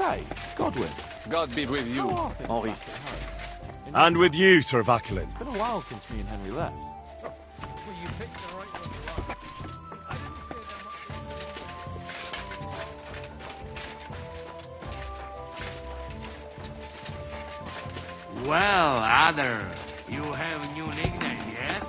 say? Godwin. God be with you, Henri. And with you, Sir Vachelin. It's been a while since me and Henry left. Well, you picked the right one to laugh. I didn't say that much. Well, Other, you have new nickname, yeah?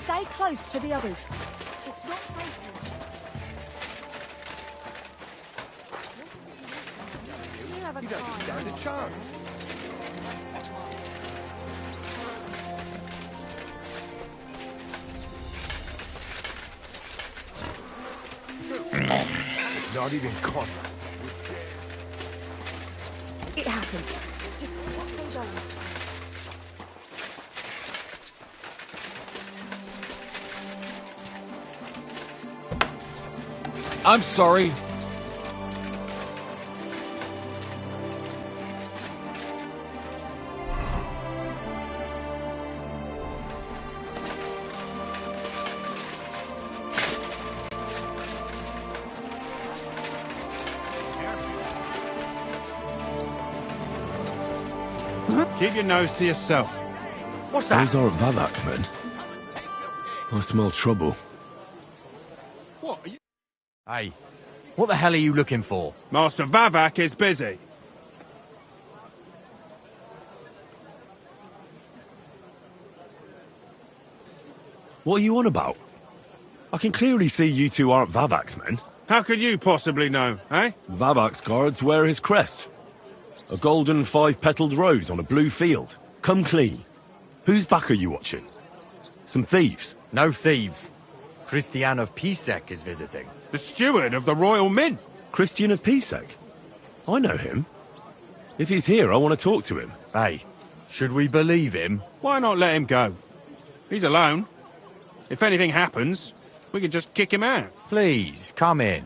Stay close to the others. It's not safe here. You have a don't stand a chance. Not even caught. It happens. Just stay down. I'm sorry. Keep your nose to yourself. What's that? Those aren't Vavak's men. I smell trouble. What? Are you... Hey, what the hell are you looking for? Master Vavak is busy. What are you on about? I can clearly see you two aren't Vavak's men. How could you possibly know, eh? Vavak's guards wear his crest. A golden five-petaled rose on a blue field. Come clean. Whose back are you watching? Some thieves? No thieves. Christian of Pisek is visiting. The steward of the Royal Mint. Christian of Pisek? I know him. If he's here, I want to talk to him. Hey, should we believe him? Why not let him go? He's alone. If anything happens, we could just kick him out. Please, come in.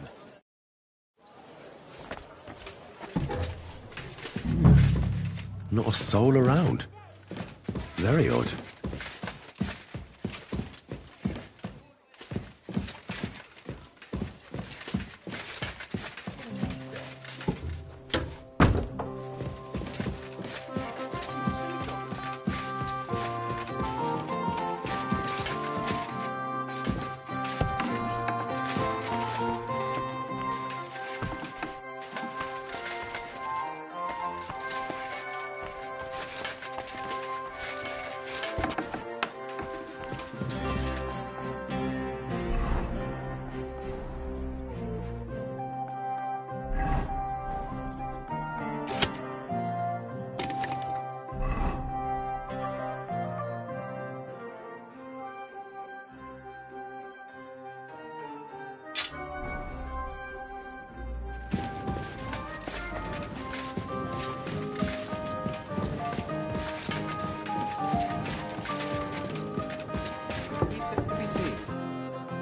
Not a soul around. Very odd.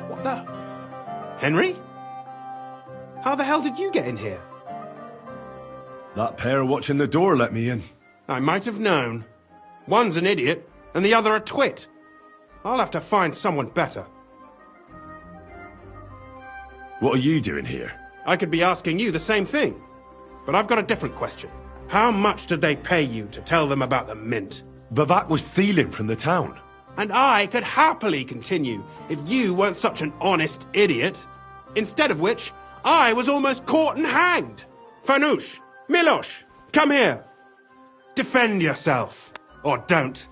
What the? Henry? How the hell did you get in here? That pair watching the door let me in. I might have known. One's an idiot, and the other a twit. I'll have to find someone better. What are you doing here? I could be asking you the same thing. But I've got a different question. How much did they pay you to tell them about the Mint? Vavak was stealing from the town. And I could happily continue if you weren't such an honest idiot. Instead of which, I was almost caught and hanged. Fanush, Milosh, come here. Defend yourself. Or don't.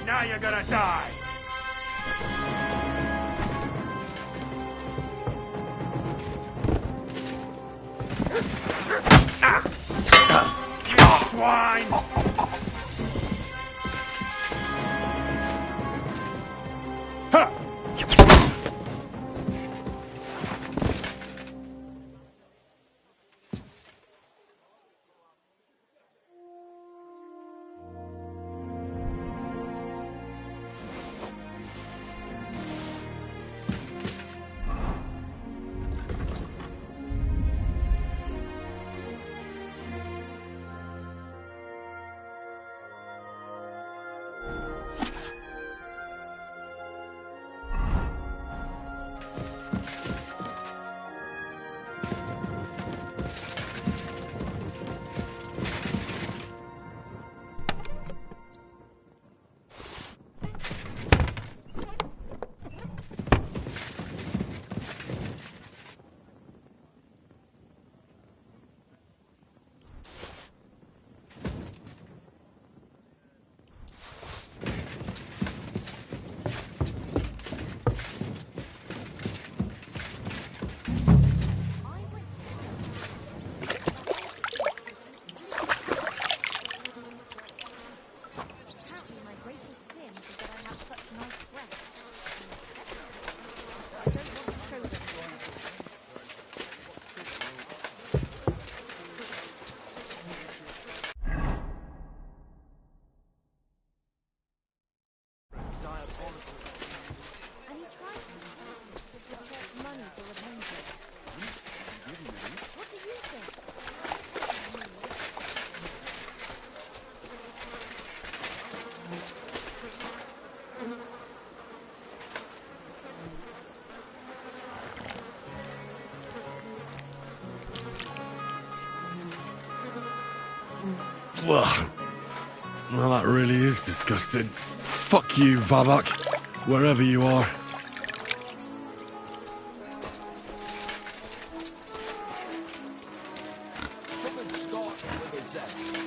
Now you're gonna die. swine! Well, that really is disgusting. Fuck you, Vavak, wherever you are. Something starts with a Z.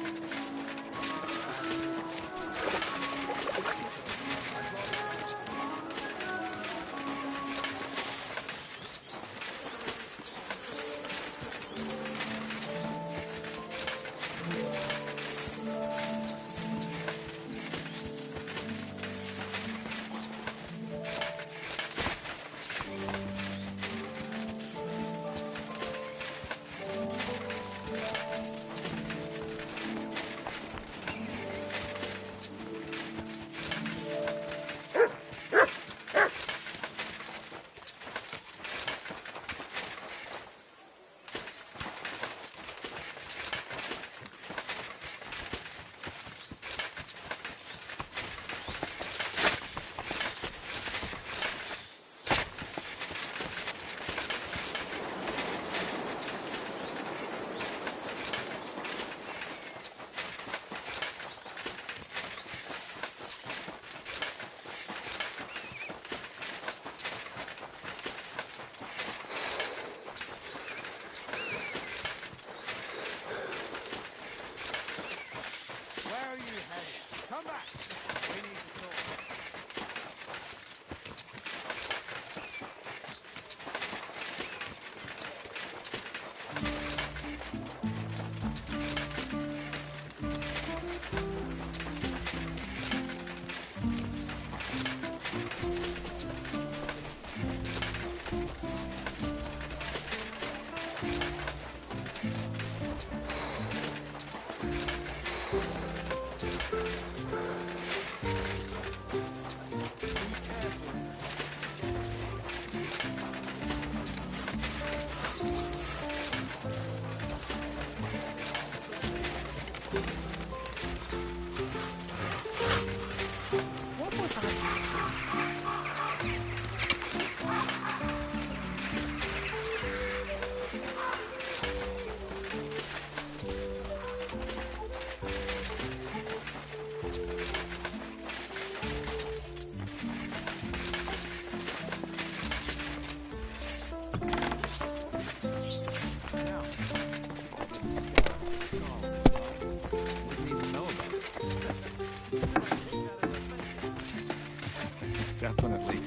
Definitely.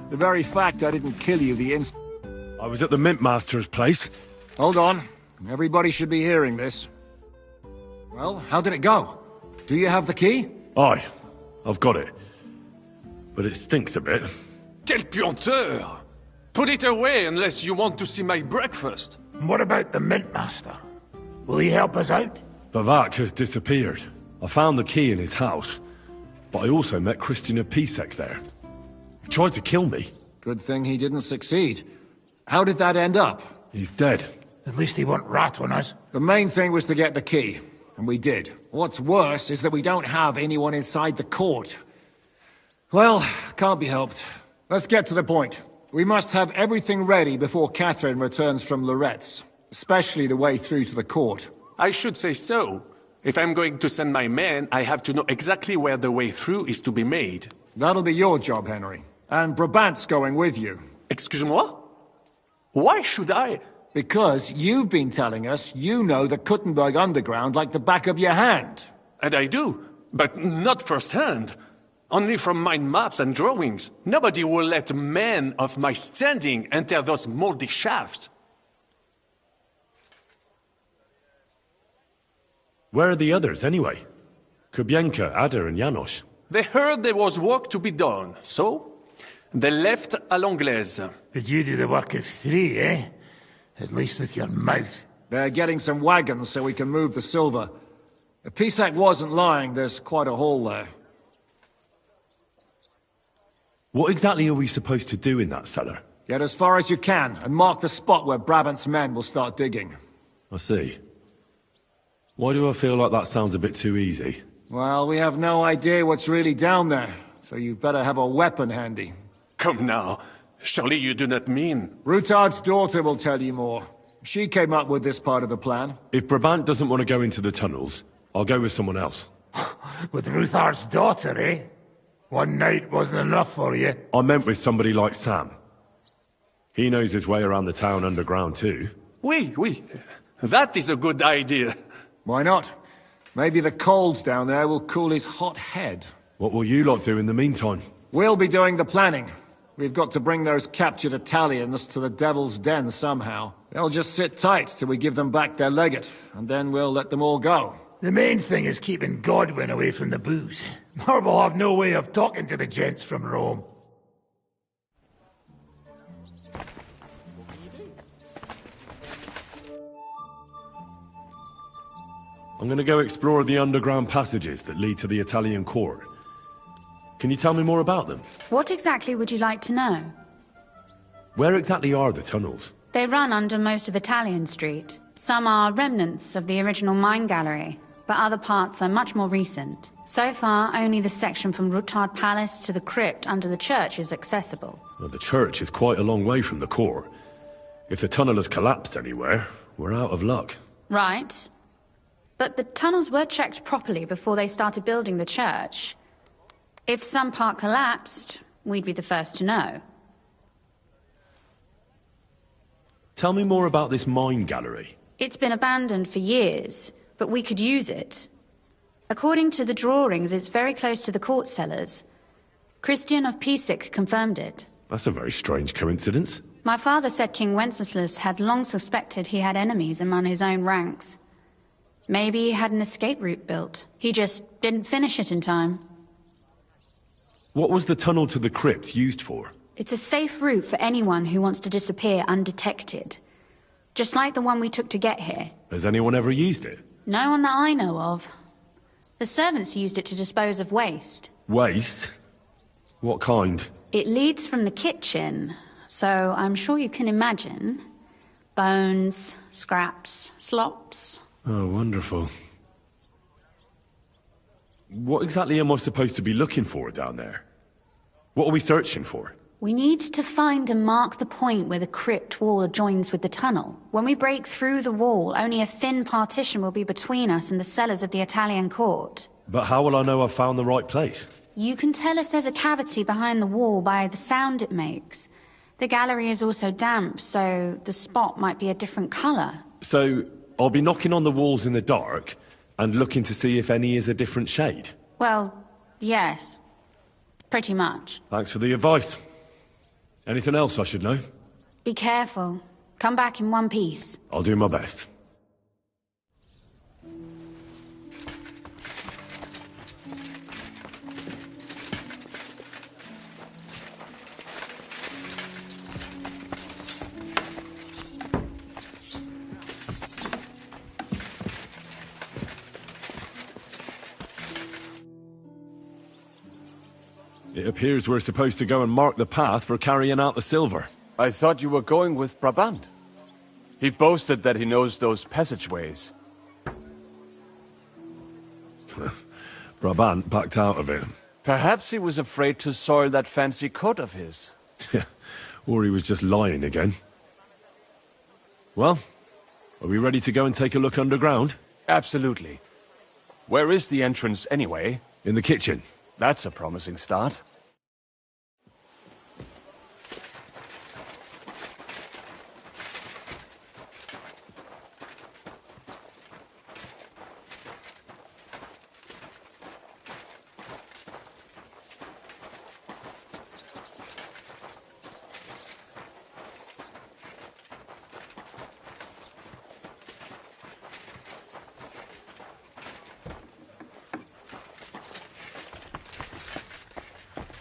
The very fact I didn't kill you the instant... I was at the Mint Master's place. Hold on. Everybody should be hearing this. Well, how did it go? Do you have the key? Aye, I've got it. But it stinks a bit. Quel puanteur! Put it away unless you want to see my breakfast. What about the Mint Master? Will he help us out? Bavak has disappeared. I found the key in his house. But I also met Christian of Pisek there. He tried to kill me. Good thing he didn't succeed. How did that end up? He's dead. At least he won't rat on us. The main thing was to get the key, and we did. What's worse is that we don't have anyone inside the court. Well, can't be helped. Let's get to the point. We must have everything ready before Catherine returns from Loretz, especially the way through to the court. I should say so. If I'm going to send my men, I have to know exactly where the way through is to be made. That'll be your job, Henry. And Brabant's going with you. Excuse-moi? Why should I? Because you've been telling us you know the Kuttenberg underground like the back of your hand. And I do, but not firsthand. Only from mind maps and drawings. Nobody will let men of my standing enter those moldy shafts. Where are the others, anyway? Kubienka, Ada, and Janos. They heard there was work to be done, so they left à l'anglaise. But you do the work of 3, eh? At least with your mouth. They're getting some wagons so we can move the silver. If Pisak wasn't lying, there's quite a haul there. What exactly are we supposed to do in that cellar? Get as far as you can, and mark the spot where Brabant's men will start digging. I see. Why do I feel like that sounds a bit too easy? Well, we have no idea what's really down there, so you better have a weapon handy. Come now. Surely you do not mean... Rutard's daughter will tell you more. She came up with this part of the plan. If Brabant doesn't want to go into the tunnels, I'll go with someone else. With Ruthar's daughter, eh? One night wasn't enough for you. I meant with somebody like Sam. He knows his way around the town underground too. Oui. That is a good idea. Why not? Maybe the cold down there will cool his hot head. What will you lot do in the meantime? We'll be doing the planning. We've got to bring those captured Italians to the Devil's Den somehow. They'll just sit tight till we give them back their legate, and then we'll let them all go. The main thing is keeping Godwin away from the booze. Or we'll have no way of talking to the gents from Rome. I'm gonna go explore the underground passages that lead to the Italian court. Can you tell me more about them? What exactly would you like to know? Where exactly are the tunnels? They run under most of Italian Street. Some are remnants of the original mine gallery, but other parts are much more recent. So far, only the section from Rutard Palace to the crypt under the church is accessible. Well, the church is quite a long way from the court. If the tunnel has collapsed anywhere, we're out of luck. Right. But the tunnels were checked properly before they started building the church. If some part collapsed, we'd be the first to know. Tell me more about this mine gallery. It's been abandoned for years, but we could use it. According to the drawings, it's very close to the court cellars. Christian of Pisek confirmed it. That's a very strange coincidence. My father said King Wenceslas had long suspected he had enemies among his own ranks. Maybe he had an escape route built. He just didn't finish it in time. What was the tunnel to the crypt used for? It's a safe route for anyone who wants to disappear undetected. Just like the one we took to get here. Has anyone ever used it? No one that I know of. The servants used it to dispose of waste. Waste? What kind? It leads from the kitchen, so I'm sure you can imagine. Bones, scraps, slops. Oh, wonderful. What exactly am I supposed to be looking for down there? What are we searching for? We need to find and mark the point where the crypt wall joins with the tunnel. When we break through the wall, only a thin partition will be between us and the cellars of the Italian court. But how will I know I've found the right place? You can tell if there's a cavity behind the wall by the sound it makes. The gallery is also damp, so the spot might be a different color. So, I'll be knocking on the walls in the dark and looking to see if any is a different shade? Well, yes. Pretty much. Thanks for the advice. Anything else I should know? Be careful. Come back in one piece. I'll do my best. It appears we're supposed to go and mark the path for carrying out the silver. I thought you were going with Brabant. He boasted that he knows those passageways. Brabant backed out of it. Perhaps he was afraid to soil that fancy coat of his. Or he was just lying again. Well, are we ready to go and take a look underground? Absolutely. Where is the entrance anyway? In the kitchen. That's a promising start.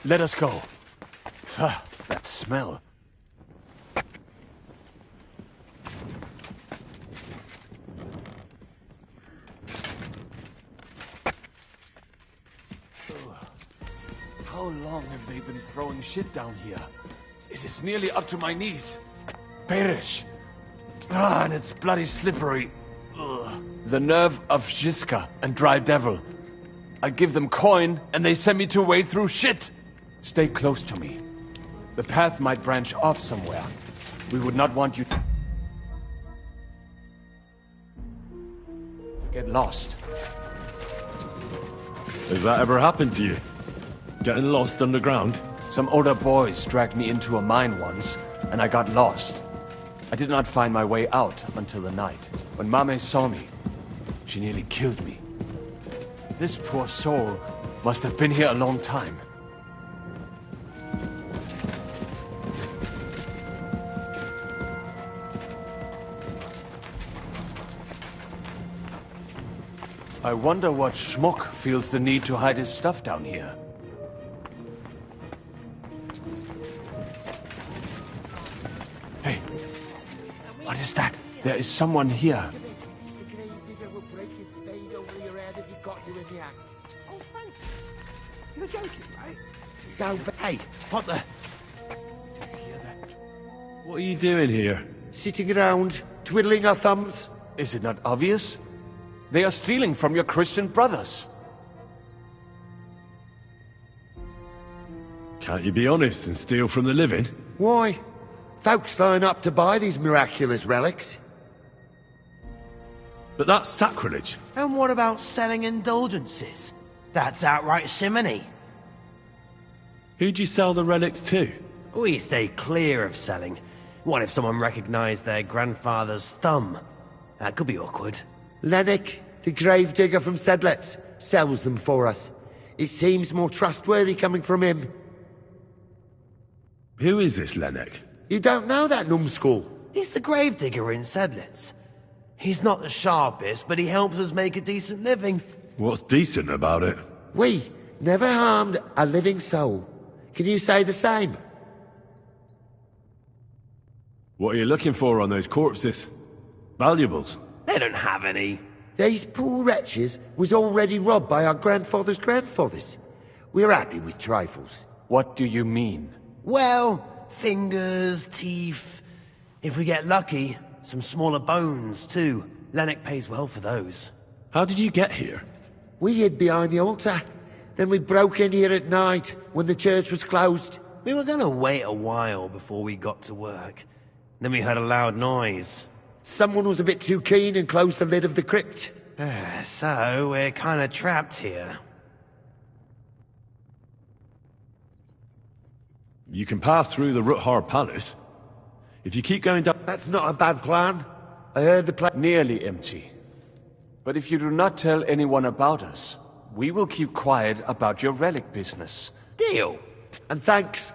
Let us go. Pah, that smell. How long have they been throwing shit down here? It is nearly up to my knees. Perish. Ah, and it's bloody slippery. Ugh. The nerve of Žižka and Dry Devil. I give them coin, and they send me to wade through shit. Stay close to me. The path might branch off somewhere. We would not want you to get lost. Has that ever happened to you? Getting lost underground? Some older boys dragged me into a mine once, and I got lost. I did not find my way out until the night. When Mame saw me, she nearly killed me. This poor soul must have been here a long time. I wonder what schmuck feels the need to hide his stuff down here. Hey, what is that? There is someone here. The gravedigger will break his spade over your head if he got you in the act. Oh, Francis. You're joking, right? Go back. Hey, what the? What are you doing here? Sitting around, twiddling our thumbs. Is it not obvious? They are stealing from your Christian brothers. Can't you be honest and steal from the living? Why? Folks line up to buy these miraculous relics. But that's sacrilege. And what about selling indulgences? That's outright simony. Who'd you sell the relics to? We stay clear of selling. What if someone recognized their grandfather's thumb? That could be awkward. Lennox, the gravedigger from Sedlets, sells them for us. It seems more trustworthy coming from him. Who is this Lennox? You don't know that numbskull? He's the gravedigger in Sedlets. He's not the sharpest, but he helps us make a decent living. What's decent about it? We never harmed a living soul. Can you say the same? What are you looking for on those corpses? Valuables? They don't have any. These poor wretches was already robbed by our grandfather's grandfathers. We're happy with trifles. What do you mean? Well, fingers, teeth. If we get lucky, some smaller bones, too. Lennox pays well for those. How did you get here? We hid behind the altar. Then we broke in here at night, when the church was closed. We were gonna wait a while before we got to work. Then we heard a loud noise. Someone was a bit too keen and closed the lid of the crypt. So, we're kinda trapped here. You can pass through the Ruthar Palace. If you keep going down... That's not a bad plan. I heard the place... Nearly empty. But if you do not tell anyone about us, we will keep quiet about your relic business. Deal. And thanks.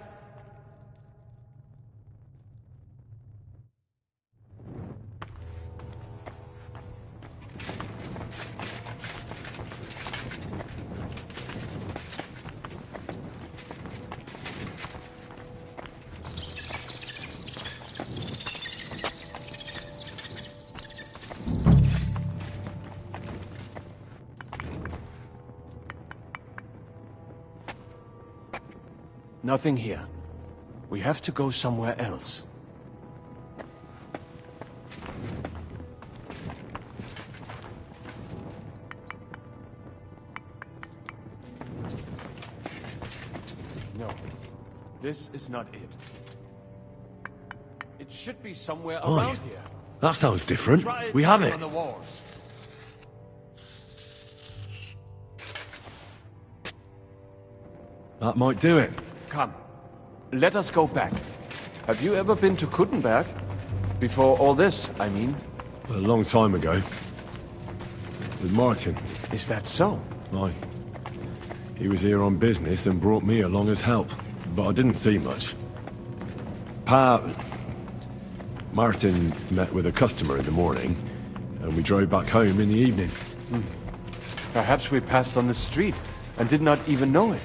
Nothing here. We have to go somewhere else. No, this is not it. It should be somewhere Oi, around here. that sounds different. Try We have it. on the walls. That might do it. Come, let us go back. Have you ever been to Kuttenberg? Before all this, I mean. A long time ago. With Martin. Is that so? Aye. He was here on business and brought me along as help, but I didn't see much. Martin met with a customer in the morning, and we drove back home in the evening. Perhaps we passed on the street and did not even know it.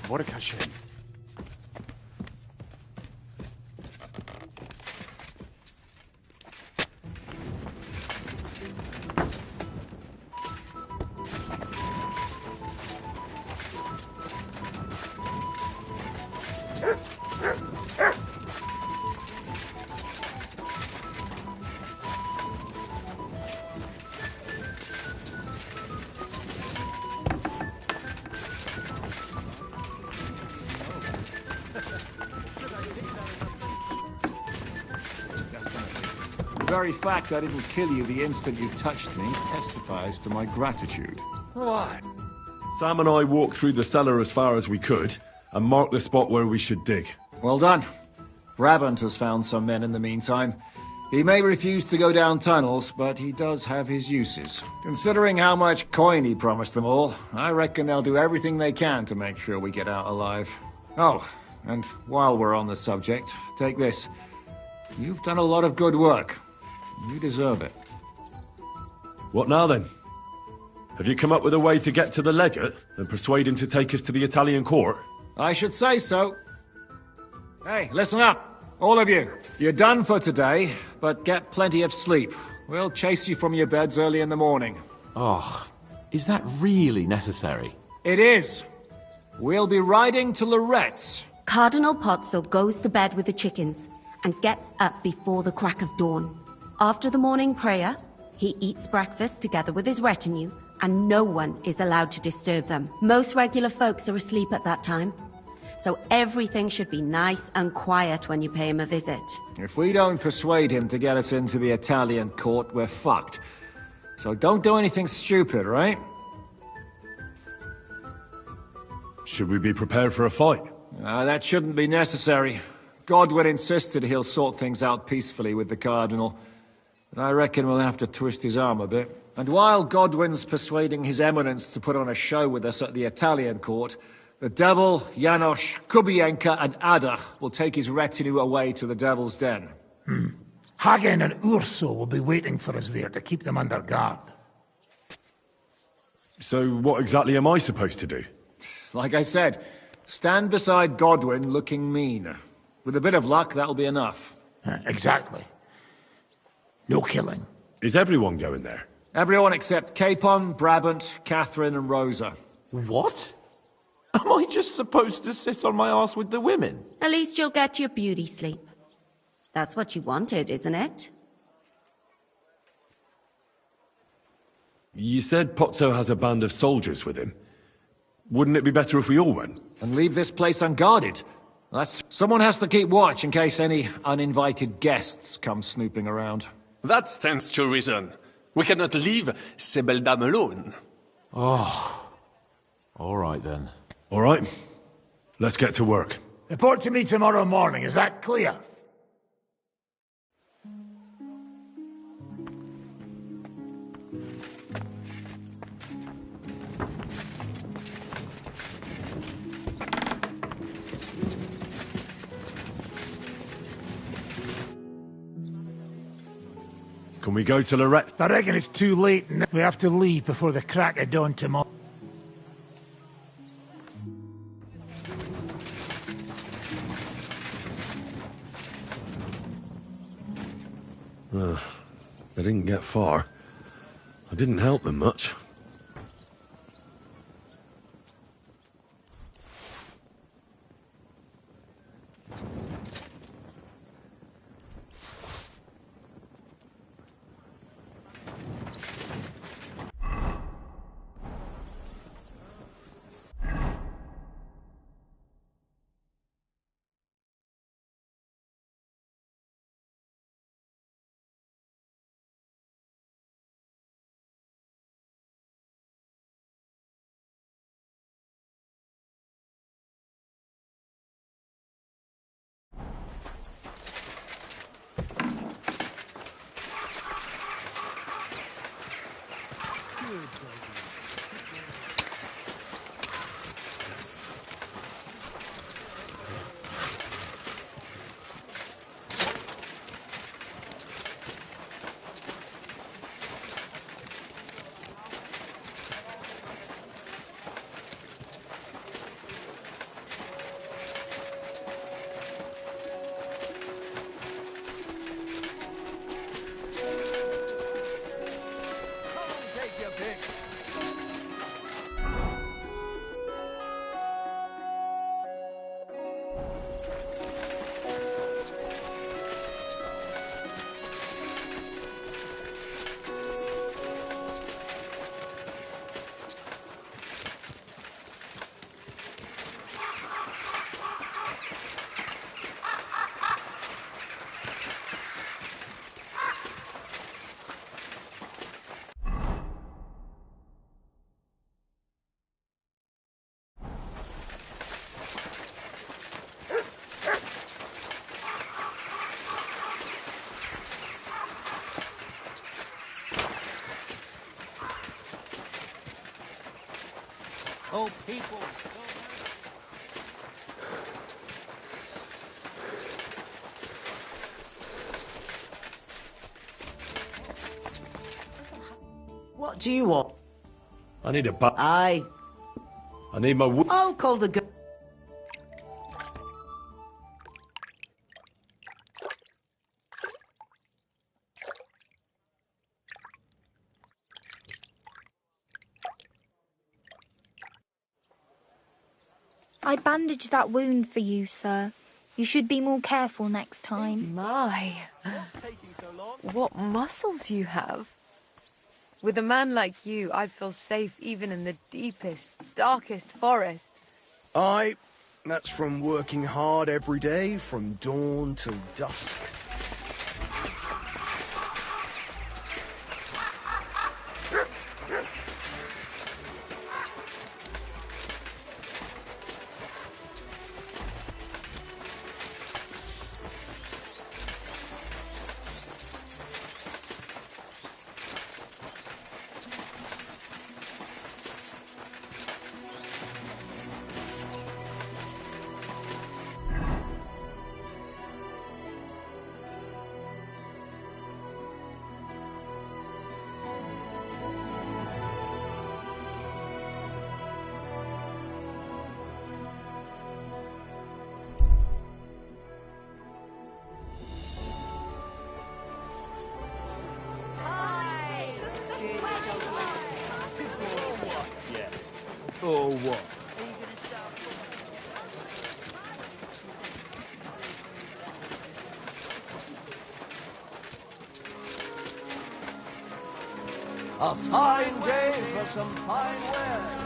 What a cachet. The very fact I didn't kill you the instant you touched me testifies to my gratitude. What? Sam and I walked through the cellar as far as we could, and marked the spot where we should dig. Well done. Brabant has found some men in the meantime. He may refuse to go down tunnels, but he does have his uses. Considering how much coin he promised them all, I reckon they'll do everything they can to make sure we get out alive. Oh, and while we're on the subject, take this. You've done a lot of good work. You deserve it. What now then? Have you come up with a way to get to the legate and persuade him to take us to the Italian court? I should say so. Hey, listen up, all of you. You're done for today, but get plenty of sleep. We'll chase you from your beds early in the morning. Oh, is that really necessary? It is. We'll be riding to Loretz. Cardinal Pozzo goes to bed with the chickens and gets up before the crack of dawn. After the morning prayer, he eats breakfast together with his retinue, and no one is allowed to disturb them. Most regular folks are asleep at that time, so everything should be nice and quiet when you pay him a visit. If we don't persuade him to get us into the Italian court, we're fucked. So don't do anything stupid, right? Should we be prepared for a fight? That shouldn't be necessary. Godwin insisted he'll sort things out peacefully with the Cardinal. But I reckon we'll have to twist his arm a bit. And while Godwin's persuading His Eminence to put on a show with us at the Italian court, the Devil, Janosch, Kubienka, and Ada will take his retinue away to the Devil's Den. Hagen and Urso will be waiting for us there to keep them under guard. So what exactly am I supposed to do? Like I said, stand beside Godwin looking mean. With a bit of luck, that'll be enough. Exactly. No killing. Is everyone going there? Everyone except Capon, Brabant, Catherine, and Rosa. What? Am I just supposed to sit on my ass with the women? At least you'll get your beauty sleep. That's what you wanted, isn't it? You said Pozzo has a band of soldiers with him. Wouldn't it be better if we all went? And leave this place unguarded? Someone has to keep watch in case any uninvited guests come snooping around. That stands to reason. We cannot leave ces belles dames alone. Oh. All right then. All right. Let's get to work. Report to me tomorrow morning, is that clear? Can we go to Lorette? I reckon it's too late. We have to leave before the crack of dawn tomorrow. They didn't get far. I didn't help them much. Oh, people! What do you want? I need a bu- Aye. I need my wood. I'll call the girl. I bandaged that wound for you, sir. You should be more careful next time. My, what muscles you have. With a man like you, I'd feel safe even in the deepest, darkest forest. Aye, that's from working hard every day, from dawn till dusk. Or what? A fine day for some fine wear.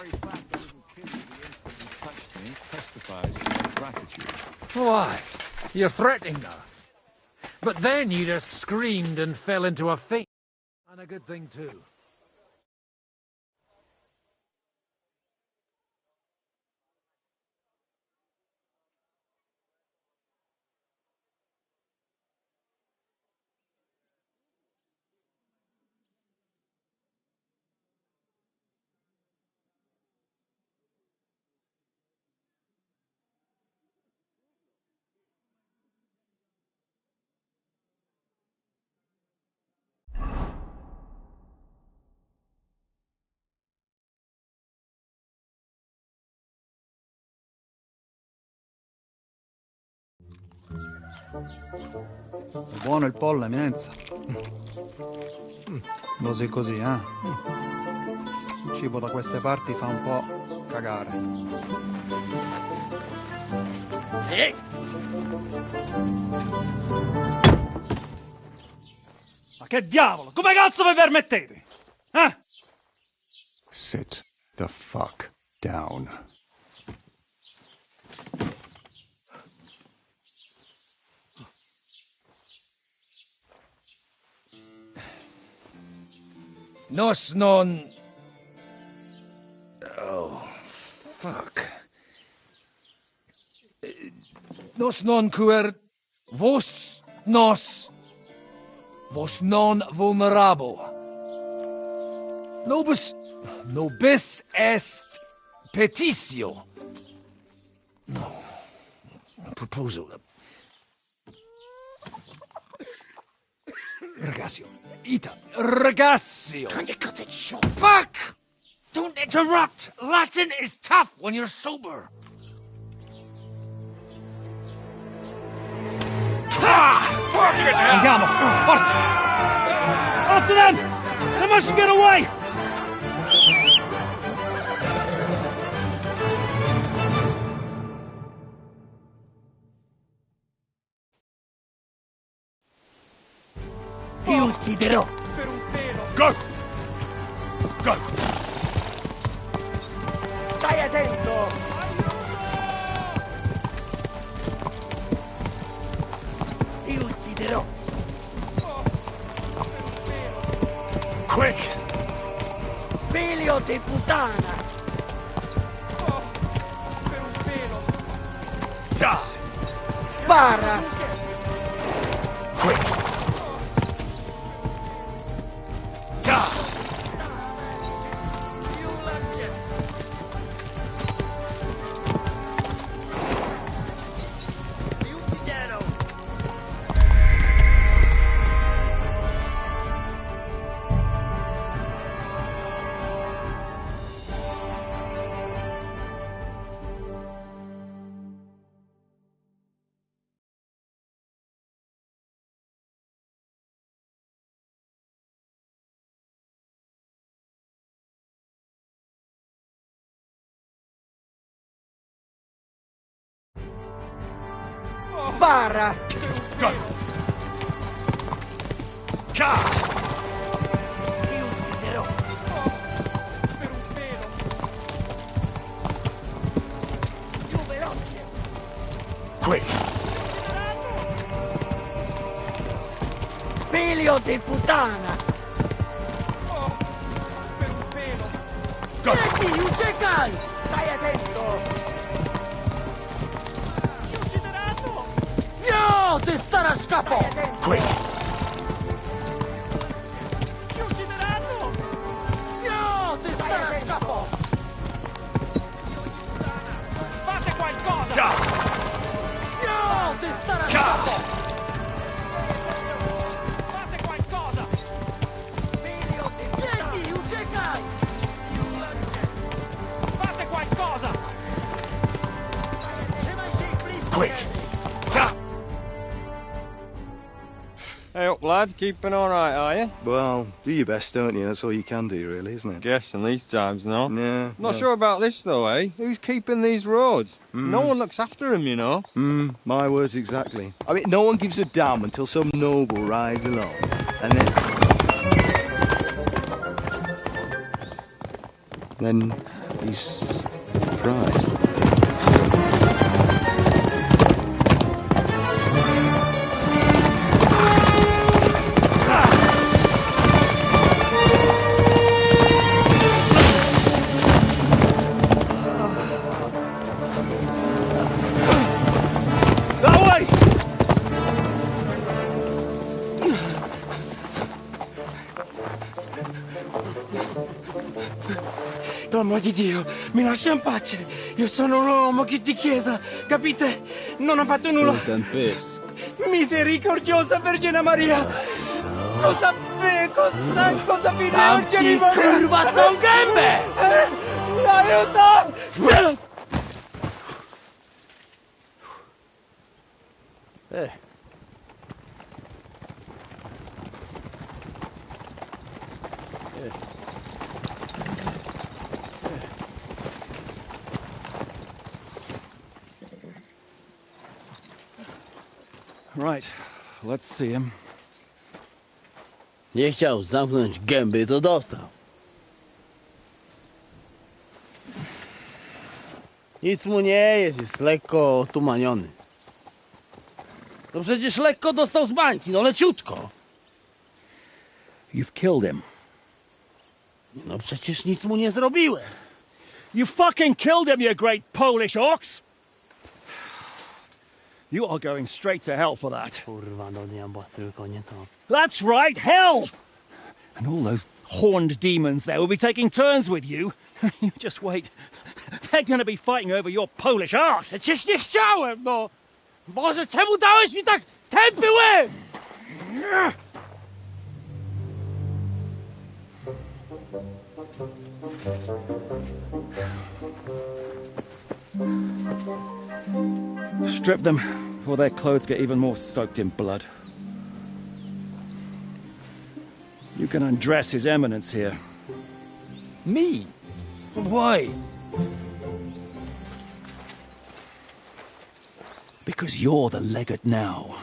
very fact that didn't kill you the instant you touched me testifies to my gratitude. Why? You're threatening her. But then you just screamed and fell into a faint. And a good thing, too. È buono il pollo, eminenza. Dosi così, eh? Il cibo da queste parti fa un po' cagare. Ma che diavolo? Come cazzo vi permettete? Eh? Sit the fuck down. Nos non... Oh, fuck. Nos non quer... Vos nos... Vos non vulnerabo. Nobis est petitio. No. Proposal. Ragazio. Ita. Ragazio. Can you cut it short? Fuck! Don't interrupt! Latin is tough when you're sober. Andiamo! Forza! After them! They mustn't get away! Io ucciderò! Go! Go! Stai attento! Io ucciderò! Quick! Figlio di puttana! Da! Spara! Quick! Da! Spara! Go! Ca! Io ucciderò! Più veloce! Quick! Figlio di puttana! Go! Senti, ucciderai! Stai attento! No, ti starà scappo! Quick! Ci uccideranno! No, ti starà scappo! Fate qualcosa! Già! No, ti starà scappo! Fate qualcosa! Figlio di puttana! Senti, ucciderai! Fate qualcosa! Quick! Hey up, lad. Keeping all right, are you? Well, do your best, don't you? That's all you can do, really, isn't it? Guess in these times, no? Yeah. Not sure about this, though, eh? Who's keeping these roads? No one looks after them, you know. My words exactly. I mean, no one gives a damn until some noble rides along. And then He's surprised. Per amor di Dio, mi lascia in pace. Io sono un uomo di chiesa, capite? Non ho fatto nulla. Misericordiosa Vergine Maria! Cosa fide Vergine Maria? curvato un gambe! Aiuto! Right, let's see him. Nie chciał zamknąć gęby, to dostał. Nic mu nie jest lekko otumaniony. No przecież lekko dostał z bańki, no leciutko. You've killed him. No przecież nic mu nie zrobiłem. You fucking killed him, you great Polish ox! You are going straight to hell for that. Kurwa, do diabła, tylko nie to. That's right, hell! And all those horned demons there will be taking turns with you. You just wait. They're gonna be fighting over your Polish ass! Przecież nie chciałem, no! Boże, czemu dałeś mi tak tępy łeb? Strip them, or their clothes get even more soaked in blood. You can undress His Eminence here. Me? Why? Because you're the legate now.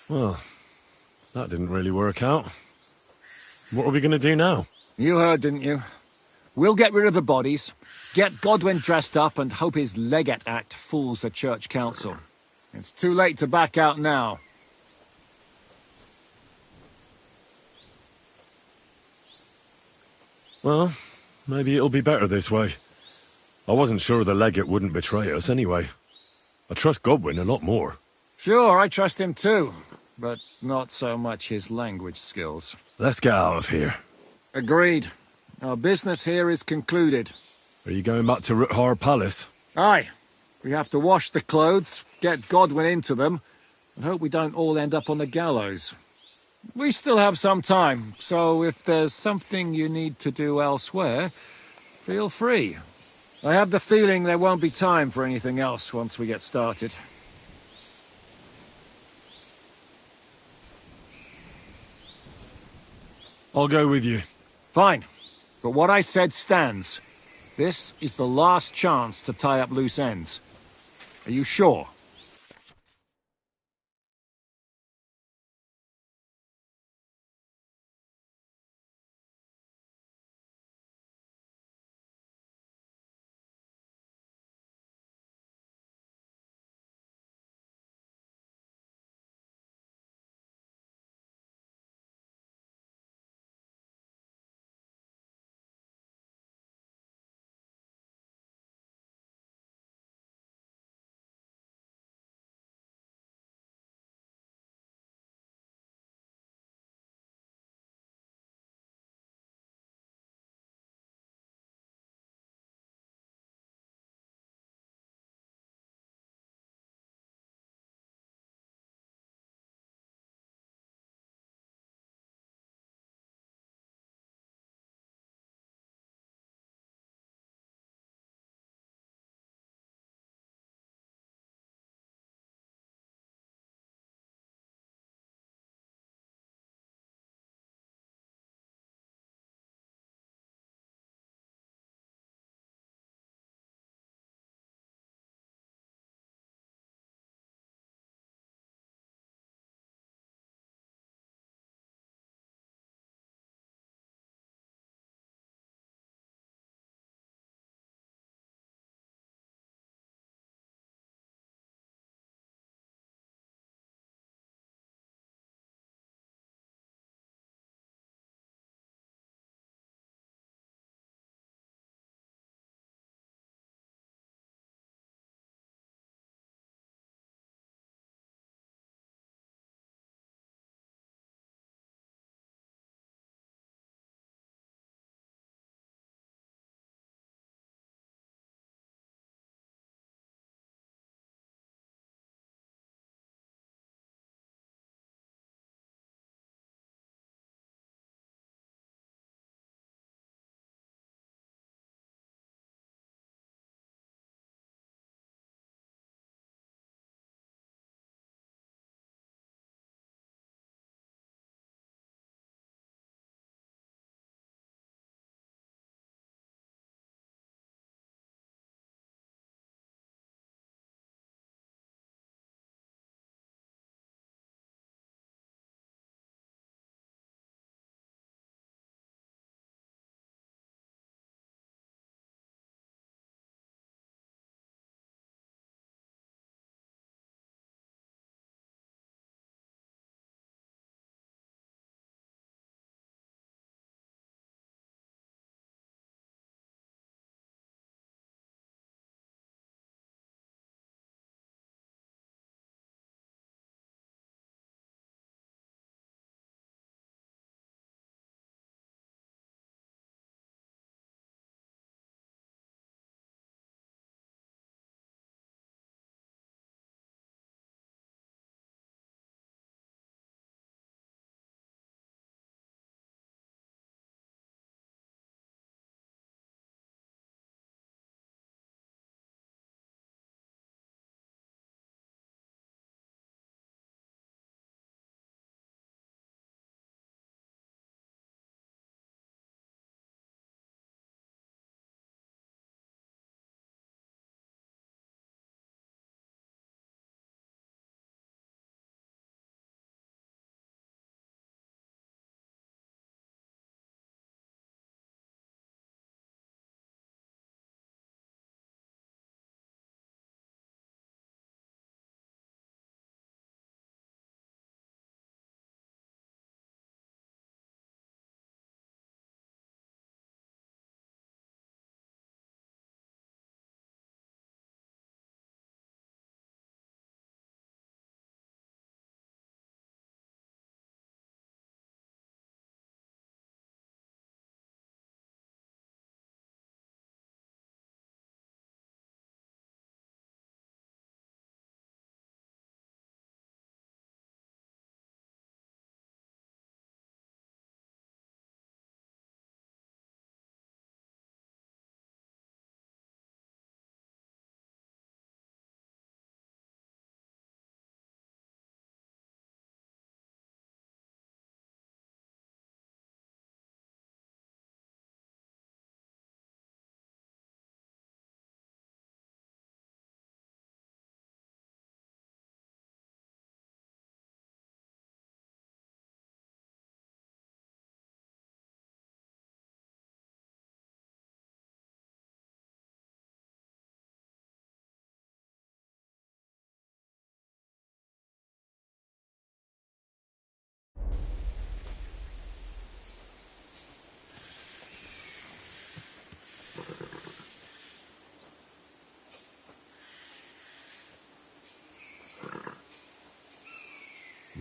Well, that didn't really work out. What are we going to do now? You heard, didn't you? We'll get rid of the bodies, get Godwin dressed up, and hope his Legate Act fools the Church Council. It's too late to back out now. Well, maybe it'll be better this way. I wasn't sure the legate wouldn't betray us anyway. I trust Godwin a lot more. Sure, I trust him too, but not so much his language skills. Let's get out of here. Agreed. Our business here is concluded. Are you going back to Ruthar Palace? Aye. We have to wash the clothes, get Godwin into them, and hope we don't all end up on the gallows. We still have some time, so if there's something you need to do elsewhere, feel free. I have the feeling there won't be time for anything else once we get started. I'll go with you. Fine. But what I said stands. This is the last chance to tie up loose ends. Are you sure?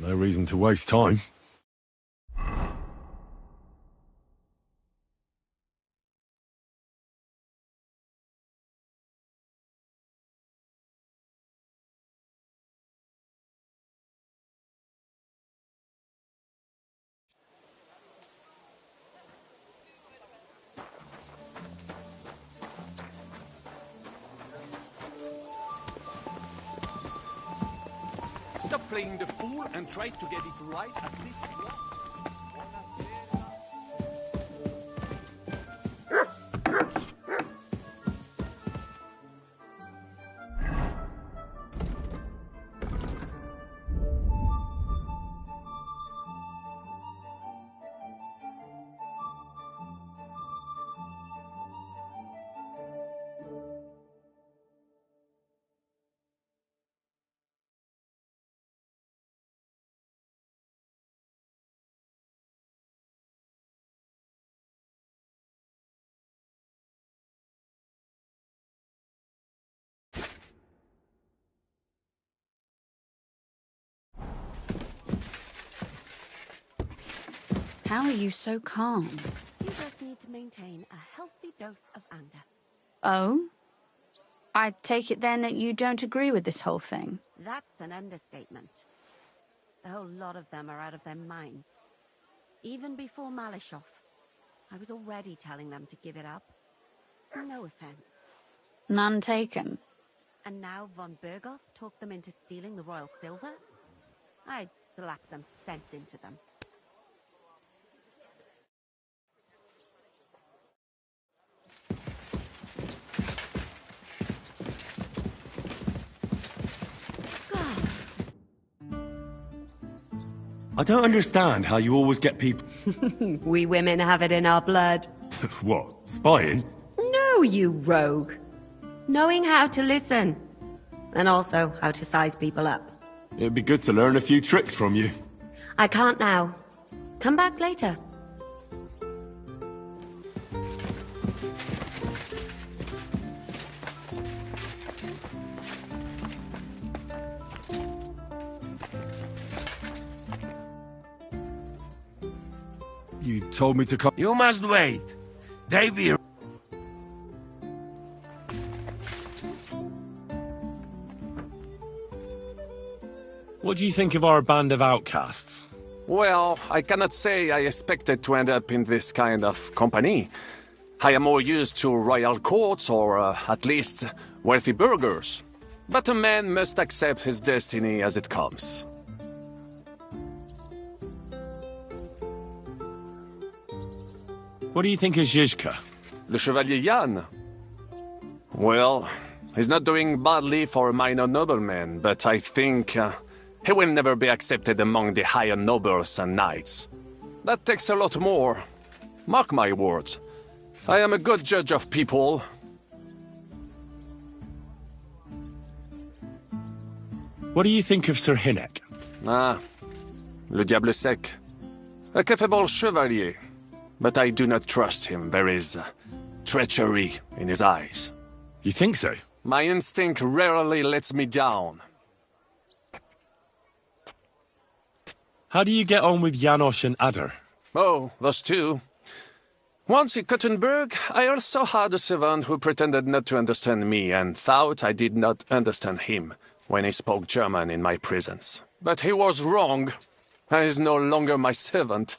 No reason to waste time. Stop playing the fool and try to get it right at least once. How are you so calm? You just need to maintain a healthy dose of anger. Oh? I take it then that you don't agree with this whole thing. That's an understatement. The whole lot of them are out of their minds. Even before Malishov, I was already telling them to give it up. No offense. None taken. And now von Berghoff talked them into stealing the royal silver? I'd slap some sense into them. I don't understand how you always get people... We women have it in our blood. What, spying? No, you rogue. Knowing how to listen. And also how to size people up. It'd be good to learn a few tricks from you. I can't now. Come back later. You told me to come... You must wait. They be... What do you think of our band of outcasts? Well, I cannot say I expected to end up in this kind of company. I am more used to royal courts or, at least, wealthy burghers. But a man must accept his destiny as it comes. What do you think of Zizka? Le Chevalier Jan? Well, he's not doing badly for a minor nobleman, but I think he will never be accepted among the higher nobles and knights. That takes a lot more. Mark my words. I am a good judge of people. What do you think of Sir Hinek? Ah, Le Diable Sec. A capable chevalier. But I do not trust him. There is treachery in his eyes. You think so? My instinct rarely lets me down. How do you get on with Janosch and Adder? Oh, those two. Once in Kuttenberg, I also had a servant who pretended not to understand me and thought I did not understand him when he spoke German in my presence. But he was wrong. He is no longer my servant.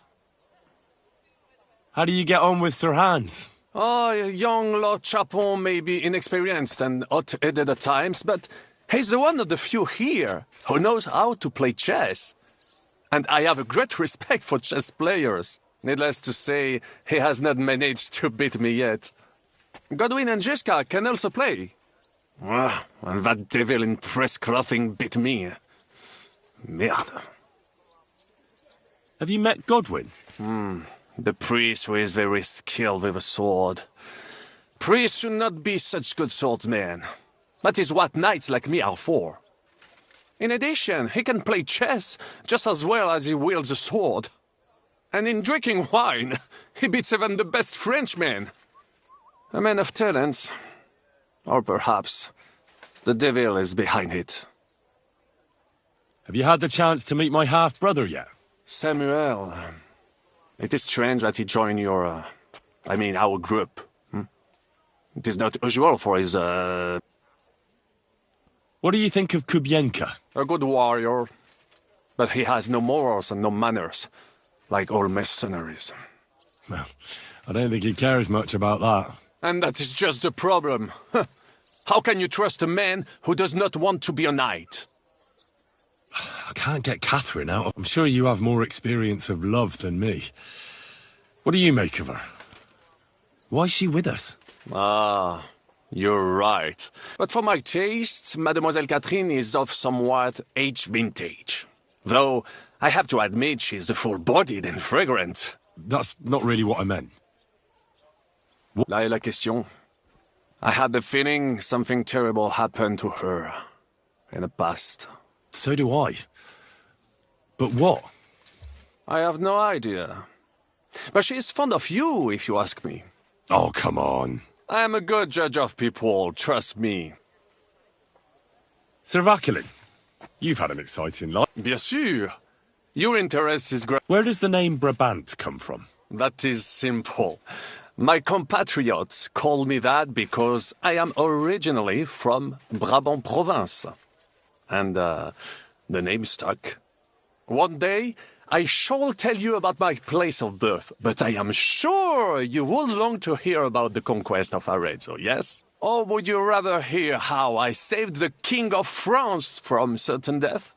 How do you get on with Sir Hans? Oh, young Lord Chapon may be inexperienced and hot-headed at times, but he's the one of the few here who knows how to play chess. And I have a great respect for chess players. Needless to say, he has not managed to beat me yet. Godwin and Zizka can also play. And that devil in press clothing beat me. Merde. Have you met Godwin? The priest who is very skilled with a sword. Priests should not be such good swordsmen. That is what knights like me are for. In addition, he can play chess just as well as he wields a sword. And in drinking wine, he beats even the best Frenchmen. A man of talents. Or perhaps the devil is behind it. Have you had the chance to meet my half-brother yet? Samuel. It is strange that he joined your... our group. It is not usual for his, What do you think of Kubienka? A good warrior. But he has no morals and no manners. Like all mercenaries. Well, I don't think he cares much about that. And that is just the problem. How can you trust a man who does not want to be a knight? I can't get Catherine out. I'm sure you have more experience of love than me. What do you make of her? Why is she with us? Ah, you're right. But for my tastes, Mademoiselle Catherine is of somewhat age vintage. Though, I have to admit she's full-bodied and fragrant. That's not really what I meant. Là est la question. I had the feeling something terrible happened to her in the past. So do I. But what? I have no idea. But she is fond of you, if you ask me. Oh, come on. I am a good judge of people, trust me. Sir Vaculin, you've had an exciting life. Bien sûr. Your interest is great. Where does the name Brabant come from? That is simple. My compatriots call me that because I am originally from Brabant province. And, the name stuck. One day, I shall tell you about my place of birth, but I am sure you will long to hear about the conquest of Arezzo, yes? Or would you rather hear how I saved the King of France from certain death?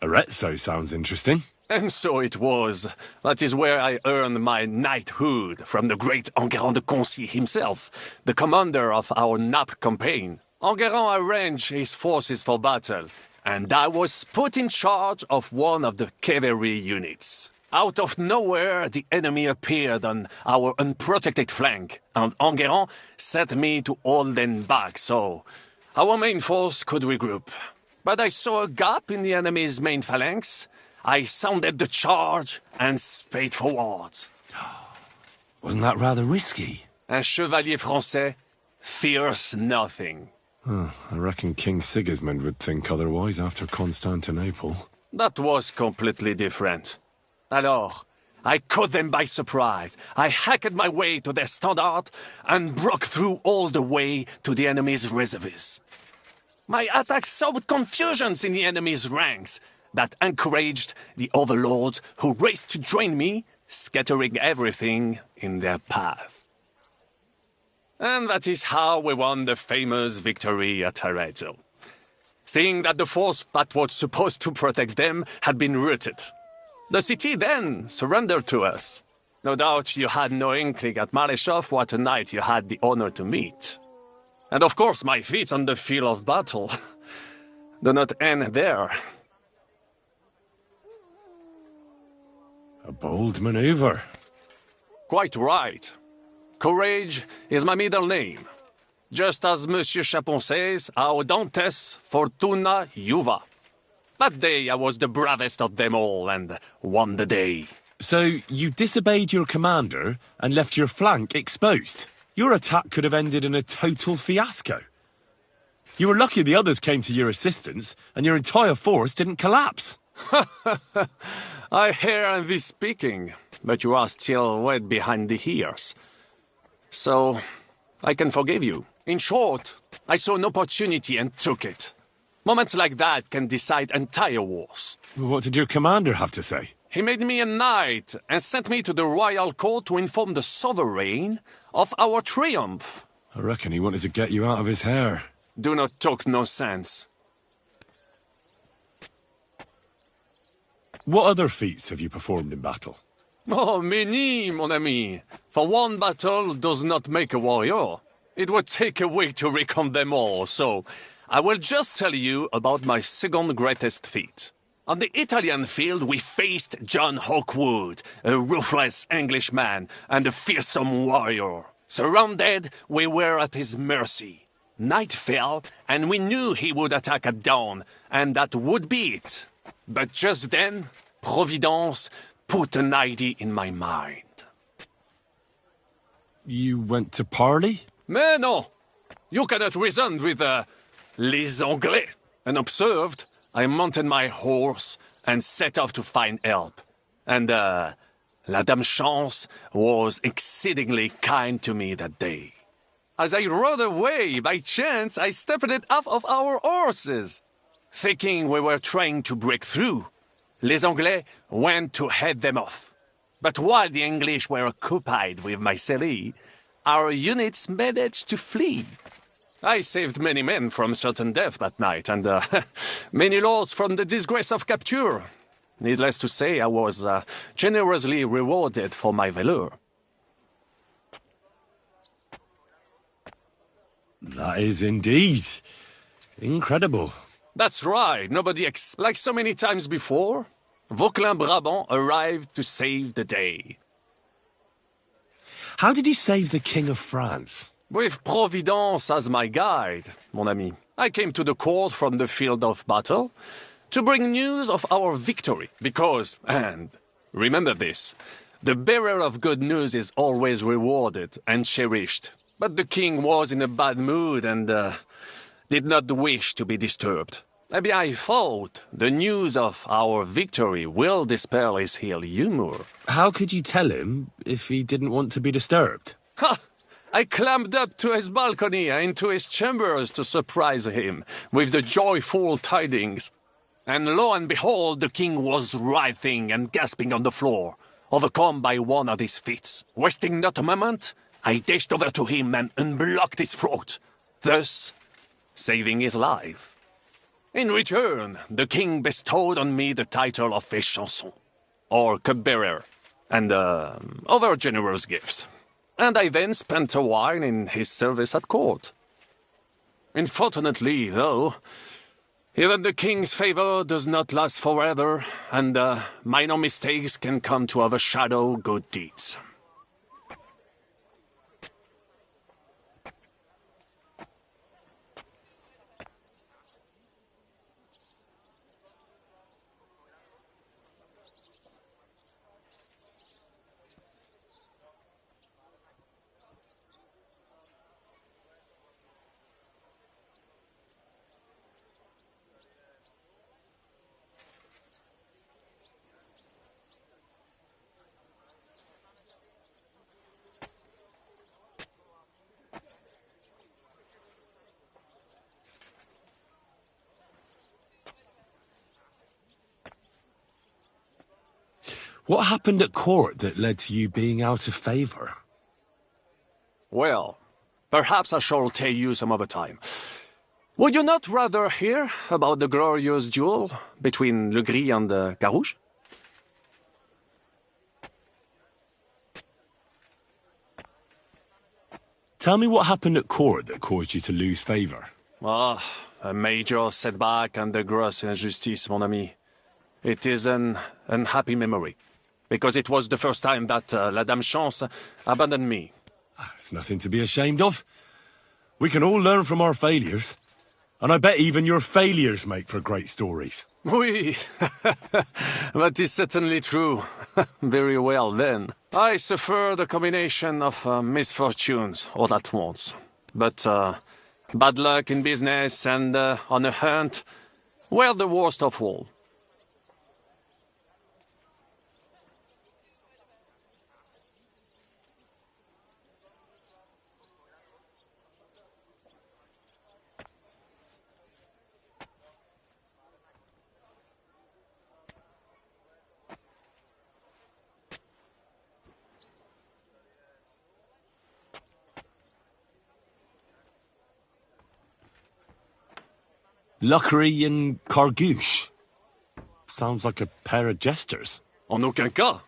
Arezzo sounds interesting. And so it was. That is where I earned my knighthood from the great Enguerrand de Concy himself, the commander of our Naples campaign. Enguerrand arranged his forces for battle, and I was put in charge of one of the cavalry units. Out of nowhere, the enemy appeared on our unprotected flank, and Enguerrand set me to hold them back so our main force could regroup. But I saw a gap in the enemy's main phalanx. I sounded the charge and sped forwards. Wasn't that rather risky? Un chevalier français fears nothing. I reckon King Sigismund would think otherwise after Constantinople. That was completely different. Alors, I caught them by surprise. I hacked my way to their standard and broke through all the way to the enemy's reserves. My attack sowed confusions in the enemy's ranks that encouraged the overlords who raced to join me, scattering everything in their path. And that is how we won the famous victory at Arezzo. Seeing that the force that was supposed to protect them had been routed. The city then surrendered to us. No doubt you had no inkling at Maleshov what a knight you had the honor to meet. And of course my feats on the field of battle do not end there. A bold maneuver. Quite right. Courage is my middle name. Just as Monsieur Chapon says, Audantes Fortuna Juva. That day I was the bravest of them all and won the day. So you disobeyed your commander and left your flank exposed? Your attack could have ended in a total fiasco. You were lucky the others came to your assistance and your entire force didn't collapse. I hear thee speaking, but you are still wet behind the ears. So, I can forgive you. In short, I saw an opportunity and took it. Moments like that can decide entire wars. What did your commander have to say? He made me a knight and sent me to the royal court to inform the sovereign of our triumph. I reckon he wanted to get you out of his hair. Do not talk nonsense. What other feats have you performed in battle? Oh, many, mon ami. For one battle does not make a warrior. It would take a week to recount them all, so I will just tell you about my second greatest feat. On the Italian field, we faced John Hawkwood, a ruthless Englishman and a fearsome warrior. Surrounded, we were at his mercy. Night fell, and we knew he would attack at dawn, and that would be it. But just then, Providence put an idea in my mind. You went to parley? Mais non! You cannot reason with les Anglais. And observed, I mounted my horse and set off to find help. And, La Dame Chance was exceedingly kind to me that day. As I rode away, by chance, I stepped it off of our horses. Thinking we were trying to break through, Les Anglais went to head them off. But while the English were occupied with Myceli, our units managed to flee. I saved many men from certain death that night, and many lords from the disgrace of capture. Needless to say, I was generously rewarded for my valor. That is indeed incredible. That's right, nobody like so many times before, Vauquelin-Brabant arrived to save the day. How did you save the King of France? With Providence as my guide, mon ami. I came to the court from the field of battle to bring news of our victory, because, and remember this, the bearer of good news is always rewarded and cherished. But the king was in a bad mood and did not wish to be disturbed. Maybe I thought the news of our victory will dispel his ill humor. How could you tell him if he didn't want to be disturbed? Ha! I climbed up to his balcony and into his chambers to surprise him with the joyful tidings. And lo and behold, the king was writhing and gasping on the floor, overcome by one of his fits. Wasting not a moment, I dashed over to him and unblocked his throat, thus saving his life. In return, the king bestowed on me the title of Fée-Chanson, or cupbearer, and other generous gifts. And I then spent a while in his service at court. Unfortunately, though, even the king's favor does not last forever, and minor mistakes can come to overshadow good deeds. What happened at court that led to you being out of favor? Well, perhaps I shall tell you some other time. Would you not rather hear about the glorious duel between Legris and Carouge? Tell me what happened at court that caused you to lose favor. Ah, a major setback and a gross injustice, mon ami. It is an unhappy memory, because it was the first time that La Dame Chance abandoned me. It's nothing to be ashamed of. We can all learn from our failures. And I bet even your failures make for great stories. Oui, that is certainly true. Very well, then. I suffered a combination of misfortunes all at once. But bad luck in business and on a hunt were the worst of all. Luckery and Cargouche. Sounds like a pair of jesters. En aucun cas.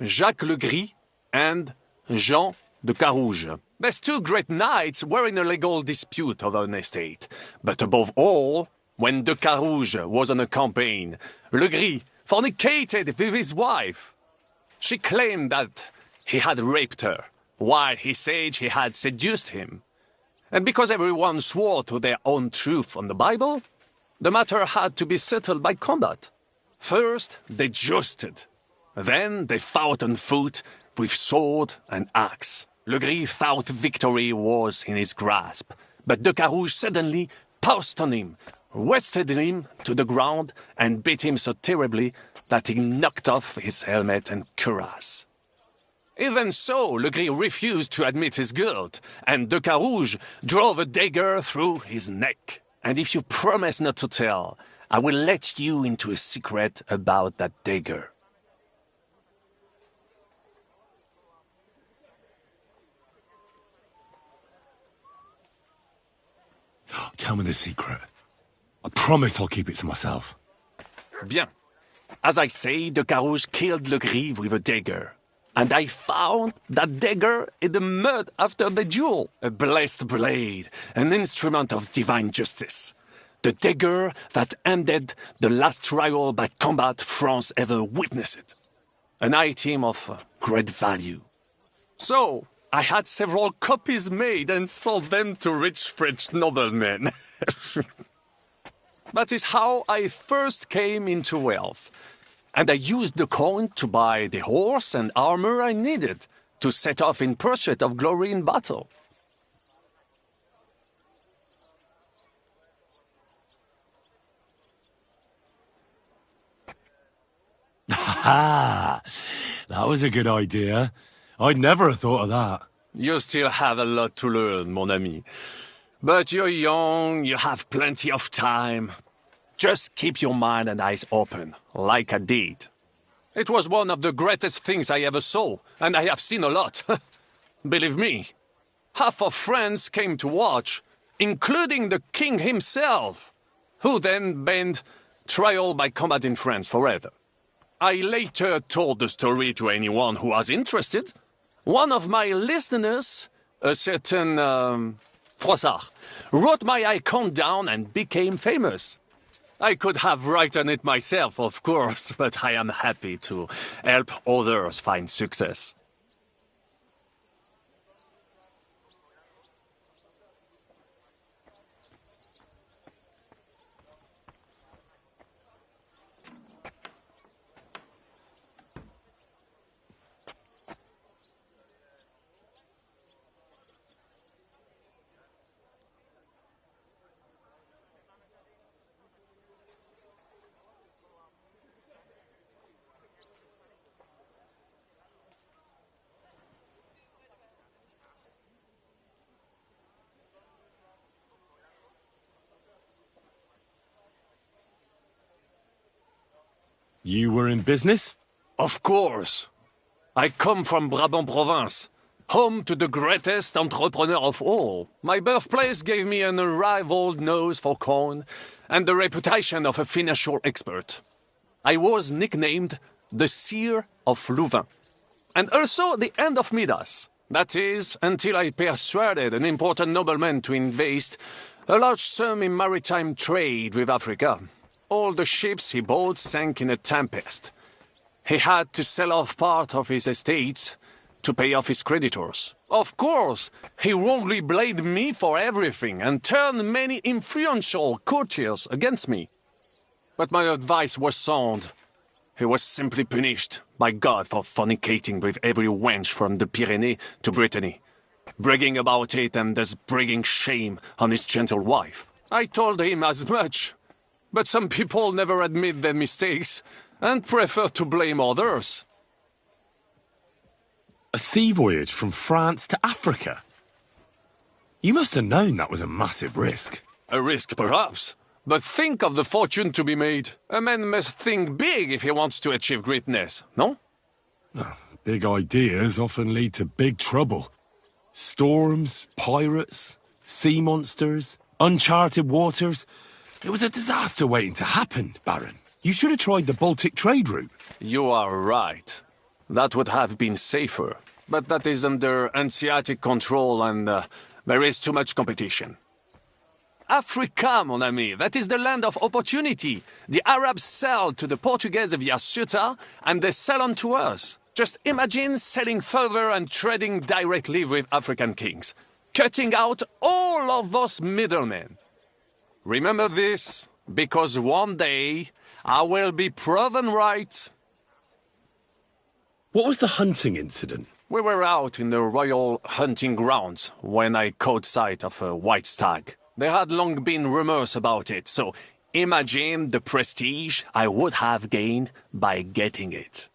Jacques Legris and Jean de Carouge. These two great knights were in a legal dispute over an estate. But above all, when de Carouge was on a campaign, Legris fornicated with his wife. She claimed that he had raped her, while he said he had seduced him. And because everyone swore to their own truth on the Bible, the matter had to be settled by combat. First, they jousted. Then they fought on foot with sword and axe. Legris thought victory was in his grasp, but de Carouge suddenly pounced on him, wrestled him to the ground, and beat him so terribly that he knocked off his helmet and cuirass. Even so, Legris refused to admit his guilt, and de Carouge drove a dagger through his neck. And if you promise not to tell, I will let you into a secret about that dagger. Tell me the secret. I promise I'll keep it to myself. Bien. As I say, de Carouge killed Legris with a dagger. And I found that dagger in the mud after the duel. A blessed blade, an instrument of divine justice. The dagger that ended the last trial by combat France ever witnessed. An item of great value. So, I had several copies made and sold them to rich French noblemen. That is how I first came into wealth. And I used the coin to buy the horse and armor I needed to set off in pursuit of glory in battle. Ha! That was a good idea. I'd never have thought of that. You still have a lot to learn, mon ami. But you're young, you have plenty of time. Just keep your mind and eyes open, like I did. It was one of the greatest things I ever saw, and I have seen a lot. Believe me, half of France came to watch, including the king himself, who then banned trial by combat in France forever. I later told the story to anyone who was interested. One of my listeners, a certain Froissart, wrote my icon down and became famous. I could have written it myself, of course, but I am happy to help others find success. You were in business? Of course. I come from Brabant Province, home to the greatest entrepreneur of all. My birthplace gave me an unrivaled nose for coin and the reputation of a financial expert. I was nicknamed the Seer of Louvain, and also the End of Midas. That is, until I persuaded an important nobleman to invest a large sum in maritime trade with Africa. All the ships he bought sank in a tempest. He had to sell off part of his estates to pay off his creditors. Of course, he wrongly blamed me for everything and turned many influential courtiers against me. But my advice was sound. He was simply punished by God for fornicating with every wench from the Pyrenees to Brittany, bragging about it and thus bringing shame on his gentle wife. I told him as much. But some people never admit their mistakes and prefer to blame others. A sea voyage from France to Africa? You must have known that was a massive risk. A risk, perhaps. But think of the fortune to be made. A man must think big if he wants to achieve greatness, no? Big ideas often lead to big trouble. Storms, pirates, sea monsters, uncharted waters. It was a disaster waiting to happen, Baron. You should have tried the Baltic trade route. You are right. That would have been safer. But that is under Hanseatic control and there is too much competition. Africa, mon ami, that is the land of opportunity. The Arabs sell to the Portuguese via Ceuta and they sell on to us. Just imagine selling further and trading directly with African kings, cutting out all of those middlemen. Remember this, because one day I will be proven right. What was the hunting incident? We were out in the royal hunting grounds when I caught sight of a white stag. There had long been rumors about it, so imagine the prestige I would have gained by getting it.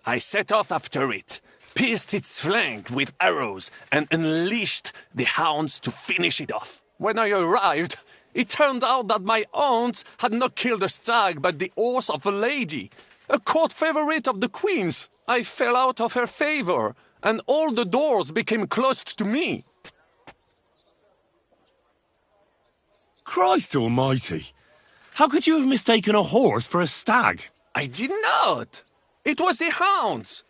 I set off after it, pierced its flank with arrows, and unleashed the hounds to finish it off. When I arrived, it turned out that my aunt had not killed a stag, but the horse of a lady, a court favorite of the queen's. I fell out of her favor, and all the doors became closed to me. Christ almighty! How could you have mistaken a horse for a stag? I did not! It was the hounds!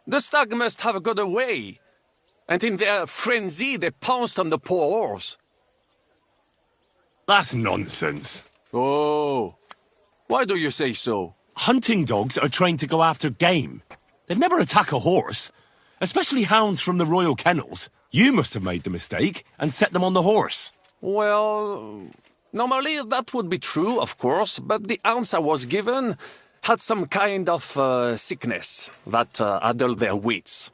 The stag must have got away, and in their frenzy they pounced on the poor horse. That's nonsense. Oh, why do you say so? Hunting dogs are trained to go after game. They'd never attack a horse, especially hounds from the royal kennels. You must have made the mistake and set them on the horse. Well, normally that would be true, of course, but the hounds I was given had some kind of sickness that addled their wits.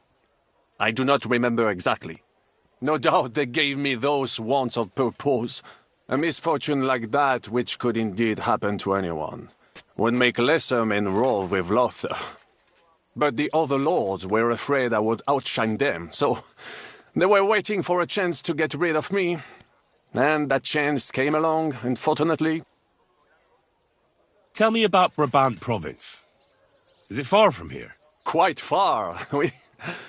I do not remember exactly. No doubt they gave me those wants of purpose. A misfortune like that, which could indeed happen to anyone, would make lesser men roll with laughter. But the other lords were afraid I would outshine them, so they were waiting for a chance to get rid of me. And that chance came along, unfortunately. Tell me about Brabant province. Is it far from here? Quite far.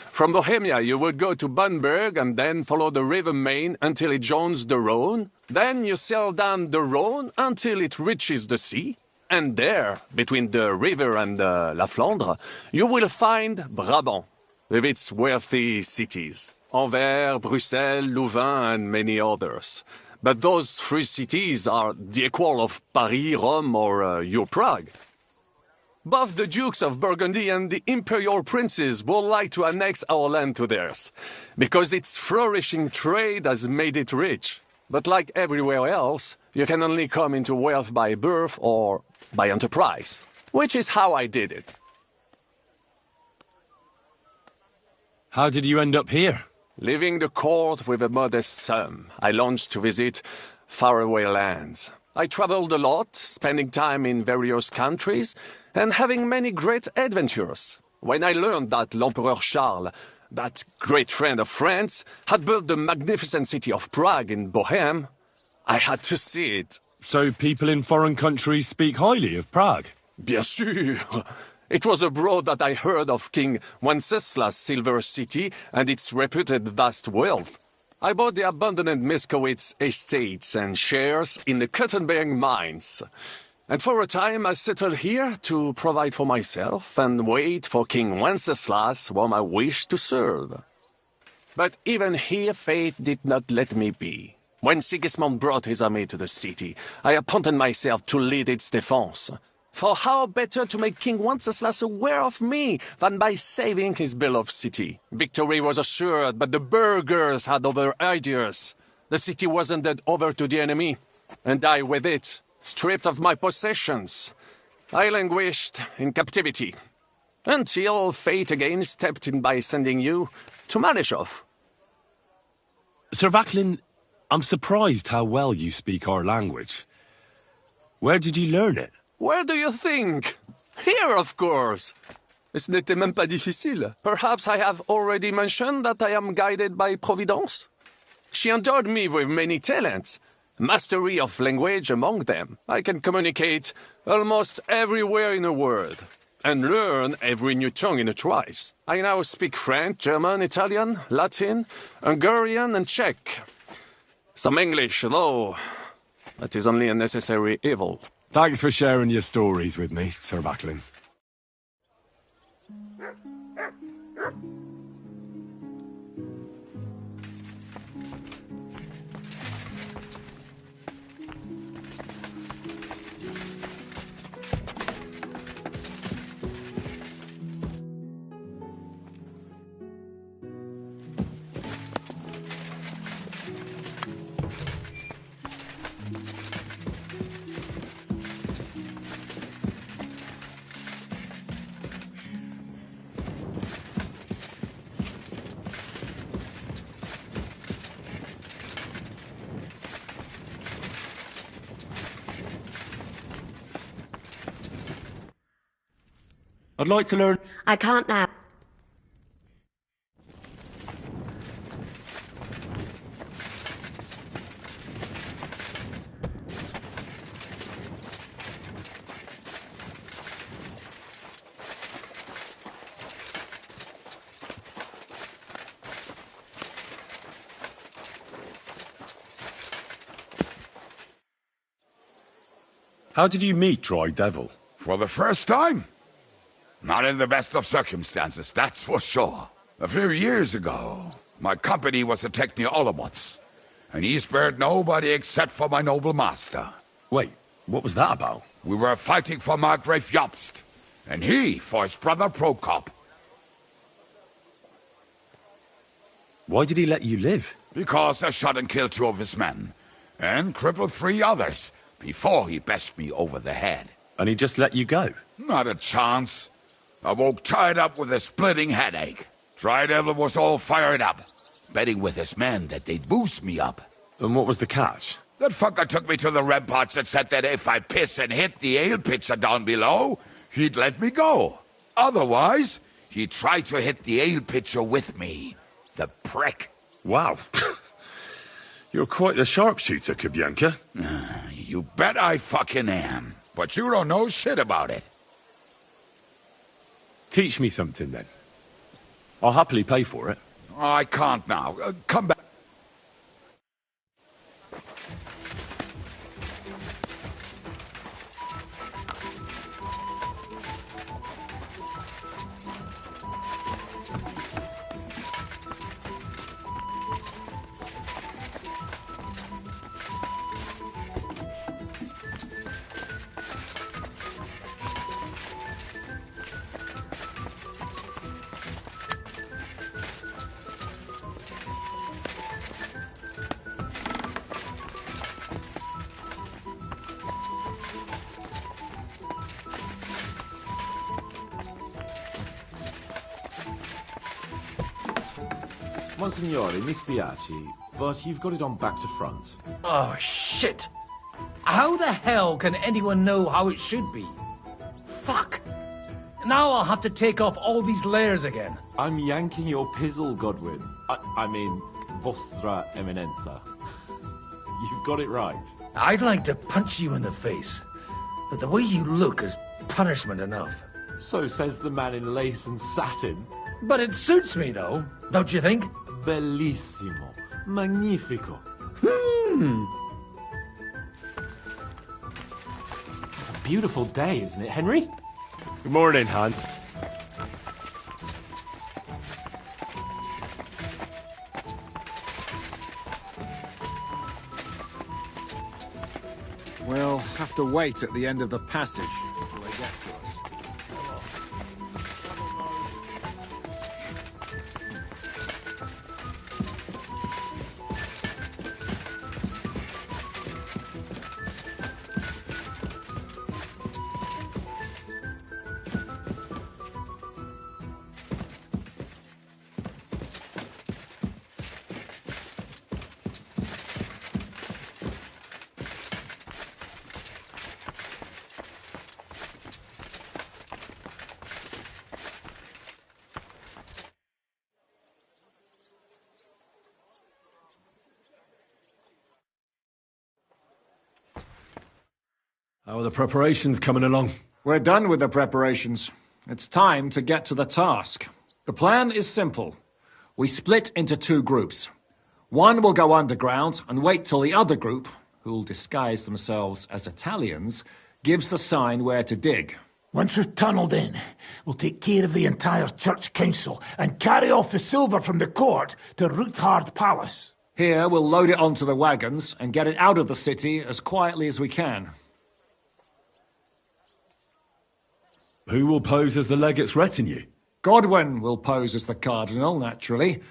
From Bohemia, you would go to Bunburg and then follow the river Main until it joins the Rhone. Then you sail down the Rhone until it reaches the sea. And there, between the river and La Flandre, you will find Brabant, with its wealthy cities. Anvers, Bruxelles, Louvain, and many others. But those three cities are the equal of Paris, Rome, or your Prague. Both the Dukes of Burgundy and the Imperial Princes would like to annex our land to theirs, because its flourishing trade has made it rich. But like everywhere else, you can only come into wealth by birth or by enterprise, which is how I did it. How did you end up here? Leaving the court with a modest sum, I launched to visit faraway lands. I traveled a lot, spending time in various countries, and having many great adventures. When I learned that l'Empereur Charles, that great friend of France, had built the magnificent city of Prague in Bohème, I had to see it. So people in foreign countries speak highly of Prague? Bien sûr! It was abroad that I heard of King Wenceslas' Silver City and its reputed vast wealth. I bought the abandoned Miskowitz estates and shares in the Kuttenberg mines. And for a time I settled here to provide for myself and wait for King Wenceslas, whom I wished to serve. But even here fate did not let me be. When Sigismund brought his army to the city, I appointed myself to lead its defense. For how better to make King Wenceslas aware of me than by saving his beloved city? Victory was assured, but the burghers had other ideas. The city was handed over to the enemy, and I with it, stripped of my possessions. I languished in captivity, until fate again stepped in by sending you to Malishov. Sir Vaclin, I'm surprised how well you speak our language. Where did you learn it? Where do you think? Here, of course. Ce n'était même pas difficile. Perhaps I have already mentioned that I am guided by Providence. She endowed me with many talents, mastery of language among them. I can communicate almost everywhere in the world, and learn every new tongue in a trice. I now speak French, German, Italian, Latin, Hungarian, and Czech. Some English, though that is only a necessary evil. Thanks for sharing your stories with me, Sir Vaclin. I'd like to learn... I can't now. How did you meet Dry Devil? For the first time? Not in the best of circumstances, that's for sure. A few years ago, my company was attacked near Olomouc, and he spared nobody except for my noble master. Wait, what was that about? We were fighting for Margrave Jobst, and he for his brother Prokop. Why did he let you live? Because I shot and killed 2 of his men, and crippled 3 others, before he bashed me over the head. And he just let you go? Not a chance. I woke tied up with a splitting headache. Dry Devil was all fired up, betting with his men that they'd boost me up. And what was the catch? That fucker took me to the ramparts and said that if I piss and hit the ale pitcher down below, he'd let me go. Otherwise, he'd try to hit the ale pitcher with me. The prick. Wow. You're quite the sharpshooter, Kubyanka. You bet I fucking am. But you don't know shit about it. Teach me something, then. I'll happily pay for it. I can't now. Come back. Monsignore, mi spiace, but you've got it on back to front. Oh, shit! How the hell can anyone know how it should be? Fuck! Now I'll have to take off all these layers again. I'm yanking your pizzle, Godwin. I mean, Vostra Eminenza. You've got it right. I'd like to punch you in the face, but the way you look is punishment enough. So says the man in lace and satin. But it suits me, though, don't you think? Bellissimo. Magnifico. It's a beautiful day, isn't it, Henry? Good morning, Hans. We'll have to wait at the end of the passage until they get to us. How are the preparations coming along? We're done with the preparations. It's time to get to the task. The plan is simple. We split into 2 groups. One will go underground and wait till the other group, who'll disguise themselves as Italians, gives the sign where to dig. Once we've tunnelled in, we'll take care of the entire church council and carry off the silver from the court to Ruthard Palace. Here, we'll load it onto the wagons and get it out of the city as quietly as we can. Who will pose as the legate's retinue? Godwin will pose as the cardinal, naturally.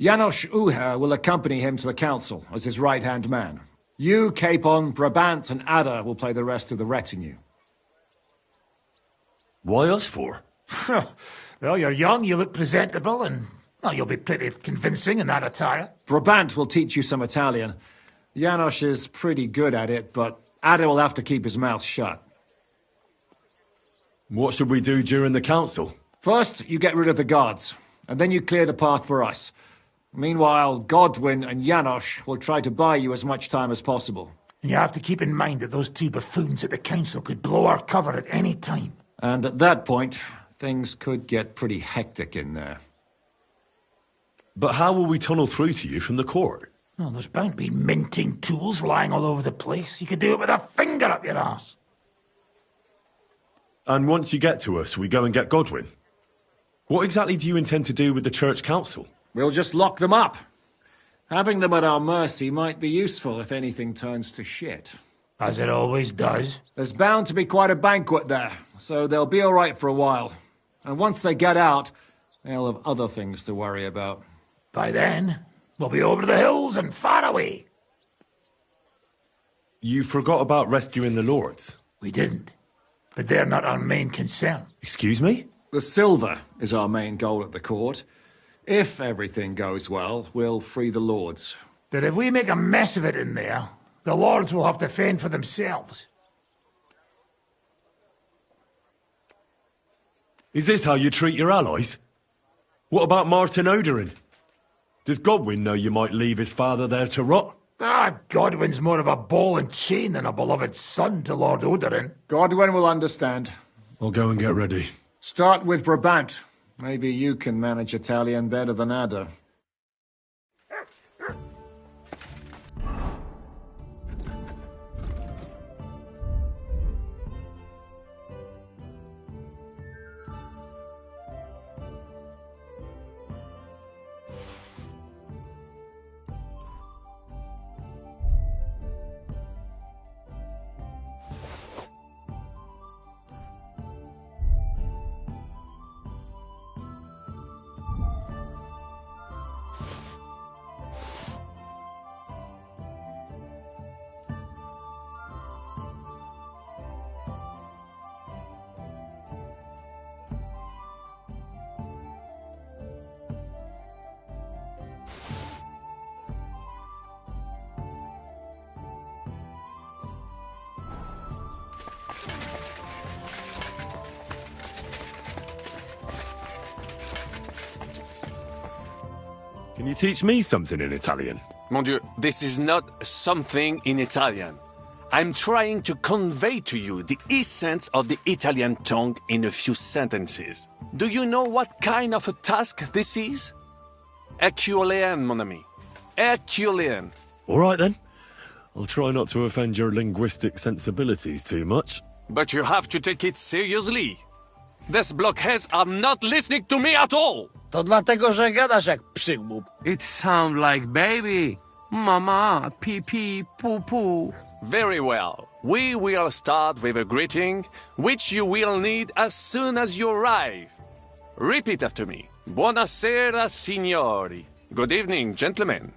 Janos Uher will accompany him to the council as his right-hand man. You, Capon, Brabant, and Ada will play the rest of the retinue. Why us for? Well, you're young, you look presentable, and well, you'll be pretty convincing in that attire. Brabant will teach you some Italian. Janos is pretty good at it, but Ada will have to keep his mouth shut. What should we do during the council? First, you get rid of the guards, and then you clear the path for us. Meanwhile, Godwin and Janosch will try to buy you as much time as possible. And you have to keep in mind that those two buffoons at the council could blow our cover at any time. And at that point, things could get pretty hectic in there. But how will we tunnel through to you from the court? Well, there's bound to be minting tools lying all over the place. You could do it with a finger up your ass. And once you get to us, we go and get Godwin. What exactly do you intend to do with the church council? We'll just lock them up. Having them at our mercy might be useful if anything turns to shit. As it always does. There's bound to be quite a banquet there, so they'll be all right for a while. And once they get out, they'll have other things to worry about. By then, we'll be over the hills and far away. You forgot about rescuing the lords. We didn't. But they're not our main concern. Excuse me? The silver is our main goal at the court. If everything goes well, we'll free the lords. But if we make a mess of it in there, the lords will have to fend for themselves. Is this how you treat your allies? What about Martin Oderin? Does Godwin know you might leave his father there to rot? Godwin's more of a ball and chain than a beloved son to Lord Oderin. Godwin will understand. I'll go and get ready. Start with Brabant. Maybe you can manage Italian better than Ada. Can you teach me something in Italian? Mon Dieu, this is not something in Italian. I'm trying to convey to you the essence of the Italian tongue in a few sentences. Do you know what kind of a task this is? Herculean, mon ami. Herculean. All right, then. I'll try not to offend your linguistic sensibilities too much. But you have to take it seriously. These blockheads are not listening to me at all. To dlatego, że gadasz jak przygłup. It sounds like baby. Mama, pee pee, poo poo. Very well. We will start with a greeting, which you will need as soon as you arrive. Repeat after me. Buonasera, signori. Good evening, gentlemen.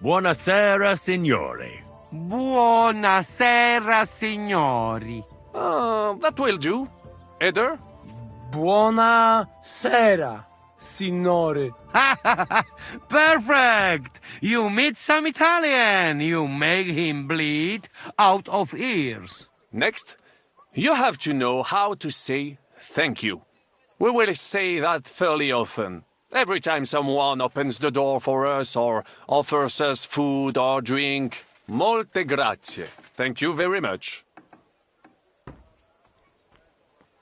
Buonasera, signori. Buonasera, signori. That will do. Eder? Buona sera, signore. Perfect! You meet some Italian. You make him bleed out of ears. Next, you have to know how to say thank you. We will say that fairly often. Every time someone opens the door for us or offers us food or drink. Molte grazie. Thank you very much.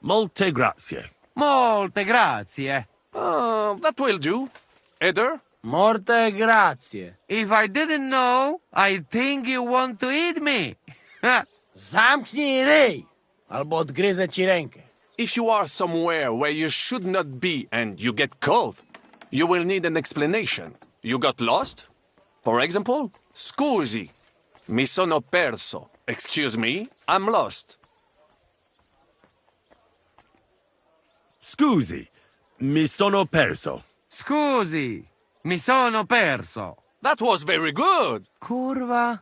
Molte grazie. Molte grazie. That will do. Eder? Morte grazie. If I didn't know, I'd think you want to eat me. Zamknij ryj, albo odgryzę ci rękę. If you are somewhere where you should not be and you get caught, you will need an explanation. You got lost? For example, scusi. Mi sono perso. Excuse me, I'm lost. Scusi, mi sono perso. Scusi, mi sono perso. That was very good. Curva.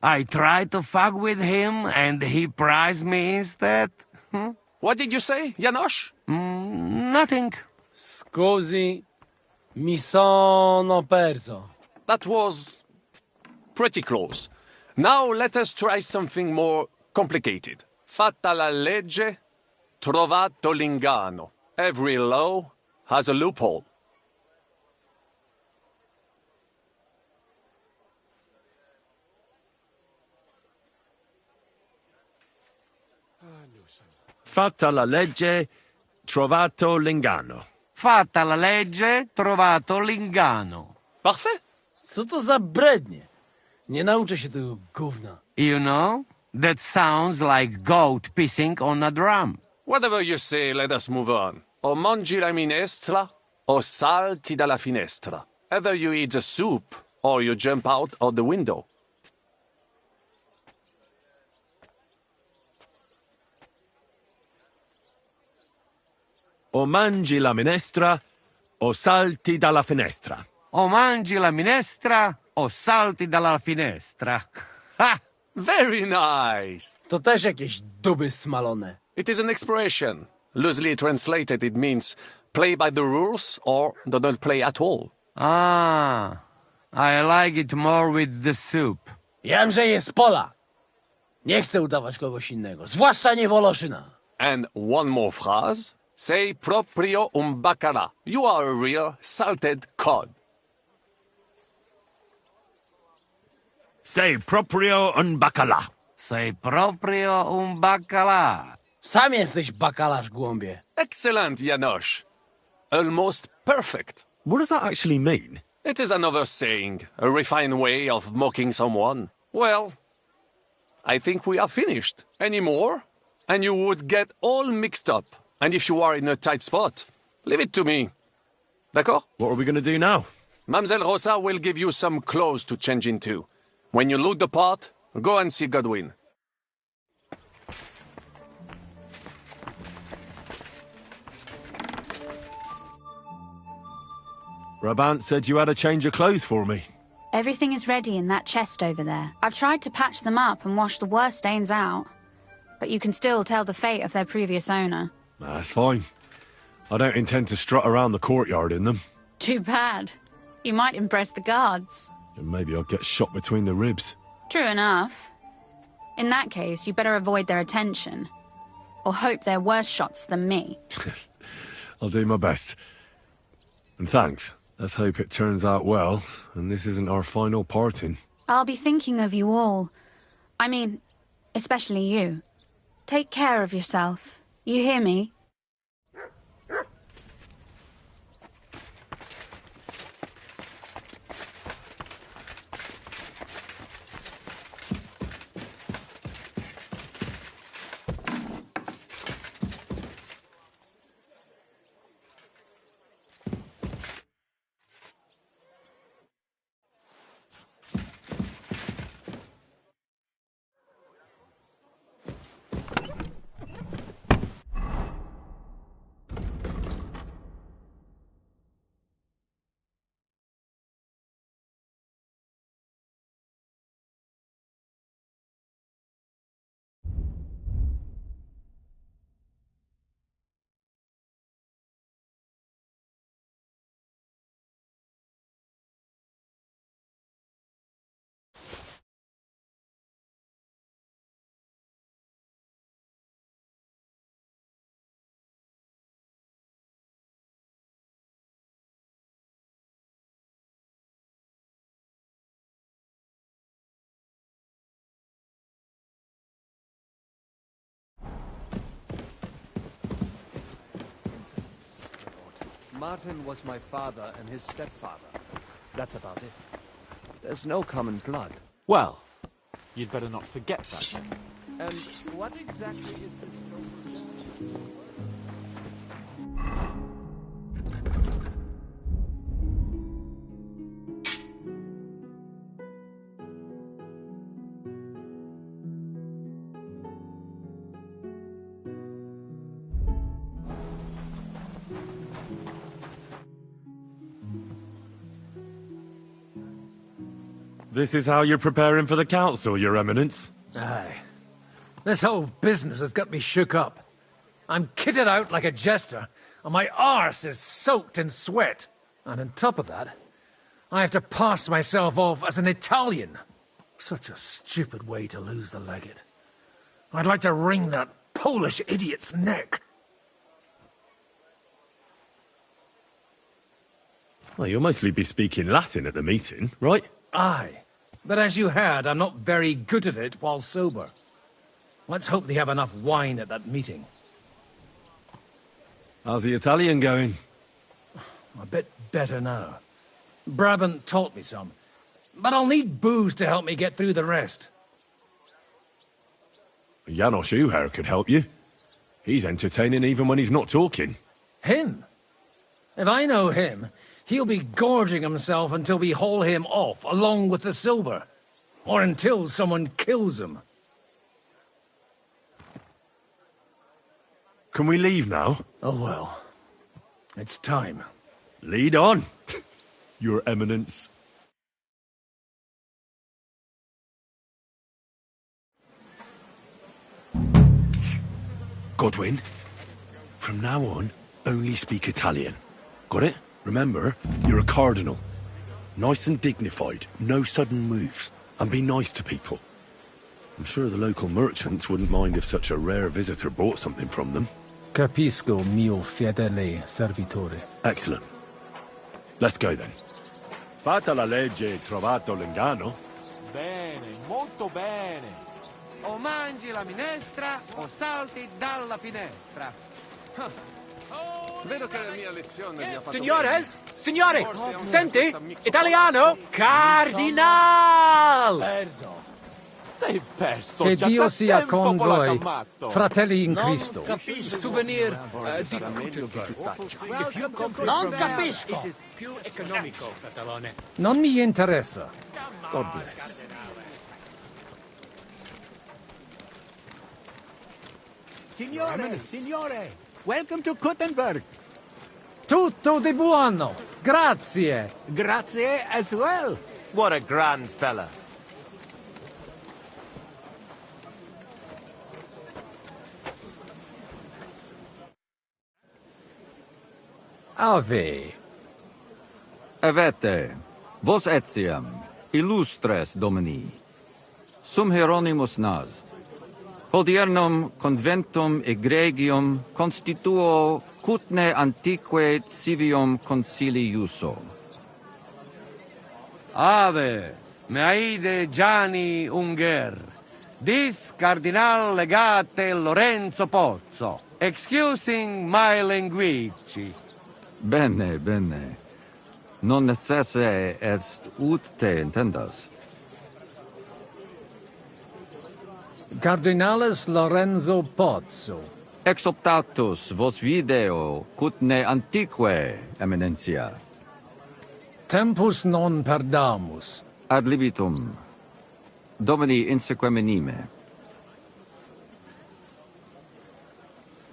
I tried to fuck with him and he prized me instead. What did you say, Janosch? Nothing. Scusi, mi sono perso. That was Pretty close. Now let us try something more complicated. Fatta la legge, trovato l'inganno. Every law has a loophole. Fatta la legge, trovato l'inganno. Fatta la legge, trovato l'inganno. Parfait. Co to za brednie? Nie nauczę się tego gówna. You know, that sounds like goat pissing on a drum. Whatever you say, let us move on. O mangi la minestra, o salti dalla finestra. Either you eat the soup, or you jump out of the window. O mangi la minestra, o salti dalla finestra. O mangi la minestra, o salti dalla finestra. Ha! Very nice. To też jakieś duby smalone. It is an expression. Loosely translated, it means play by the rules or do not play at all. Ah, I like it more with the soup. Jamże jest Polak. Nie chcę udawać kogoś innego, zwłaszcza nie Woloszyna. And one more phrase. Sei proprio un bacala. You are a real salted cod. Sei proprio un bacala. Sei proprio un bacala. Sam jesteś bakalarz, głąbie. Excellent, Janosch. Almost perfect. What does that actually mean? It is another saying, a refined way of mocking someone. Well, I think we are finished. Any more? And you would get all mixed up. And if you are in a tight spot, leave it to me. D'accord? What are we going to do now? Mamselle Rosa will give you some clothes to change into. When you look the part, go and see Godwin. Brabant said you had a change of clothes for me. Everything is ready in that chest over there. I've tried to patch them up and wash the worst stains out. But you can still tell the fate of their previous owner. That's fine. I don't intend to strut around the courtyard in them. Too bad. You might impress the guards. And maybe I'll get shot between the ribs. True enough. In that case, you better avoid their attention. Or hope they're worse shots than me. I'll do my best. And thanks. Let's hope it turns out well, and this isn't our final parting. I'll be thinking of you all. I mean, especially you. Take care of yourself. You hear me? Martin was my father and his stepfather. That's about it. There's no common blood. Well, you'd better not forget that. And what exactly is this? This is how you're preparing for the council, Your Eminence? Aye. This whole business has got me shook up. I'm kitted out like a jester, and my arse is soaked in sweat. And on top of that, I have to pass myself off as an Italian. Such a stupid way to lose the legate. I'd like to wring that Polish idiot's neck. Well, you'll mostly be speaking Latin at the meeting, right? Aye. But as you heard, I'm not very good at it while sober. Let's hope they have enough wine at that meeting. How's the Italian going? A bit better now. Brabant taught me some. But I'll need booze to help me get through the rest. Janos Uher could help you. He's entertaining even when he's not talking. Him? If I know him, he'll be gorging himself until we haul him off, along with the silver. Or until someone kills him. Can we leave now? Oh well. It's time. Lead on, Your Eminence. Psst. Godwin, from now on, only speak Italian. Got it? Remember, you're a cardinal. Nice and dignified, no sudden moves, and be nice to people. I'm sure the local merchants wouldn't mind if such a rare visitor bought something from them. Capisco, mio fedele servitore. Excellent. Let's go then. Fatta la legge, trovato l'ingano. Bene, molto bene. O mangi la minestra o salti dalla finestra. Vedo che la mia lezione mi ha fatto Signores? bene. Signore! Forse Senti? Italiano? Cardinal! Sei perso. Che già Dio da sia tempo, con voi, polacammatto. fratelli in Cristo. Souvenir di Non capisco! It is più economico, Catalone. Non mi interessa. God bless. Signore, welcome to Kuttenberg. Tutto di buono. Grazie. Grazie as well. What a grand fella. Ave. Avete, vos etiam, illustres domini, sum Hieronymus nas, hodiernum conventum egregium constituo cutne antique civium concili iuso. Ave, meaide Gianni Unger, dis cardinal legate Lorenzo Pozzo, excusing my language. Bene, bene. Non necesse est ut te intendas. Cardinalis Lorenzo Pozzo. Ex optatus vos video cutne antique, eminencia. Tempus non perdamus. Ad libitum. Domini insequem menime.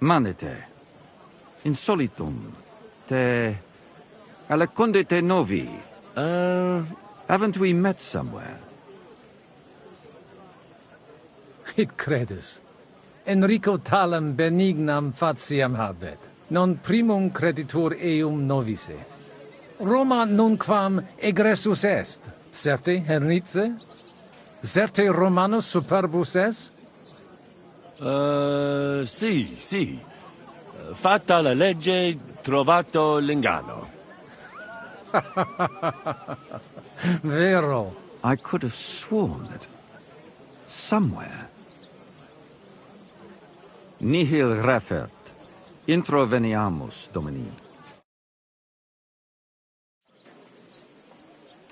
Manete. Insolitum. Te... Alecunde te novi. Haven't we met somewhere? Id credis. Enrico talam benignam faciam habet. Non primum creditur eum novice. Roma nunquam egressus est. Certe, Henrice? Certe Romanus superbus est? Sì. Fatta la legge, trovato l'ingano. Vero. I could have sworn that somewhere. Nihil refert. Introveniamus, Domini.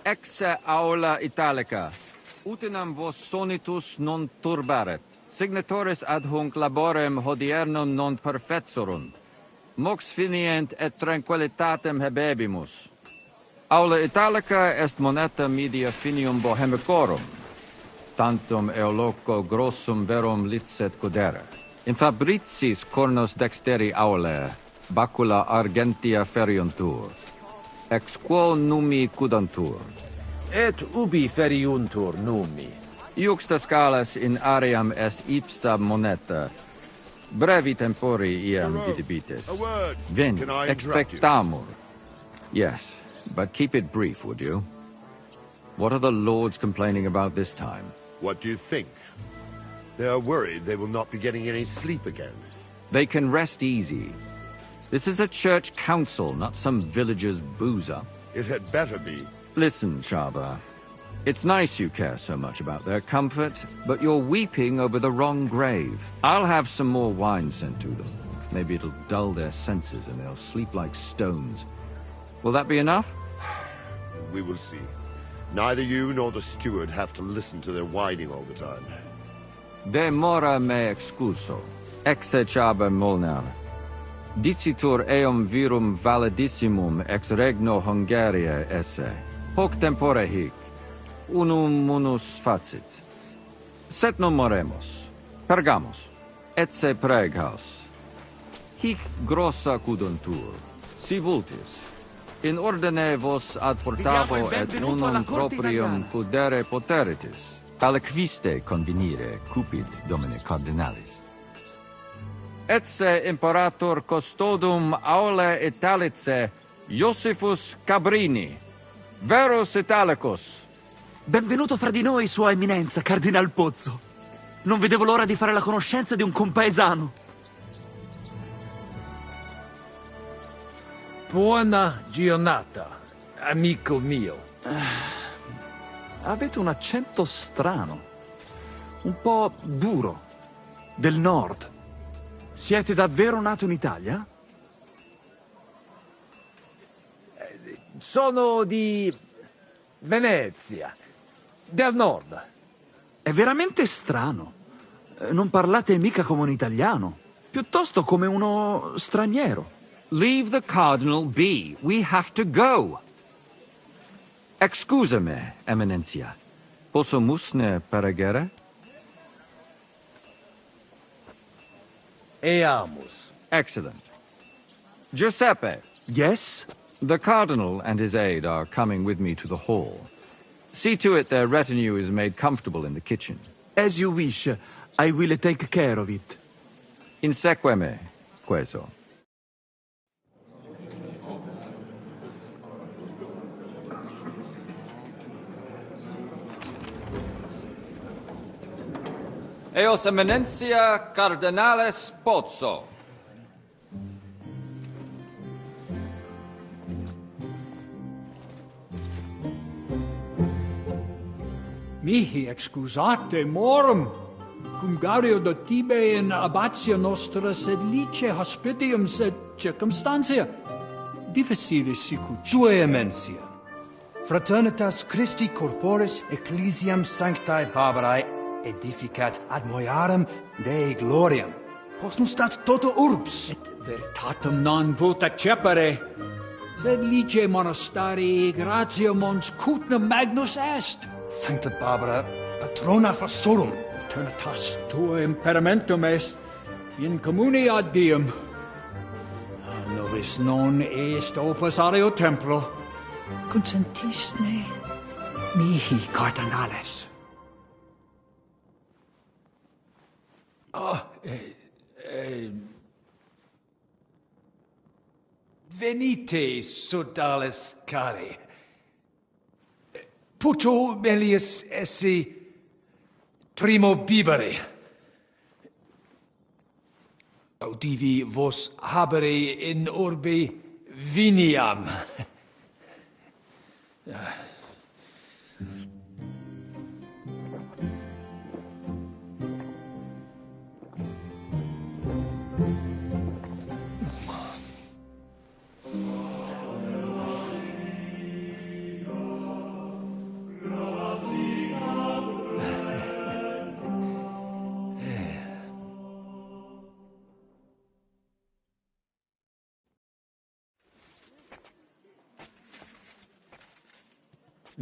Ex aula italica. Utinam vos sonitus non turbaret. Signatores ad hunc laborem hodiernum non perfetsurunt. Mox finient et tranquillitatem habebimus. Aula italica est moneta media finium bohemicorum. Tantum eoloco grossum verum licet godere. In fabricis cornos dexteri aule, bacula argentia feriuntur. Ex quo numi cudantur. Et ubi feriuntur numi. Iuxta scalas in aream est ipsa moneta. Brevi tempori iam vidibitis. A word. Veni, Can I interrupt you? expectamur. Yes, but keep it brief, would you? What are the lords complaining about this time? What do you think? They are worried they will not be getting any sleep again. They can rest easy. This is a church council, not some villager's boozer. It had better be. Listen, Chaba. It's nice you care so much about their comfort, but you're weeping over the wrong grave. I'll have some more wine sent to them. Maybe it'll dull their senses and they'll sleep like stones. Will that be enough? We will see. Neither you nor the steward have to listen to their whining all the time. De mora me excuso. Exe Chaba Molnar. Dicitur eum virum validissimum ex regno Hungaria esse. Hoc tempore hic. Unum munus facit. Set non moremus. Pergamos. Etse preghaus. Hic grossa cuduntur. Si vultis. In ordine vos ad portavo et unum proprium pudere poteritis. Aliquiste convenire cupid domine cardinalis. Etse imperator custodum aule Italice Iosifus Cabrini. Verus Italicus. Benvenuto fra di noi, Sua Eminenza, Cardinal Pozzo. Non vedevo l'ora di fare la conoscenza di un compaesano. Buona giornata, amico mio. Avete un accento strano. Un po' duro. Del nord. Siete davvero nato in Italia? Sono di Venezia, del nord. È veramente strano. Non parlate mica come un italiano, piuttosto come uno straniero. Leave the cardinal be. We have to go. Excusame, Eminentia. Posso musne peregere? Eamus. Excellent. Giuseppe. Yes? The cardinal and his aide are coming with me to the hall. See to it their retinue is made comfortable in the kitchen. As you wish. I will take care of it. Inseque me, queso. Eos Eminentia Cardinales Pozzo. Mihi excusate morum, cum gario de tibe in abatio nostra sed lice hospitium sed circumstantia difficilis sicut. Tua Emensia, fraternitas Christi corporis ecclesiam sanctae Barbarae edificat ad moiarem Dei gloriam. Postnustat toto urbs. Et veritatem non vult accepere, sed lice monastarii gratiam mons cutnam magnus est. Sancta Barbara, patrona forsorum. Eternitas tua imperamentum est, in communi ad diem. Novis non est opus areo templo, consentisne mihi cardinales. Venite, sodales cari. Puto melius esse primo bibere. Audivi vos habere in urbe viniam.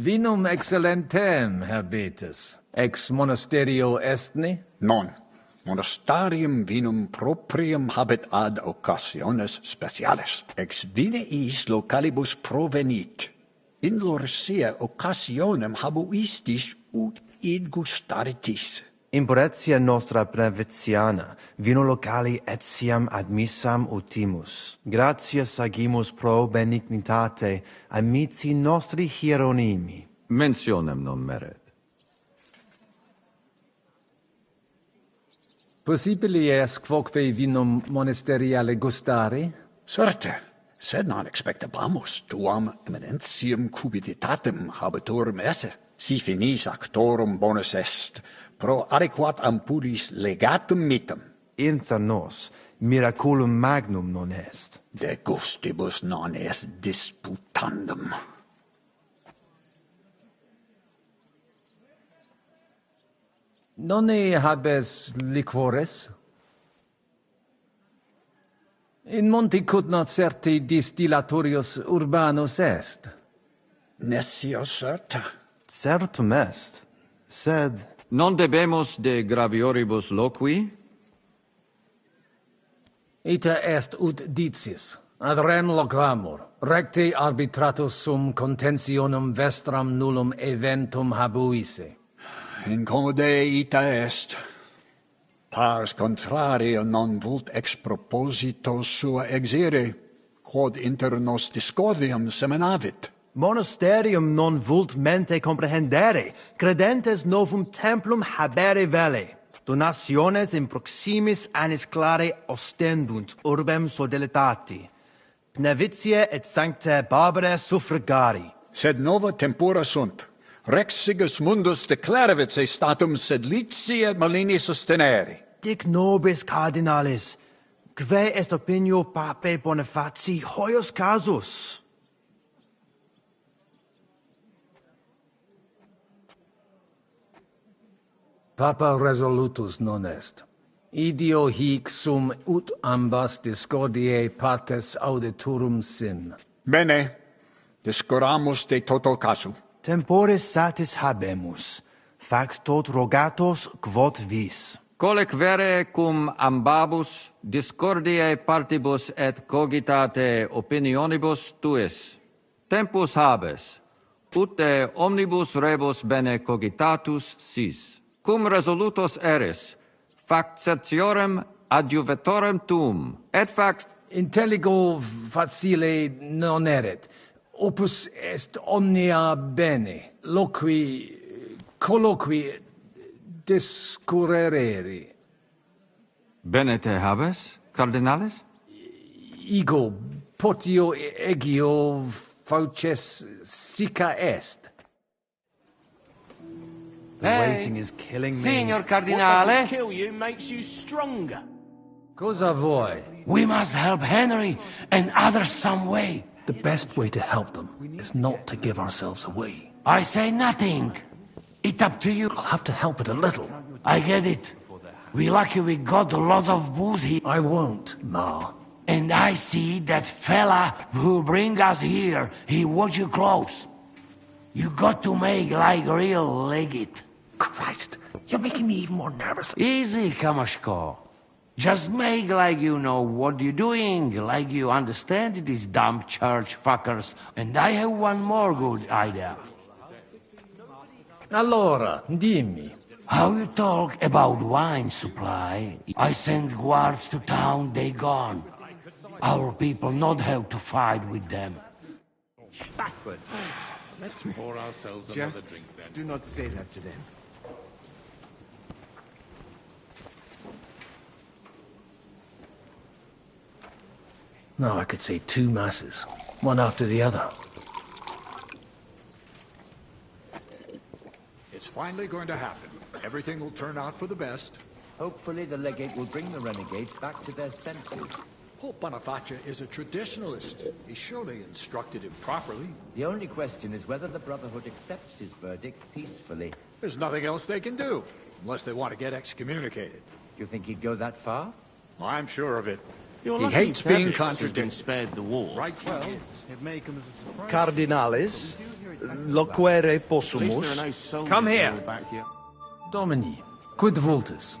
Vinum excellentem habetis, ex monasterio estni? Non. Monastarium vinum proprium habet ad occasiones speciales. Ex vineis localibus provenit. In lorsia occasionem habuistis ut id gustaritis. Imporetia nostra breviziana, vino locali etiam admissam utimus. Gratias agimus pro benignitate amici nostri hieronimi. mentionem non meret. Possibili est quoque vinum monasteriale gustari? Certe, sed non expectabamus tuam eminentium cupiditatem habitorum esse. Si finis actorum bonus est, pro adequat ampulis legatum mitem. Inter nos, miraculum magnum non est. De gustibus non est disputandum. Nonne habes liquores? In monte not certi distillatorius urbanus est. Nessio certa. Certum est, sed... Non debemus de gravioribus loqui? Ita est ut dicis, ad rem loquamur, recte arbitratus sum contentionum vestram nullum eventum habuisse. Incomode ita est. Pars contrario non vult ex proposito sua exire, quod inter nos discordium seminavit. Monasterium non vult mente comprehendere, credentes novum templum habere vele. Donationes in proximis annis clare ostendunt urbem sodelitati. Pnevitiae et sanctae Barbarae suffragari. Sed nova tempora sunt. Rex sigus mundus declaravit se statum sed lici et malini sostenere. Dic nobis cardinalis, quae est opinio papae Bonifaci hoius casus? Papa resolutus non est. Idio hic sum ut ambas discordiae partes auditorum sim. Bene, discoramus de toto casu. Temporis satis habemus, factot rogatos quod vis. Colec vere cum ambabus discordiae partibus et cogitate opinionibus tuis. Tempus habes, ut de omnibus rebus bene cogitatus sis. Cum resolutos eris, fact certiorem adjuvetorem tuum, et fact... Intelligo facile non erit. Opus est omnia bene, colloqui discurreri. Bene te habes, cardinalis? Ego, potio egio fauces sica est. The waiting is killing me. Signor Cardinale? What doesn't kill you makes you stronger. Cosa vuoi? We must help Henry and others some way. The best way to help them is not to give ourselves away. I say nothing. It's up to you. I'll have to help it a little. I get it. We lucky we got lots of booze here. I won't, Ma. And I see that fella who bring us here. He watch you close. You got to make like real legit. Christ, you're making me even more nervous. Easy, Kamashko. Just make like you know what you're doing, like you understand these dumb church fuckers. And I have one more good idea. Allora, dimmi. How you talk about wine supply? I send guards to town, they gone. Our people not have to fight with them. Backward. Let's pour ourselves another drink then. Do not say that to them. Now I could say 2 masses, one after the other. It's finally going to happen. Everything will turn out for the best. Hopefully the legate will bring the renegades back to their senses. Pope Boniface is a traditionalist. He surely instructed him properly. The only question is whether the Brotherhood accepts his verdict peacefully. There's nothing else they can do, unless they want to get excommunicated. You think he'd go that far? I'm sure of it. He hates being contradicted. Spared the war. Right, well, it may come as a surprise. Cardinalis, loquere possumus. Come here. Domini, quid vultus?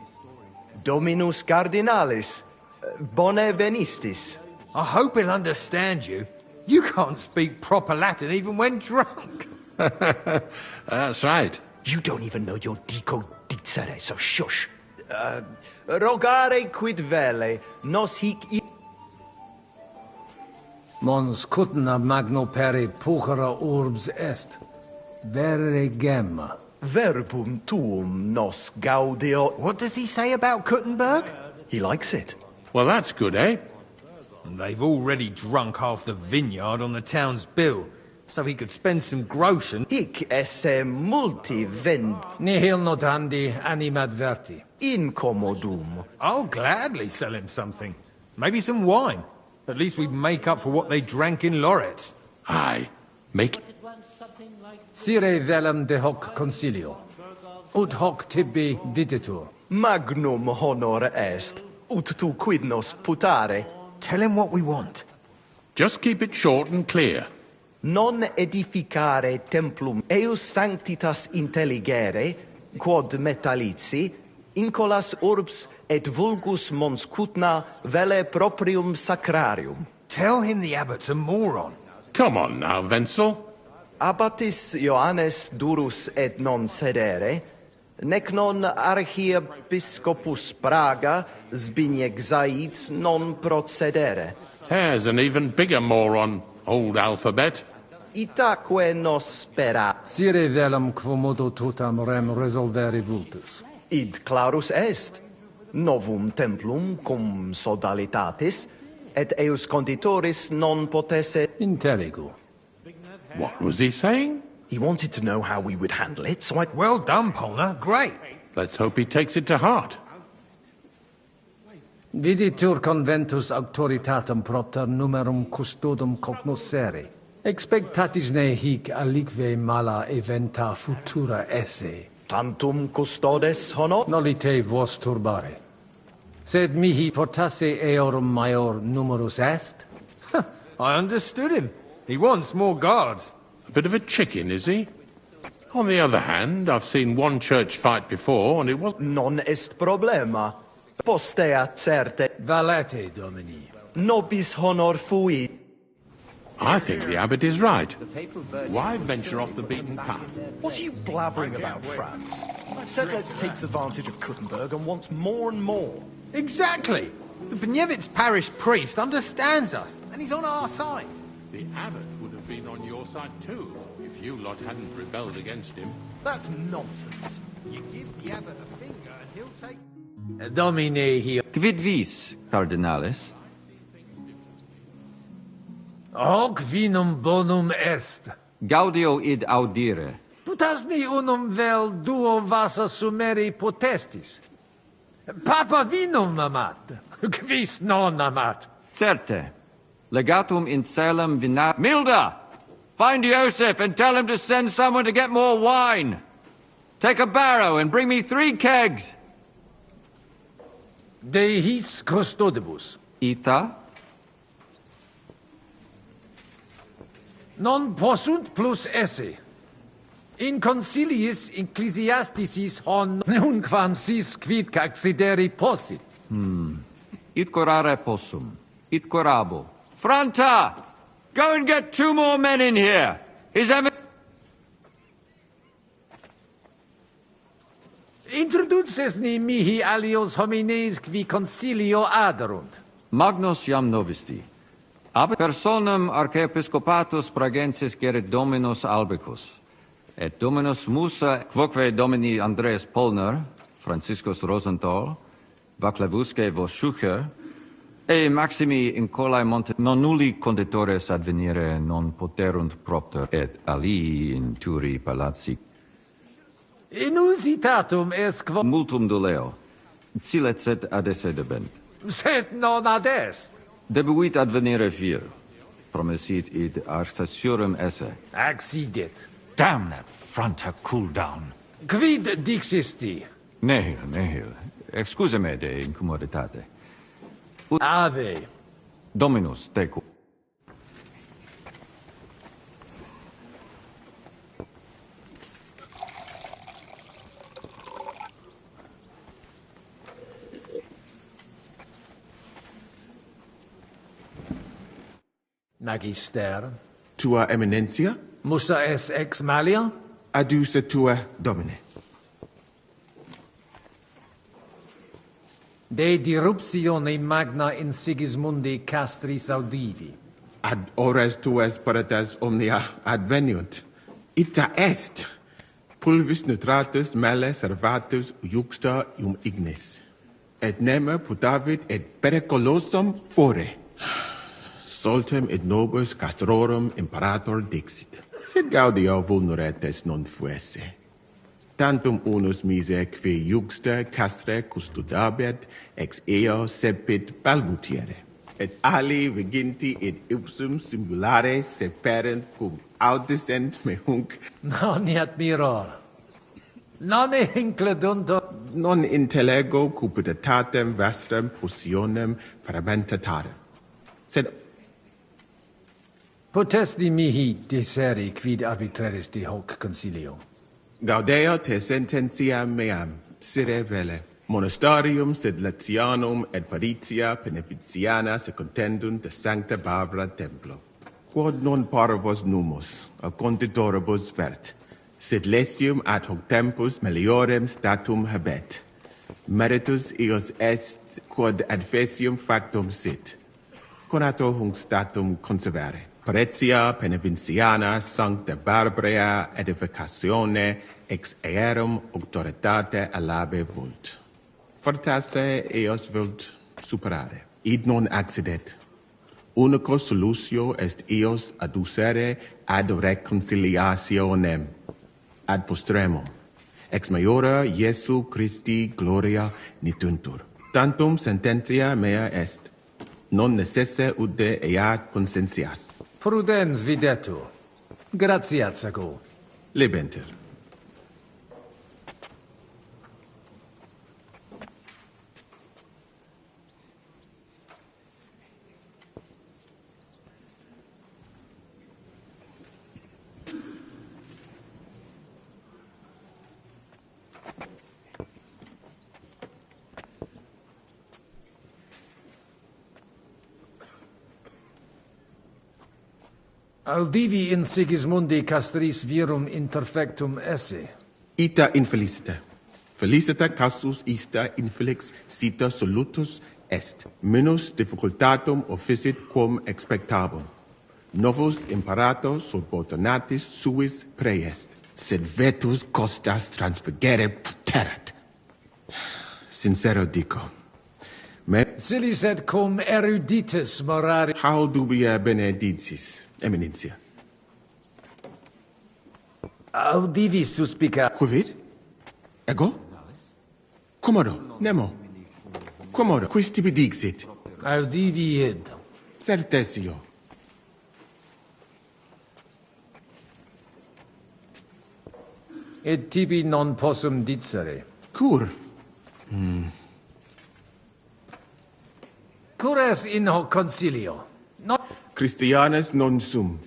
Dominus Cardinalis, bone venistis. I hope he'll understand you. You can't speak proper Latin even when drunk. That's right. You don't even know your dico dicere, so shush. Rogare quid vele, nos hic Mons cutna magno peri puchera urbs est. Verre gemma. Verbum tuum nos gaudio. What does he say about Kuttenberg? He likes it. Well, that's good, eh? They've already drunk half the vineyard on the town's bill, so he could spend some gross and... Hic esse multi vend... Nihil notandi animadverti. Incommodum. I'll gladly sell him something. Maybe some wine. At least we'd make up for what they drank in Lorets. Aye. Make... Sire velum de hoc concilio. Ut hoc tibi diditur. Magnum honor est. Ut tu quid nos putare. Tell him what we want. Just keep it short and clear. Non edificare templum eus sanctitas intelligere, quod metallici, incolas urbs et vulgus mons cutna vele proprium sacrarium. Tell him the abbot's a moron. Come on now, Wenzel. Abbatis Ioannes durus et non sedere, nec non archiepiscopus Praga Zbigniew Zaitz non procedere. Here's an even bigger moron, old alphabet. Itaque nos spera. Sire velum quomodo totam rem resolvere vultus. Id clarus est. Novum templum cum sodalitatis, et eus conditoris non potesse... Intelligu. What was he saying? He wanted to know how we would handle it, so I... Well done, Polner. Great. Let's hope he takes it to heart. Viditur conventus auctoritatem propter numerum custodum cognoscere. Expectatis ne hic alique mala eventa futura esse. Tantum custodes honor? Nolite vos turbare. Sed mihi fortasse eorum maior numerus est? I understood him. He wants more guards. A bit of a chicken, is he? On the other hand, I've seen one church fight before, and it was... Non est problema. Postea certe. Valete, Domini. Nobis honor fui. I think the abbot is right. Why venture off the beaten path? What are you blabbering about, Franz? I've said let's take advantage of Kuttenberg and wants more and more. Exactly. The Bniewicz parish priest understands us, and he's on our side. The abbot would have been on your side too, if you lot hadn't rebelled against him. That's nonsense. You give the abbot a finger and he'll take... Domine hier. Quid vis, cardinalis? Hoc vinum bonum est. Gaudio id audire. Putasni unum vel duo vasa sumeri potestis. Papa vinum amat. Quis non amat. Certe. Legatum in Salem vina... Milda! Find Joseph and tell him to send someone to get more wine. Take a barrow and bring me 3 kegs. De his custodibus. Ita? Non possunt plus esse. In conciliis ecclesiasticis hon nunquam sis quid accideri possit. It corare possum. It corabo. Franta! Go and get 2 more men in here. His eminence... Introduces ni mihi alios homines qui concilio aderunt. Magnus jam novisti. Ab personam archiepiscopatus pragensis gerit Dominus Albicus. Et Dominus Musa, quoque Domini Andreas Polner, Franciscus Rosenthal, Vaclavusque vos Schucher, e maximi in colae monte non nulli conditores advenire non poterunt propter, et alii in turi palazzi. Inusitatum est quo... Multum doleo. Silecet adesse debent. Sed non adest. Debuit advenire 4. Promesit id arsaciorem esse. Accidit. Damn that Franta cool down. Quid dixisti? Nihil, nihil. Excuse me de incommoditate. Ave. Dominus tecum. Magister. Tua Eminencia? Musa es ex malia? Adduce tua Domine. De diruptione magna in Sigismundi castris audivi. Ad ores tuas paratas omnia adveniunt. Ita est. Pulvis nutratus male servatus juxta ignis. Et neme putavit et periculosum fore. Soltem et nobis castrorum imperator dixit. Sed gaudio vulneretes non fuesse. Tantum unus mise qui juxta castre custodabit ex eo sepit balbutiere. Et ali viginti et ipsum simulare seperent cum audicent me hunc. Non admiror. Non incledunto. Non intellego cupiditatem vestrem potionem fermentatarem. Sed potesti mihi diseri quid arbitraris de hoc concilio. Gaudeo te sententia meam, sire vele. Monastarium sed Latianum et Paritia Beneficiana se contendunt de Sancta Barbara Templo. Quod non parvos numus, a conditoribus vert, sed lesium ad hoc tempus meliorem statum habet. Meritus eos est quod adfesium factum sit. Conato hunc statum conservare. Paritia Beneficiana Sancta Barbara edificatione ex aerum auctoritate alabe vult. Fortasse eos vult superare. Id non accidet. Unico solutio est eos adducere ad reconciliationem, ad postremum. Ex maiora Iesu Christi gloria nituntur. Tantum sententia mea est. Non necesse ude eat consentias. Prudens videtur. Gratiat sago. Lebenter. Audivi in Sigismundi castris virum interfectum esse. Ita infelicita. Felicita casus ista infelix sita solutus est. Minus difficultatum officit quum expectabum. Novus imperator subordinatis suis preest. Sed vetus costas transfigere puterat. Sincero dico. Silis et cum eruditus morari. How dubia benedictis, eminencia? Audivi suspica. Quid? Ego? Commodo, nemo. Commodo, quis tibi dixit? Audivi id. Certesio. Et tibi non possum dicere. Cur? Cur est in hoc concilio? Christianus non sum,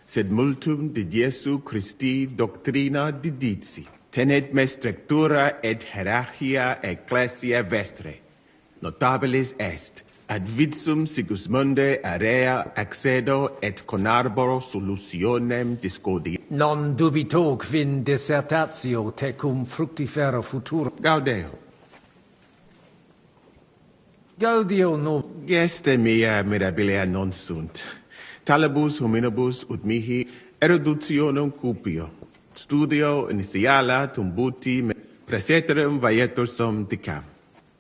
sed multum de Iesu Christi doctrina didici. Tenet me structura et hierarchia ecclesia vestre. Notabilis est, ad vitsum Sigismunde area accedo et conarboro solutionem discordia. Non dubito quin dissertatio tecum fructifera futuro. Gaudeo. Gaudio no. Geste mea mirabilia non sunt. Talibus hominibus ut mihi eruditionum cupio. Studio initiala tumbuti me preseterum vaietur sum dicam.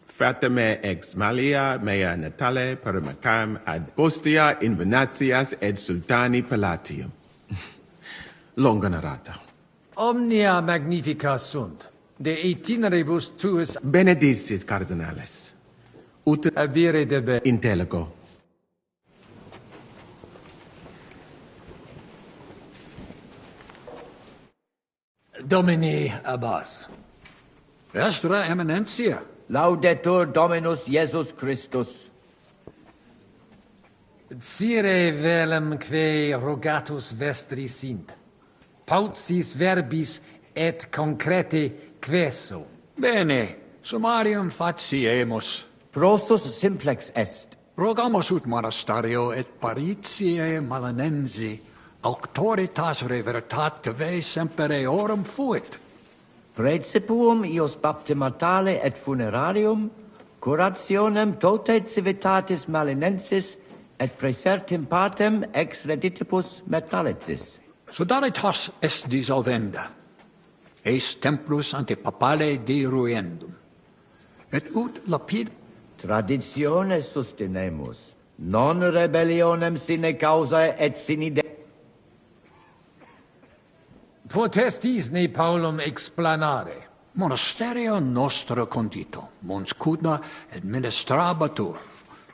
Frateme ex malia mea natale paramacam ad postia invenatias et sultani palatium. Longa narrata. Omnia magnifica sunt. De itineribus tuus benedictis cardinales. Ut abire debe intellego. Domini Abbas. Vestra Eminentia. Laudetur Dominus Iesus Christus. Sire velum que rogatus vestri sint. Paucis verbis et concrete queso. Bene, summarium faciemus. Prosus simplex est. Rogamus ut monastario et paritiae malanensi auctoritas reveritat cave semper eorum fuit. Praecipuum ios baptimatale et funerarium, curationem tote civitatis malinensis et praesertim patem ex reditibus metalicis. Sodalitas est dissolvenda, eis templus ante papale deruendum, et ut lapid... Traditiones sustenemus, non rebellionem sine causa et sine de... Potestis ne Paulum explanare. Monasterio nostro condito, mons cudna administrabatur,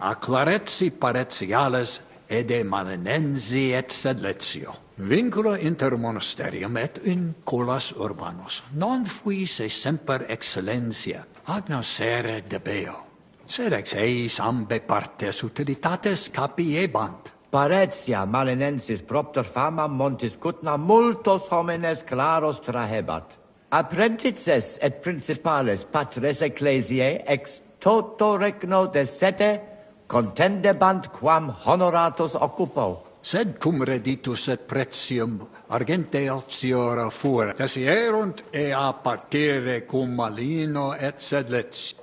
a claretsi paretiales ede malinensi et sedletio. Vincula inter monasterium et in colas urbanos, non fuis e semper excellentia, agnosere debeo, sed ex eis ambe partes utilitates capiebant. Paretia malinensis propter fama montis cutna multos homines claros trahebat. Apprentices et principales patres ecclesiae ex toto regno de sete contendebant quam honoratus occupo. Sed cum reditus et pretium argente altiora fura, desierunt ea partire cum malino et sedlets.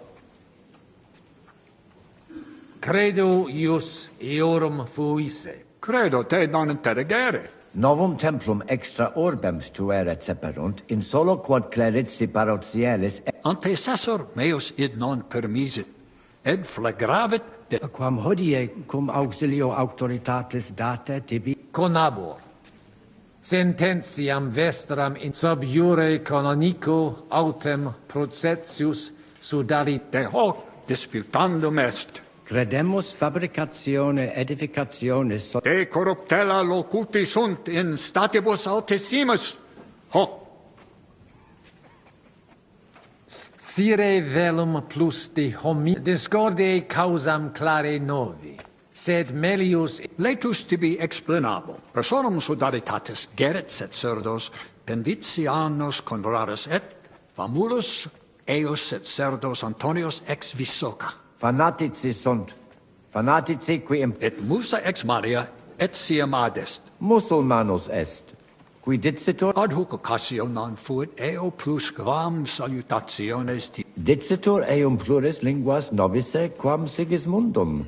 Credo ius eorum fuisse. Credo te non interrogere. Novum templum extra orbem stueret seperunt, in solo quod clerici parotialis... Antecessor meus id non permisit, ed flagravit de... Quam hodie cum auxilio auctoritatis date tibi... Conabor. Sententiam vestram in sub iure canonico autem processius sudalit... De hoc disputandum est. Credemus fabricatione edificationis... De corruptella locuti sunt in statibus altissimus. Hoc. Scire velum plus de homi... Discorde causam clare novi. Sed melius... Letus tibi explanabo. Personum sodalitatis geret et cerdos, penvitianos conraris et famulus eos et cerdos Antonios ex Visoca. Fanatici sunt. Fanatici qui... Et musa ex Maria et siam adest. Musulmanus est. Qui dicitur... Ad hoc occasio non fuit eo plus quam salutationes ti... Dicitur eum pluris linguas novice quam Sigismundum.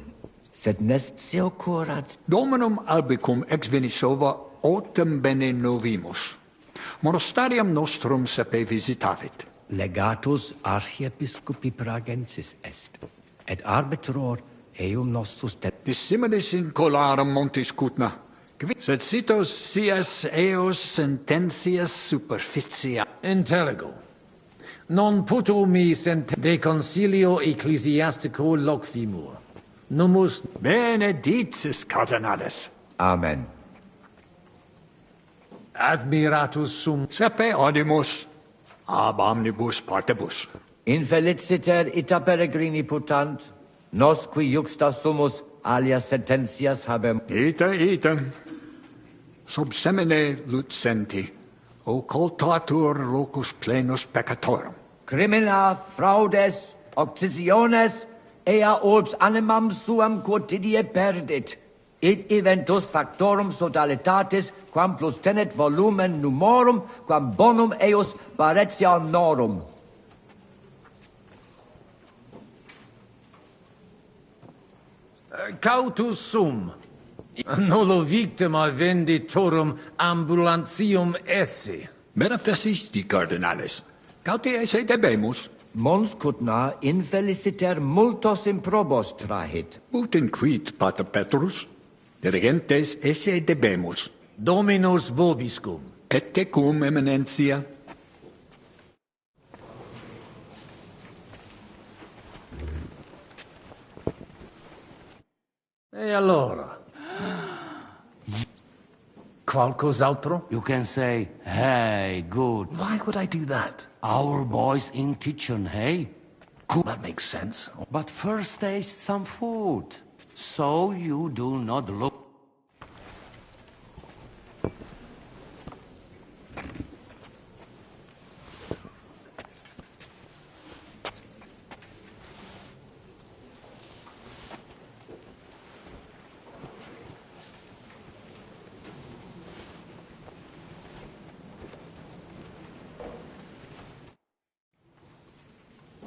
Sed nestio curat... Dominum albicum ex Venisova autem bene novimus. Monastarium nostrum sepe visitavit. Legatus archiepiscopi Pragensis est. Et arbitror eum nostus... Dissimilis in colarum montis cutna. Sed sitos sias eos sententias superficia. Intelligo. Non puto mi de concilio ecclesiastico loquimur. Numus... Benedictis cardinales. Amen. Admiratus sum... Sepe audimus, ab omnibus partibus. Infeliciter ita peregrini putant, nos qui juxta sumus alias sententias habem... Ita. Sub semine lucenti, occultatur locus plenus peccatorum. Crimina, fraudes, occisiones, ea orbs animam suam quotidie perdit. Id eventus factorum sodalitatis, quam plus tenet volumen numorum, quam bonum eos paretianorum. Cautus sum. Nullo victima venditorum ambulantium esse. Manifestisti cardinales. Cauti esse debemus. Mons cutna infeliciter multos improbos trahit. Ut inquit, Pater Petrus. Dirigentes esse debemus. Dominus vobiscum. Et tecum, eminentia. E allora? Qualcos'altro? You can say, hey, good. Why would I do that? Our boys in kitchen, hey? Good. That makes sense. But first taste some food, so you do not look...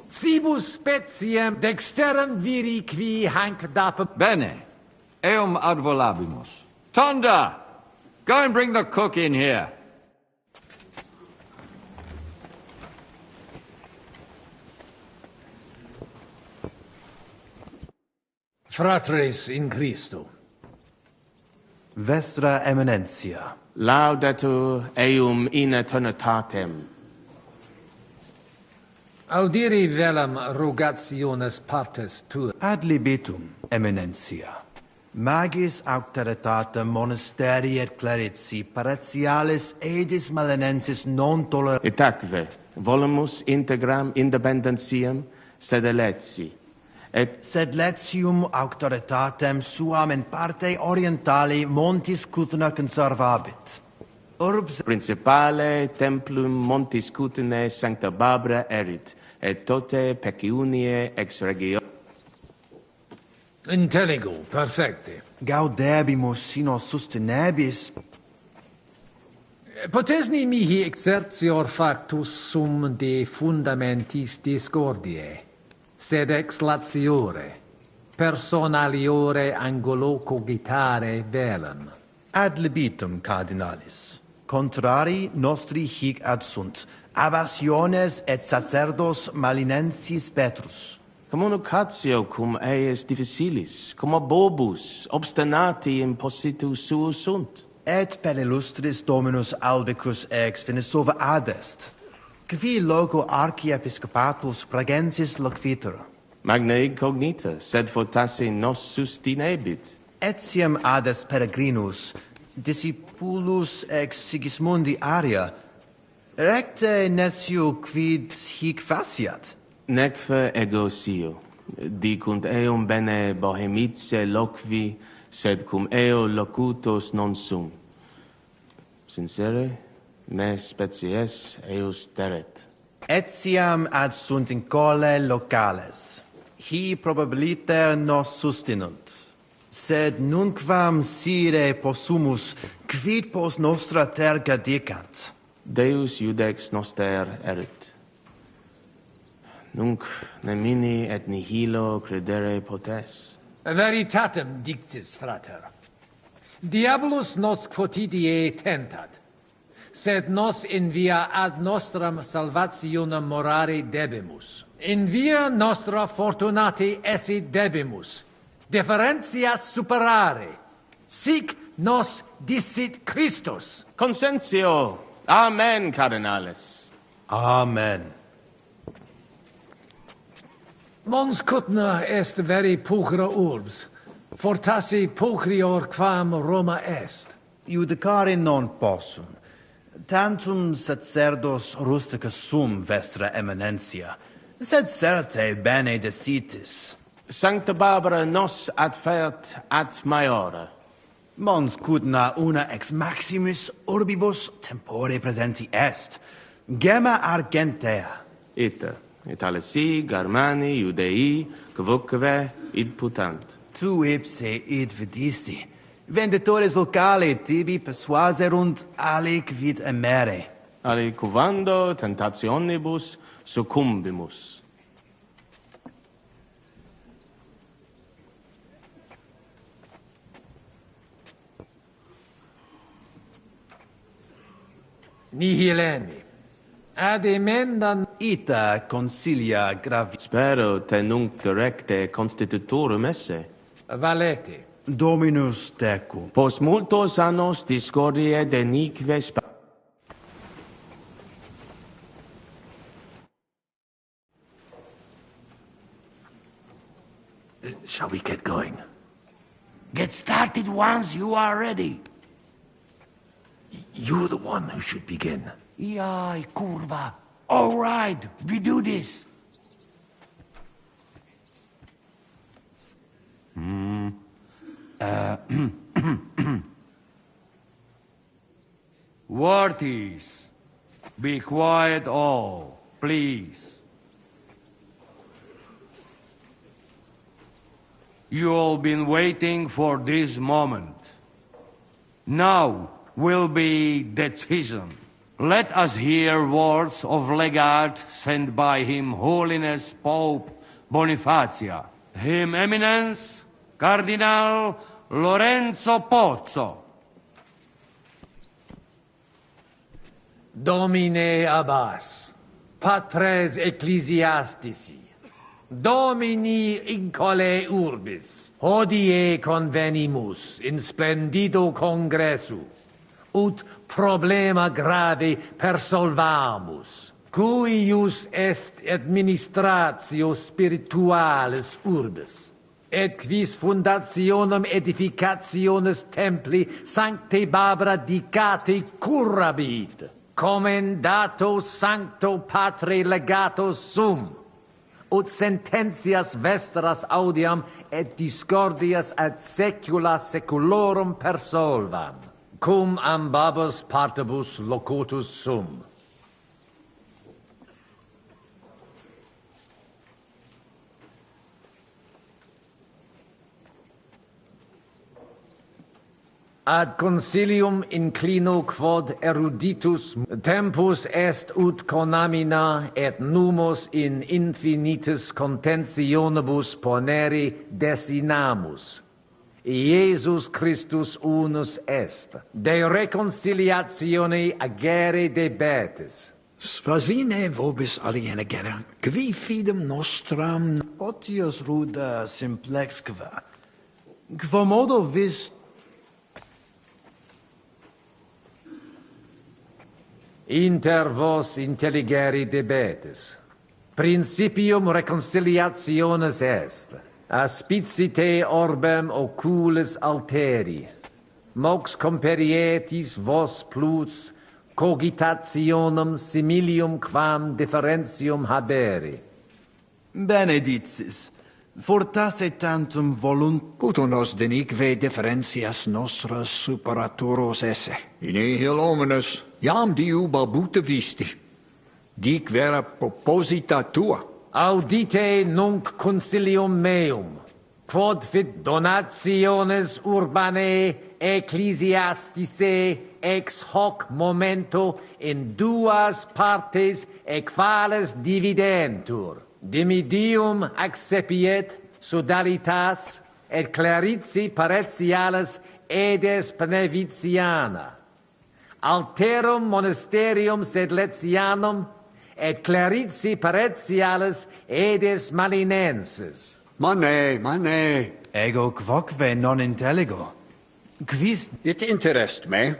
Cibus speciem dexterum viri qui hanc dapper... Bene, eum ad volabimus. Tonda! Go and bring the cook in here. Fratres in Christo. Vestra Eminentia. Laudetur eum in eternitatem. Audiri velam rogationes partes tu. Ad libitum, Eminentia. Magis auctoritatem monasterii et clerici paratialis edis malinensis non toler... Itaque, volumus integram independentiam sed eletsi. Et sed letium auctoritatem suam in parte orientali montis Cutna conservabit. Urbs principale templum montis Cutnae Sancta Barbara erit, et tote peciunie ex regio. Intelligo, perfecte. Gaudebimus sino sustenebis. Potesni mihi exercior factus sum de fundamentis discordiae, sed ex latiore, personaliore angulo cogitare velem. Ad libitum, cardinalis. Contrari nostri hic adsunt, abasiones et sacerdos malinensis Petrus. Communicatio cum eis difficilis, cum bobus, obstinati impositus suus sunt. Et per illustris Dominus Albicus ex Venesova adest, qui loco archiepiscopatus pragensis loquitur. Magna incognita, sed fortasse nos sustinebit. Etiam adest peregrinus, discipulus ex Sigismundi Aria, recte nesciu quid hic faciat. Neque ego sio, dicunt eum bene bohemice loqui, sed cum eo locutos non sum. Sincere, me species eus teret. Etiam ad sunt in cole locales. Hi probabiliter nos sustinunt. Sed nunquam sire possumus, quid pos nostra terga dicant. Deus iudex noster erit. Nunc nemini et nihilo credere potes. Veritatem dictis, frater. Diabolus nos quotidie tentat, sed nos in via ad nostram salvationem morare debimus. In via nostra fortunati esse debimus, differentias superare. Sic nos dicit Christus. Consentio. Amen, cardinales. Amen. Mons Cutna est veri pulchra urbs, fortassi pulchrior quam Roma est. Judicare non possum. Tantum sacerdos rusticus sum, Vestra Eminentia, sed certe bene decitis. Sancta Barbara nos adfert ad maiora. Mons Cutna una ex maximis urbibus tempore presenti est, gemma argentea. Ita, Italisi, Germani, Judei, quoque id putant. Tu ipse id vidisti. Venditores locali tibi persuaserunt aliquid emere. Aliquando tentationibus succumbimus. Nihileni. Ad emendam ita consilia gravi. Spero te nunc directe constitutorum esse. Valete. Dominus tecum. Post multos annos discordie de nique Shall we get going? Get started once you are ready. You're the one who should begin. Yai, curva. All right, we do this. Worthies, be quiet all, please. You all been waiting for this moment. Now will be decision. Let us hear words of legate sent by Him Holiness Pope Bonifacia, Him Eminence Cardinal Lorenzo Pozzo. Domine Abbas, patres ecclesiastici, Domini incole urbis, hodie convenimus in splendido congressu, ut problema grave persolvamus, cuius est administratio spiritualis urbis, et quis fundationem edificationis templi sancte Barbara dicate curabit, commendato sancto patre legato sum, ut sententias vestras audiam et discordias ad secula seculorum persolvam, cum ambabus partibus locutus sum. Ad consilium inclino quod eruditus tempus est ut conamina et numos in infinitus contentionibus ponere destinamus. Iesus Christus unus est, de reconciliatione agere debetis. Svasvine vobis aliena gera, qui fidem nostram... Otius ruda simplexque, quomodo vis... Inter vos intelligere debetis. Principium reconciliationis est. Aspicite orbem oculis alteri. Mox comperietis vos plus cogitationem similium quam differentium habere. Benedictis, fortasse tantum volunt... Puto nos denique differentias nostras superatoros esse. In nihil omnes, iam diu balbuta visti. Dic vera proposita tua. Audite nunc consilium meum, quod fit donationes urbanae ecclesiasticae ex hoc momento in duas partes equales dividentur. Dimidium accepiet sodalitas et clarici paretialis edes Pneviciana. Alterum monasterium sed Letianum et clarici paretialis edes Malinensis. Mane. Ego quoque non intelligo. Quis... It interest me.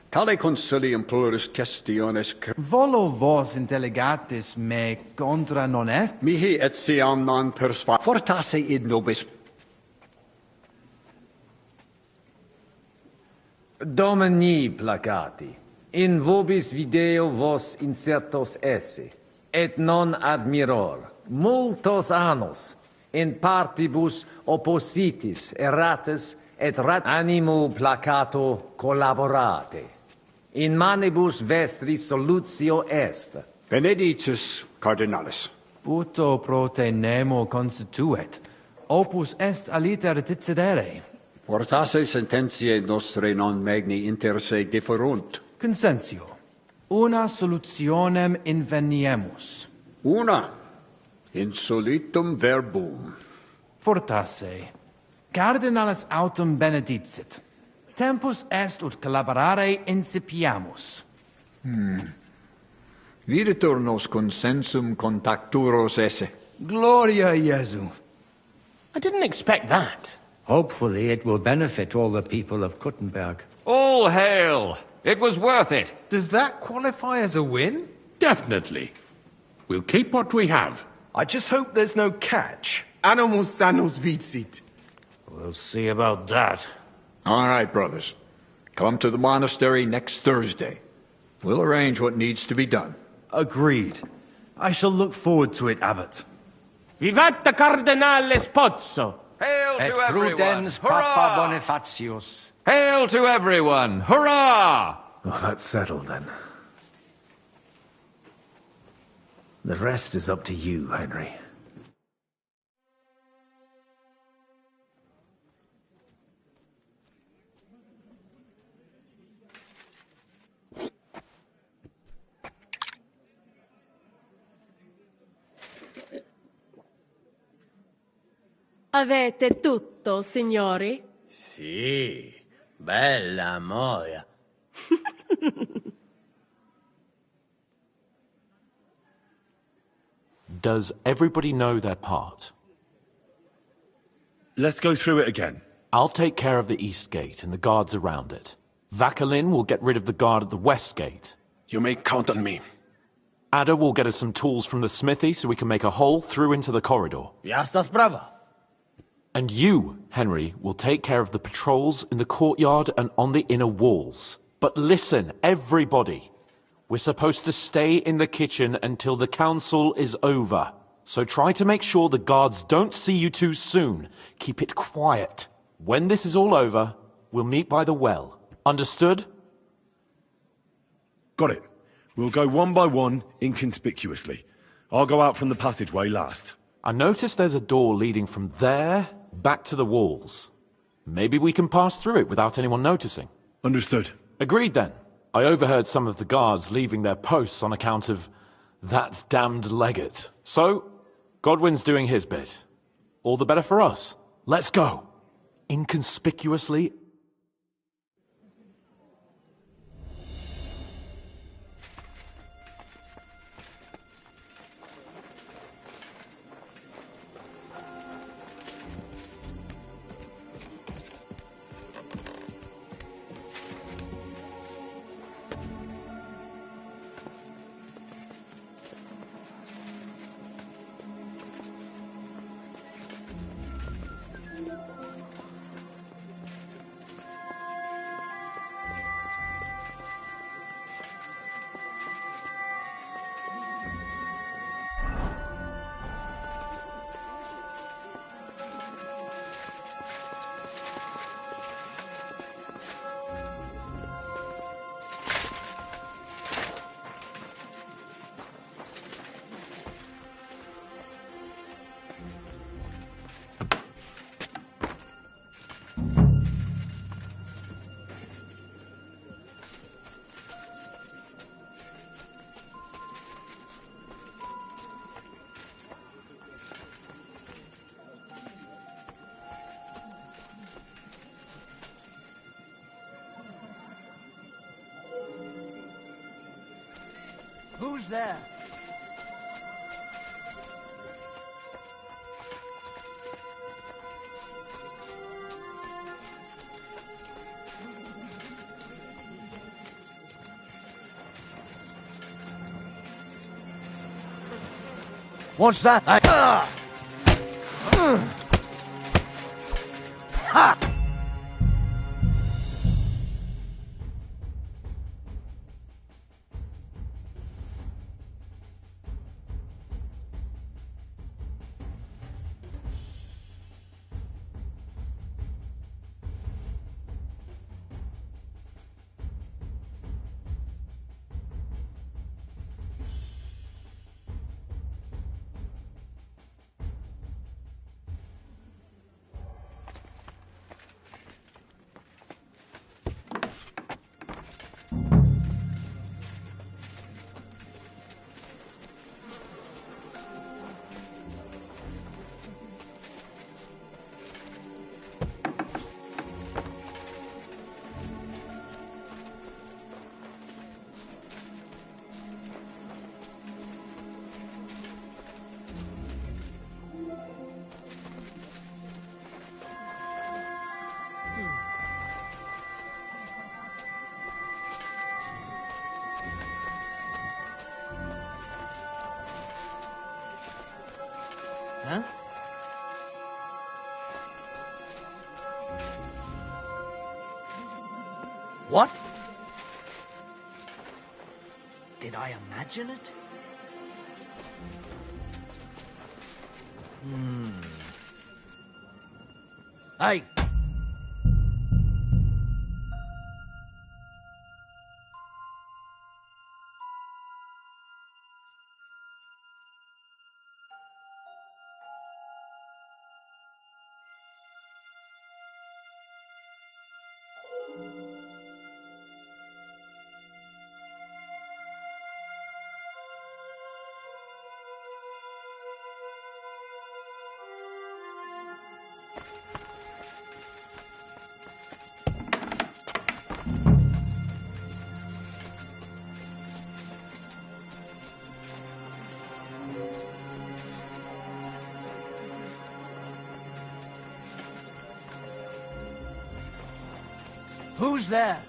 Tale consilium plurus questiones... Volo vos intelligatis me contra non est? Mihi etiam non persva... Fortasse id nobis... Domini placati, in vobis video vos insertos esse, et non admiror, multos annos, in partibus oppositis erratis et rat animo placato collaborate. In manibus vestris solutio est. Benedictus cardinalis. Puto pro te nemo constituet, opus est aliter decidere. Fortasse sententiae nostre non magni inter se differunt. Consensio. Una solutionem inveniemus. Una. Insolitum verbum. Fortasse. Cardinalis autem benedicit. Tempus est ut collaborare incipiamus. Videtur nos consensum contacturos esse. Gloria Iesu. I didn't expect that. Hopefully it will benefit all the people of Kuttenberg. All hail! It was worth it. Does that qualify as a win? Definitely. We'll keep what we have. I just hope there's no catch. Animus sanus vicit. We'll see about that. All right, brothers. Come to the monastery next Thursday. We'll arrange what needs to be done. Agreed. I shall look forward to it, Abbot. Vivat Cardinale Spozzo! Hail Et to everyone! prudens Papa Bonifatius. Hail to everyone! Hurrah! Oh, that's settled then. The rest is up to you, Henry. Avete tutto, signori? Sì, bella moia. Does everybody know their part? Let's go through it again. I'll take care of the east gate and the guards around it. Vakalin will get rid of the guard at the west gate. You may count on me. Ada will get us some tools from the smithy so we can make a hole through into the corridor. Jasna sprava. And you, Henry, will take care of the patrols in the courtyard and on the inner walls. But listen, everybody. We're supposed to stay in the kitchen until the council is over. So try to make sure the guards don't see you too soon. Keep it quiet. When this is all over, we'll meet by the well. Understood? Got it. We'll go one by one, inconspicuously. I'll go out from the passageway last. I noticed there's a door leading from there back to the walls. Maybe we can pass through it without anyone noticing. Understood. Agreed then. I overheard some of the guards leaving their posts on account of that damned legate. So, Godwin's doing his bit. All the better for us. Let's go. Inconspicuously. Who's there? What's that? Ha! Huh? What? Did I imagine it? Hey! Who's there?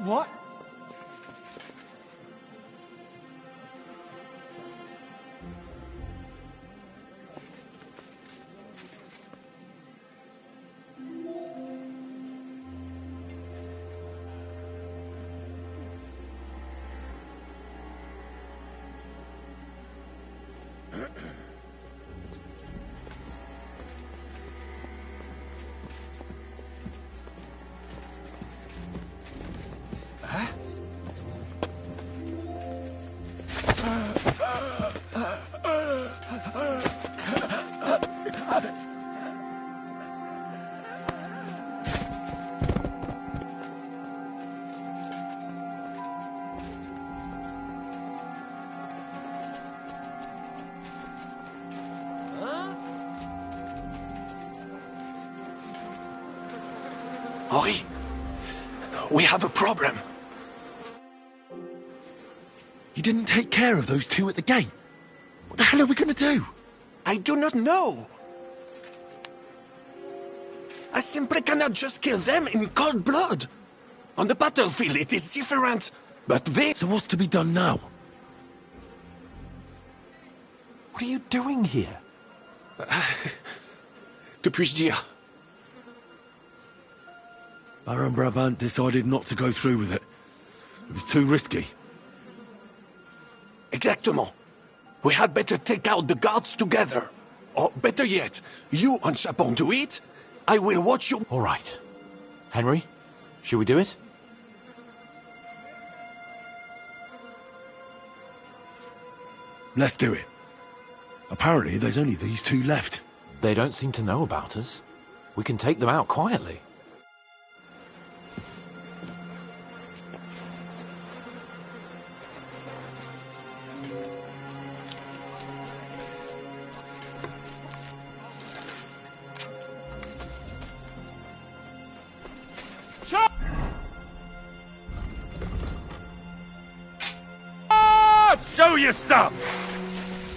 What? Henri, we have a problem. You didn't take care of those two at the gate. What the hell are we going to do? I do not know. I simply cannot just kill them in cold blood. On the battlefield, it is different. But they... So what's to be done now? What are you doing here? Que puis-je dire? Baron Brabant decided not to go through with it. It was too risky. Exactement. We had better take out the guards together. Or better yet, you and Chapon do it. I will watch you... All right. Henry, should we do it? Let's do it. Apparently, there's only these two left. They don't seem to know about us. We can take them out quietly. Show your stuff!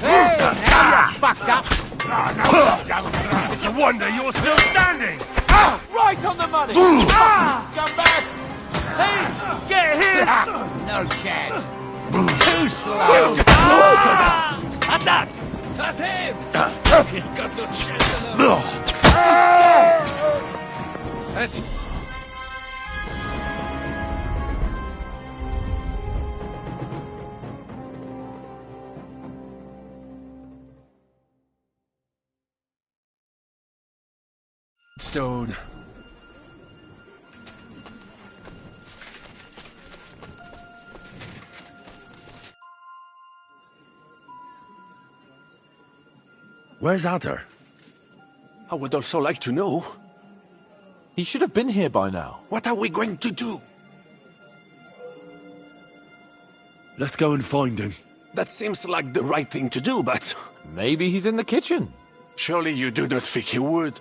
Hey, now you fucked up! It's a wonder you're still standing! Right on the money! Come back! Hey, get here! No chance. Too slow! Attack! At him! He's got no chance alone! That's... Stone. Where's Adder? I would also like to know. He should have been here by now. What are we going to do? Let's go and find him. That seems like the right thing to do, but... Maybe he's in the kitchen. Surely you do not think he would?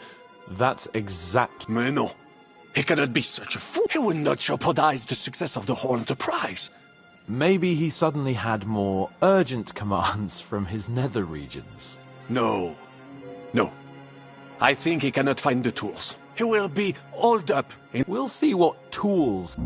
That's exact. Mais no. He cannot be such a fool. He would not jeopardize the success of the whole enterprise. Maybe he suddenly had more urgent commands from his nether regions. No. No. I think he cannot find the tools. He will be holed up in... We'll see what tools...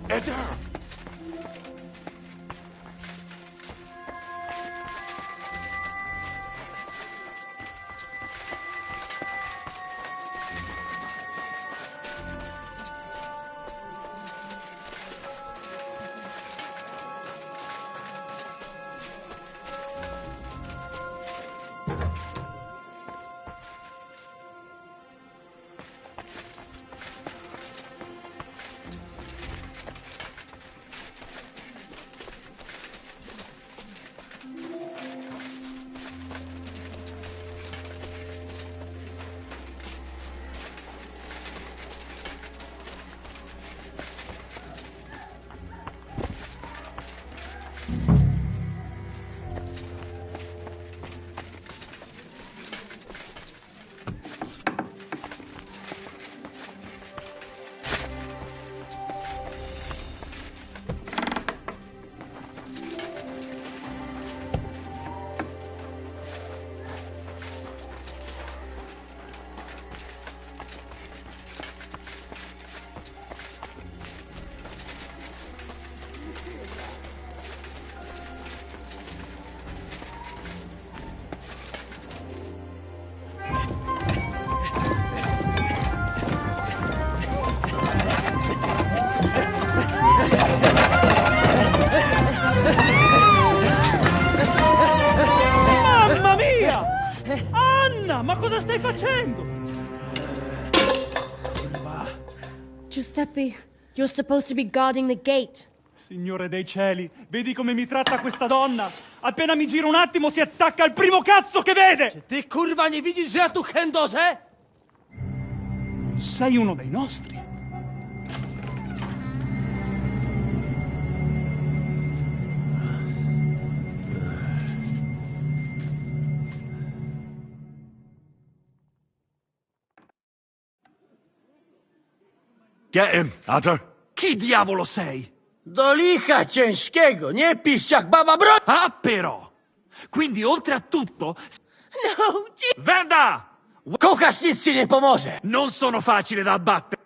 Eder! Ma cosa stai facendo? Giuseppe, you're supposed to be guarding the gate. Signore dei cieli, vedi come mi tratta questa donna? Appena mi giro un attimo si attacca al primo cazzo che vede! Ty kurwa nie widzisz, że ja tu chędożę? Non sei uno dei nostri. Get him, Adder. Chi diavolo sei? Do licha ciężkiego, nie piszczak baba broń! Ah, però! Quindi oltre a tutto... No, Venda! Kukasz, nic ci nie pomoże! Non sono facile da abbattere.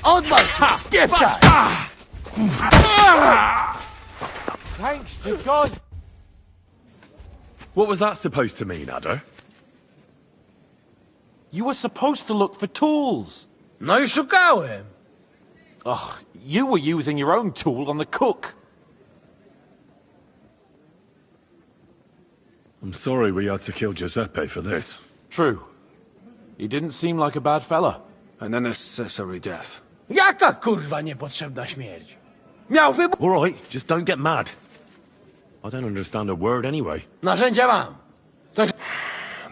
Odwal się! Spieprzaj! Thanks to God. What was that supposed to mean, Adder? You were supposed to look for tools. No i szukałem. Oh, you were using your own tool on the cook. I'm sorry we had to kill Giuseppe for this. True. He didn't seem like a bad fella. An unnecessary death. Jaka kurwa niepotrzebna śmierć? Miał wybór. All right, just don't get mad. I don't understand a word anyway. Narzędzia mam.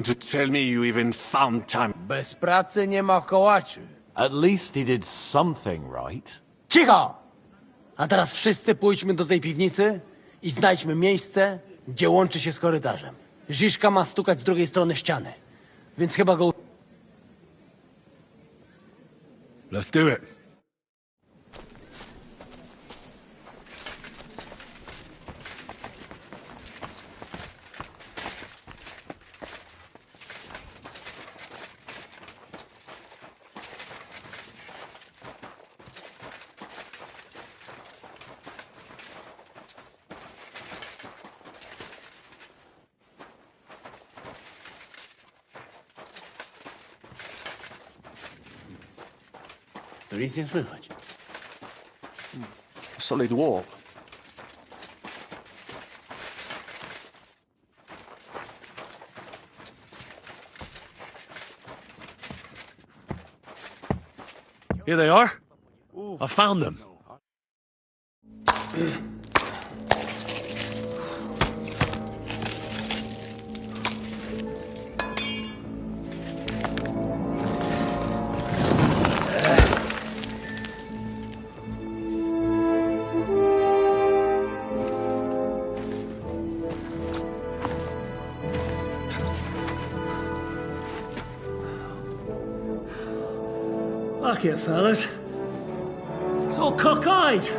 To tell me you even found time. Bez pracy nie ma kołaczy. At least he did something right. Cicho! A teraz wszyscy pójdźmy do tej piwnicy i znajdźmy miejsce, gdzie łączy się z korytarzem. Ziszka ma stukać z drugiej strony ściany. Więc chyba go... Let's do it. To nic nie słychać. Solid wall. Here they are. I found them. Fuck it, fellas. It's all cockeyed.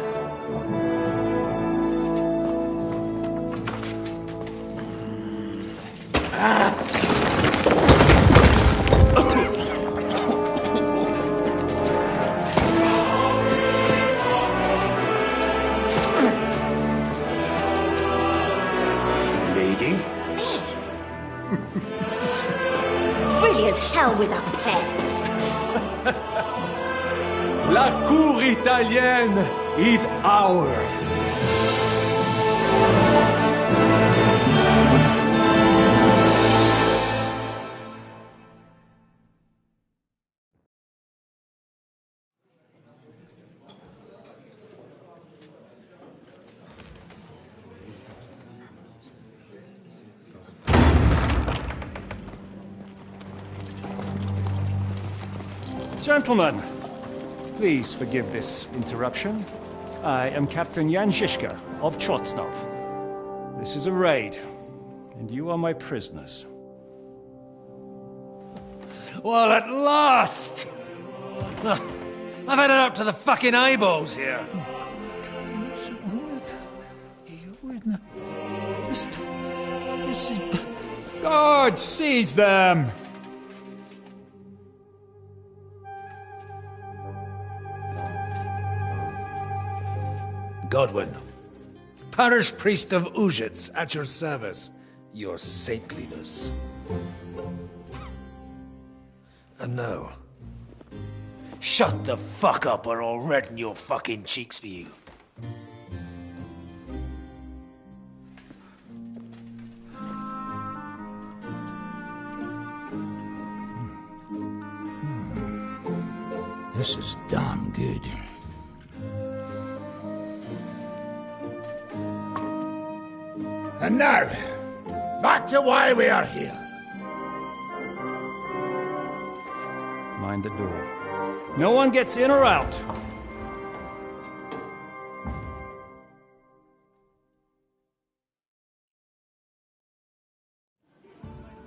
Lady? Pretty as hell with a pen. La cour italienne is ours. Gentlemen, please forgive this interruption. I am Captain Jan Žižka of Trotznov. This is a raid, and you are my prisoners. Well, at last! I've had it up to the fucking eyeballs here. God, seize them! Godwin, parish priest of Uzhitz, at your service, your saintliness. And now, shut the fuck up or I'll redden your fucking cheeks for you. This is damn good. And now, back to why we are here. Mind the door. No one gets in or out.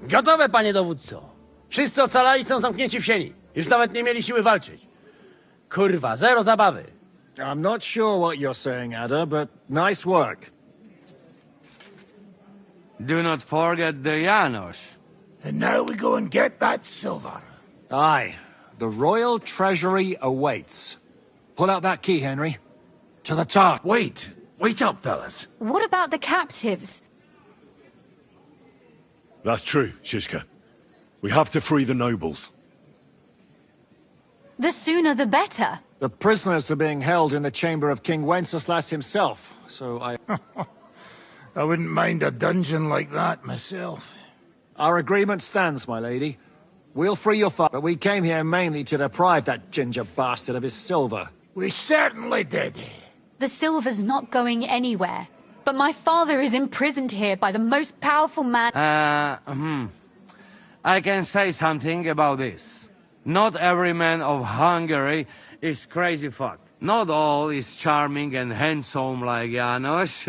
Gotowe, panie dowódco. Wszyscy ocalali są zamknięci w sieni. Już nawet nie mieli siły walczyć. Kurwa, zero zabawy. I'm not sure what you're saying, Ada, but nice work. Do not forget the Janos. And now we go and get that silver. Aye. The royal treasury awaits. Pull out that key, Henry. To the top. Wait up, fellas. What about the captives? That's true, Shishka. We have to free the nobles. The sooner the better. The prisoners are being held in the chamber of King Wenceslas himself, so I... I wouldn't mind a dungeon like that myself. Our agreement stands, my lady. We'll free your father, but we came here mainly to deprive that ginger bastard of his silver. We certainly did. The silver's not going anywhere. But my father is imprisoned here by the most powerful man... I can say something about this. Not every man of Hungary is crazy fuck. Not all is charming and handsome like Janos,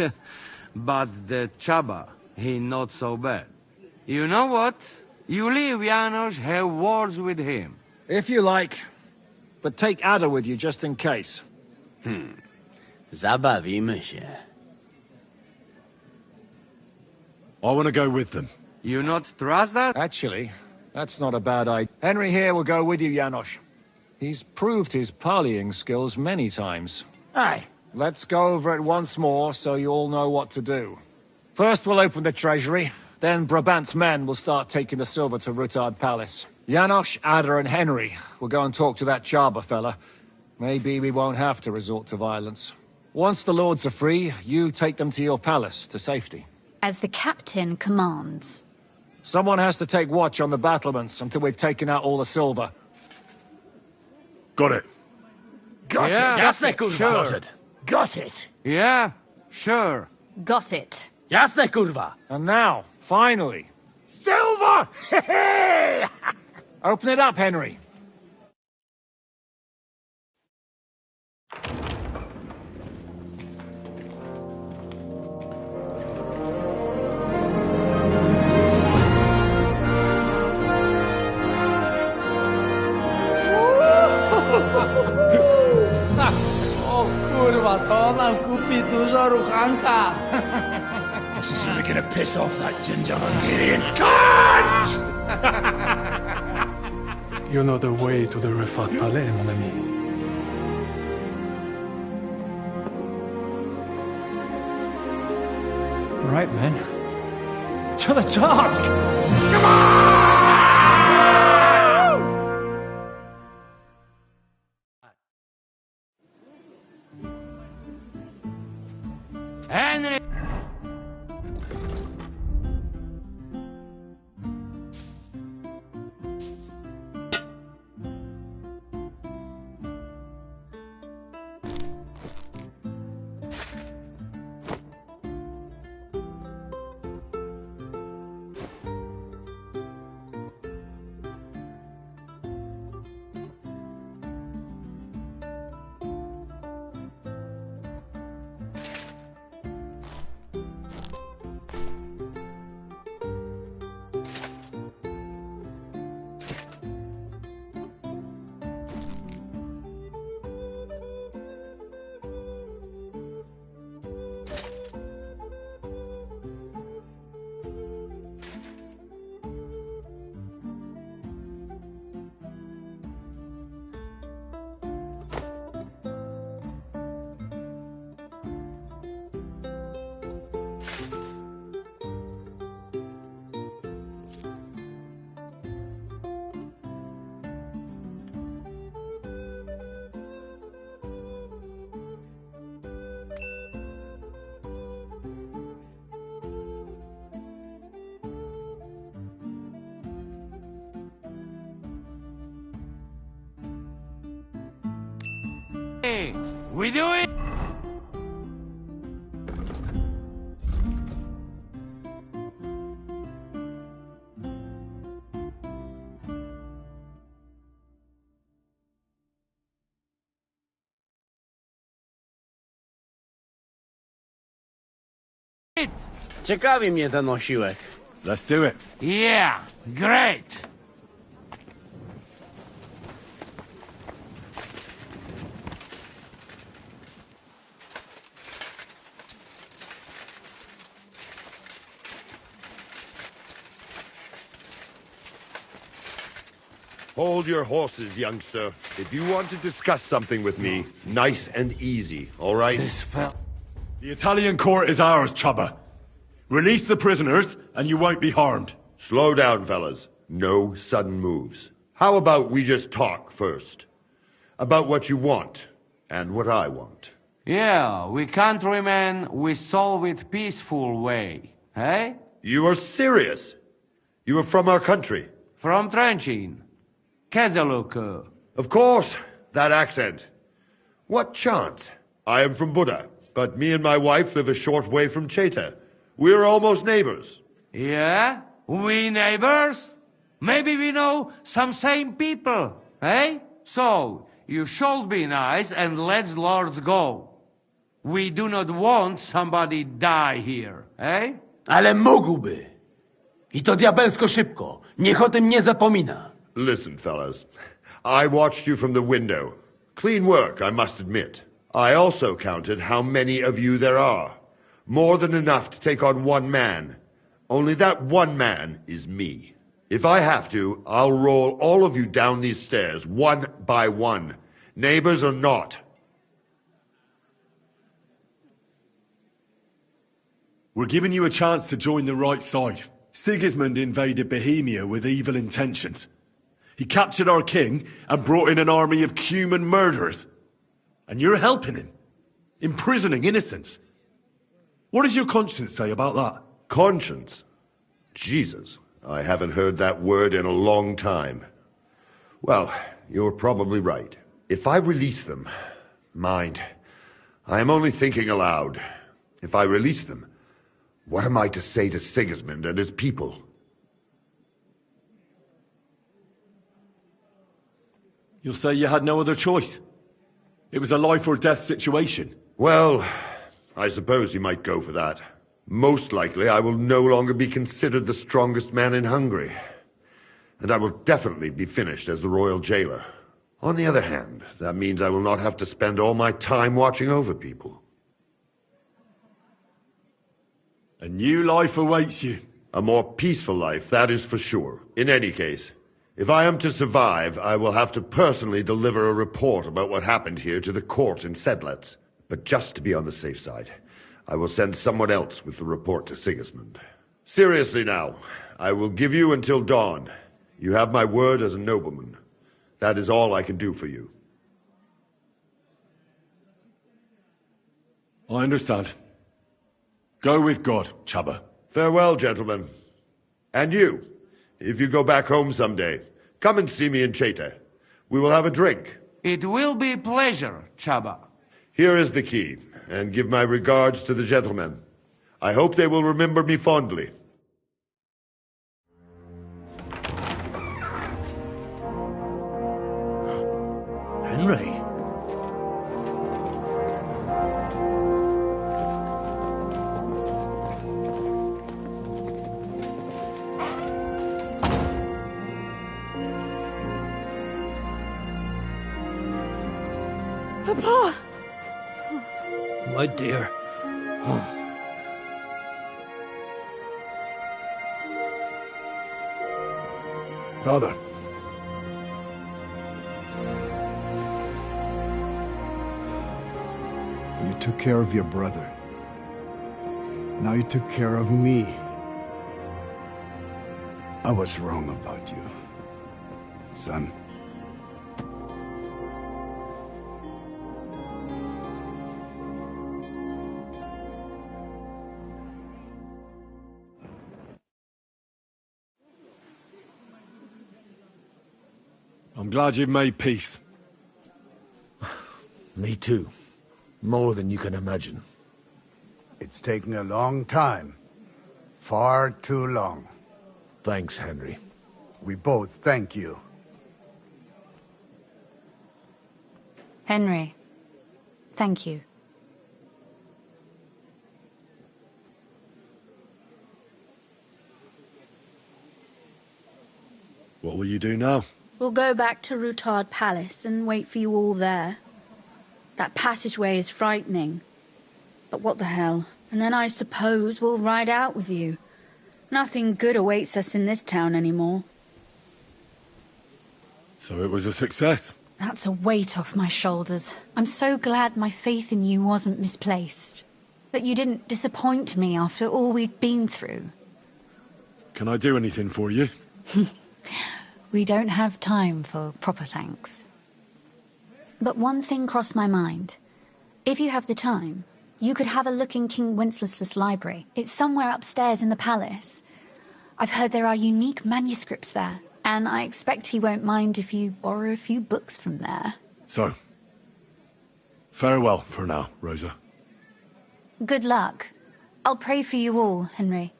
but the Chaba, he not so bad. You know what? You leave Janos, have words with him. If you like. But take Ada with you just in case. Zabawimy się. I want to go with them. You not trust that? Actually, that's not a bad idea. Henry here will go with you, Janos. He's proved his parleying skills many times. Aye. Let's go over it once more so you all know what to do. First we'll open the treasury, then Brabant's men will start taking the silver to Rutard Palace. Janos, Ada and Henry will go and talk to that Chaba fella. Maybe we won't have to resort to violence. Once the lords are free, you take them to your palace, to safety. As the captain commands. Someone has to take watch on the battlements until we've taken out all the silver. Got it. Got Yeah, it. jasne, kurwa. Sure. Got it. Got it. Yeah, sure. Got it. Jasne, kurwa. And now, finally, Silver! open it up, Henry. O kurwa, to nam kupi dużo ruchanka. This is really gonna piss off that ginger Hungarian cunt! You know the way to the Rifat Palais, mon ami. Right, men. To the task! Come on! Henry! We do it! Ciekawi mnie ten osiłek. Let's do it. Yeah, great! Hold your horses, youngster. If you want to discuss something with me, nice and easy, all right? The Italian court is ours, Chubba. Release the prisoners, and you won't be harmed. Slow down, fellas. No sudden moves. How about we just talk first? About what you want, and what I want. Yeah, we countrymen, we solve it peaceful way, eh? You are serious? You are from our country? From Trenchin. Kezeluk. Of course, that accent. What chance? I am from Buda, but me and my wife live a short way from Cheta. We're almost neighbors. Yeah? We neighbors? Maybe we know some same people, eh? So, you should be nice and let Lord go. We do not want somebody die here, eh? Ale mógłby. I to diabelsko szybko. Niech o tym nie zapomina. Listen, fellas. I watched you from the window. Clean work, I must admit. I also counted how many of you there are. More than enough to take on one man. Only that one man is me. If I have to, I'll roll all of you down these stairs, one by one. Neighbors or not. We're giving you a chance to join the right side. Sigismund invaded Bohemia with evil intentions. He captured our king and brought in an army of Cuman murderers. And you're helping him, imprisoning innocents. What does your conscience say about that? Conscience? Jesus, I haven't heard that word in a long time. Well, you're probably right. If I release them, mind, I am only thinking aloud. If I release them, what am I to say to Sigismund and his people? You'll say you had no other choice. It was a life or death situation. Well, I suppose you might go for that. Most likely I will no longer be considered the strongest man in Hungary. And I will definitely be finished as the royal jailer. On the other hand, that means I will not have to spend all my time watching over people. A new life awaits you. A more peaceful life, that is for sure. In any case, if I am to survive, I will have to personally deliver a report about what happened here to the court in Sedlec. But just to be on the safe side, I will send someone else with the report to Sigismund. Seriously now, I will give you until dawn. You have my word as a nobleman. That is all I can do for you. I understand. Go with God, Chubba. Farewell, gentlemen. And you, if you go back home someday, come and see me in Cheta. We will have a drink. It will be a pleasure, Chubba. Here is the key, and give my regards to the gentlemen. I hope they will remember me fondly. Henry? Papa! My dear. Father. You took care of your brother. Now you took care of me. I was wrong about you, son. I'm glad you've made peace. Me too. More than you can imagine. It's taken a long time. Far too long. Thanks, Henry. We both thank you. Henry, thank you. What will you do now? We'll go back to Rutard Palace and wait for you all there. That passageway is frightening. But what the hell? And then I suppose we'll ride out with you. Nothing good awaits us in this town anymore. So it was a success. That's a weight off my shoulders. I'm so glad my faith in you wasn't misplaced. That you didn't disappoint me after all we'd been through. Can I do anything for you? We don't have time for proper thanks. But one thing crossed my mind. If you have the time, you could have a look in King Wenceslas' library. It's somewhere upstairs in the palace. I've heard there are unique manuscripts there, and I expect he won't mind if you borrow a few books from there. So, farewell for now, Rosa. Good luck. I'll pray for you all, Henry.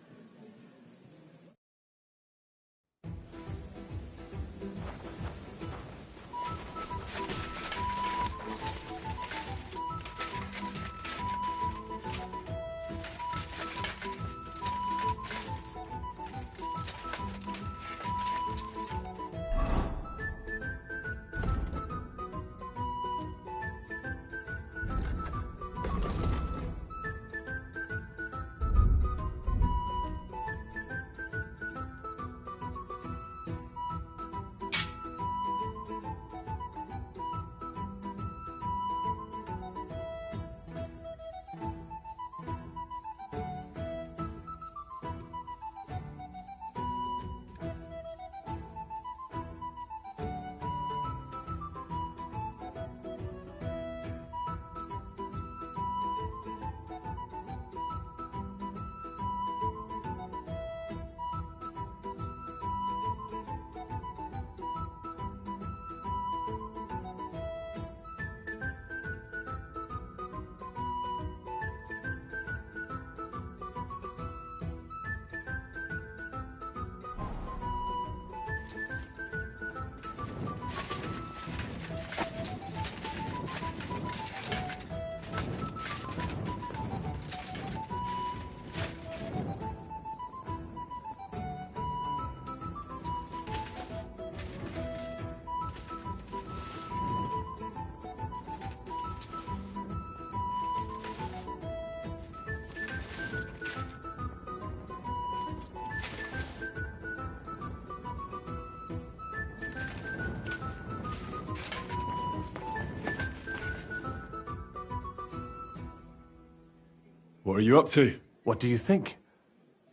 What are you up to? What do you think?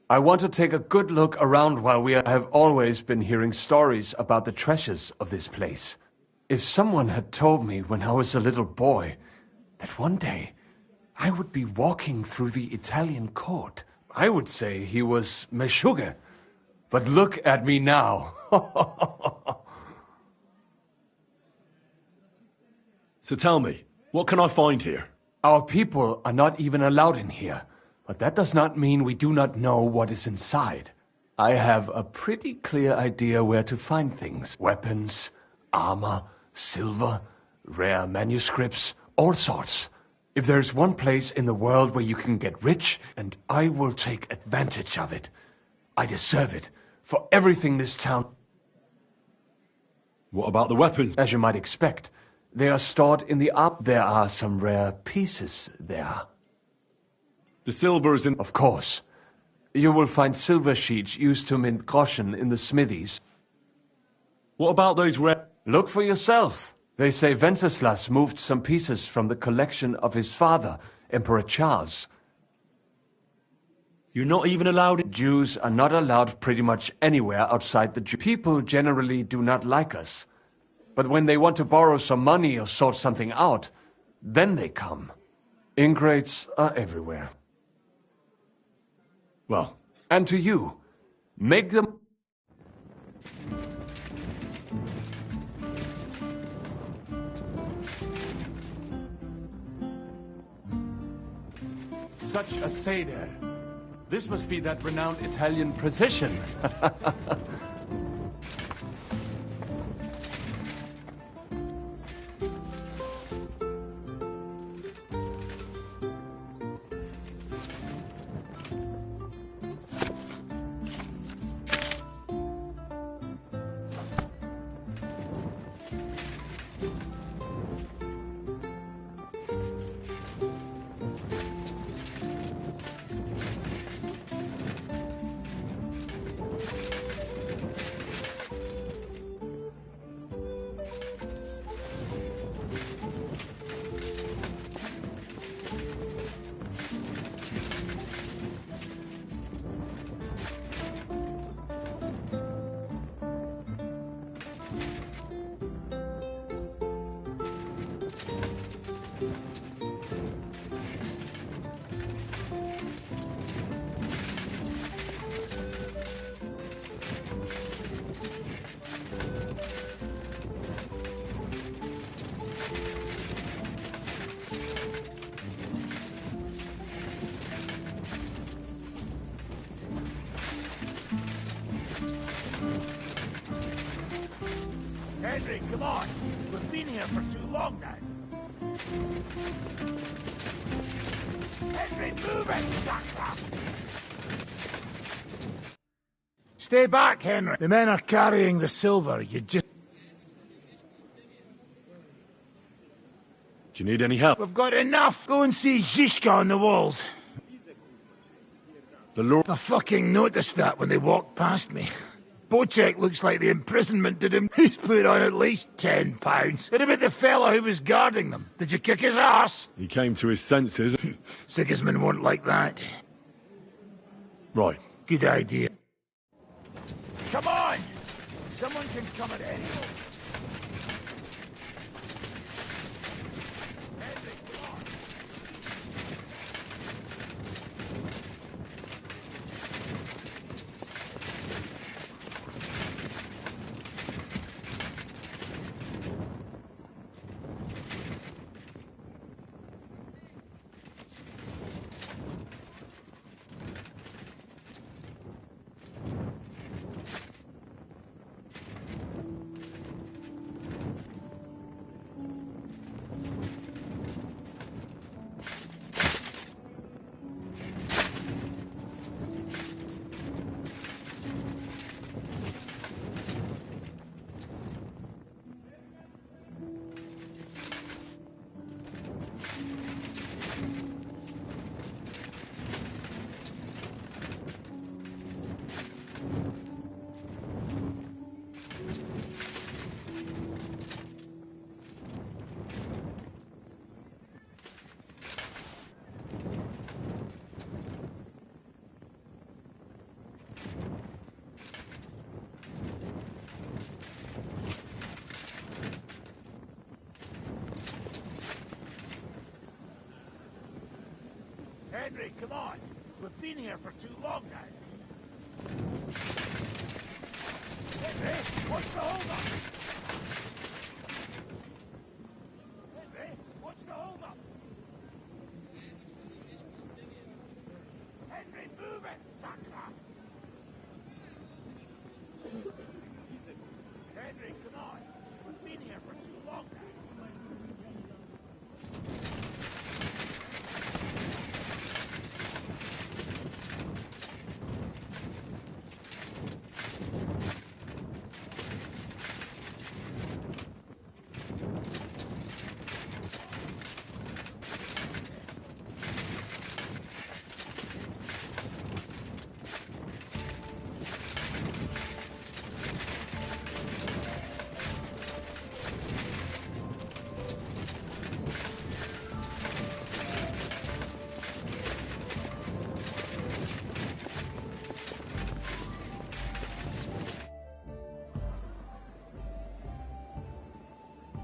I want to take a good look around while we have always been hearing stories about the treasures of this place. If someone had told me when I was a little boy that one day I would be walking through the Italian court, I would say he was Meshuggah. But look at me now. So tell me, what can I find here? Our people are not even allowed in here, but that does not mean we do not know what is inside. I have a pretty clear idea where to find things. Weapons, armor, silver, rare manuscripts, all sorts. If there's one place in the world where you can get rich, and I will take advantage of it. I deserve it for everything this town... What about the weapons? As you might expect. They are stored in the There are some rare pieces there. The silver is in... Of course. You will find silver sheets used to mint groschen in the smithies. What about those rare... Look for yourself. They say Wenceslas moved some pieces from the collection of his father, Emperor Charles. You're not even allowed... Jews are not allowed pretty much anywhere outside the People generally do not like us. But when they want to borrow some money or sort something out, then they come. Ingrates are everywhere. Well. And to you, make them... Such a seder. This must be that renowned Italian precision. Henry, come on. We've been here for too long now. Henry, move it, sucker! Stay back, Henry. The men are carrying the silver. You just... Do you need any help? We've got enough. Go and see Zizka on the walls. The Lord... I fucking noticed that when they walked past me. Bocek looks like the imprisonment did him. He's put on at least £10. What about the fellow who was guarding them? Did you kick his ass? He came to his senses. Sigismund won't like that. Right. Good idea. Come on! Someone can come at any moment. Henry, come on. We've been here for too long now. Henry, what's the hold-up? Henry, what's the hold-up? Henry, move it, sucker! Henry, come on. We've been here for too long now.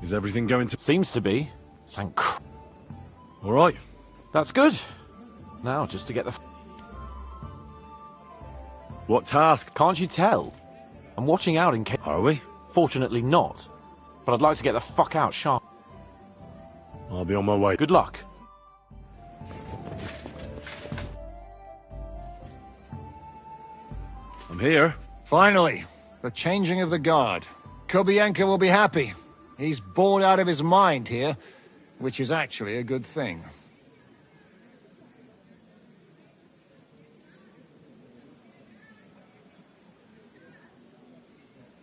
Is everything going to... Seems to be. Thank Christ. All right. That's good. Now, just to get the... What task? Can't you tell? I'm watching out in case... Are we? Fortunately not. But I'd like to get the fuck out sharp. I'll be on my way. Good luck. I'm here. Finally, the changing of the guard. Kobienko will be happy. He's bored out of his mind here, which is actually a good thing.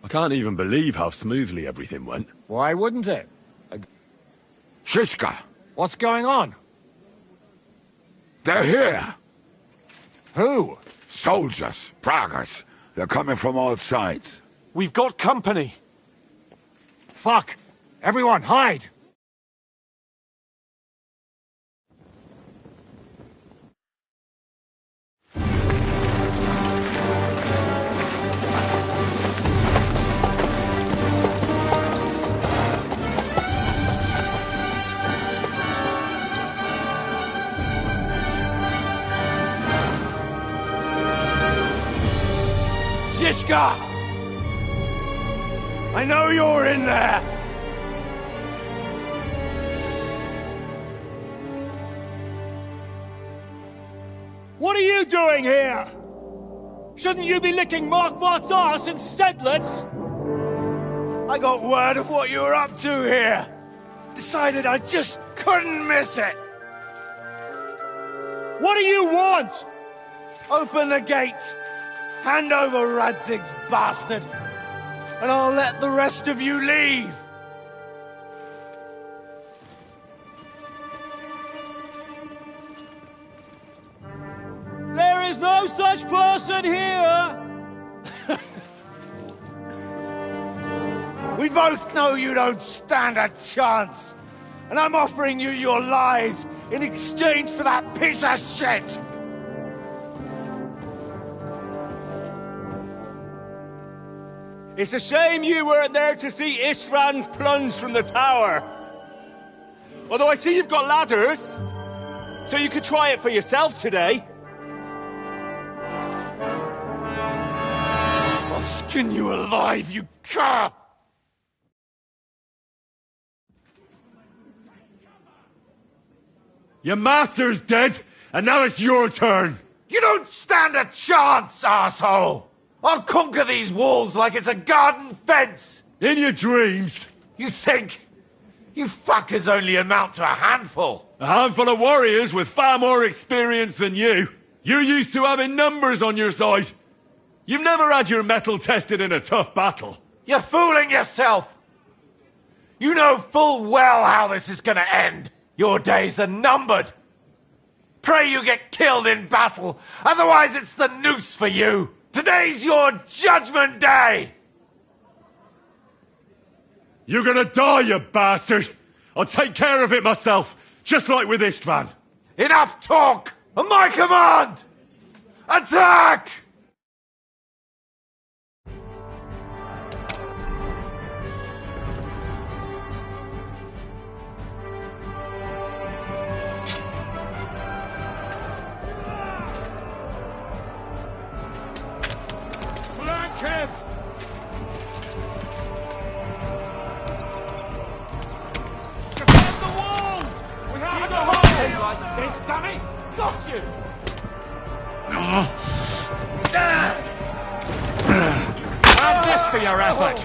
I can't even believe how smoothly everything went. Why wouldn't it? Zizka! What's going on? They're here! Who? Soldiers, Pragas. They're coming from all sides. We've got company! Fuck! Everyone, hide! Zizka! I know you're in there! What are you doing here? Shouldn't you be licking Markvart's ass in Sedlitz? I got word of what you were up to here. Decided I just couldn't miss it. What do you want? Open the gate. Hand over Radzig's bastard. And I'll let the rest of you leave. There is no such person here! We both know you don't stand a chance. And I'm offering you your lives in exchange for that piece of shit! It's a shame you weren't there to see Ishtvan's plunge from the tower. Although I see you've got ladders, so you could try it for yourself today. I'll skin you alive, you cur! Your master's dead, and now it's your turn. You don't stand a chance, asshole! I'll conquer these walls like it's a garden fence! In your dreams. You think? You fuckers only amount to a handful. A handful of warriors with far more experience than you. You're used to having numbers on your side. You've never had your mettle tested in a tough battle. You're fooling yourself! You know full well how this is gonna end. Your days are numbered. Pray you get killed in battle, otherwise it's the noose for you. Today's your judgment day! You're gonna die, you bastard! I'll take care of it myself, just like with Istvan. Enough talk! On my command! Attack! Kev! Defend the walls! We have to hold it like this, damn it! Got you! Have this for your effort!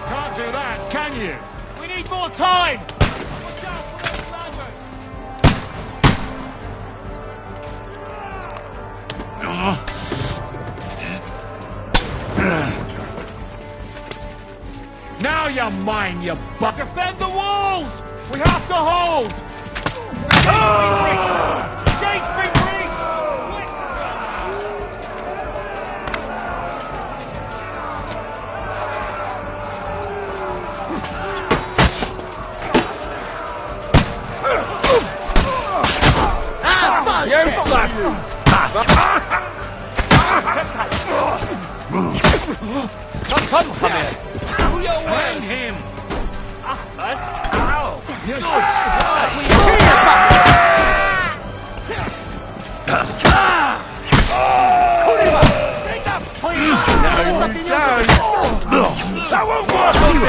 Can't do that, can you? We need more time! Watch out for those ladders! Now you're mine, you butt! Defend the walls! We have to hold! Gates be breached! Come here! Pull your way! Hang him! Ow! Good That won't work on me!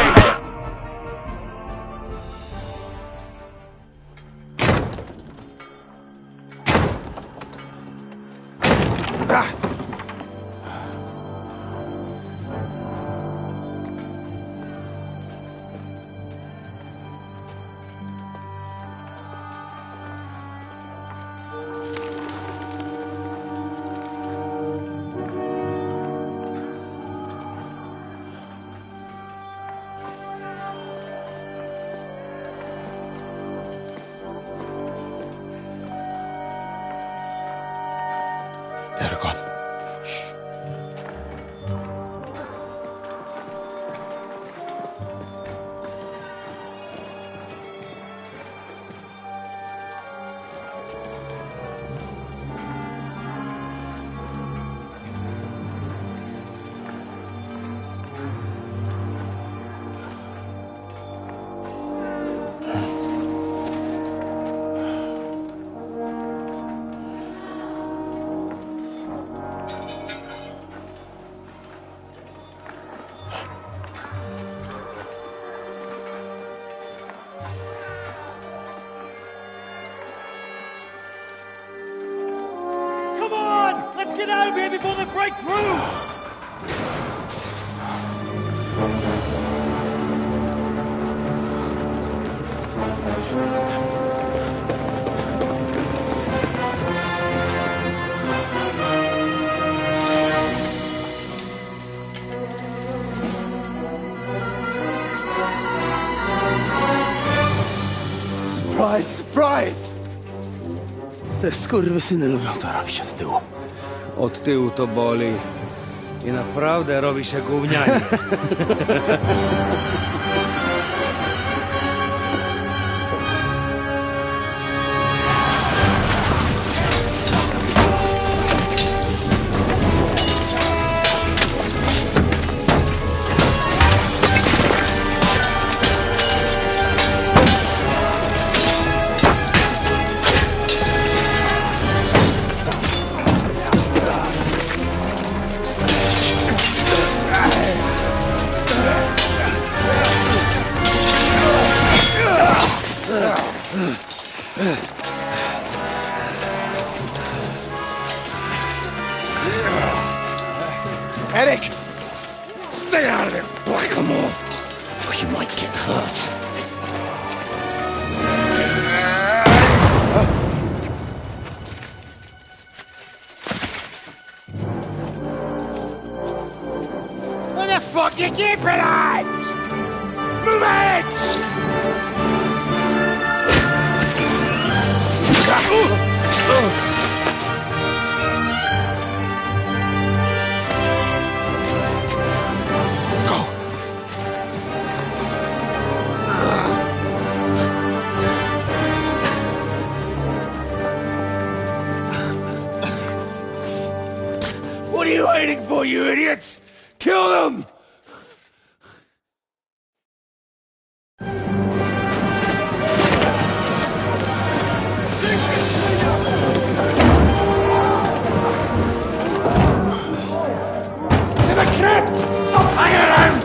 before they break through! Surprise, surprise! Te skurwysyny lubią to robić od tyłu. Od tyłu to boli. I naprawdę robi się gównianie. Eric! Stay out of it, Blackamoor! Or you might get hurt. Where the fuck you keeping at? Move it! What are you waiting for, you idiots? Kill them! To the crypt! Stop hanging around!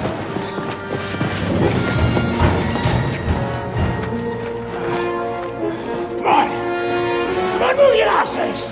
Come on! Come on, move your asses!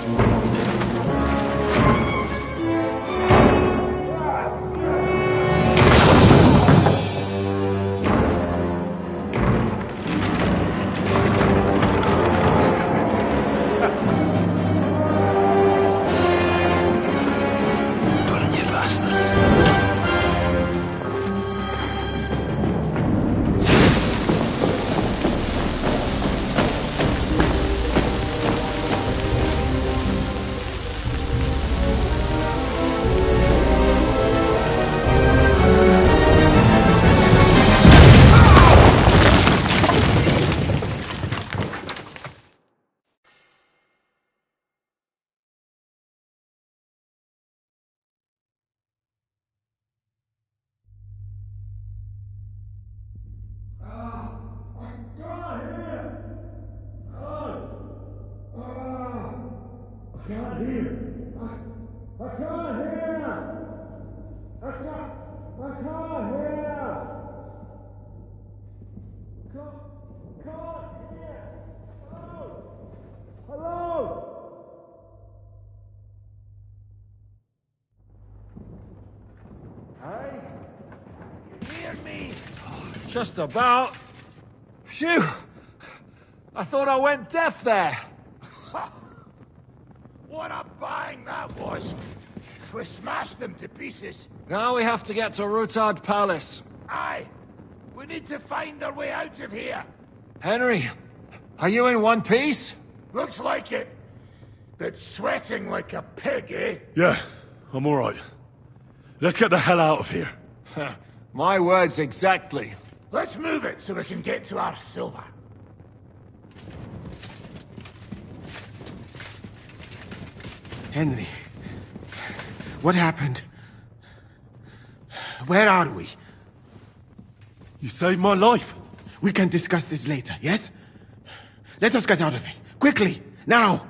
Just about. Phew! I thought I went deaf there. What a bang that was! We smashed them to pieces. Now we have to get to Rutard Palace. Aye. We need to find our way out of here. Henry, are you in one piece? Looks like it. But sweating like a pig, eh? Yeah, I'm alright. Let's get the hell out of here. My words exactly. Let's move it so we can get to our silver. Henry, what happened? Where are we? You saved my life. We can discuss this later, yes? Let us get out of here. Quickly! Now!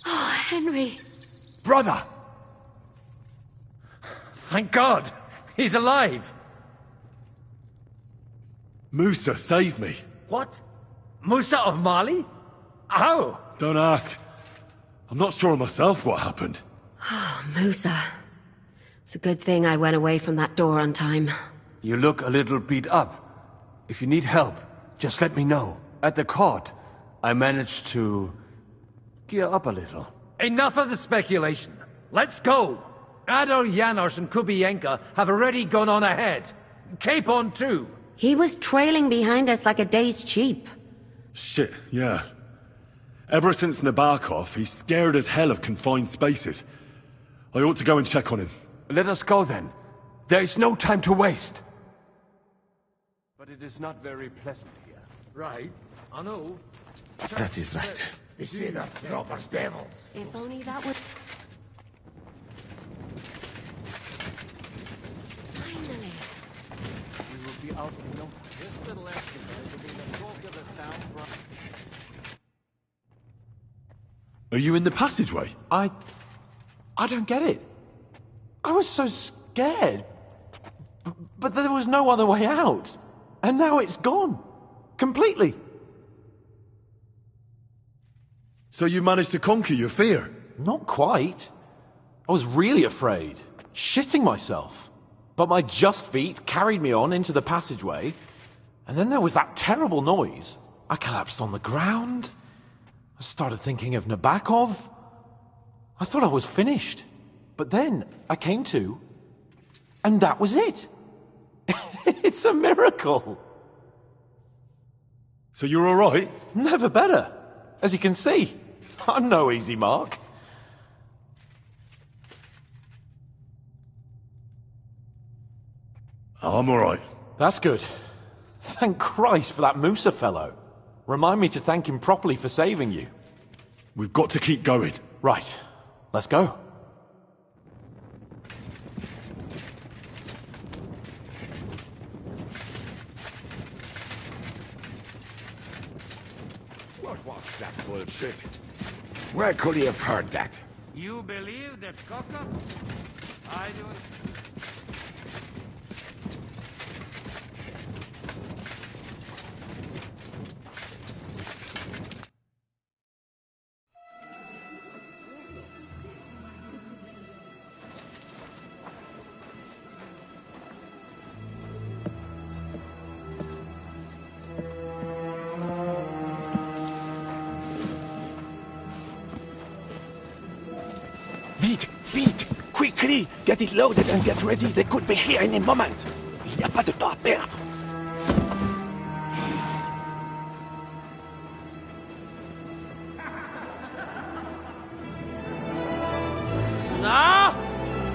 Oh, Henry. Brother! Thank God! He's alive! Musa saved me. What? Musa of Mali? How? Don't ask. I'm not sure myself what happened. Oh, Musa. It's a good thing I went away from that door on time. You look a little beat up. If you need help, just let me know. At the court, I managed to gear up a little. Enough of the speculation. Let's go. Adar Janos and Kubienka have already gone on ahead. Capon too. He was trailing behind us like a day's sheep. Shit, yeah. Ever since Nabokov, he's scared as hell of confined spaces. I ought to go and check on him. Let us go then. There is no time to waste. But it is not very pleasant here. Right, I know. That is right. You see the proper devils. If only that would... Finally. We will be out in no time. This little escapade will be the talk of the town for... Are you in the passageway? I don't get it. I was so scared. But there was no other way out. And now it's gone. Completely. So you managed to conquer your fear? Not quite. I was really afraid. Shitting myself. But my just feet carried me on into the passageway. And then there was that terrible noise. I collapsed on the ground. I started thinking of Nabokov. I thought I was finished. But then I came to, and that was it. It's a miracle. So you're all right? Never better. As you can see, I'm no easy mark. I'm all right. That's good. Thank Christ for that Musa fellow. Remind me to thank him properly for saving you. We've got to keep going. Right. Let's go. What was that bullshit? Where could he have heard that? You believe that cock-up? I do. Vite! Quickly! Get it loaded and get ready. They could be here any moment. Il n'y a pas de temps à perdre. No!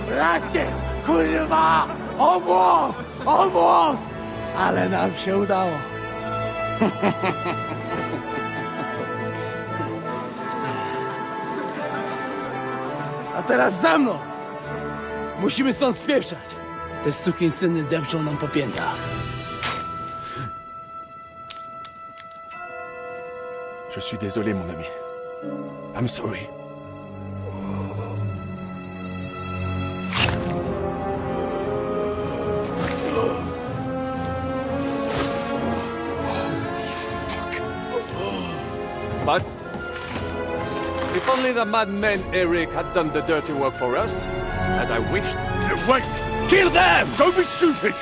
Bracie! Kurwa! Obóz! Ale nam się udało. A teraz za mną! Musimy stąd spieprzać. Te sukinsyny depczą nam po piętach. Je suis désolé, mon ami. I'm sorry. But if only the madman Eric had done the dirty work for us, as I wished. Wait! Kill them! Don't be stupid!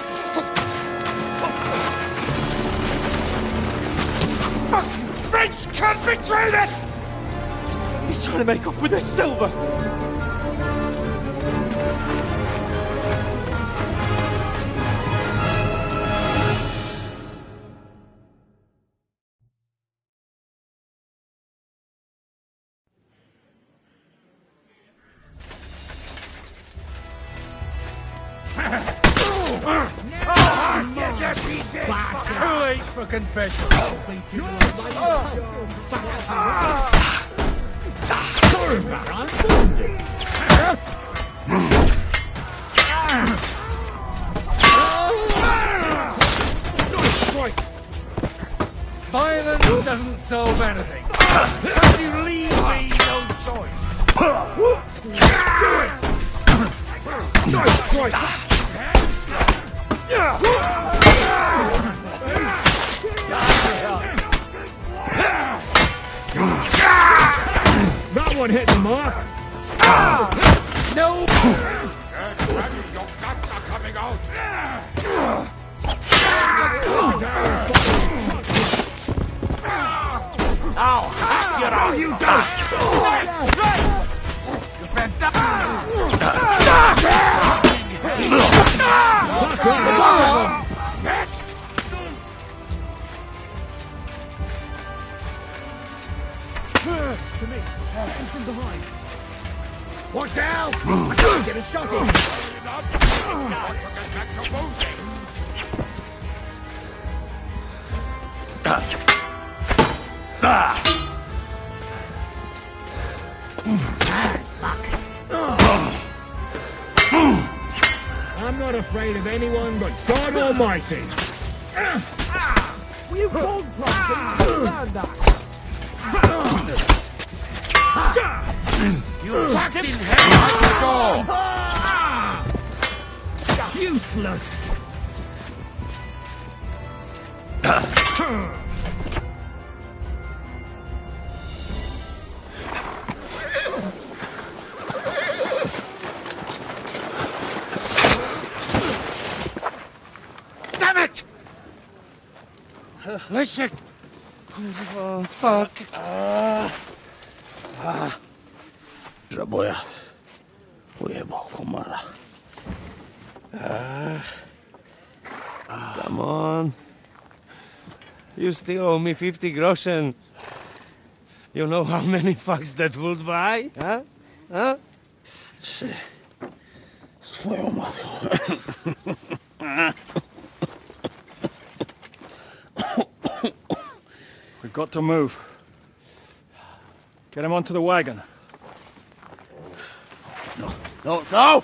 Fuck! French can't betray us! He's trying to make off with his silver! Too late for confession. Violence doesn't solve anything. But you leave me no choice. Do it! That one hit the mark. No! Your guts are coming out! Now, hack your own! You don't! You To me. From behind. Watch out! Get a shot in. I'm not afraid of anyone but God Almighty. You cold learn that. You fucking hell! Useless. Damn it! Leszek! Oh, fuck. Żaboja. Ujebał komara. Come on. You still owe me 50 groschen. You know how many fucks that would buy? Huh? Huh? Swoją matką. We've got to move. Get him onto the wagon. No! No!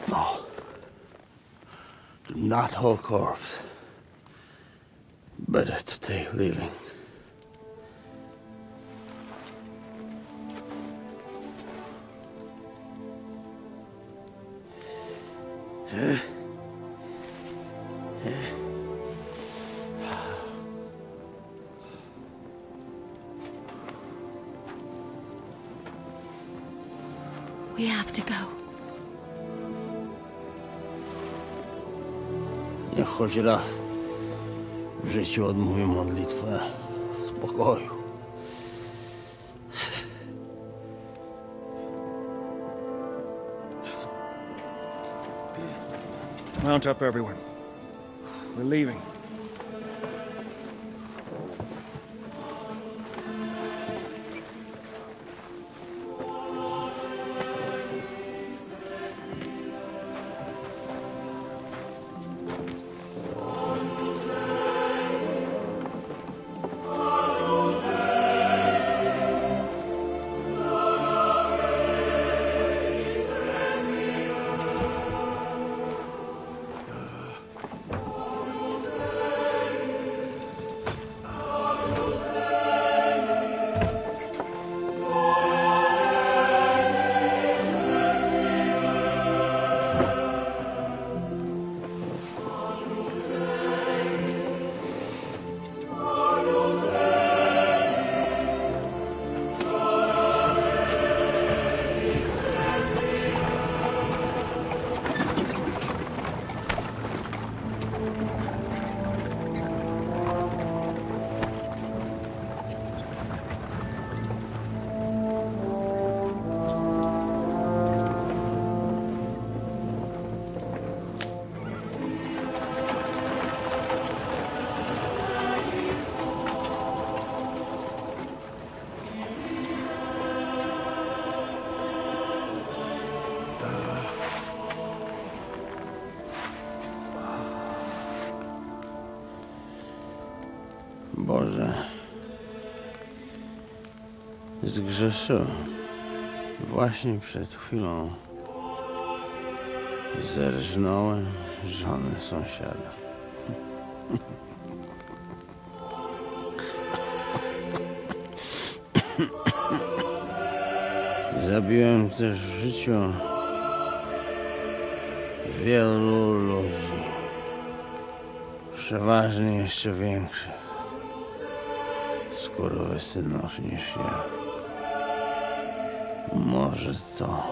No. Do not hold corpse. Better to take living. We have to go. Niech choć raz w życiu odmówię modlitwę w spokoju. Mount up, everyone. We're leaving. Boże, zgrzeszyłem właśnie przed chwilą. Zerżnąłem żonę sąsiada. Zabiłem też w życiu wielu ludzi, przeważnie jeszcze większych. skurwysynów niż ja. Może to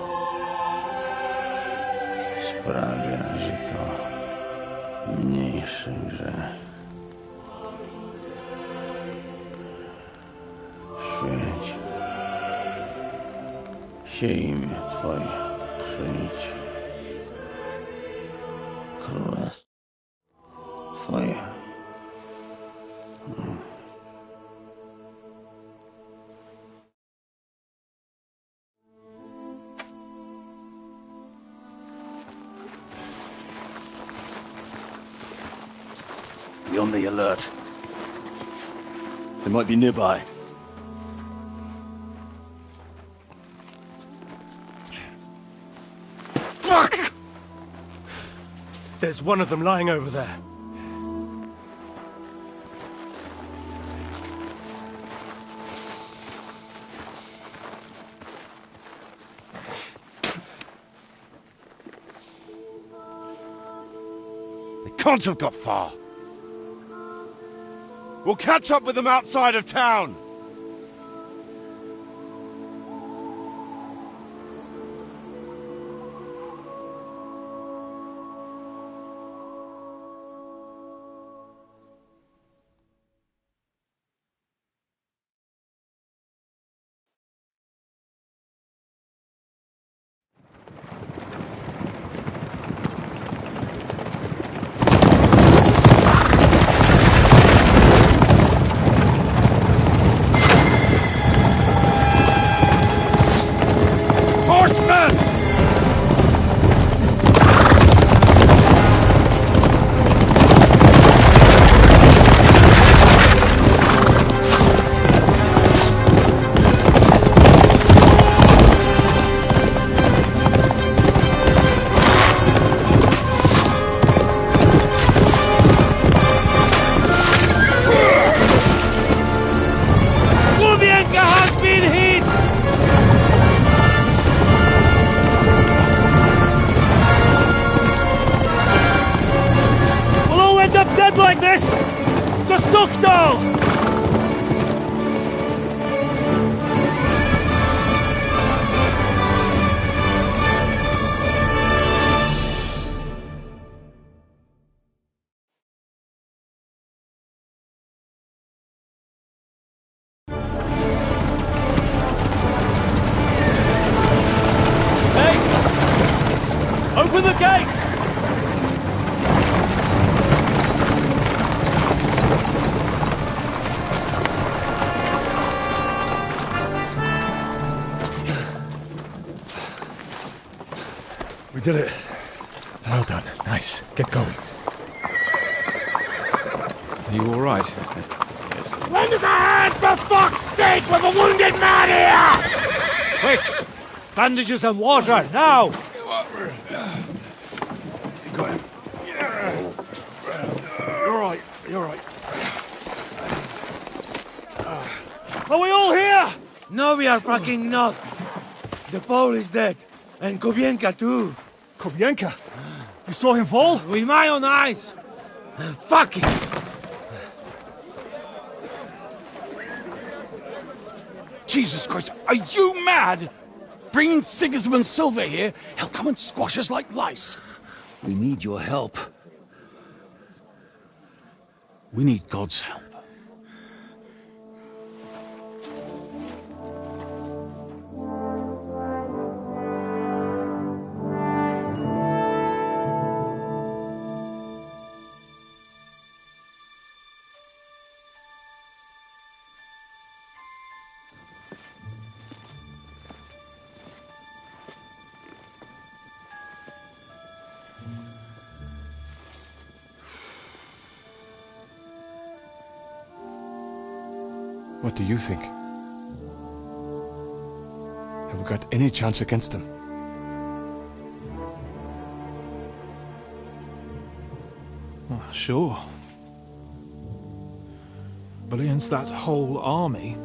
sprawia, że to mniejszy grzech. Świeć się imię Twoje, przyjdź królestwo Twoje. Be on the alert. They might be nearby. Fuck! There's one of them lying over there. They can't have got far. We'll catch up with them outside of town. Like this to Suchdal! Hey! Open the gate! We did it. Well done. Nice. Get going. Are you all right? Lend us a hand, for fuck's sake! We've a wounded man here! Quick! Bandages and water, now! Got him. You're right, you're right. Are we all here? No, we are fucking not. The Pole is dead. And Kobienka too. Kobienka? You saw him fall? With my own eyes. Fuck it. Jesus Christ, are you mad? Bringing Sigismund Silva here, he'll come and squash us like lice. We need your help. We need God's help. What do you think? Have we got any chance against them? Oh, sure. But against that whole army...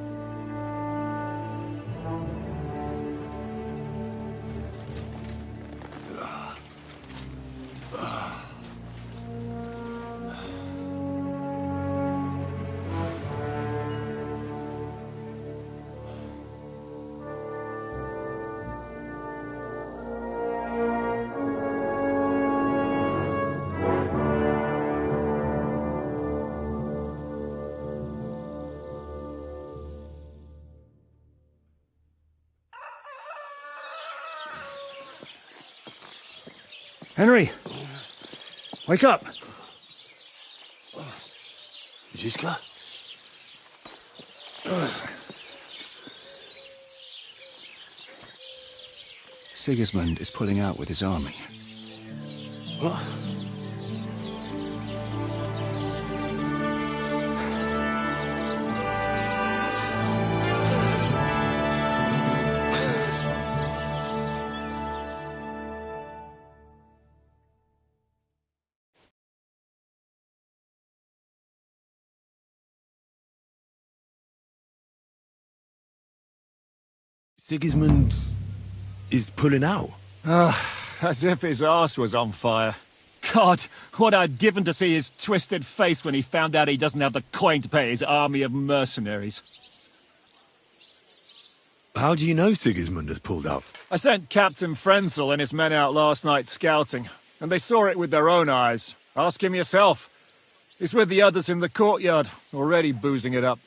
Henry! Wake up! Žižka? Sigismund is pulling out with his army. What? Sigismund is pulling out? As if his arse was on fire. God, what I'd given to see his twisted face when he found out he doesn't have the coin to pay his army of mercenaries. How do you know Sigismund has pulled out? I sent Captain Frenzel and his men out last night scouting, and they saw it with their own eyes. Ask him yourself. He's with the others in the courtyard, already boozing it up.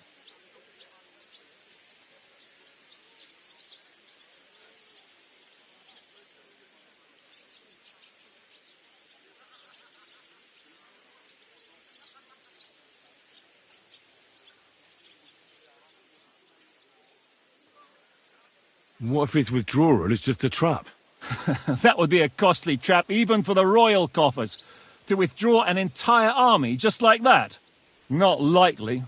What if his withdrawal is just a trap? That would be a costly trap even for the royal coffers. To withdraw an entire army just like that? Not likely.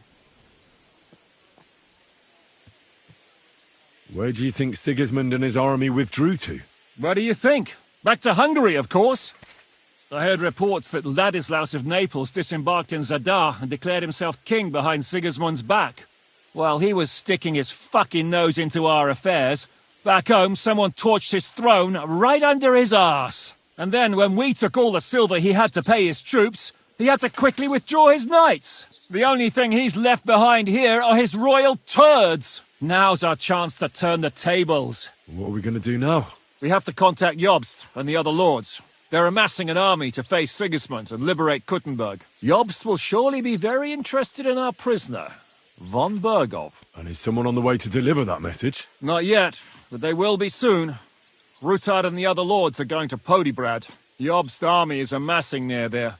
Where do you think Sigismund and his army withdrew to? What do you think? Back to Hungary, of course. I heard reports that Ladislaus of Naples disembarked in Zadar and declared himself king behind Sigismund's back. While he was sticking his fucking nose into our affairs, back home someone torched his throne right under his arse. And then when we took all the silver he had to pay his troops, he had to quickly withdraw his knights. The only thing he's left behind here are his royal turds. Now's our chance to turn the tables. What are we going to do now? We have to contact Jobst and the other lords. They're amassing an army to face Sigismund and liberate Kuttenberg. Jobst will surely be very interested in our prisoner, von Bergov. And is someone on the way to deliver that message? Not yet, but they will be soon. Rutard and the other lords are going to Podebrad. Jobst's army is amassing near there,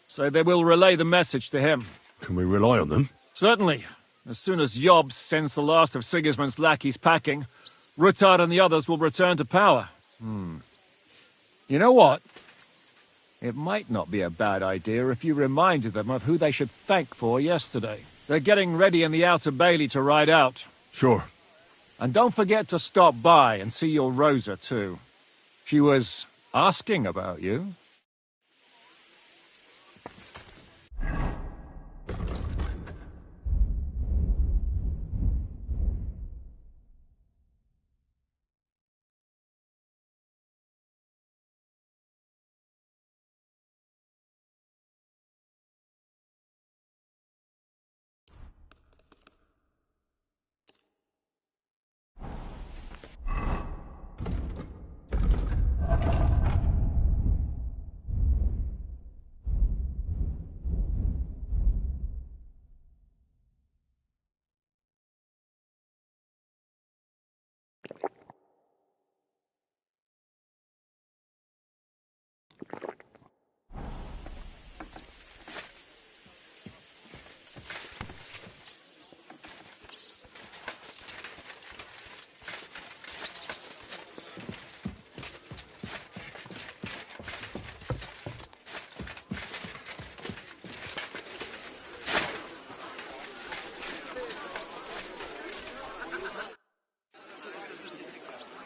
so they will relay the message to him. Can we rely on them? Certainly. As soon as Jobst sends the last of Sigismund's lackeys packing, Rutard and the others will return to power. You know what? It might not be a bad idea if you reminded them of who they should thank for yesterday. They're getting ready in the Outer Bailey to ride out. Sure. And don't forget to stop by and see your Rosa, too. She was asking about you.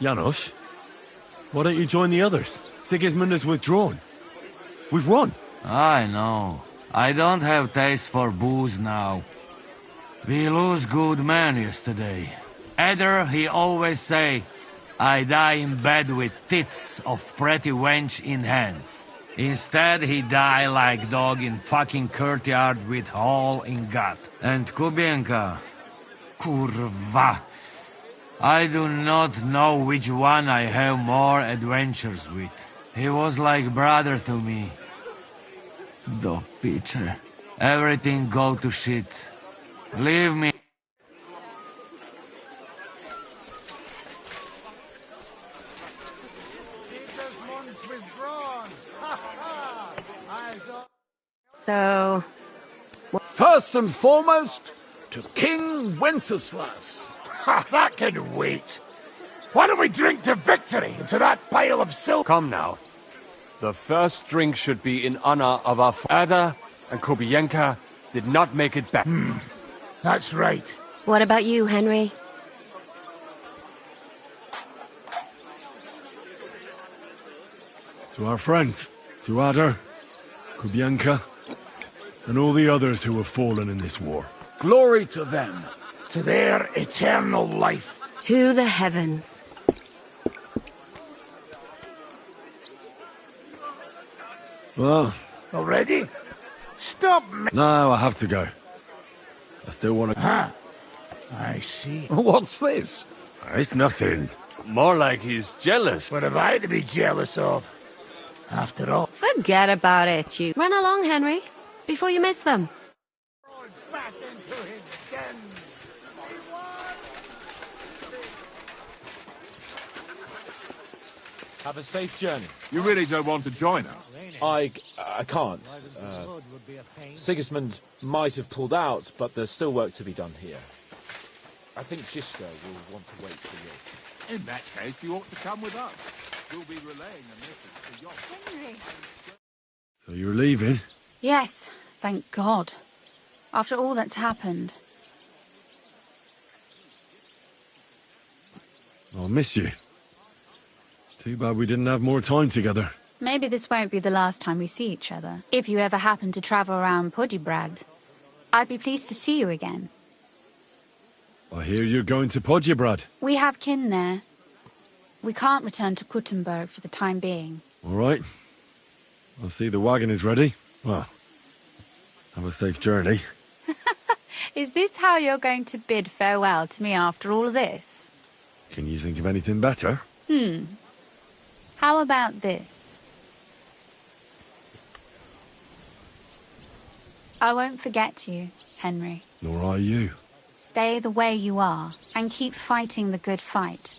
Janos, why don't you join the others? Sigismund has withdrawn. We've won. I know. I don't have taste for booze now. We lose good men yesterday. Eder, he always say, I die in bed with tits of pretty wench in hands. Instead, he die like dog in fucking courtyard with hole in gut. And Kubienka, kurwa. I do not know which one I have more adventures with. He was like brother to me. Do pitcher. Everything go to shit. Leave me. First and foremost, to King Wenceslas. Ha, that can wait. Why don't we drink to victory and to that pile of silver? Come now. The first drink should be in honor of our Ada and Kubienka did not make it back. That's right. What about you, Henry? To our friends, to Ada, Kubienka, and all the others who have fallen in this war. Glory to them. To their eternal life. To the heavens. Well, Already? Stop me. no, I have to go. I still want to... Huh. I see. What's this? It's nothing. More like he's jealous. What have I to be jealous of? After all. Forget about it, you. Run along, Henry, before you miss them. Back into his den. Have a safe journey. You really don't want to join us? I can't. Sigismund might have pulled out, but there's still work to be done here. I think Žižka will want to wait for you. In that case, you ought to come with us. We'll be relaying a message to your... Henry. So you're leaving? Yes, thank God. After all that's happened. I'll miss you. Too bad we didn't have more time together. Maybe this won't be the last time we see each other. If you ever happen to travel around Poděbrad, I'd be pleased to see you again. I hear you're going to Poděbrad. We have kin there. We can't return to Kuttenberg for the time being. All right. I see the wagon is ready. Well, have a safe journey. Is this how you're going to bid farewell to me after all of this? Can you think of anything better? How about this? I won't forget you, Henry. Nor are you. Stay the way you are, and keep fighting the good fight.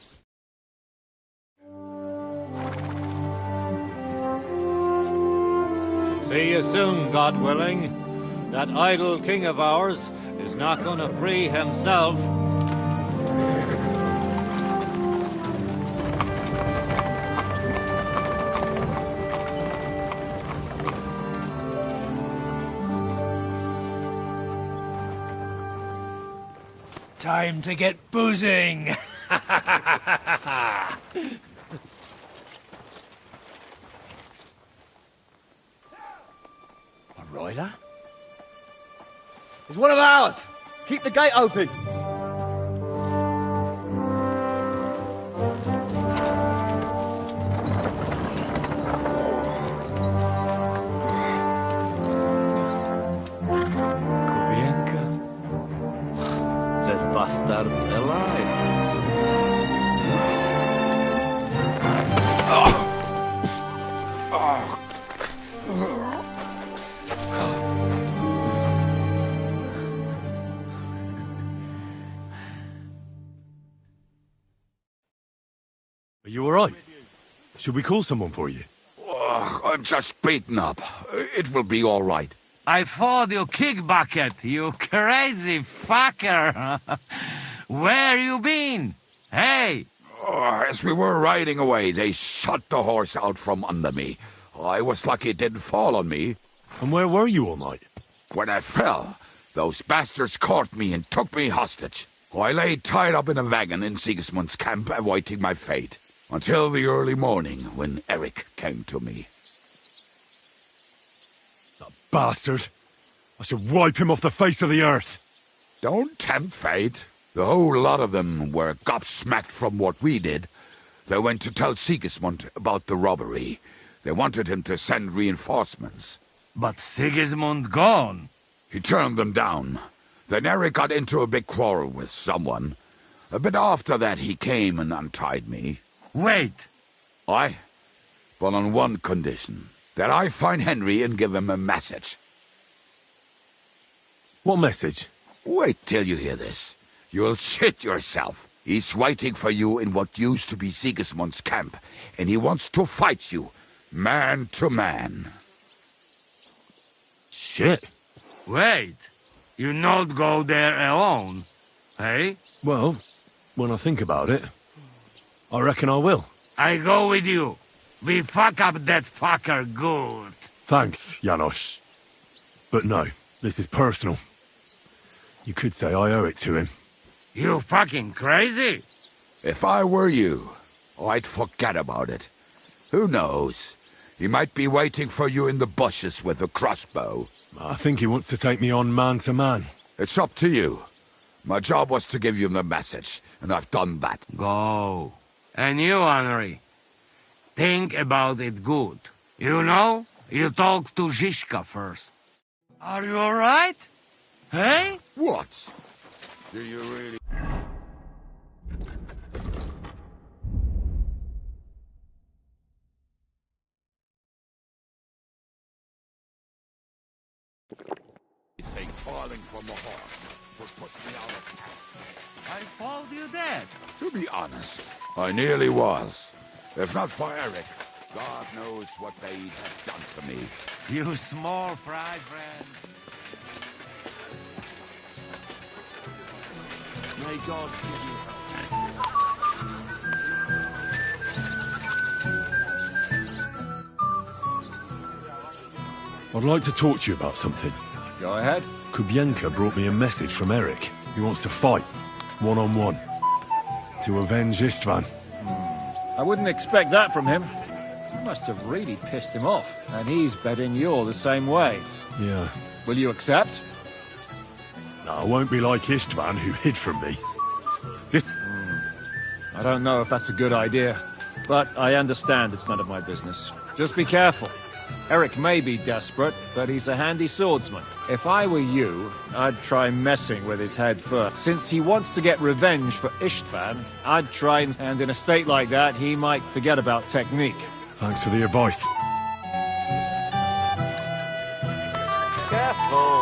See you soon, God willing. That idle king of ours is not going to free himself. Time to get boozing. A rider? It's one of ours. Keep the gate open. Bastards alive. Are you all right? Should we call someone for you? I'm just beaten up. It will be all right. I thought you kick bucket, you crazy fucker. Where you been? Hey! As we were riding away, they shot the horse out from under me. I was lucky it didn't fall on me. And where were you all night? When I fell, those bastards caught me and took me hostage. I lay tied up in a wagon in Sigismund's camp, awaiting my fate. Until the early morning, when Erik came to me. Bastard! I should wipe him off the face of the earth! Don't tempt fate. The whole lot of them were gobsmacked from what we did. They went to tell Sigismund about the robbery. They wanted him to send reinforcements. But Sigismund gone. He turned them down. Then Erik got into a big quarrel with someone. A bit after that he came and untied me. Wait! But on one condition. That I find Henry and give him a message. What message? Wait till you hear this. You'll shit yourself. He's waiting for you in what used to be Sigismund's camp, and he wants to fight you, man to man. Shit. Wait. You not go there alone, eh? Well, when I think about it, I reckon I will. I go with you. We fuck up that fucker good. Thanks, Janos. But no, this is personal. You could say I owe it to him. You fucking crazy? If I were you, I'd forget about it. Who knows? He might be waiting for you in the bushes with a crossbow. I think he wants to take me on man to man. It's up to you. My job was to give you the message, and I've done that. Go. And you, Henry, think about it good. You know, you talk to Zizka first. Are you alright? Hey? What? Do you really... Thing falling from the horse would put me out of town. I called you dead. To be honest, I nearly was. If not for Eric, God knows what they'd have done to me. You small fry friend. May God give you I'd like to talk to you about something. Go ahead. Kubienka brought me a message from Eric. He wants to fight, one-on-one, to avenge Istvan. I wouldn't expect that from him. You must have really pissed him off, and he's betting you're the same way. Yeah. Will you accept? No, I won't be like Istvan, who hid from me. I don't know if that's a good idea, but I understand it's none of my business. Just be careful. Eric may be desperate, but he's a handy swordsman. If I were you, I'd try messing with his head first. Since he wants to get revenge for Istvan, I'd try and in a state like that, he might forget about technique. Thanks for the advice. Careful!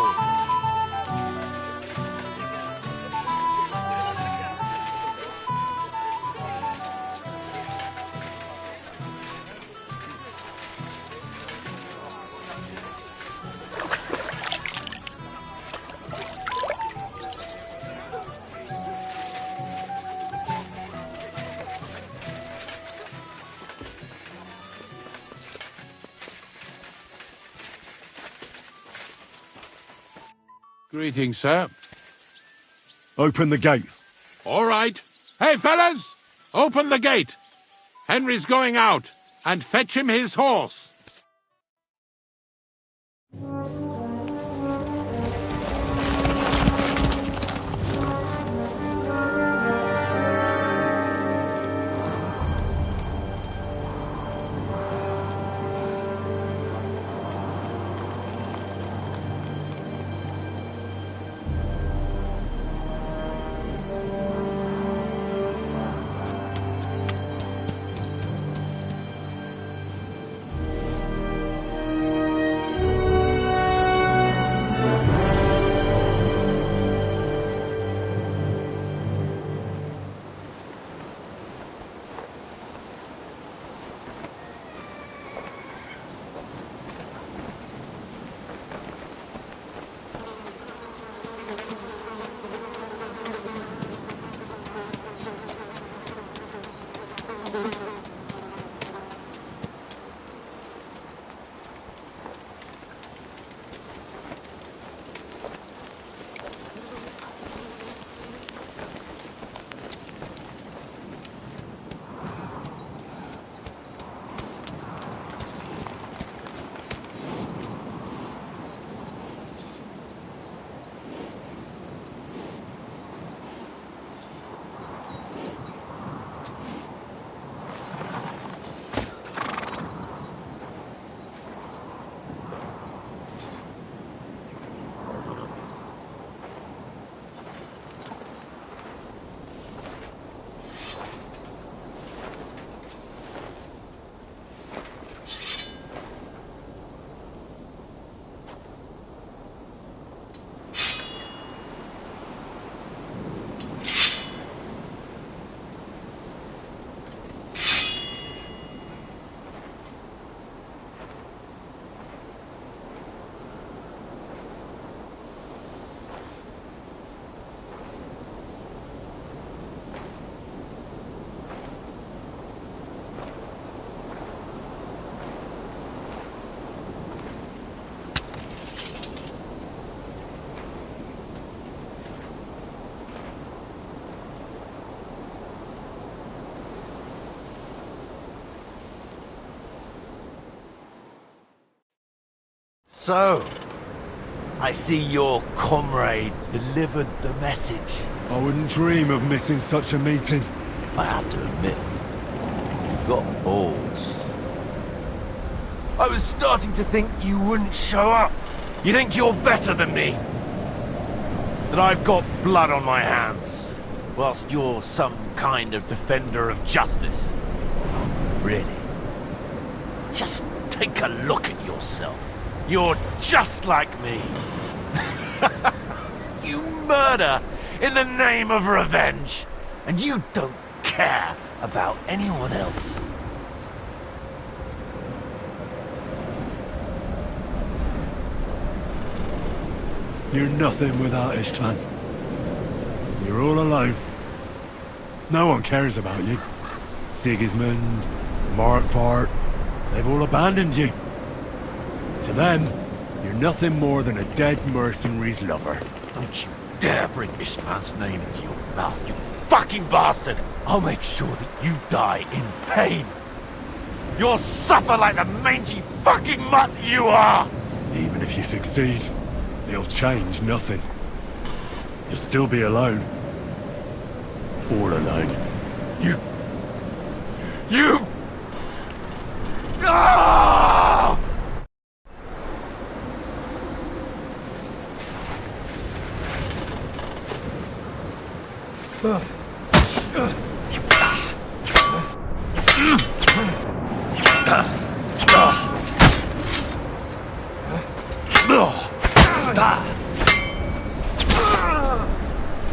Greetings, sir. Open the gate. All right. Hey, fellas! Open the gate. Henry's going out. And fetch him his horse. So, I see your comrade delivered the message. I wouldn't dream of missing such a meeting. I have to admit, you've got balls. I was starting to think you wouldn't show up. You think you're better than me? That I've got blood on my hands, whilst you're some kind of defender of justice. Really? Just take a look at yourself. You're just like me. You murder in the name of revenge, and you don't care about anyone else. You're nothing without Istvan. You're all alone. No one cares about you. Sigismund, Markvart, they've all abandoned you. To them, you're nothing more than a dead mercenary's lover. Don't you dare bring Istvan's name into your mouth, you fucking bastard! I'll make sure that you die in pain. You'll suffer like the mangy fucking mutt you are! Even if you succeed, it'll change nothing. You'll still be alone. All alone. You... Ah!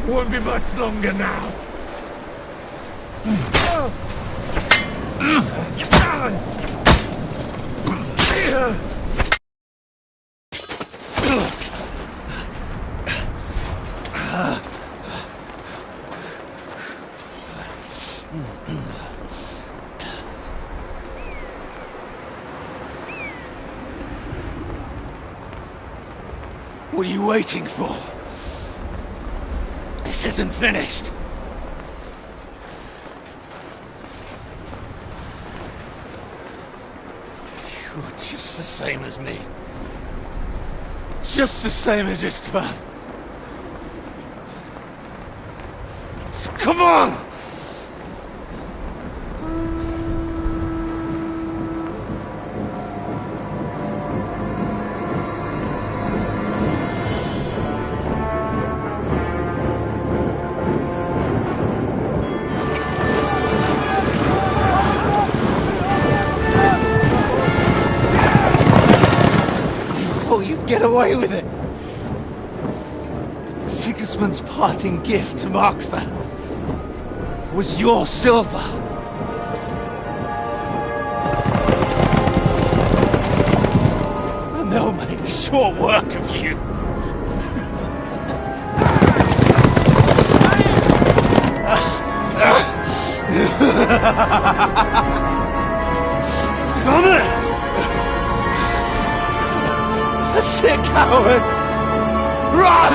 Won't be much longer now. What are you waiting for? This isn't finished. You're just the same as me. Just the same as Istvan. So come on! Get away with it! Sigismund's parting gift to Markva was your silver. And they'll make short work of you. Damn it! That's it, coward! Run!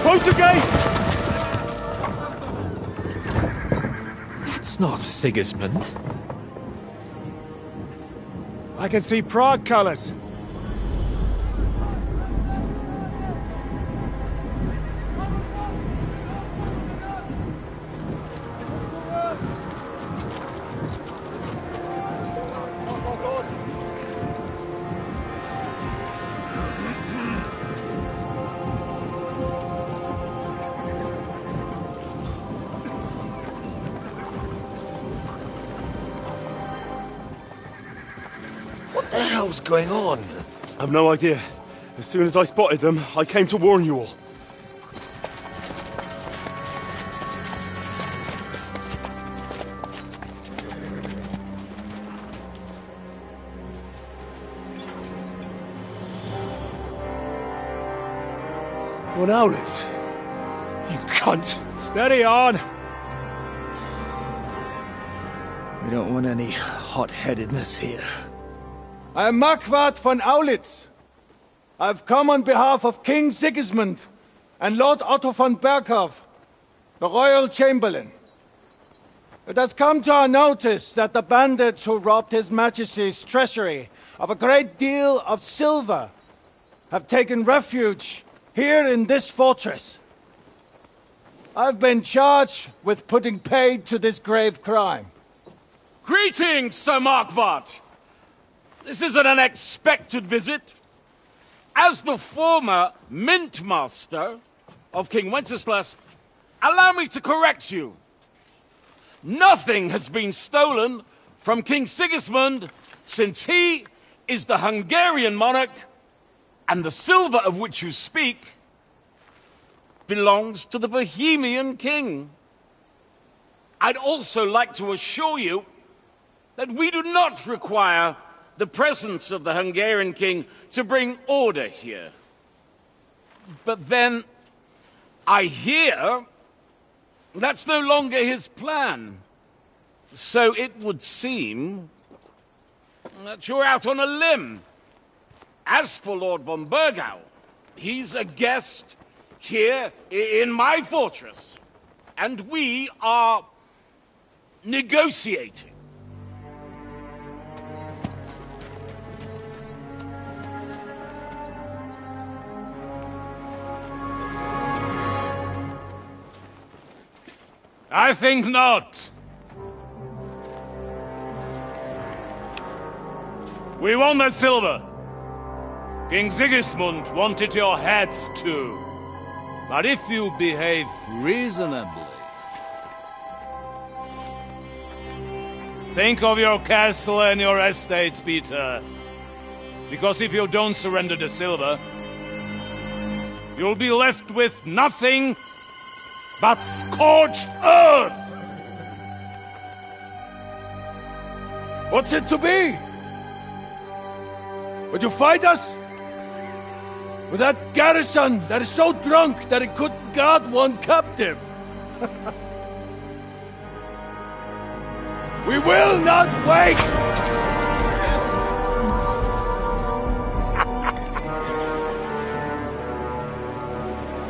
Close the gate! That's not Sigismund. I can see Prague colors. What the hell's going on? I've no idea. As soon as I spotted them, I came to warn you all. On Owlet. You cunt. Steady on. We don't want any hot-headedness here. I am Marquard von Aulitz. I've come on behalf of King Sigismund and Lord Otto von Berghoff, the Royal Chamberlain. It has come to our notice that the bandits who robbed His Majesty's treasury of a great deal of silver have taken refuge here in this fortress. I've been charged with putting paid to this grave crime. Greetings, Sir Marquard. This is an unexpected visit. As the former Mint Master of King Wenceslas, allow me to correct you. Nothing has been stolen from King Sigismund since he is the Hungarian monarch, and the silver of which you speak belongs to the Bohemian king. I'd also like to assure you that we do not require the presence of the Hungarian king to bring order here. But then, I hear that's no longer his plan. So it would seem that you're out on a limb. As for Lord von Bergau, he's a guest here in my fortress, and we are negotiating. I think not. We want that silver. King Sigismund wanted your heads too. But if you behave reasonably... Think of your castle and your estates, Peter. Because if you don't surrender the silver, you'll be left with nothing but scorched earth! What's it to be? Would you fight us? With that garrison that is so drunk that it couldn't guard one captive? We will not wait!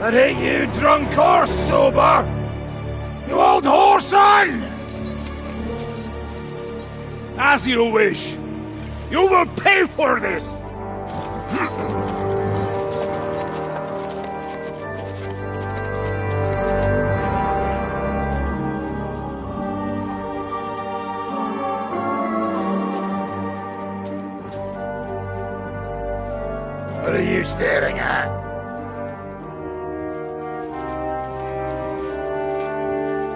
That ain't you, drunk or sober! You old whoreson! As you wish. You will pay for this! What are you staring at?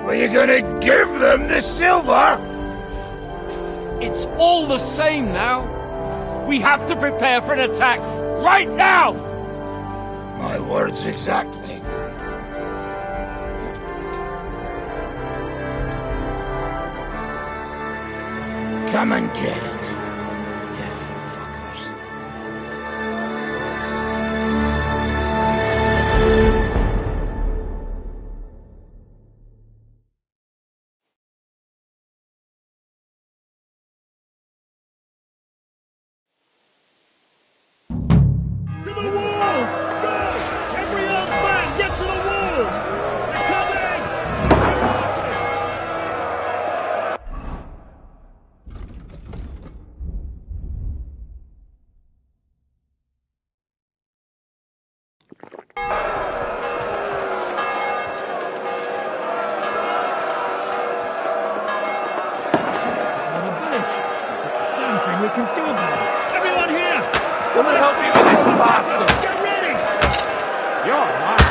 Are you gonna give them the silver? It's all the same now. We have to prepare for an attack right now! My words exactly. Come and get it. We can do it. Everyone here! Come and help me with this bastard! Get ready! You're mine!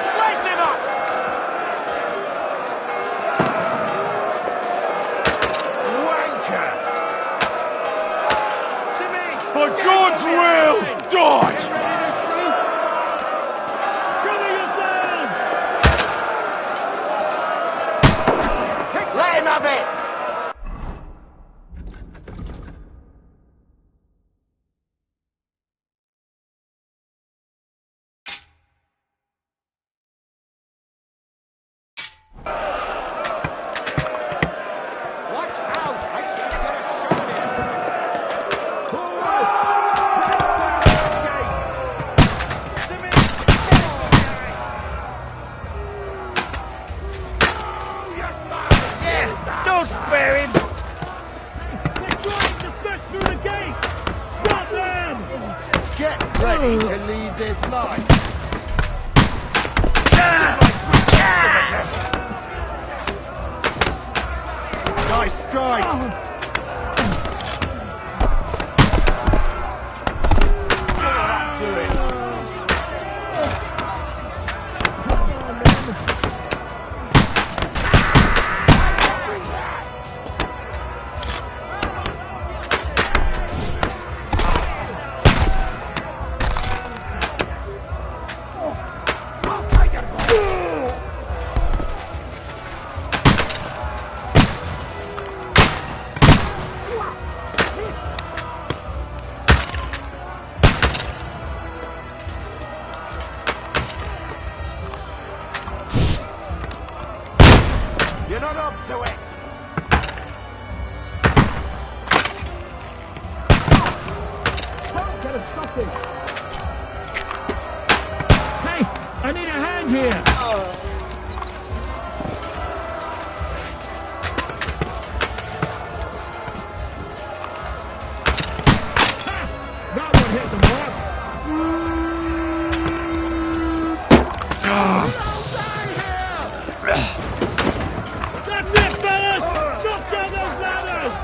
Slice him up! Wanker! For God's will, dodge! Let him have it! Get ready to leave this life. Nice strike. You're not up to it! Get us something! Hey! I need a hand here! That one hit the mark! That's it, fellas! Drop down those ladders!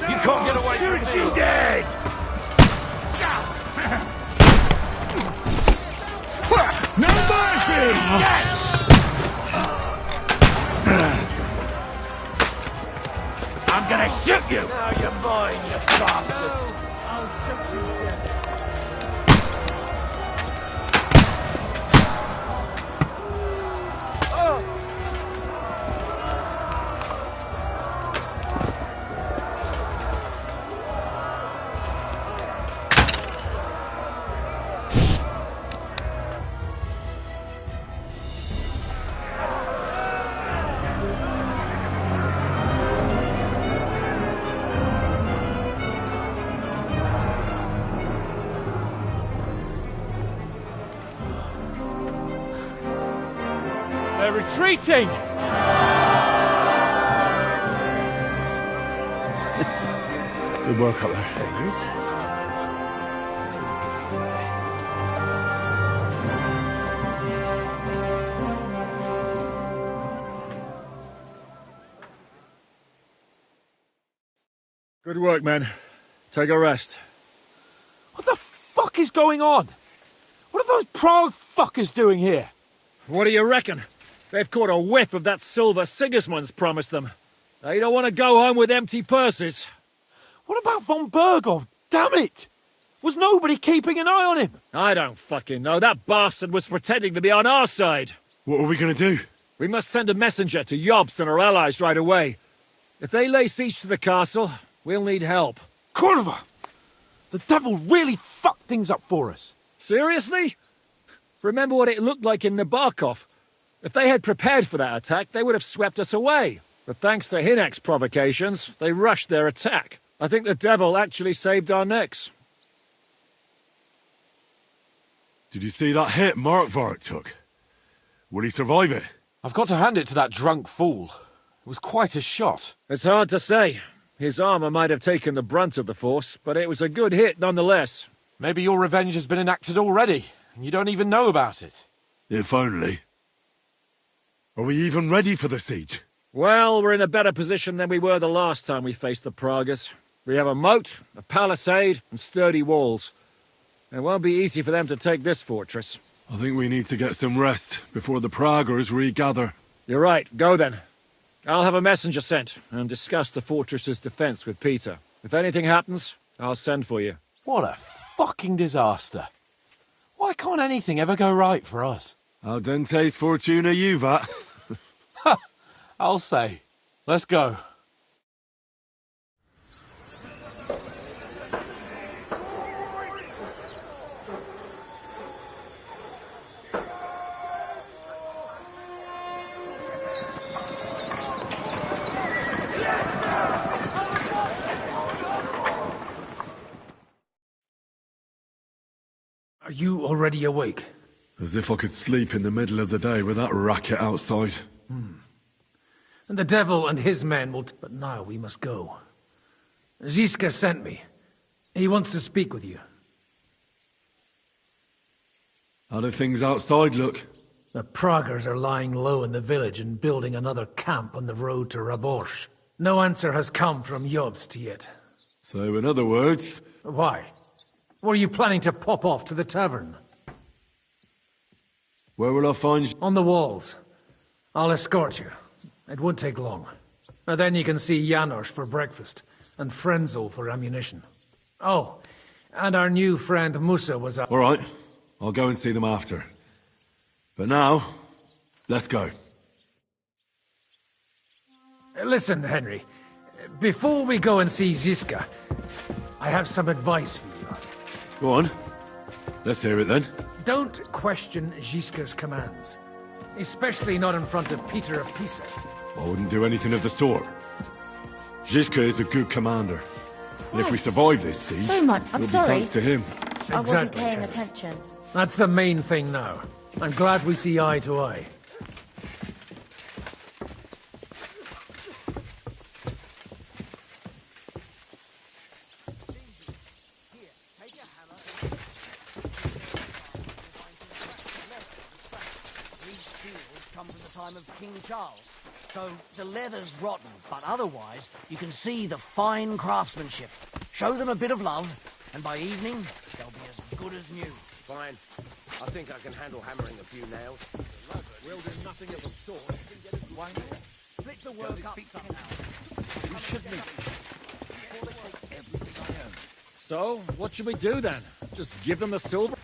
You can't get away from me! Shoot you dead! No mercy! Yes! I'm gonna shoot you! Now you're mine, you bastard! I'll shoot you dead. They're retreating! Good work up there. There he is. Good work, men. Take a rest. What the fuck is going on? What are those Prague fuckers doing here? What do you reckon? They've caught a whiff of that silver Sigismund's promised them. They don't want to go home with empty purses. What about von Bergov? Damn it! Was nobody keeping an eye on him? I don't fucking know. That bastard was pretending to be on our side. What are we gonna do? We must send a messenger to Jobst and our allies right away. If they lay siege to the castle, we'll need help. Kurva! The devil really fucked things up for us. Seriously? Remember what it looked like in Nabokov. If they had prepared for that attack, they would have swept us away. But thanks to Hinek's provocations, they rushed their attack. I think the devil actually saved our necks. Did you see that hit Markvark took? Will he survive it? I've got to hand it to that drunk fool. It was quite a shot. It's hard to say. His armor might have taken the brunt of the force, but it was a good hit nonetheless. Maybe your revenge has been enacted already, and you don't even know about it. If only. Are we even ready for the siege? Well, we're in a better position than we were the last time we faced the Pragas. We have a moat, a palisade, and sturdy walls. It won't be easy for them to take this fortress. I think we need to get some rest before the Praggers regather. You're right. Go then. I'll have a messenger sent and discuss the fortress's defense with Peter. If anything happens, I'll send for you. What a fucking disaster. Why can't anything ever go right for us? Al dente's fortuna juvat. I'll say. Let's go. Are you already awake? As if I could sleep in the middle of the day with that racket outside. And the devil and his men will... But now we must go. Ziska sent me. He wants to speak with you. How do things outside look? The Praguers are lying low in the village and building another camp on the road to Raborsh. No answer has come from Jobst yet. So in other words... Why? Were you planning to pop off to the tavern? Where will I find... On the walls. I'll escort you. It won't take long. And then you can see Janos for breakfast, and Frenzel for ammunition. Oh, and our new friend Musa was up. All right. I'll go and see them after. But now, let's go. Listen, Henry. Before we go and see Ziska, I have some advice for you. Go on. Let's hear it then. Don't question Ziska's commands. Especially not in front of Peter of Pisa. I wouldn't do anything of the sort. Ziska is a good commander. And if we survive this siege, So much. I'm it'll sorry. be thanks to him. I wasn't Exactly. paying attention. That's the main thing now. I'm glad we see eye to eye. Come from the time of King Charles. So the leather's rotten, but otherwise you can see the fine craftsmanship. Show them a bit of love, and by evening they'll be as good as new. Fine. I think I can handle hammering a few nails. Wielding nothing of the sort. Why not? Split the work up somehow. We should meet. So, what should we do then? Just give them the silver?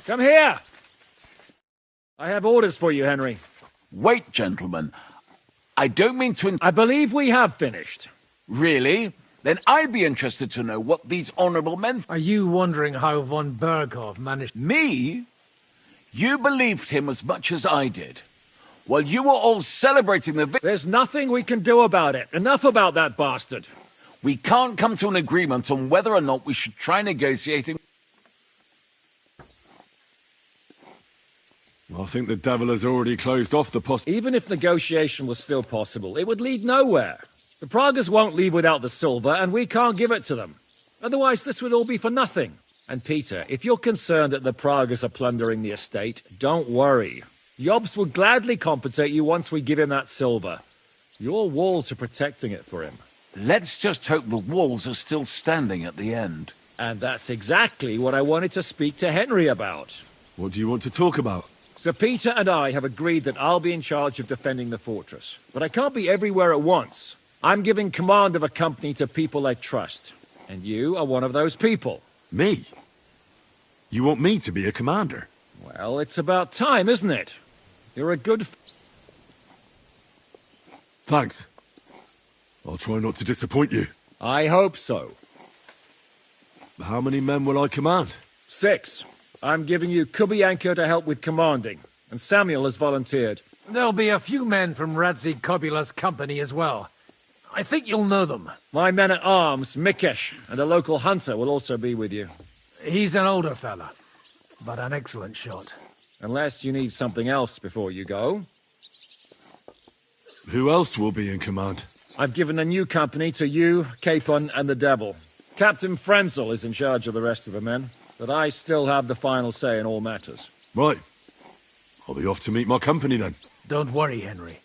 Come here! I have orders for you, Henry. Wait, gentlemen. I don't mean to... I believe we have finished. Really? Then I'd be interested to know what these honorable men... Are you wondering how von Berghoff managed... Me? You believed him as much as I did. While you were all celebrating the... There's nothing we can do about it. Enough about that bastard. We can't come to an agreement on whether or not we should try negotiating... I think the devil has already closed off the Even if negotiation was still possible, it would lead nowhere. The Praguers won't leave without the silver, and we can't give it to them. Otherwise, this would all be for nothing. And Peter, if you're concerned that the Praguers are plundering the estate, don't worry. Jobst will gladly compensate you once we give him that silver. Your walls are protecting it for him. Let's just hope the walls are still standing at the end. And that's exactly what I wanted to speak to Henry about. What do you want to talk about? Sir Peter and I have agreed that I'll be in charge of defending the fortress. But I can't be everywhere at once. I'm giving command of a company to people I trust. And you are one of those people. Me? You want me to be a commander? Well, it's about time, isn't it? You're a good... Thanks. I'll try not to disappoint you. I hope so. How many men will I command? 6. I'm giving you Kubianka to help with commanding, and Samuel has volunteered. There'll be a few men from Radzi Kobula's company as well. I think you'll know them. My men-at-arms, Mikesh, and a local hunter will also be with you. He's an older fella, but an excellent shot. Unless you need something else before you go. Who else will be in command? I've given a new company to you, Capon, and the Devil. Captain Frenzel is in charge of the rest of the men, but I still have the final say in all matters. Right. I'll be off to meet my company then. Don't worry, Henry.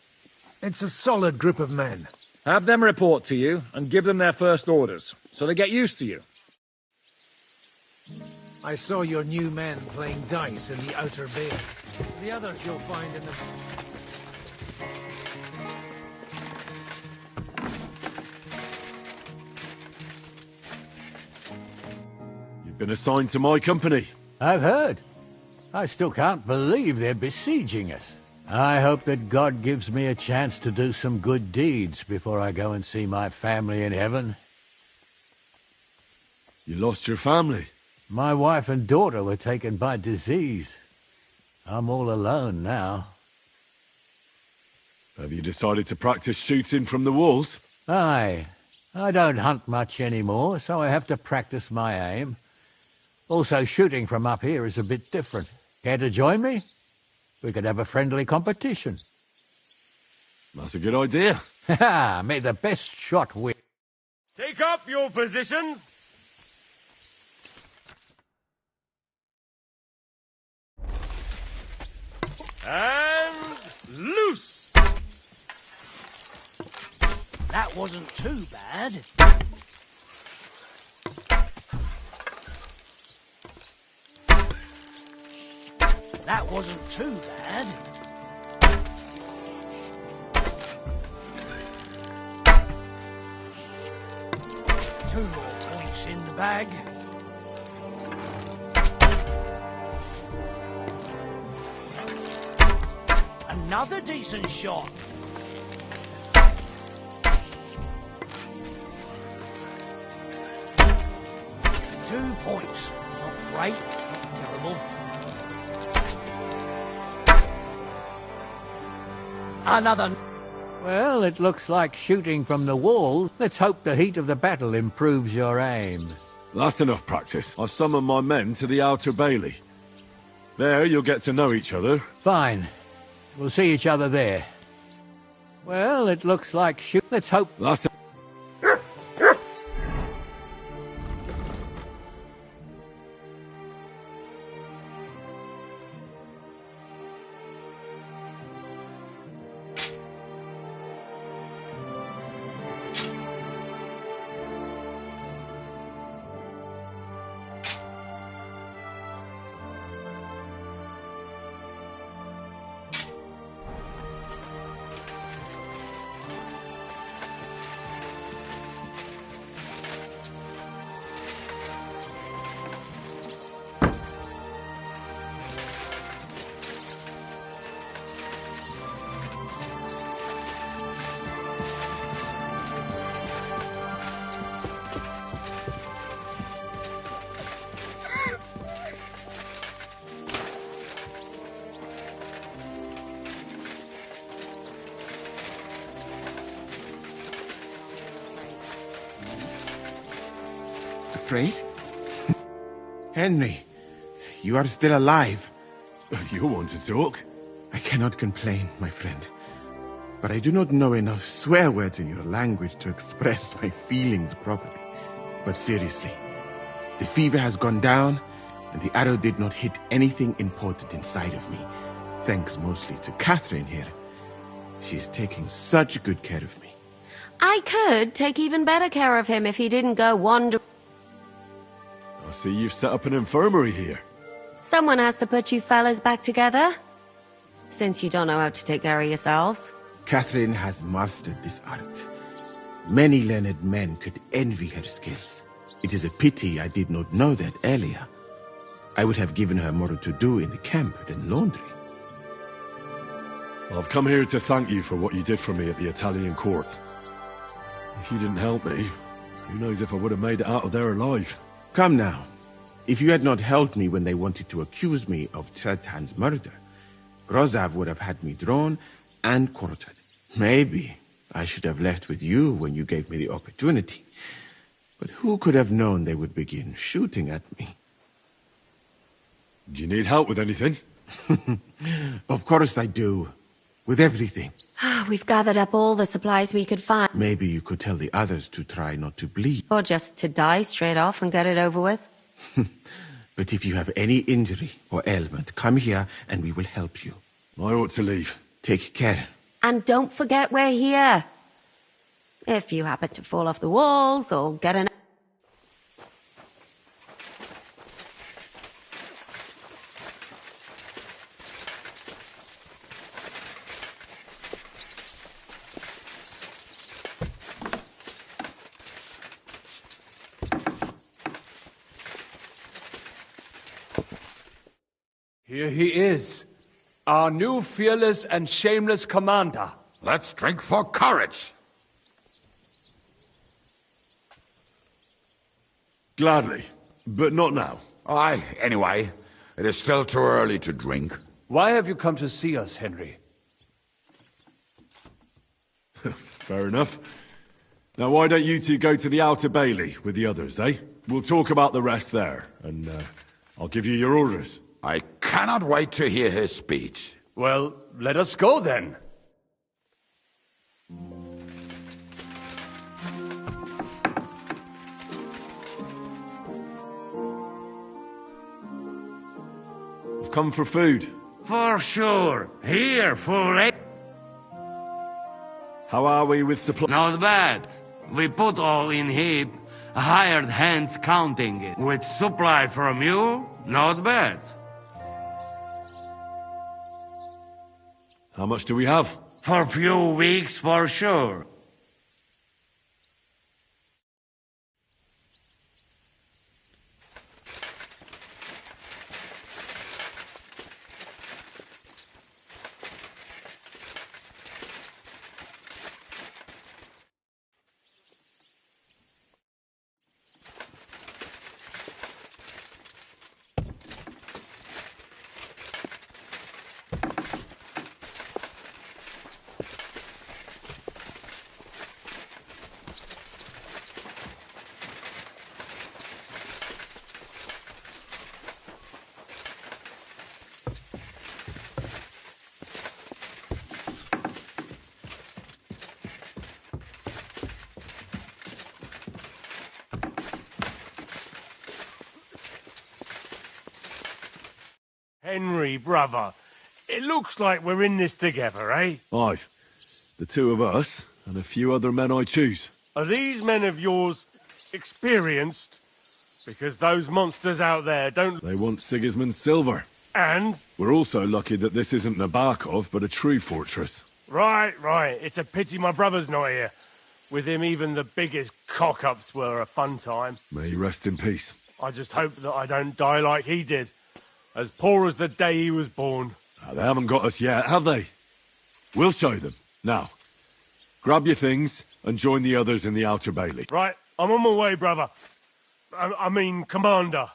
It's a solid group of men. Have them report to you, and give them their first orders, so they get used to you. I saw your new men playing dice in the outer bay. The others you'll find in the... Been assigned to my company. I've heard. I still can't believe they're besieging us. I hope that God gives me a chance to do some good deeds before I go and see my family in heaven. You lost your family? My wife and daughter were taken by disease. I'm all alone now. Have you decided to practice shooting from the walls? Aye. I don't hunt much anymore, so I have to practice my aim. Also, shooting from up here is a bit different. Care to join me? We could have a friendly competition. That's a good idea. Ha! May the best shot win. Take up your positions. And loose! That wasn't too bad. That wasn't too bad. Two more points in the bag. Another decent shot. Two points. Not great, not terrible. Another. Well, it looks like shooting from the walls. Let's hope the heat of the battle improves your aim. That's enough practice. I've summoned my men to the outer bailey. There, you'll get to know each other. Fine. We'll see each other there. Well, it looks like Let's hope... That's it. Afraid? Henry, you are still alive. You want to talk? I cannot complain, my friend. But I do not know enough swear words in your language to express my feelings properly. But seriously, the fever has gone down, and the arrow did not hit anything important inside of me. Thanks mostly to Catherine here. She's taking such good care of me. I could take even better care of him if he didn't go wander. I see you've set up an infirmary here. Someone has to put you fellas back together. Since you don't know how to take care of yourselves. Catherine has mastered this art. Many learned men could envy her skills. It is a pity I did not know that earlier. I would have given her more to do in the camp than laundry. I've come here to thank you for what you did for me at the Italian court. If you didn't help me, who knows if I would have made it out of there alive. Come now. If you had not helped me when they wanted to accuse me of Tretan's murder, Grozav would have had me drawn and quartered. Maybe I should have left with you when you gave me the opportunity. But who could have known they would begin shooting at me? Do you need help with anything? Of course I do. With everything. We've gathered up all the supplies we could find. Maybe you could tell the others to try not to bleed. Or just to die straight off and get it over with. But if you have any injury or ailment, come here and we will help you. I ought to leave. Take care. And don't forget we're here. If you happen to fall off the walls or get an... Here he is, our new fearless and shameless commander. Let's drink for courage. Gladly, but not now. Aye, anyway, it is still too early to drink. Why have you come to see us, Henry? Fair enough. Now why don't you two go to the Outer Bailey with the others, eh? We'll talk about the rest there, and I'll give you your orders. I cannot wait to hear his speech. Well, let us go then. I've come for food. For sure. Here, full eight. How are we with supply? Not bad. We put all in heap. Hired hands counting it. With supply from you, not bad. How much do we have? For a few weeks, for sure. Henry, brother, it looks like we're in this together, eh? Aye. The two of us, and a few other men I choose. Are these men of yours experienced? Because those monsters out there don't... They want Sigismund's silver. And? We're also lucky that this isn't Nabokov, but a true fortress. Right. It's a pity my brother's not here. With him, even the biggest cock-ups were a fun time. May he rest in peace. I just hope that I don't die like he did. As poor as the day he was born. They haven't got us yet, have they? We'll show them. Now, grab your things and join the others in the Outer Bailey. Right, I'm on my way, brother. I mean, Commander.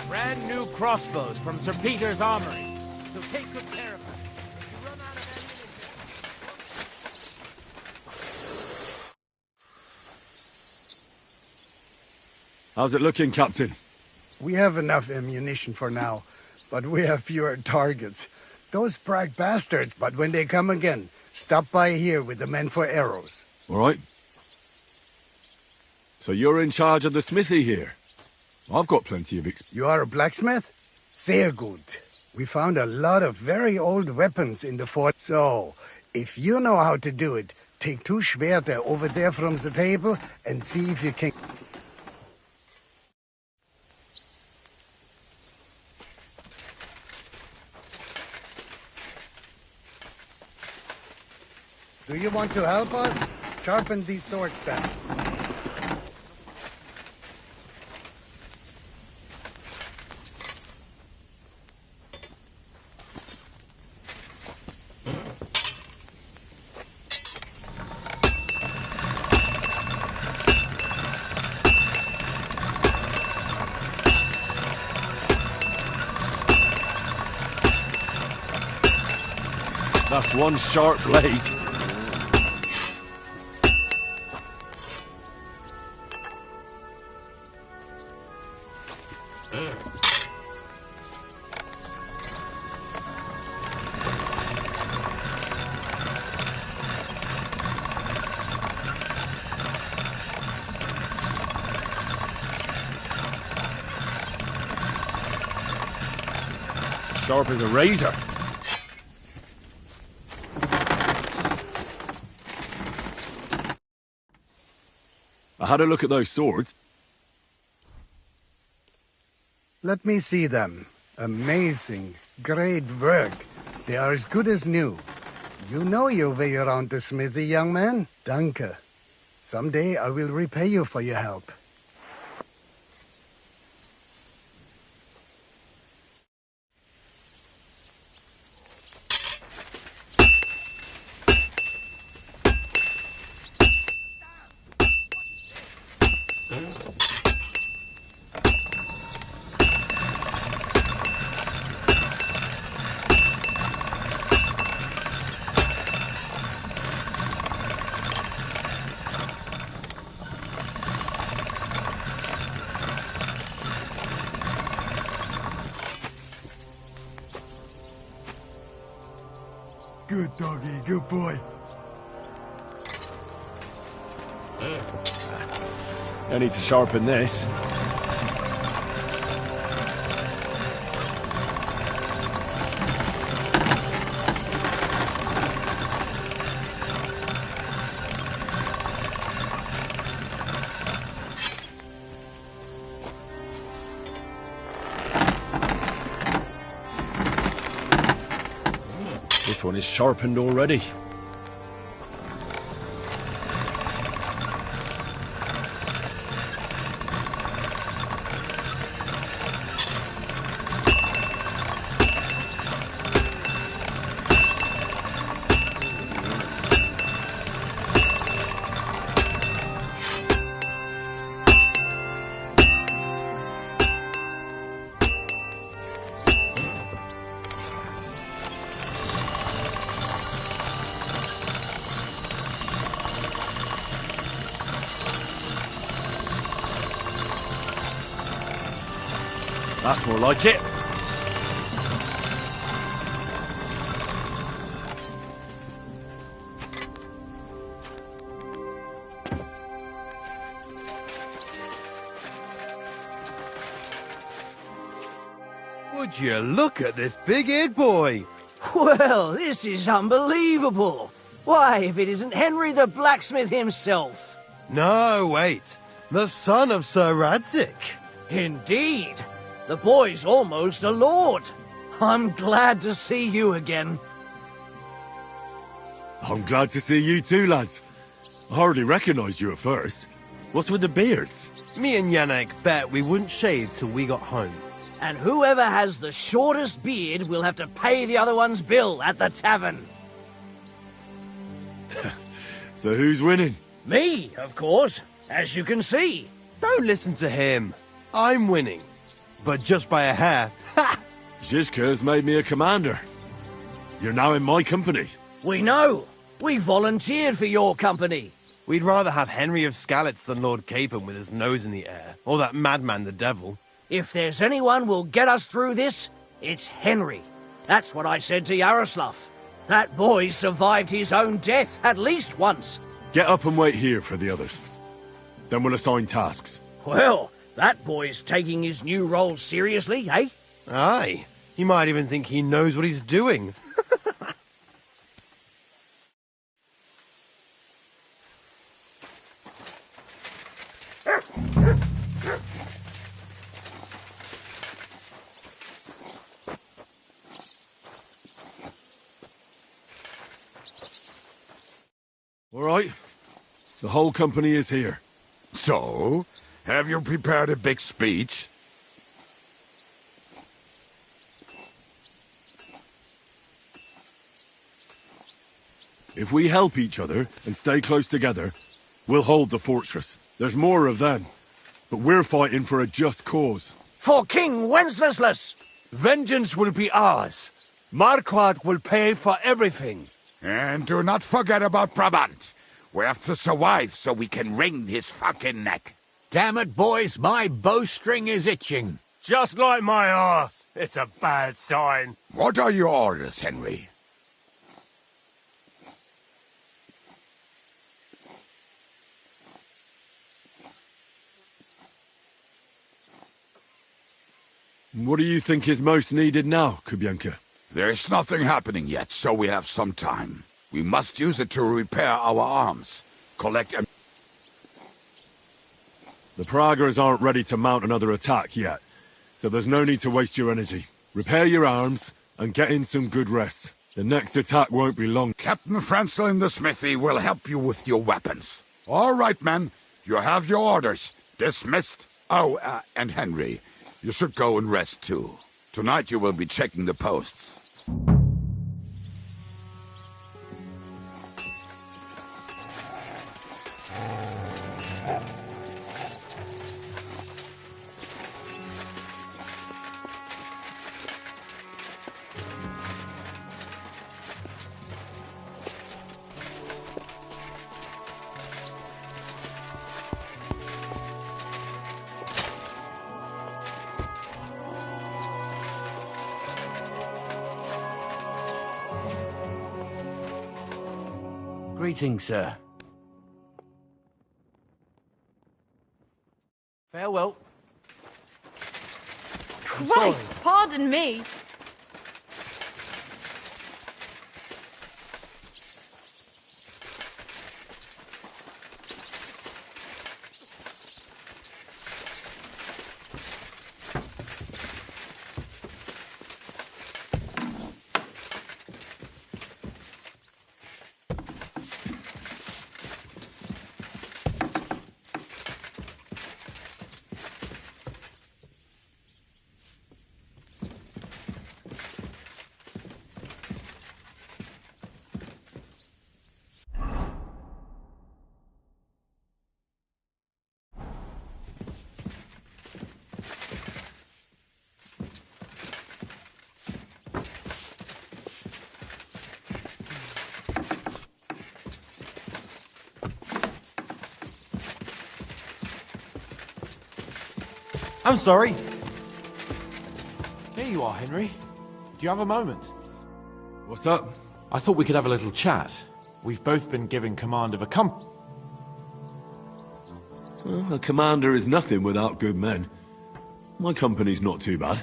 Brand new crossbows from Sir Peter's armory. So take good care of them. If you run out of ammunition... How's it looking, Captain? We have enough ammunition for now, but we have fewer targets. Those Prague bastards, but when they come again, stop by here with the men for arrows. All right. So you're in charge of the smithy here? I've got plenty of experience. You are a blacksmith? Sehr gut. We found a lot of very old weapons in the fort. So, if you know how to do it, take 2 Schwerter over there from the table and see if you can... Do you want to help us? Sharpen these swords then. That's one sharp blade. Sharp as a razor. had a look at those swords. Let me see them. Amazing. Great work. They are as good as new. You know your way around the smithy, young man. Danke. Someday I will repay you for your help. Good doggy, good boy. I need to sharpen this. This one is sharpened already. That's more like it. Would you look at this big-eared boy? Well, this is unbelievable. Why, if it isn't Henry the blacksmith himself. No, wait. The son of Sir Radzig. Indeed. The boy's almost a lord. I'm glad to see you again. I'm glad to see you too, lads. I hardly recognised you at first. What's with the beards? Me and Yannick bet we wouldn't shave till we got home. And whoever has the shortest beard will have to pay the other one's bill at the tavern. So who's winning? Me, of course, as you can see. Don't listen to him. I'm winning. But just by a hair. Ha! Zizka has made me a commander. You're now in my company. We know. We volunteered for your company. We'd rather have Henry of Skalitz than Lord Capon with his nose in the air. Or that madman the devil. If there's anyone will get us through this, it's Henry. That's what I said to Yaroslav. That boy survived his own death at least once. Get up and wait here for the others. Then we'll assign tasks. Well, that boy's taking his new role seriously, eh? Aye. He might even think he knows what he's doing. All right. The whole company is here. So, have you prepared a big speech? If we help each other and stay close together, we'll hold the fortress. There's more of them. But we're fighting for a just cause. For King Wenceslas! Vengeance will be ours. Marquardt will pay for everything. And do not forget about Brabant. We have to survive so we can wring his fucking neck. Damn it, boys, my bowstring is itching. Just like my arse. It's a bad sign. What are your orders, Henry? What do you think is most needed now, Kubyanka? There's nothing happening yet, so we have some time. We must use it to repair our arms. Collect The Praggers aren't ready to mount another attack yet, so there's no need to waste your energy. Repair your arms and get in some good rest. The next attack won't be long. Captain Francel in the smithy will help you with your weapons. All right, men. You have your orders. Dismissed. Oh, and Henry, you should go and rest too. Tonight you will be checking the posts. Greetings, sir. Farewell. Christ, pardon me. I'm sorry. Here you are, Henry. Do you have a moment? What's up? I thought we could have a little chat. We've both been given command of a Well, a commander is nothing without good men. My company's not too bad.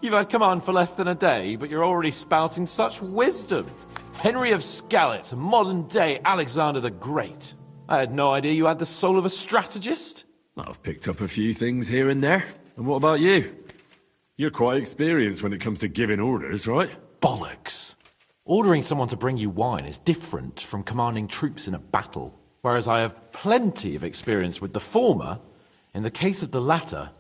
You've had command for less than a day, but you're already spouting such wisdom. Henry of Skalitz, a modern-day Alexander the Great. I had no idea you had the soul of a strategist. I've picked up a few things here and there. And what about you? You're quite experienced when it comes to giving orders, right? Bollocks. Ordering someone to bring you wine is different from commanding troops in a battle. Whereas I have plenty of experience with the former, in the case of the latter...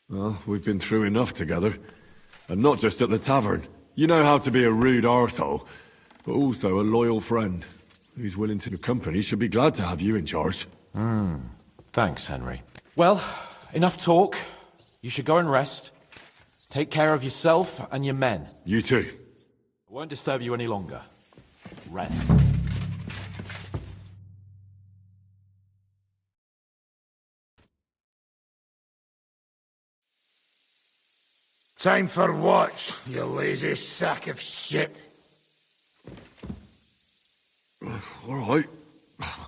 Well, we've been through enough together. And not just at the tavern. You know how to be a rude arsehole, but also a loyal friend. Who's willing to accompany should be glad to have you in charge. Thanks, Henry. Well, enough talk. You should go and rest. Take care of yourself and your men. You too. I won't disturb you any longer. Rest. Time for what, you lazy sack of shit? All right.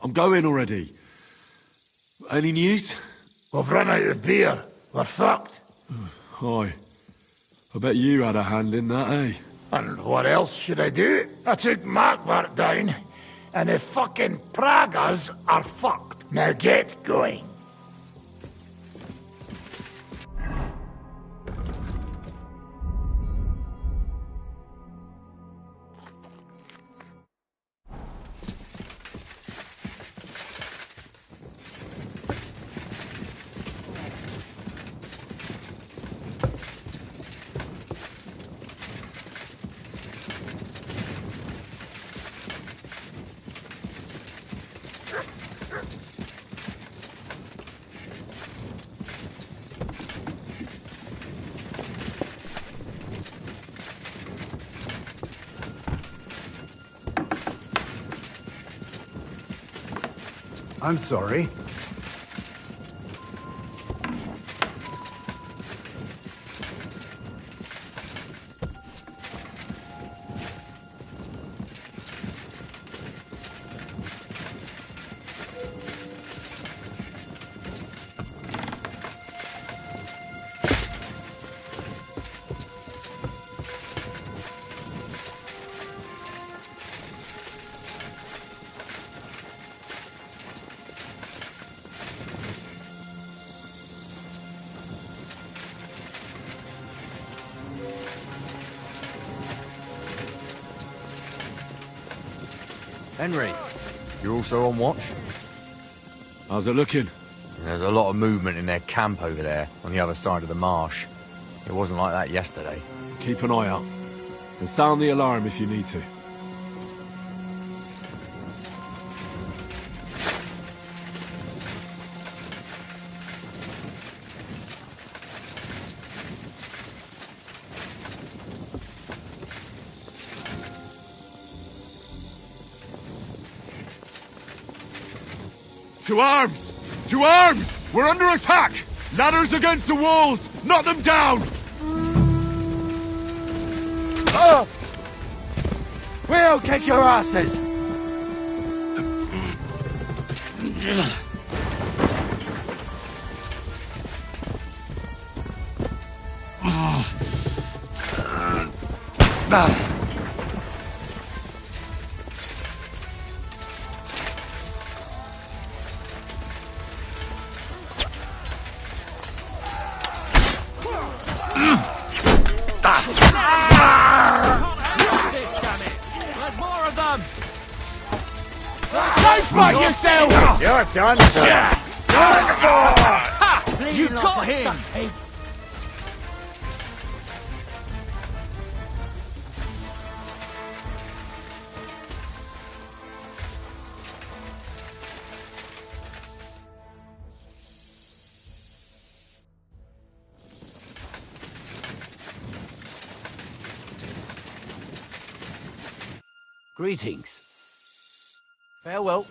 I'm going already. Any news? We've run out of beer. We're fucked. Aye. I bet you had a hand in that, eh? And what else should I do? I took Markvart down, and the fucking Praggers are fucked. Now get going. I'm sorry. Henry, you're also on watch? How's it looking? There's a lot of movement in their camp over there, on the other side of the marsh. It wasn't like that yesterday. Keep an eye out. And sound the alarm if you need to. To arms! To arms! We're under attack! Ladders against the walls! Knock them down! Oh! We'll kick your asses! There's more of them! Don't fight yourself! You're done for! Ha! You got him! Greetings. Farewell.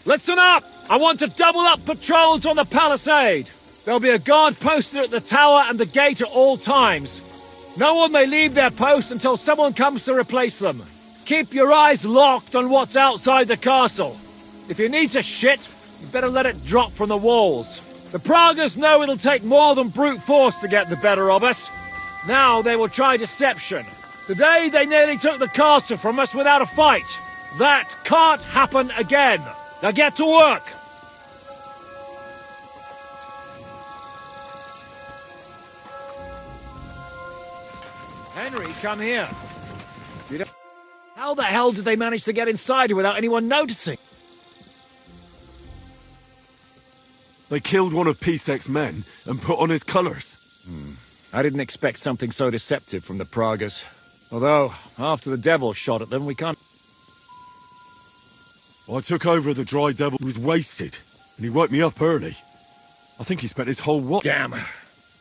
Listen up! I want to double up patrols on the palisade. There'll be a guard posted at the tower and the gate at all times. No one may leave their post until someone comes to replace them. Keep your eyes locked on what's outside the castle. If you need to shit, you better let it drop from the walls. The Pragas know it'll take more than brute force to get the better of us. Now they will try deception. Today they nearly took the castle from us without a fight. That can't happen again. Now get to work! Henry, come here. How the hell did they manage to get inside here without anyone noticing? They killed one of Pisek's men and put on his colours. I didn't expect something so deceptive from the Pragas. Although, after the devil shot at them, we can't... I took over the Dry Devil who was wasted, and he woke me up early. I think he spent his whole watch... Damn.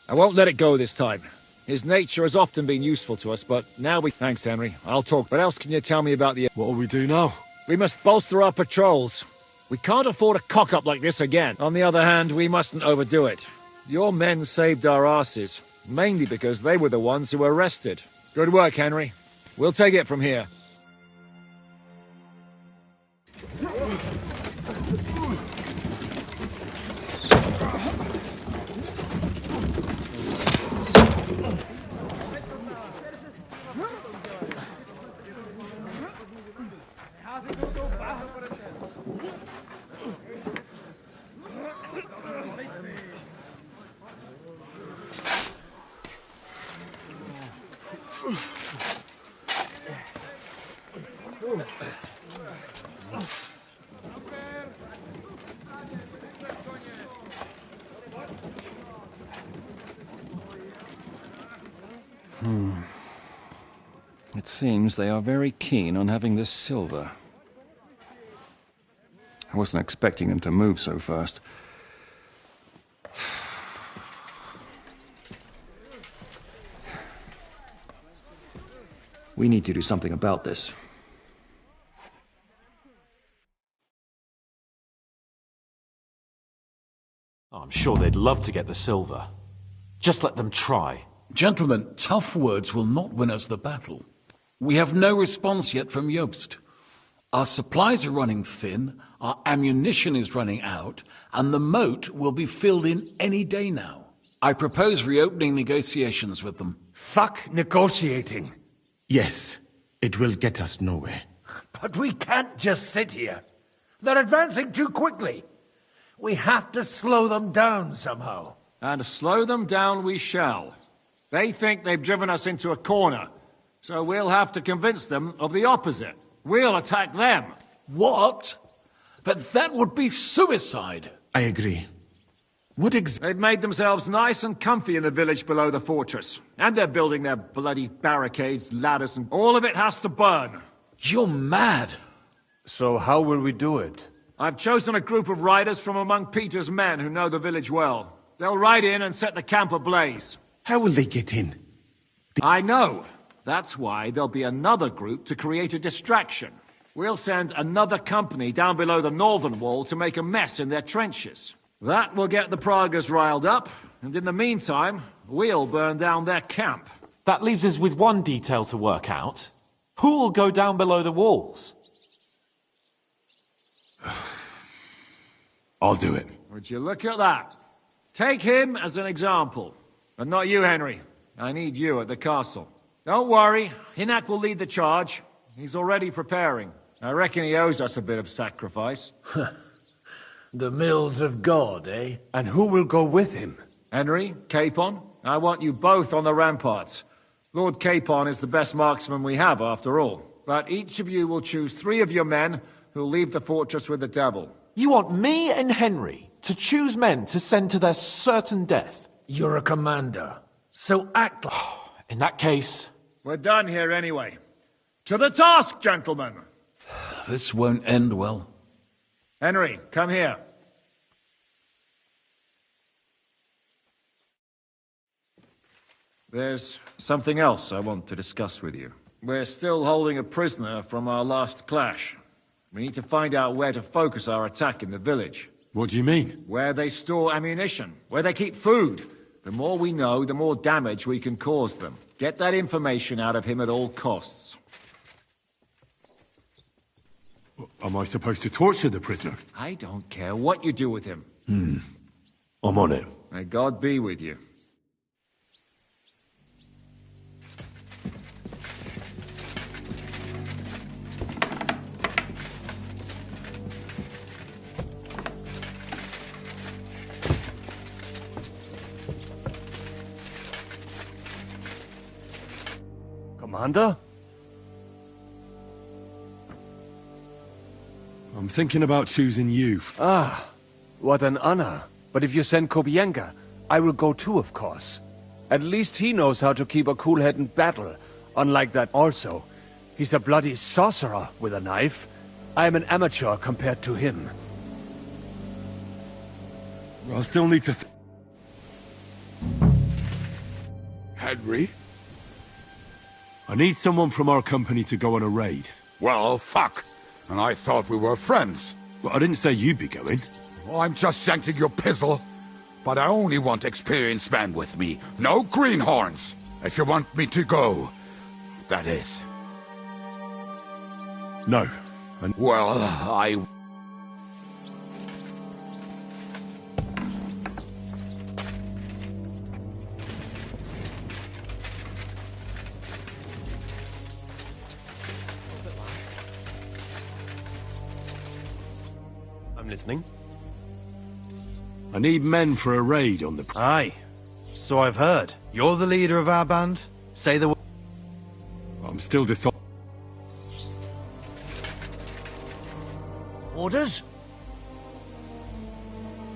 I won't let it go this time. His nature has often been useful to us, but now we... Thanks, Henry. I'll talk. What else can you tell me about the... What'll we do now? We must bolster our patrols. We can't afford a cock-up like this again. On the other hand, we mustn't overdo it. Your men saved our asses, mainly because they were the ones who were arrested. Good work, Henry. We'll take it from here. It seems they are very keen on having this silver. I wasn't expecting them to move so fast. We need to do something about this. I'm sure they'd love to get the silver. Just let them try. Gentlemen, tough words will not win us the battle. We have no response yet from Jobst. Our supplies are running thin, our ammunition is running out, and the moat will be filled in any day now. I propose reopening negotiations with them. Fuck negotiating. Yes, it will get us nowhere. But we can't just sit here. They're advancing too quickly. We have to slow them down somehow. And slow them down we shall. They think they've driven us into a corner, so we'll have to convince them of the opposite. We'll attack them. What? But that would be suicide. I agree. They've made themselves nice and comfy in the village below the fortress. And they're building their bloody barricades, ladders, and all of it has to burn. You're mad. So how will we do it? I've chosen a group of riders from among Peter's men who know the village well. They'll ride in and set the camp ablaze. How will they get in? I know. That's why there'll be another group to create a distraction. We'll send another company down below the northern wall to make a mess in their trenches. That will get the Pragas riled up, and in the meantime, we'll burn down their camp. That leaves us with one detail to work out. Who will go down below the walls? I'll do it. Would you look at that? Take him as an example. But not you, Henry. I need you at the castle. Don't worry, Hinak will lead the charge. He's already preparing. I reckon he owes us a bit of sacrifice. The mills of God, eh? And who will go with him? Henry, Capon, I want you both on the ramparts. Lord Capon is the best marksman we have, after all. But each of you will choose 3 of your men who'll leave the fortress with the devil. You want me and Henry to choose men to send to their certain death? You're a commander, so act. In that case... We're done here anyway. To the task, gentlemen! This won't end well. Henry, come here. There's something else I want to discuss with you. We're still holding a prisoner from our last clash. We need to find out where to focus our attack in the village. What do you mean? Where they store ammunition, where they keep food. The more we know, the more damage we can cause them. Get that information out of him at all costs. Am I supposed to torture the prisoner? I don't care what you do with him. I'm on it. May God be with you. Commander? I'm thinking about choosing you. Ah, what an honor. But if you send Kobienka, I will go too, of course. At least he knows how to keep a cool head in battle. Unlike that also. He's a bloody sorcerer with a knife. I am an amateur compared to him. I'll still need to... Henry? I need someone from our company to go on a raid. Well, fuck. And I thought we were friends. Well, I didn't say you'd be going. Well, I'm just shanking your pizzle. But I only want experienced men with me. No greenhorns. If you want me to go, that is. No. Well, I... I'm listening. I need men for a raid on the... Aye. So I've heard. You're the leader of our band? Say the word. I'm still deciding. Orders?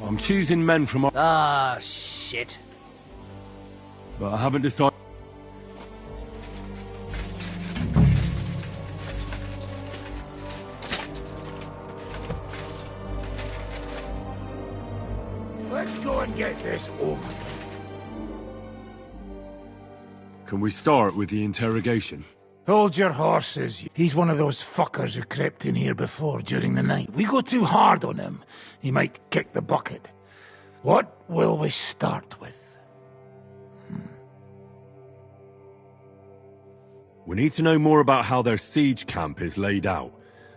I'm choosing men from our... Ah, shit. But I haven't decided... over. Can we start with the interrogation? Hold your horses. He's one of those fuckers who crept in here before during the night. We go too hard on him, he might kick the bucket. What will we start with? We need to know more about how their siege camp is laid out,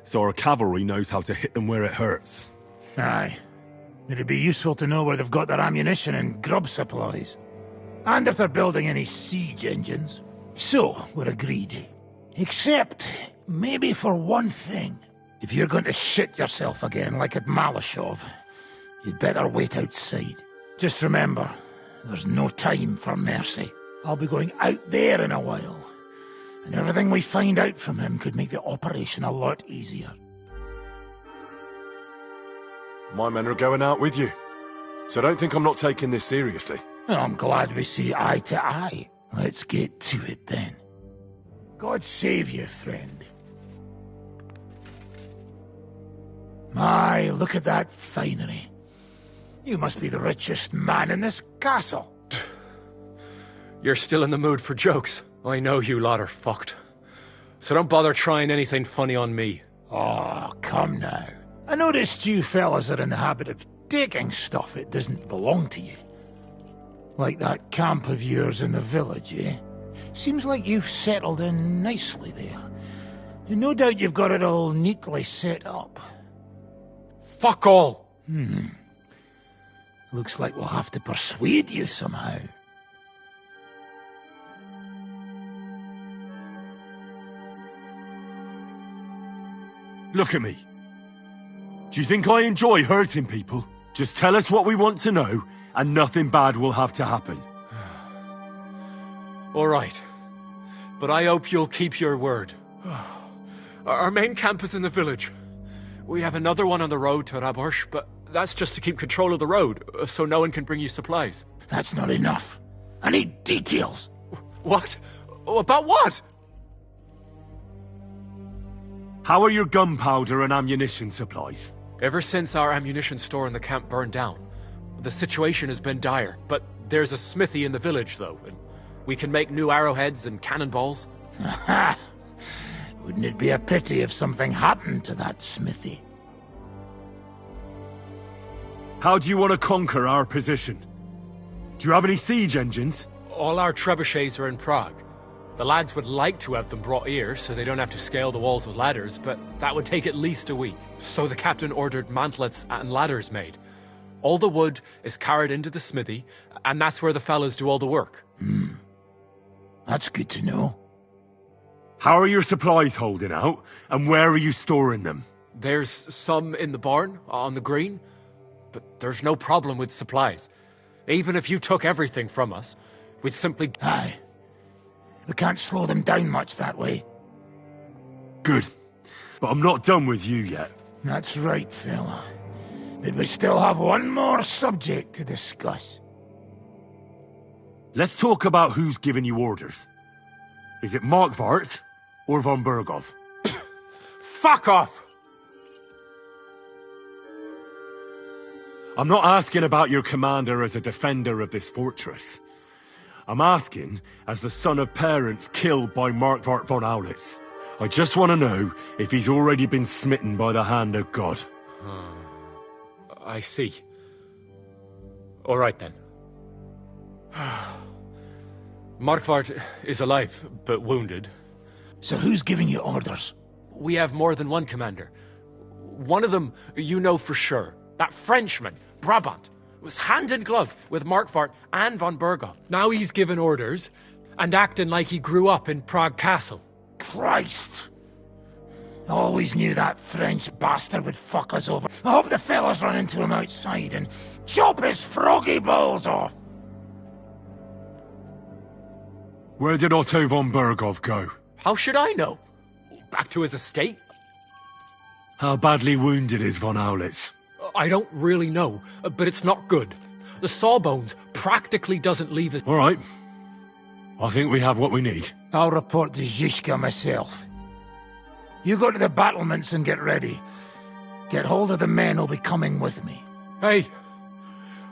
so our cavalry knows how to hit them where it hurts. Aye. It'd be useful to know where they've got their ammunition and grub supplies. And if they're building any siege engines. So, we're agreed. Except, maybe for one thing. If you're going to shit yourself again like at Malashov, you'd better wait outside. Just remember, there's no time for mercy. I'll be going out there in a while. And everything we find out from him could make the operation a lot easier. My men are going out with you, so don't think I'm not taking this seriously. Well, I'm glad we see eye to eye. Let's get to it then. God save you, friend. My, look at that finery. You must be the richest man in this castle. You're still in the mood for jokes. I know you lot are fucked. So don't bother trying anything funny on me. Oh, come now. I noticed you fellas are in the habit of taking stuff that doesn't belong to you. Like that camp of yours in the village, eh? Seems like you've settled in nicely there. And no doubt you've got it all neatly set up. Fuck all! Looks like we'll have to persuade you somehow. Look at me. Do you think I enjoy hurting people? Just tell us what we want to know, and nothing bad will have to happen. All right. But I hope you'll keep your word. Our main camp is in the village. We have another one on the road to Raborsh, but that's just to keep control of the road, so no one can bring you supplies. That's not enough. I need details. What? About what? How are your gunpowder and ammunition supplies? Ever since our ammunition store in the camp burned down, the situation has been dire. But there's a smithy in the village, though, and we can make new arrowheads and cannonballs. Ha! Wouldn't it be a pity if something happened to that smithy? How do you want to conquer our position? Do you have any siege engines? All our trebuchets are in Prague. The lads would like to have them brought here, so they don't have to scale the walls with ladders, but that would take at least a week. So the captain ordered mantlets and ladders made. All the wood is carried into the smithy, and that's where the fellas do all the work. That's good to know. How are your supplies holding out, and where are you storing them? There's some in the barn, on the green, but there's no problem with supplies. Even if you took everything from us, we'd simply... Aye. We can't slow them down much that way. Good. But I'm not done with you yet. That's right, fella. But we still have one more subject to discuss. Let's talk about who's giving you orders. Is it Markvart or von Bergov? Fuck off! I'm not asking about your commander as a defender of this fortress. I'm asking as the son of parents killed by Markvart von Aulitz. I just want to know if he's already been smitten by the hand of God. I see. All right, then. Markvart is alive, but wounded. So who's giving you orders? We have more than one commander. One of them you know for sure. That Frenchman, Brabant, was hand in glove with Markvart and von Bergov. Now he's given orders and acting like he grew up in Prague Castle. Christ! I always knew that French bastard would fuck us over. I hope the fellas run into him outside and chop his froggy balls off. Where did Otto von Bergov go? How should I know? Back to his estate? How badly wounded is von Aulitz? I don't really know, but it's not good. The sawbones practically doesn't leave his... All right. I think we have what we need. I'll report to Zhishka myself. You go to the battlements and get ready. Get hold of the men who'll be coming with me. Hey,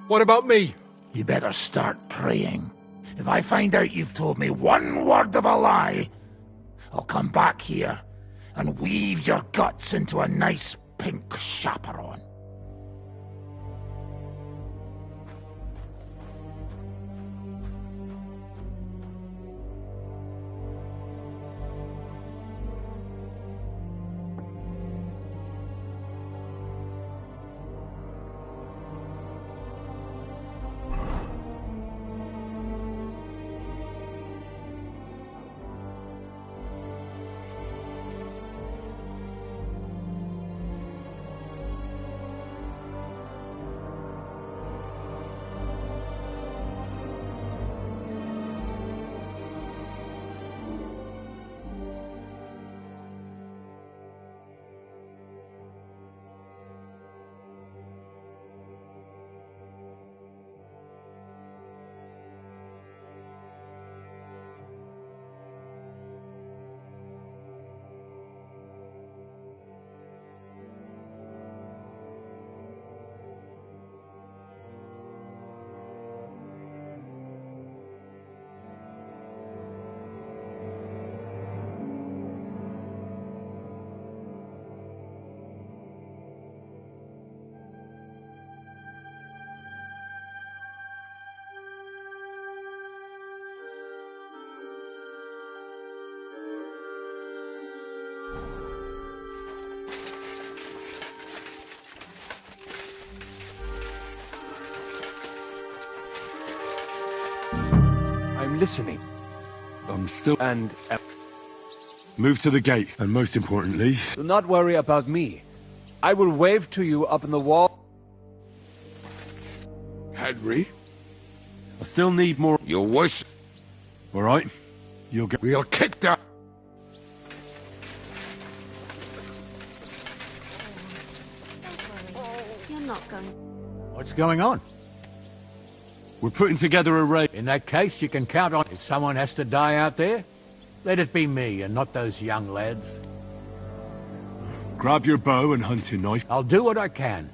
what about me? You better start praying. If I find out you've told me one word of a lie, I'll come back here and weave your guts into a nice pink chaperon. I'm listening. I'm still... And... Move to the gate, and most importantly... Do not worry about me. I will wave to you up in the wall. Henry? I still need more... You wish... All right. You'll get... We'll kick that... You're not going... What's going on? We're putting together a raid. In that case, you can count on... If someone has to die out there, let it be me and not those young lads. Grab your bow and hunting knife. I'll do what I can.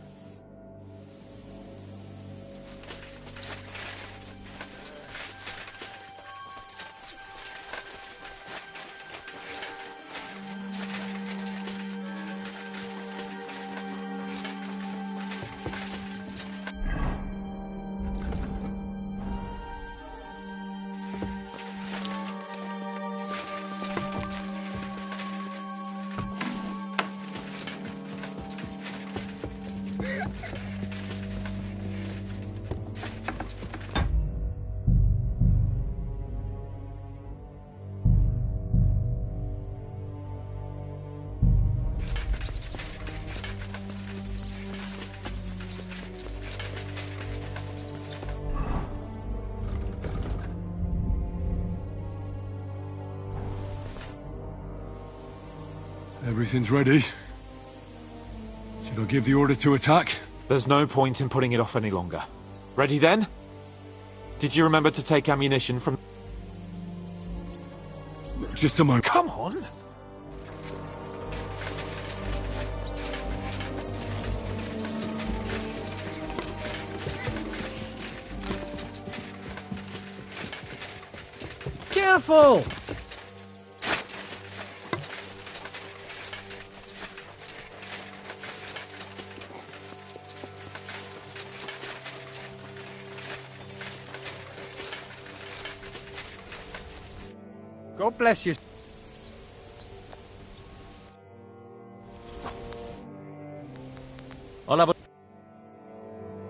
Everything's ready. Should I give the order to attack? There's no point in putting it off any longer. Ready then? Did you remember to take ammunition from... Just a moment. Come on! Careful! God bless you. I'll have a...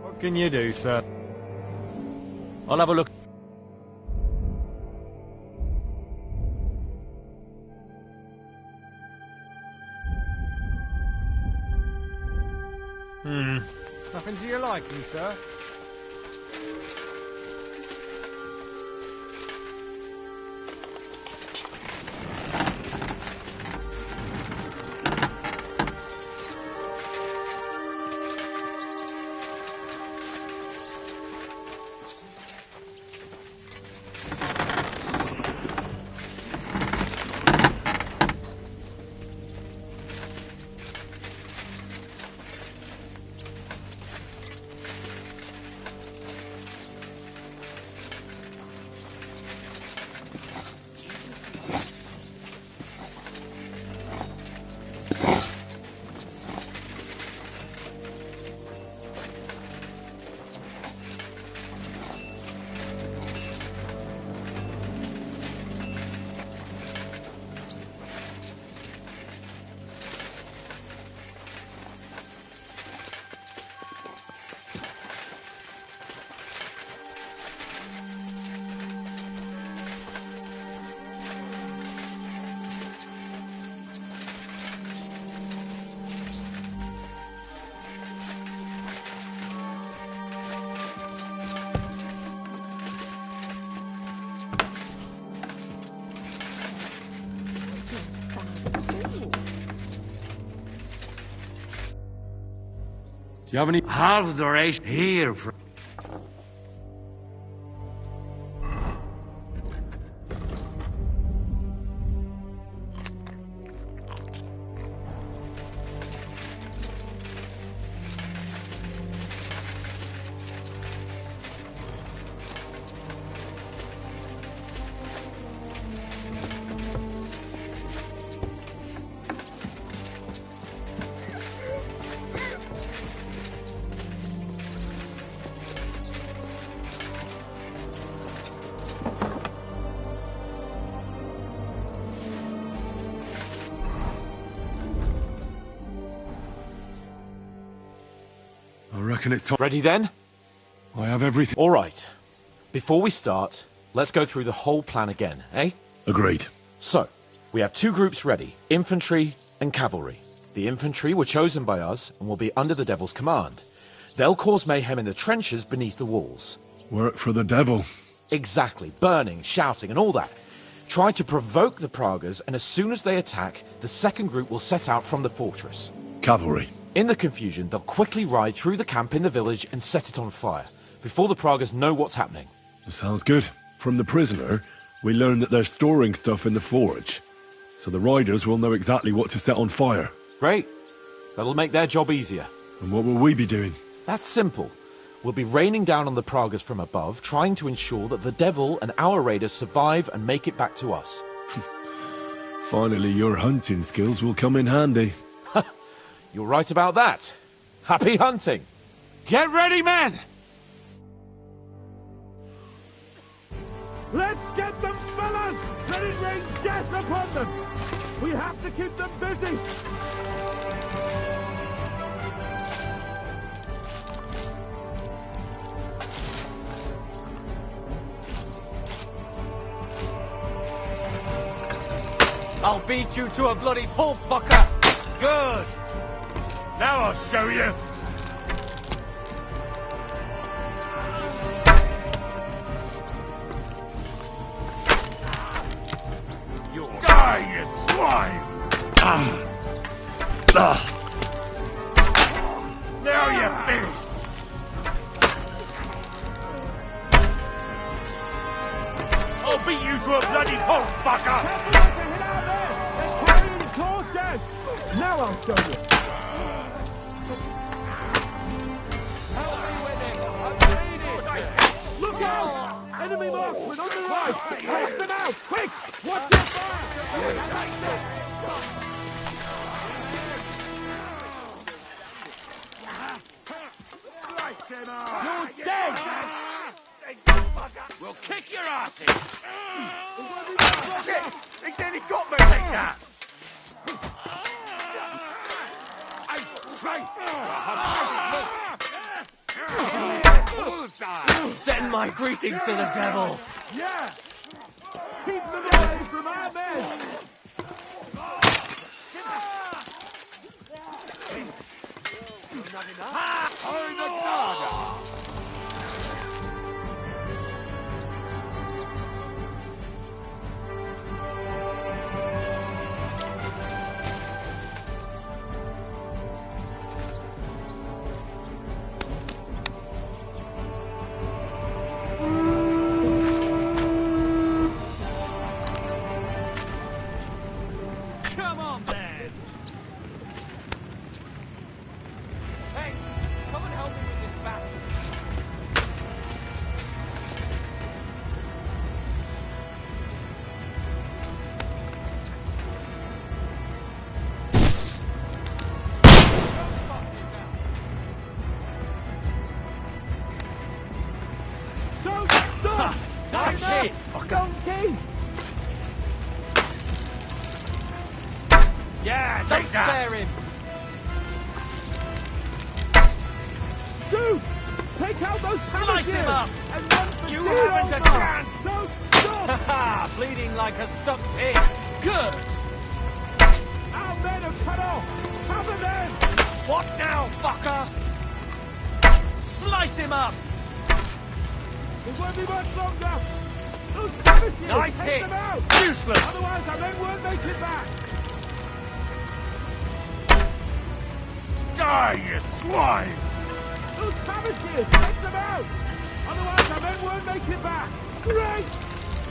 What can you do, sir? I'll have a look. Nothing to your liking, sir? Do you have any half the race here? I reckon it's time. Ready then? I have everything. All right. Before we start, let's go through the whole plan again, eh? Agreed. So, we have two groups ready, infantry and cavalry. The infantry were chosen by us and will be under the Devil's command. They'll cause mayhem in the trenches beneath the walls. Work for the devil. Exactly. Burning, shouting, and all that. Try to provoke the Pragas, and as soon as they attack, the second group will set out from the fortress. Cavalry. In the confusion, they'll quickly ride through the camp in the village and set it on fire, before the Pragas know what's happening. Sounds good. From the prisoner, we learned that they're storing stuff in the forge. So the riders will know exactly what to set on fire. Great. That'll make their job easier. And what will we be doing? That's simple. We'll be raining down on the Pragas from above, trying to ensure that the Devil and our raiders survive and make it back to us. Finally, your hunting skills will come in handy. You're right about that. Happy hunting! Get ready, men! Let's get them, fellas! Let it rain death upon them! We have to keep them busy! I'll beat you to a bloody pulp, fucker! Good! Now I'll show you! Die, you swine! Now you're finished! I'll beat you to a bloody pulp, fucker! Now I'll show you! Look out! Enemy marksman on the right! Take them out! Quick! Watch your fire! You're dead! We'll kick your asses! Shit! They nearly got me! Take that! Send my greetings to the devil. Yeah! Keep them away from our men! Come on, man! Hey, come and help me with this bastard. Don't stop! Nice shit! Donkey! Yeah, Don't take that! spare him. Shoot! Take out those Slice him up! And run for You dear haven't a Omar. chance! So stop! Ha! Bleeding like a stuck pig! Good. Our men are cut off! Cover them! What now, fucker? Slice him up! It won't be much longer! Those savages! Nice Take hit. them out! Useless! Otherwise our men won't make it back! Die, you swine! Those cabbages! Take them out! Otherwise our men won't make it back! Great!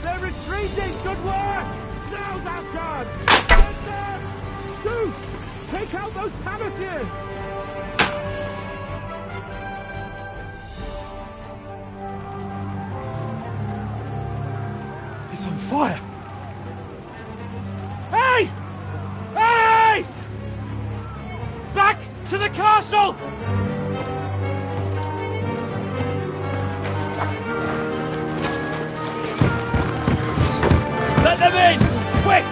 They're retreating! Good work! Now's our chance! Get them! Shoot! Take out those cabbages! It's on fire! Hey! Hey! Back to the castle! Let them in! Quick!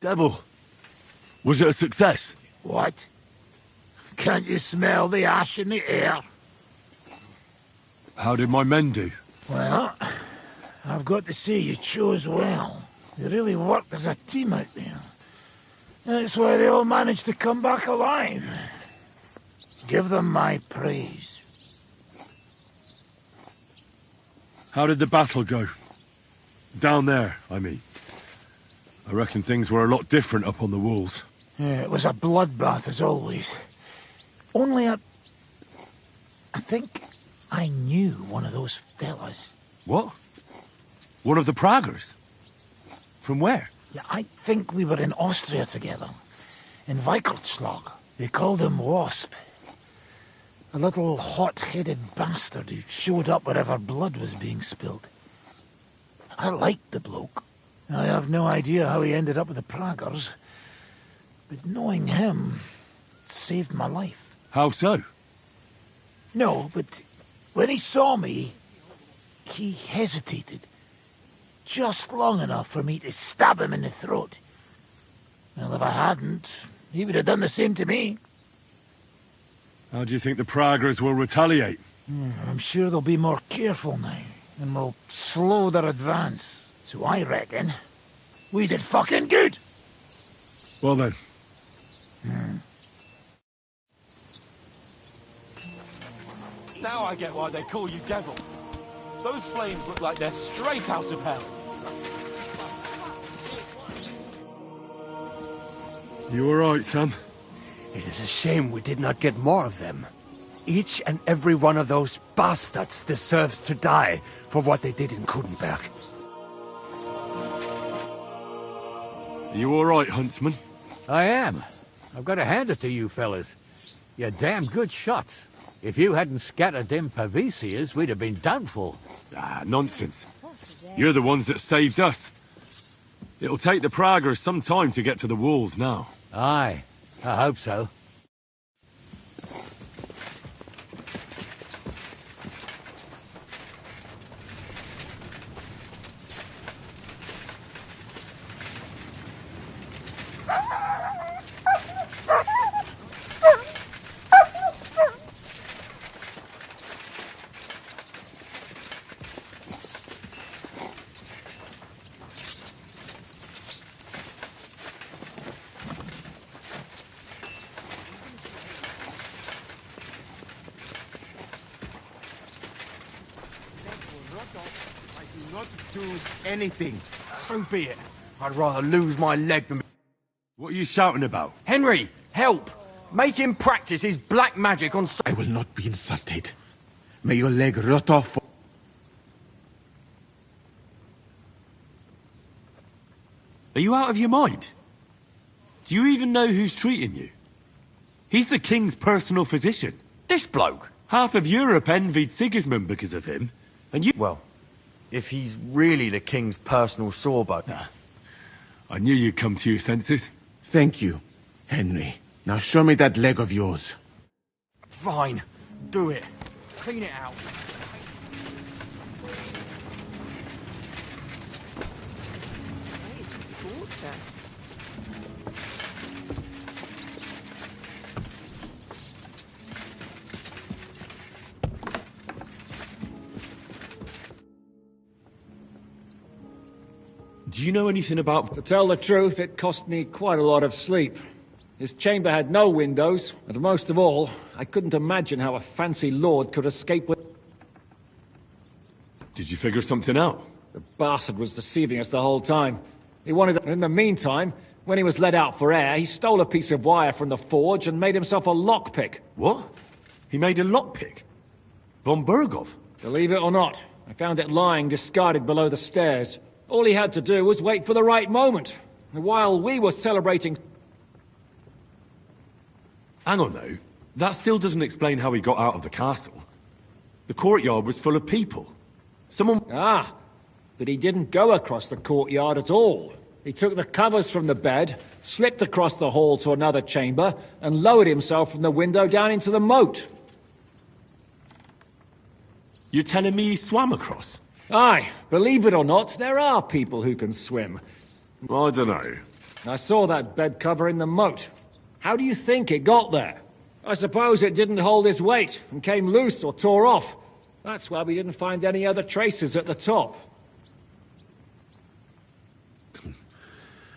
Devil, was it a success? What? Can't you smell the ash in the air? How did my men do? Well, I've got to say you chose well. You really worked as a team out there. That's why they all managed to come back alive. Give them my praise. How did the battle go? Down there, I mean. I reckon things were a lot different up on the walls. Yeah, it was a bloodbath as always. Only I think I knew one of those fellas. What? One of the Praggers? From where? Yeah, I think we were in Austria together. In Weikertslag. They called him Wasp. A little hot-headed bastard who showed up wherever blood was being spilled. I liked the bloke. I have no idea how he ended up with the Praggers. But knowing him saved my life. How so? No, but when he saw me, he hesitated. Just long enough for me to stab him in the throat. Well, if I hadn't, he would have done the same to me. How do you think the Praggers will retaliate? I'm sure they'll be more careful now, and will slow their advance. So I reckon we did fucking good. Well then. Now I get why they call you Devil. Those flames look like they're straight out of hell. You all right, Sam? It is a shame we did not get more of them. Each and every one of those bastards deserves to die for what they did in Kudenberg. Are you all right, Huntsman? I am. I've got to hand it to you fellas. You're damn good shots. If you hadn't scattered them Pavesias, we'd have been done for. Ah, nonsense. You're the ones that saved us. It'll take the Praggers some time to get to the walls now. Aye, I hope so. Anything. So be it. I'd rather lose my leg than... What are you shouting about? Henry, help! Make him practice his black magic on... I will not be insulted. May your leg rot off. Are you out of your mind? Do you even know who's treating you? He's the king's personal physician. This bloke? Half of Europe envied Sigismund because of him, and you... Well, if he's really the king's personal sawbones... Nah. I knew you'd come to your senses. Thank you, Henry. Now show me that leg of yours. Fine. Do it. Clean it out. Do you know anything about... To tell the truth, it cost me quite a lot of sleep. His chamber had no windows, and most of all, I couldn't imagine how a fancy lord could escape with... Did you figure something out? The bastard was deceiving us the whole time. He wanted... In the meantime, when he was let out for air, he stole a piece of wire from the forge and made himself a lockpick. What? He made a lockpick? Von Berghoff? Believe it or not, I found it lying discarded below the stairs. All he had to do was wait for the right moment. And while we were celebrating... Hang on now. That still doesn't explain how he got out of the castle. The courtyard was full of people. Someone... Ah, but he didn't go across the courtyard at all. He took the covers from the bed, slipped across the hall to another chamber, and lowered himself from the window down into the moat. You're telling me he swam across? Aye, believe it or not, there are people who can swim. I don't know. I saw that bed cover in the moat. How do you think it got there? I suppose it didn't hold his weight and came loose or tore off. That's why we didn't find any other traces at the top.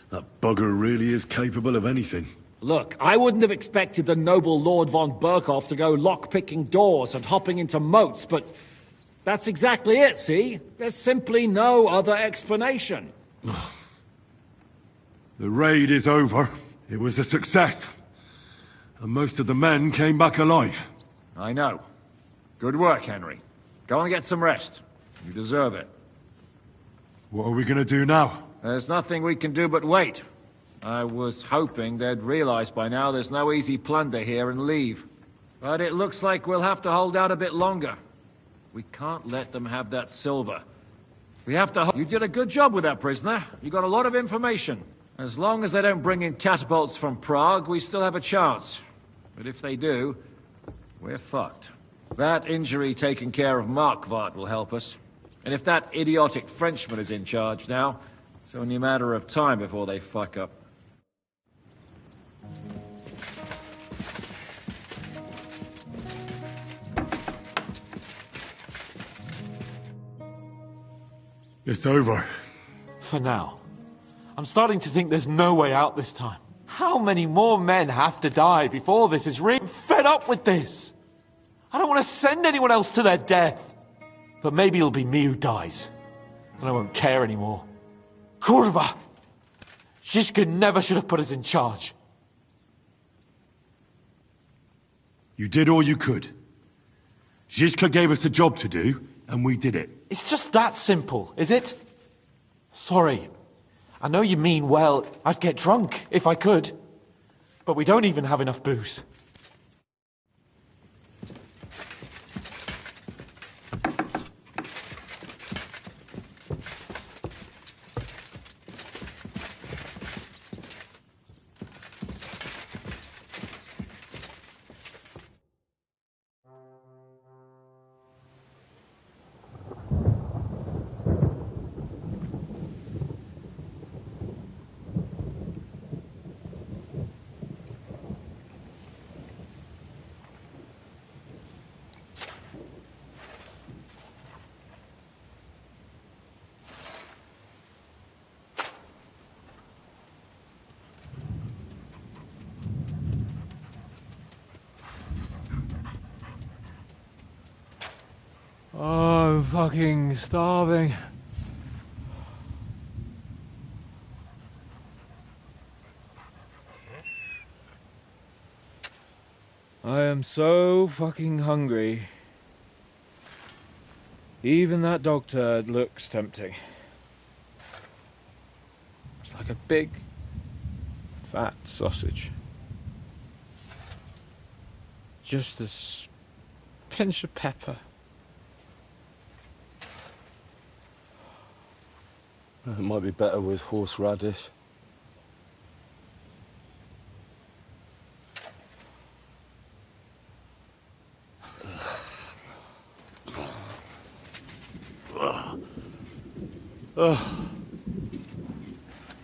That bugger really is capable of anything. Look, I wouldn't have expected the noble Lord von Berkhoff to go lock-picking doors and hopping into moats, but that's exactly it, see? There's simply no other explanation. The raid is over. It was a success. And most of the men came back alive. I know. Good work, Henry. Go and get some rest. You deserve it. What are we gonna do now? There's nothing we can do but wait. I was hoping they'd realize by now there's no easy plunder here and leave. But it looks like we'll have to hold out a bit longer. We can't let them have that silver. We have to... You did a good job with that prisoner. You got a lot of information. As long as they don't bring in catapults from Prague, we still have a chance. But if they do, we're fucked. That injury taking care of Markvart will help us. And if that idiotic Frenchman is in charge now, it's only a matter of time before they fuck up. It's over. For now. I'm starting to think there's no way out this time. How many more men have to die before this is real? I'm fed up with this. I don't want to send anyone else to their death. But maybe it'll be me who dies. And I won't care anymore. Kurva! Zizka never should have put us in charge. You did all you could. Zizka gave us a job to do, and we did it. It's just that simple, is it? Sorry. I know you mean well. I'd get drunk if I could. But we don't even have enough booze. Oh, I'm fucking starving. I am so fucking hungry. Even that dog turd looks tempting. It's like a big, fat sausage. Just a pinch of pepper. It might be better with horseradish.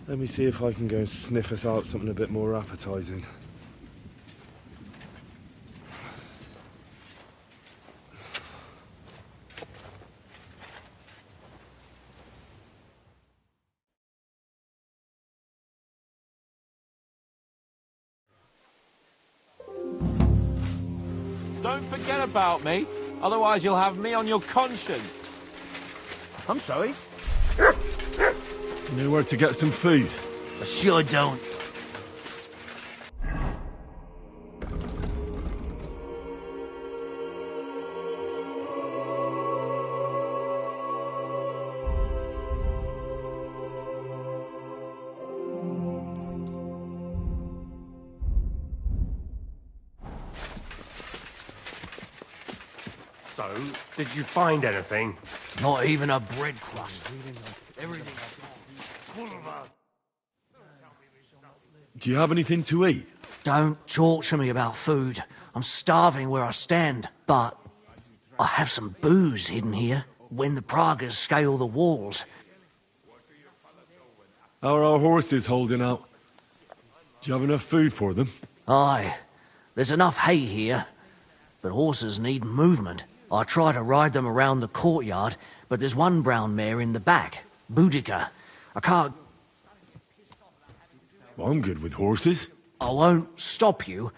Let me see if I can go and sniff us out something a bit more appetizing. don't forget about me. Otherwise you'll have me on your conscience. I'm sorry. You know where to get some food? I sure don't. So, did you find anything? Not even a bread crust. Everything. Do you have anything to eat? Don't talk to me about food. I'm starving where I stand, but I have some booze hidden here. When the Pragas scale the walls. How are our horses holding out? Do you have enough food for them? Aye. There's enough hay here, but horses need movement. I try to ride them around the courtyard, but there's one brown mare in the back, Boudica. I can't... Well, I'm good with horses. I won't stop you,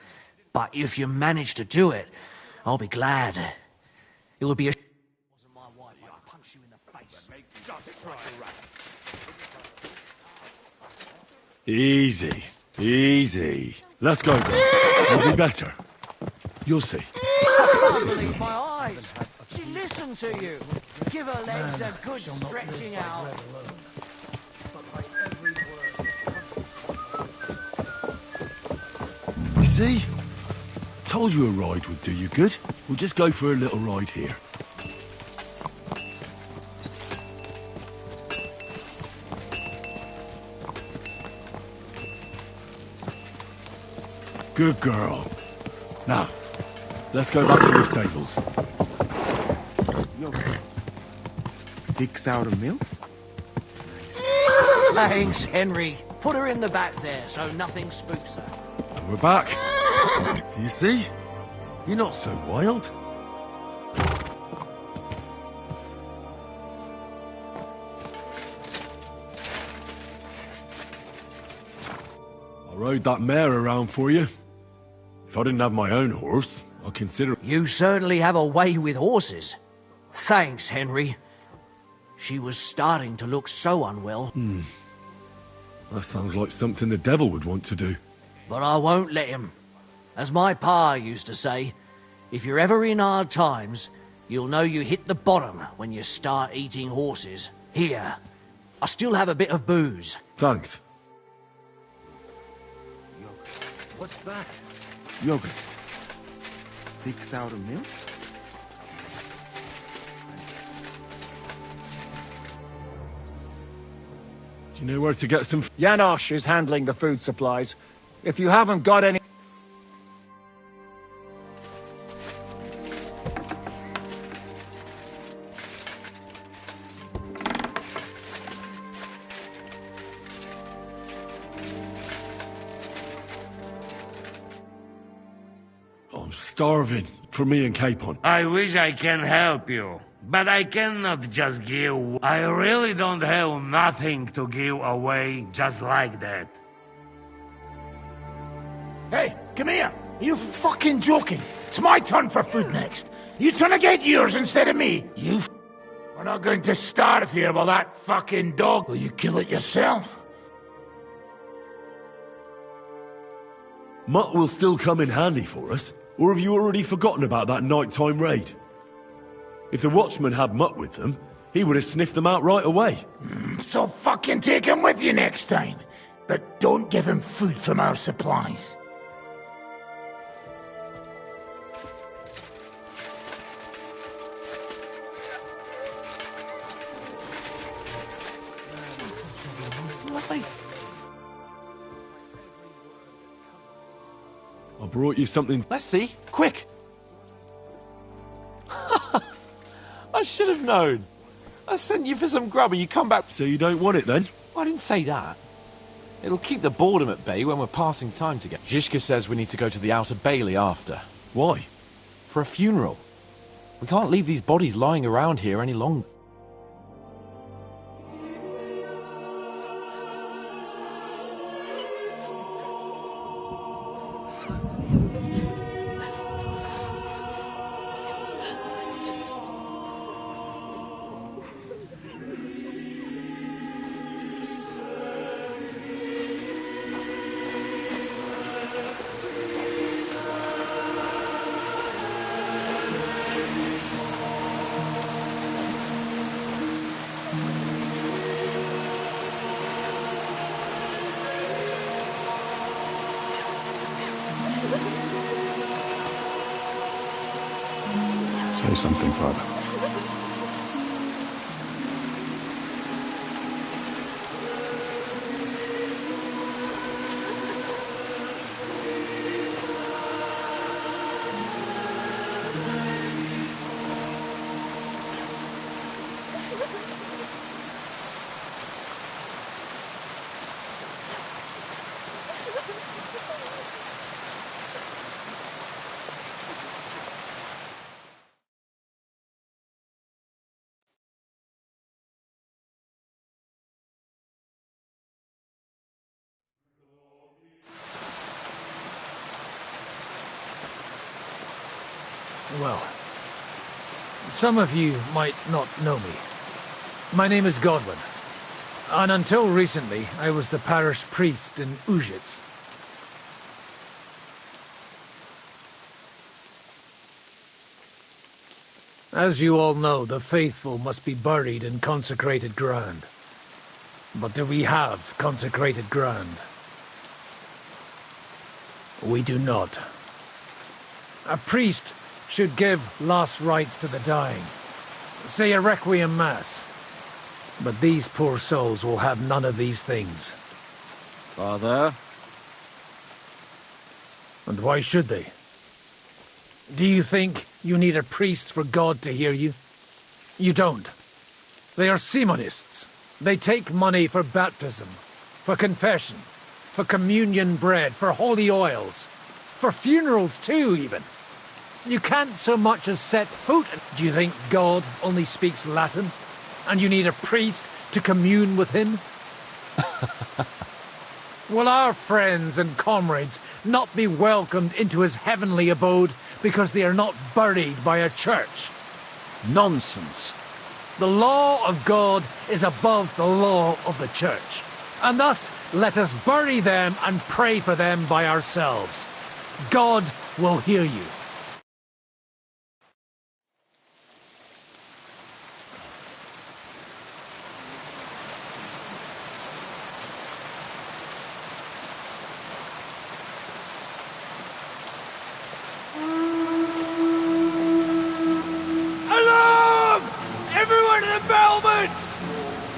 but if you manage to do it, I'll be glad. It would be a... Easy, easy. Let's go, then. It'll be better. You'll see. I can't believe my eyes. She listened to you. Give her legs a good stretching out. You see? Told you a ride would do you good. We'll just go for a little ride here. Good girl. Now, let's go back to the stables. Yo, thick sour milk? Thanks, Henry. Put her in the back there so nothing spooks her. And we're back. Do you see? You're not so wild. I rode that mare around for you. If I didn't have my own horse, I'd consider... You certainly have a way with horses. Thanks, Henry. She was starting to look so unwell. That sounds like something the devil would want to do. But I won't let him. As my pa used to say, if you're ever in hard times, you'll know you hit the bottom when you start eating horses. Here, I still have a bit of booze. Thanks. What's that? Yogurt. Thick sour milk? Do you know where to get some... Janosch is handling the food supplies. If you haven't got any... I'm starving. For me and Capon. I wish I can help you, but I cannot just give. I really don't have nothing to give away just like that. Hey, come here. Are you fucking joking? It's my turn for food next. You trying to get yours instead of me? We're not going to starve here while that fucking dog... Will you kill it yourself? Mutt will still come in handy for us. Or have you already forgotten about that nighttime raid? If the watchman had Mutt with them, he would have sniffed them out right away. So fucking take him with you next time. But don't give him food from our supplies. I brought you something... Let's see. Quick! I should have known. I sent you for some grub and you come back... So you don't want it then? I didn't say that. It'll keep the boredom at bay when we're passing time together. Zizka says we need to go to the Outer Bailey after. Why? For a funeral. We can't leave these bodies lying around here any longer. Say something, Father. Well, some of you might not know me. My name is Godwin, and until recently, I was the parish priest in Ujitz. As you all know, the faithful must be buried in consecrated ground. But do we have consecrated ground? We do not. A priest should give last rites to the dying. Say a requiem mass. But these poor souls will have none of these things. Father? And why should they? Do you think you need a priest for God to hear you? You don't. They are Simonists. They take money for baptism, for confession, for communion bread, for holy oils, for funerals too, even. You can't so much as set foot. Do you think God only speaks Latin? And you need a priest to commune with him? Will our friends and comrades not be welcomed into his heavenly abode because they are not buried by a church? Nonsense. The law of God is above the law of the church. And thus, let us bury them and pray for them by ourselves. God will hear you.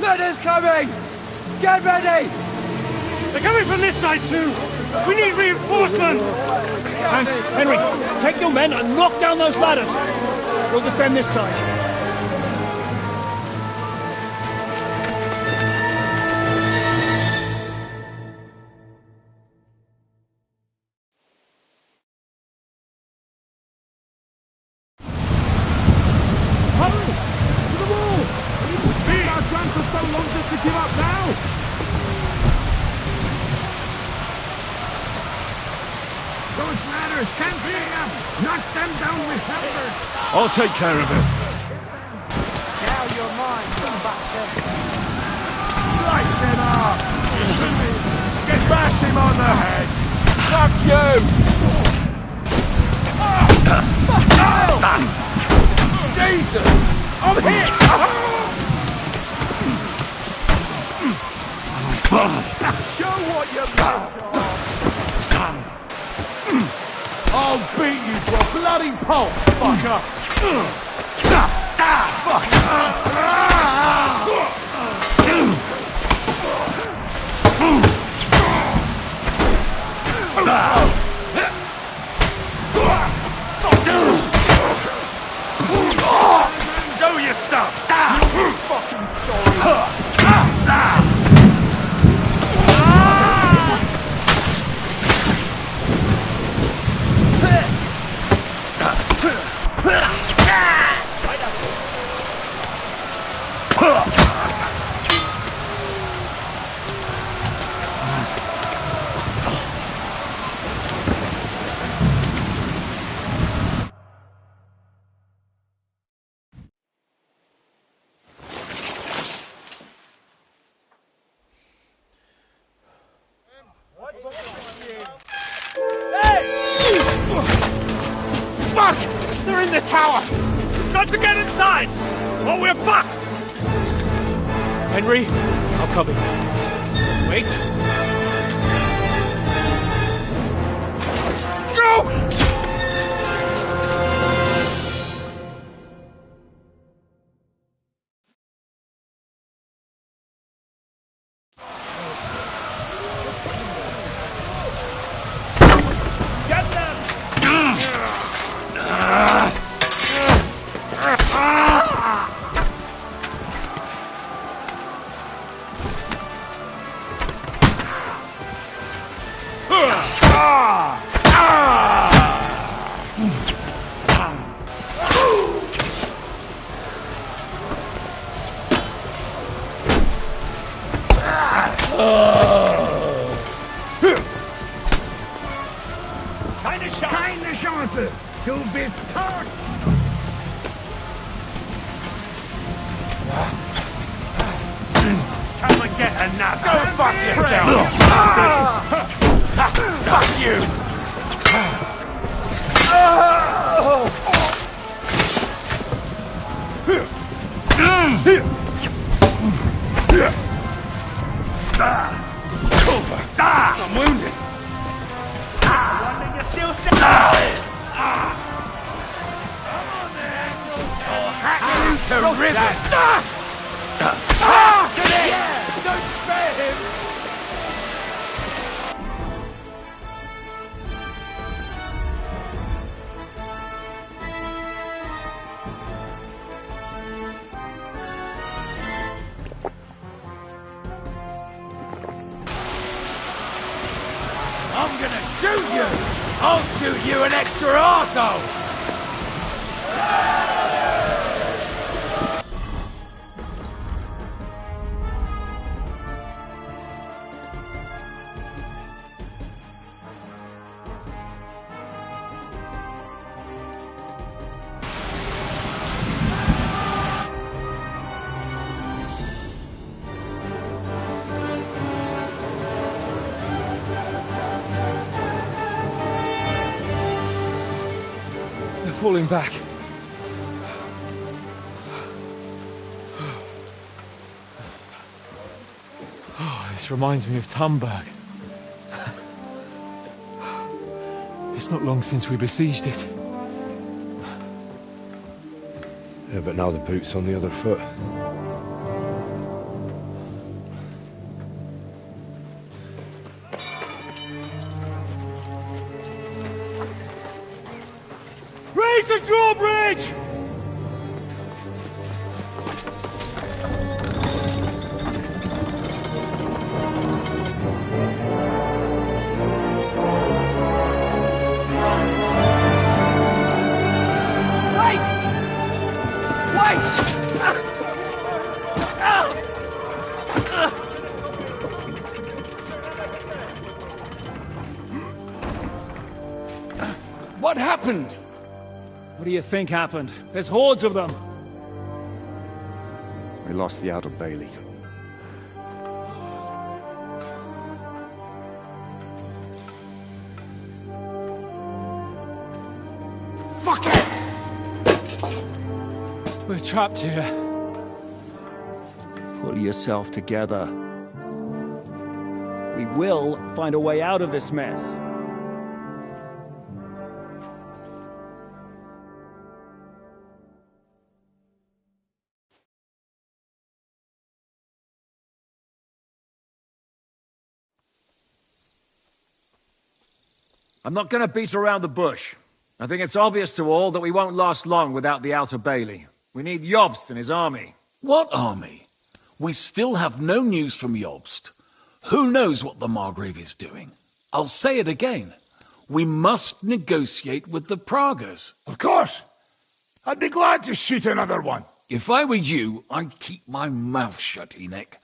Letters coming! Get ready! They're coming from this side too! We need reinforcements! Hans, Henry, take your men and knock down those ladders! We'll defend this side. I'll take care of it. Now you're mine, you bastard! Light him up! Get bash him on the head! Fuck you! Jesus! I'm hit! Show what you're made of! I'll beat you to a bloody pulp, fucker! Do your stuff! Fuck! They're in the tower! We've got to get inside! Or we're fucked! Henry, I'll cover you. Wait. Go! Fuck yourself, you bastard! Fuck you! Over. I'm wounded. You're still standing. I'll hack you to ribbons. Yeah, don't spare him. I'm gonna shoot you! I'll shoot you an extra arsehole! Falling back. Oh, this reminds me of Tamburg. It's not long since we besieged it. Yeah, but now the boot's on the other foot. Raise the drawbridge! Wait! Wait! What happened? What do you think happened? There's hordes of them. We lost the Outer Bailey. Fuck it! We're trapped here. Pull yourself together. We will find a way out of this mess. I'm not going to beat around the bush. I think it's obvious to all that we won't last long without the Outer Bailey. We need Jobst and his army. What army? We still have no news from Jobst. Who knows what the Margrave is doing? I'll say it again. We must negotiate with the Pragas. Of course. I'd be glad to shoot another one. If I were you, I'd keep my mouth shut, Enoch.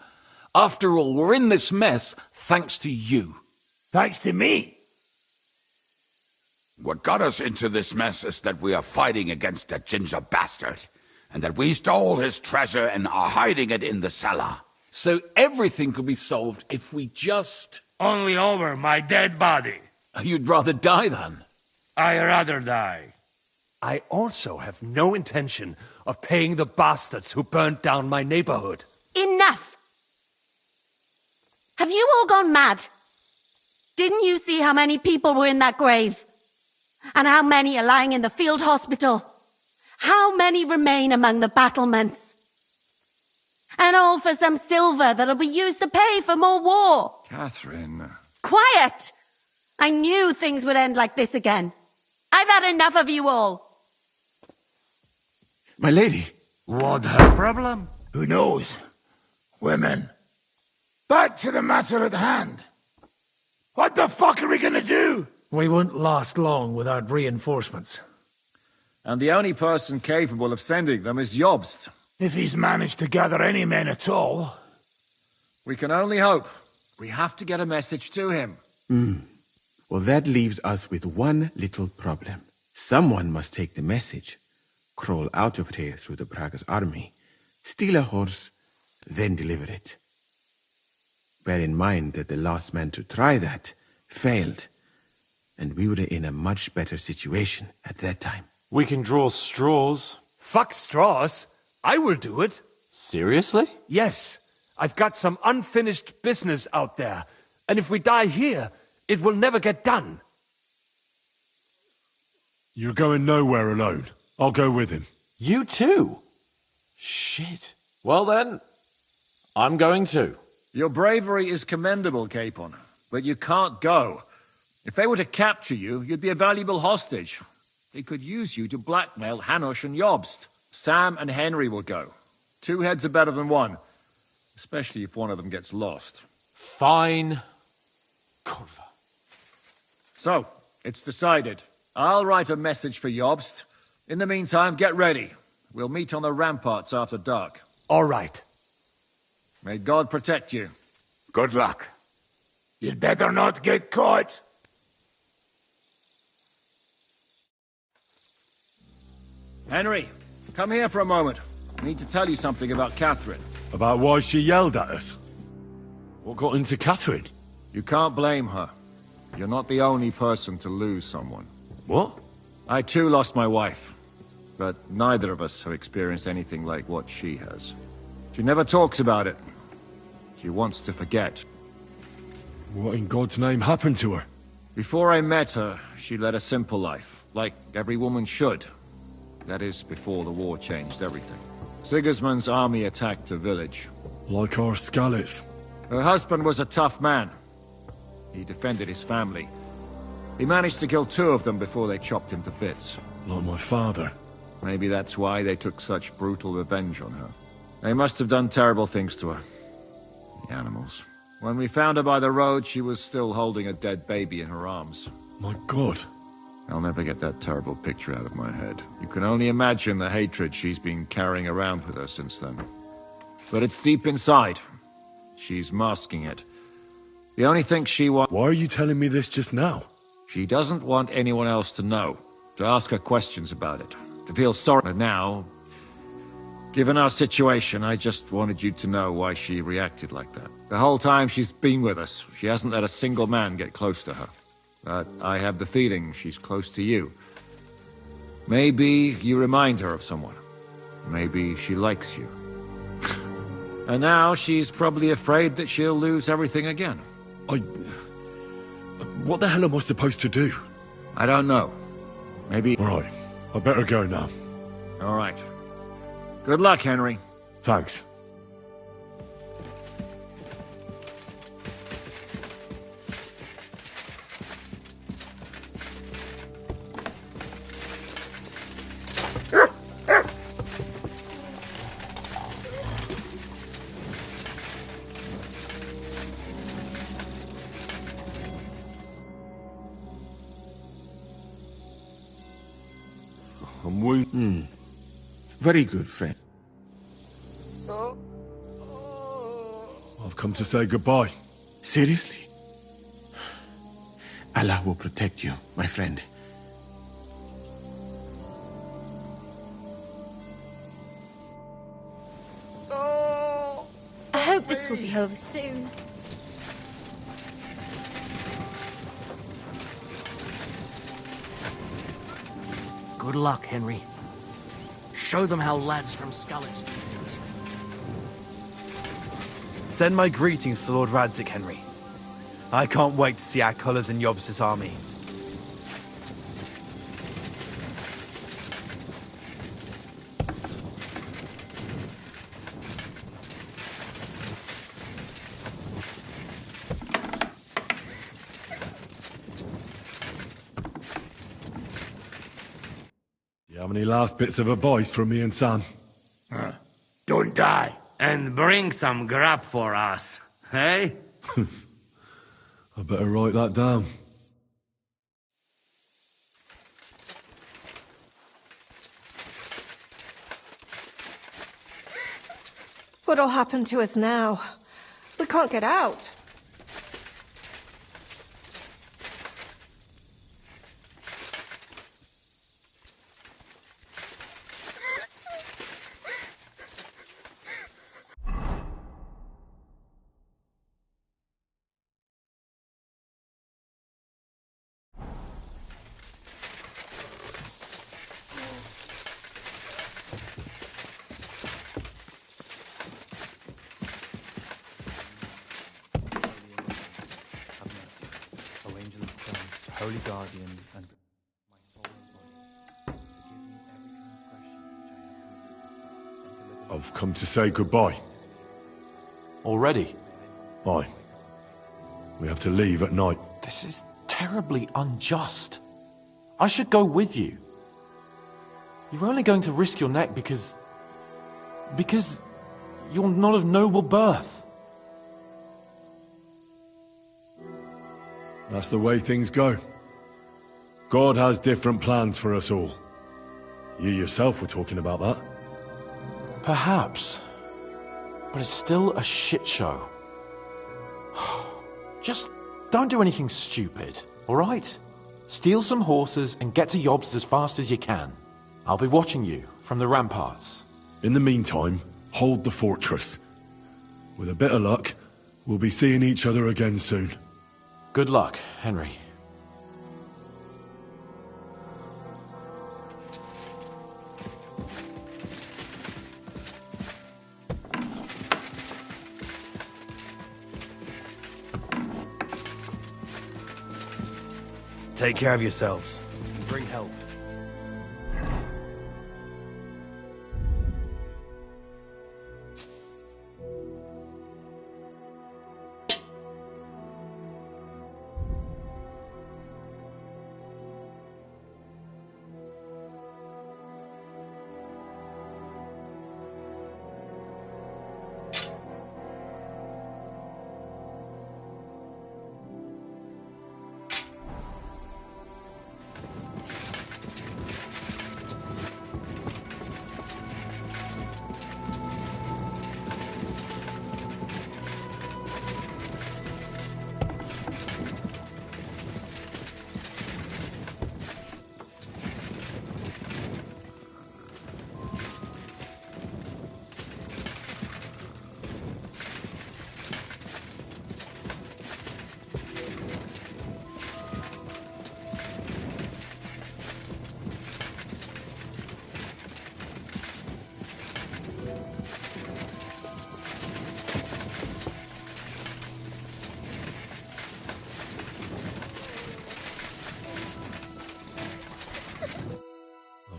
After all, we're in this mess thanks to you. Thanks to me? What got us into this mess is that we are fighting against that ginger bastard, and that we stole his treasure and are hiding it in the cellar. So everything could be solved if we just... Only over my dead body. You'd rather die then? I'd rather die. I also have no intention of paying the bastards who burnt down my neighborhood. Enough! Have you all gone mad? Didn't you see how many people were in that grave? And how many are lying in the field hospital? How many remain among the battlements? And all for some silver that'll be used to pay for more war. Catherine. Quiet! I knew things would end like this again. I've had enough of you all. My lady. What her problem? Who knows? Women. Back to the matter at hand. What the fuck are we gonna do? We won't last long without reinforcements. And the only person capable of sending them is Jobst. If he's managed to gather any men at all. We can only hope. We have to get a message to him. Well, that leaves us with one little problem. Someone must take the message, crawl out of here through the Pragas army, steal a horse, then deliver it. Bear in mind that the last man to try that failed, and we were in a much better situation at that time. We can draw straws. Fuck straws. I will do it. Seriously? Yes. I've got some unfinished business out there, and if we die here, it will never get done. You're going nowhere alone. I'll go with him. You too? Shit. Well then, I'm going too. Your bravery is commendable, Capon, but you can't go. If they were to capture you, you'd be a valuable hostage. They could use you to blackmail Hanush and Jobst. Sam and Henry will go. 2 heads are better than 1, especially if one of them gets lost. Fine. Kurva. So, it's decided. I'll write a message for Jobst. In the meantime, get ready. We'll meet on the ramparts after dark. All right. May God protect you. Good luck. You'd better not get caught. Henry, come here for a moment. I need to tell you something about Catherine. About why she yelled at us? What got into Catherine? You can't blame her. You're not the only person to lose someone. What? I too lost my wife, but neither of us have experienced anything like what she has. She never talks about it. She wants to forget. What in God's name happened to her? Before I met her, she led a simple life, like every woman should. That is, before the war changed everything. Sigismund's army attacked a village. Like our Skalitz. Her husband was a tough man. He defended his family. He managed to kill 2 of them before they chopped him to bits. Like my father. Maybe that's why they took such brutal revenge on her. They must have done terrible things to her. The animals. When we found her by the road, she was still holding a dead baby in her arms. My God. I'll never get that terrible picture out of my head. You can only imagine the hatred she's been carrying around with her since then. But it's deep inside. She's masking it. The only thing she wants... Why are you telling me this just now? She doesn't want anyone else to know. To ask her questions about it. To feel sorry. But now, given our situation, I just wanted you to know why she reacted like that. The whole time she's been with us, she hasn't let a single man get close to her. But I have the feeling she's close to you. Maybe you remind her of someone. Maybe she likes you. And now she's probably afraid that she'll lose everything again. What the hell am I supposed to do? I don't know. Maybe... Right. I better go now. All right. Good luck, Henry. Thanks. I'm wounded. Very good, friend. I've come to say goodbye. Seriously? Allah will protect you, my friend. I hope this will be over soon. Good luck, Henry. Show them how lads from Skalitz do things. Send my greetings to Lord Radzig, Henry. I can't wait to see our colours in Jobst's army. You have any last bits of advice from me and Sam? Don't die. And bring some grub for us, hey? I better write that down. What'll happen to us now? We can't get out. holy guardian, and my soul and body, I've come to say goodbye. Already? Aye. We have to leave at night. This is terribly unjust. I should go with you. You're only going to risk your neck because you're not of noble birth. That's the way things go. God has different plans for us all. You yourself were talking about that. Perhaps. But it's still a shit show. Just don't do anything stupid, alright? Steal some horses and get to Yobst as fast as you can. I'll be watching you from the ramparts. In the meantime, hold the fortress. With a bit of luck, we'll be seeing each other again soon. Good luck, Henry. Take care of yourselves. Bring help.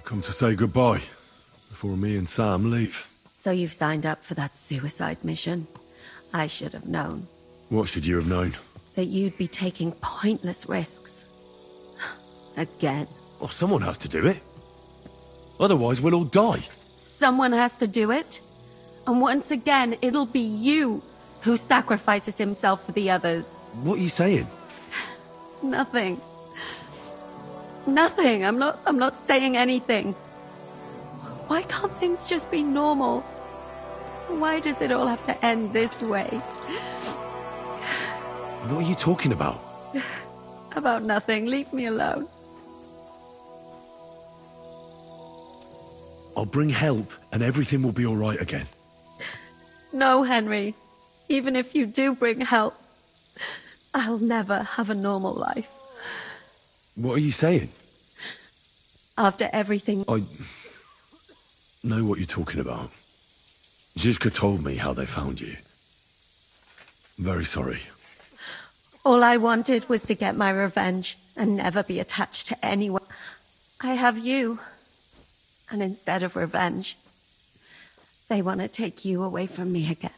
Come to say goodbye before me and Sam leave. So you've signed up for that suicide mission? I should have known. What should you have known? That you'd be taking pointless risks. Again. Well, someone has to do it. Otherwise, we'll all die. Someone has to do it. And once again, it'll be you who sacrifices himself for the others. What are you saying? Nothing. Nothing. I'm not saying anything. Why can't things just be normal? Why does it all have to end this way? What are you talking about? About nothing. Leave me alone. I'll bring help and everything will be all right again. No, Henry. Even if you do bring help, I'll never have a normal life. What are you saying? After everything... I know what you're talking about. Zizka told me how they found you. I'm very sorry. All I wanted was to get my revenge and never be attached to anyone. I have you. And instead of revenge, they want to take you away from me again.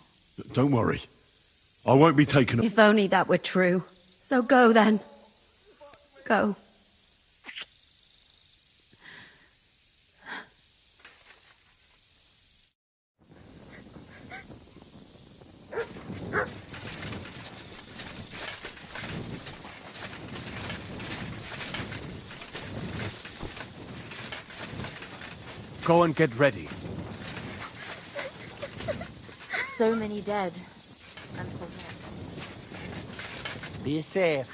Don't worry. I won't be taken... If only that were true. So go then. Go. Go and get ready. So many dead. And forgotten. Be safe.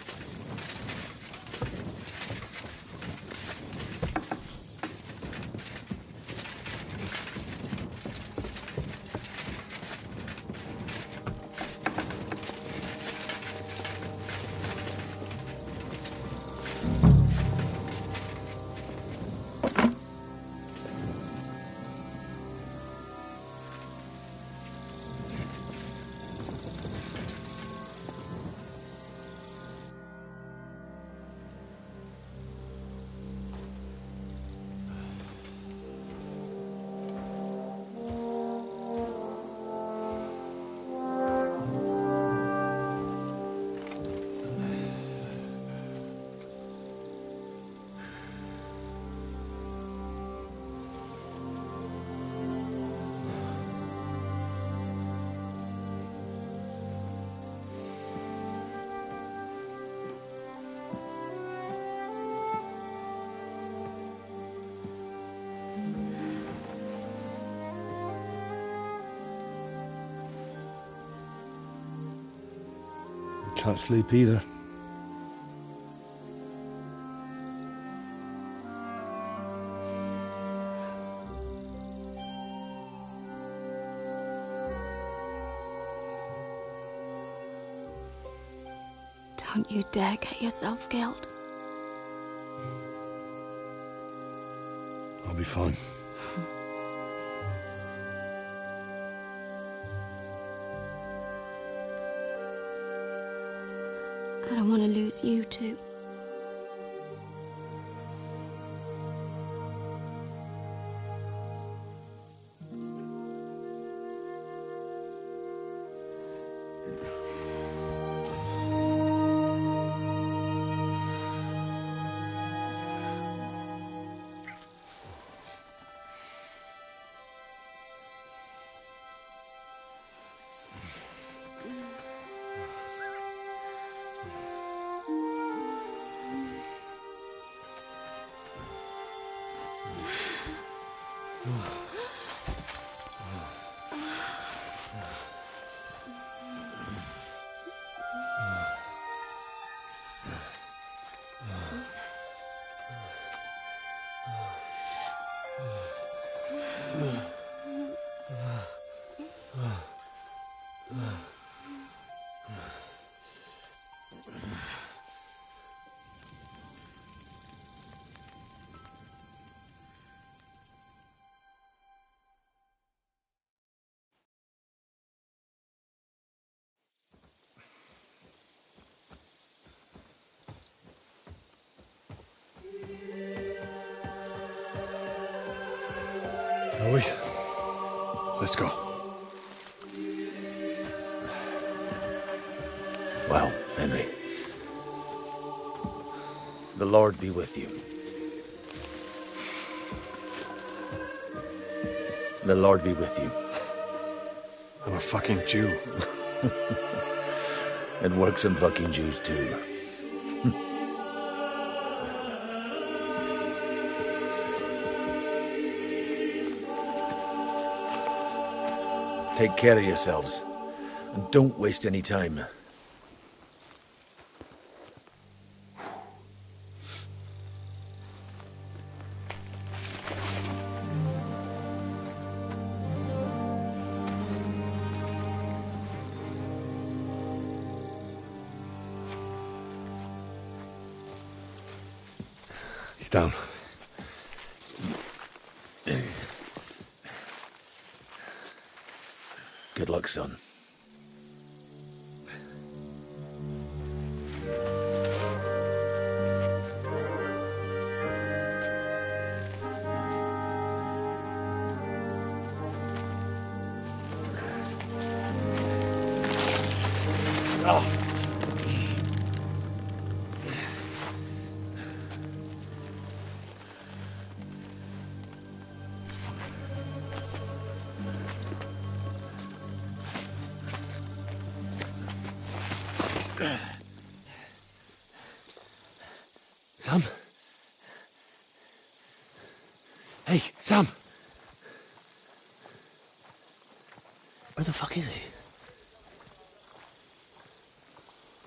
Can't sleep either. Don't you dare get yourself killed. I'll be fine. I don't want to lose you too. Shall we? Let's go. Well, Henry. The Lord be with you. The Lord be with you. I'm a fucking Jew. And works on fucking Jews too. Take care of yourselves, and don't waste any time. He's down. Good luck, son. Sam? Hey, Sam! Where the fuck is he?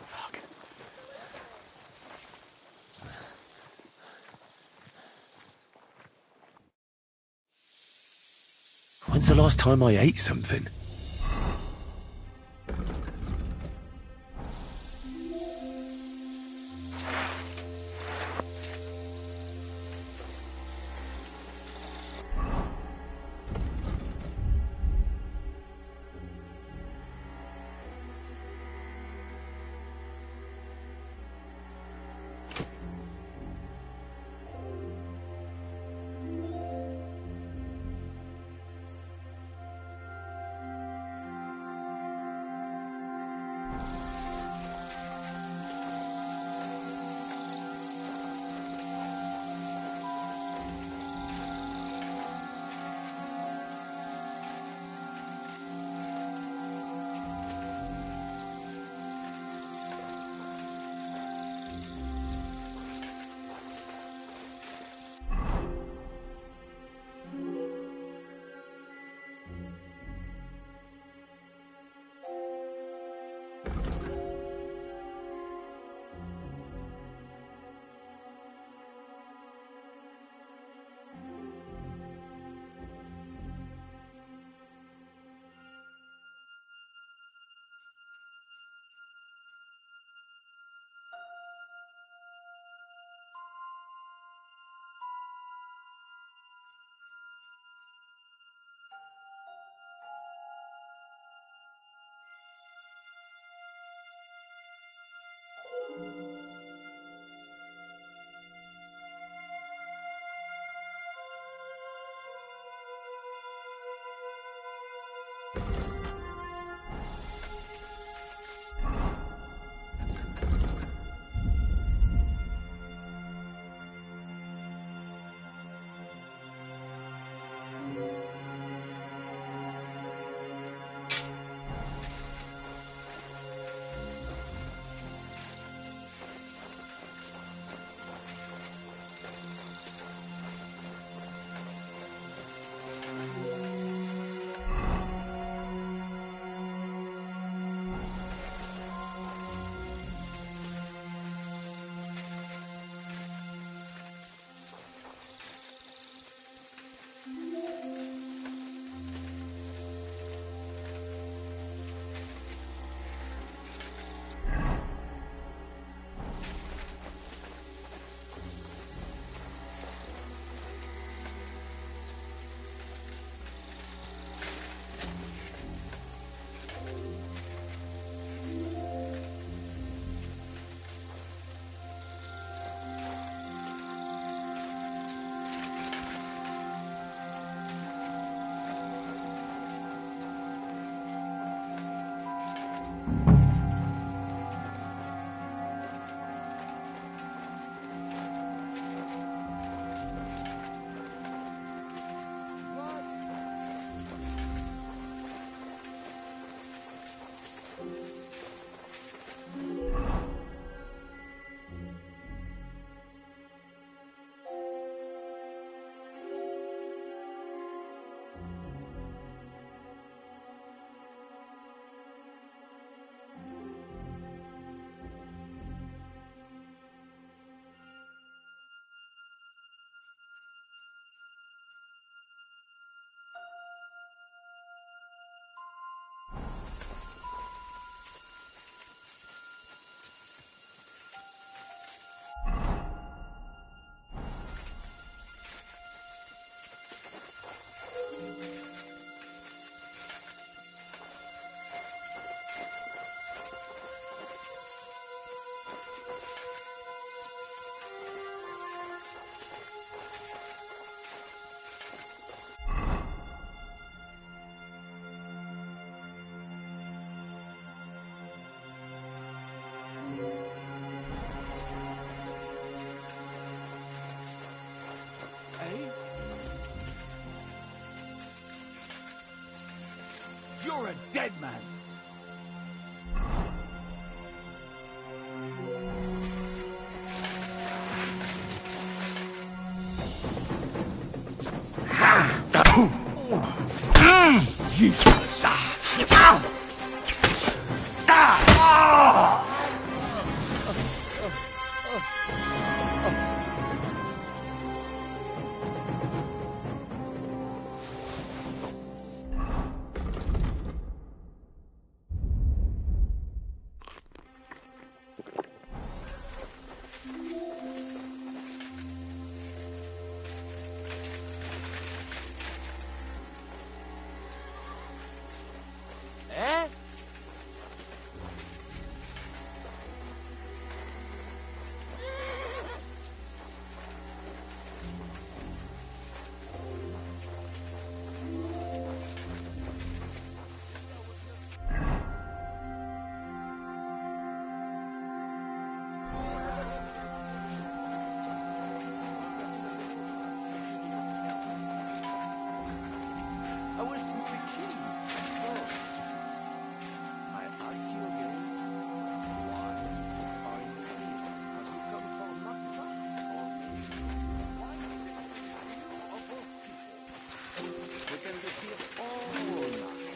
Fuck. When's the last time I ate something? You're a dead man. Useless. Eh? I was simply kidding. So, I ask you again, why are you here? Have you come for Makba? Or maybe why of all people? We can be here all night.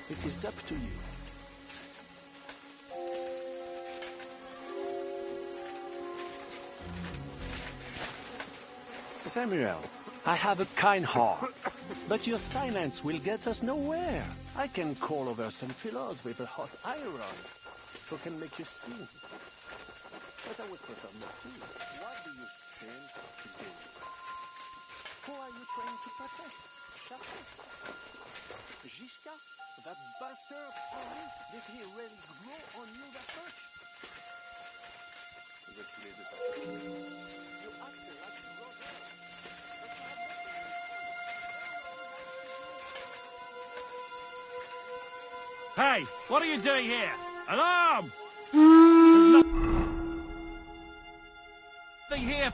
It is up to you. Samuel, I have a kind heart, but your silence will get us nowhere. I can call over some fellows with a hot iron, who can make you sing. But I would prefer not to. What do you think to do? Who are you trying to protect? Chateau? Giscard? That bastard Henri? Did he really grow on you that much? You acted like you wrote down. Hey, what are you doing here? Alarm! There's nothing here.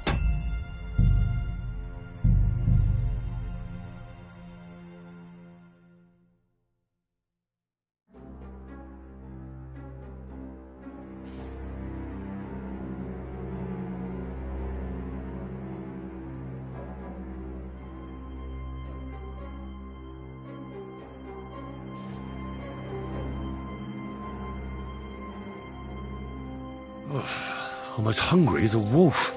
I'm as hungry as a wolf.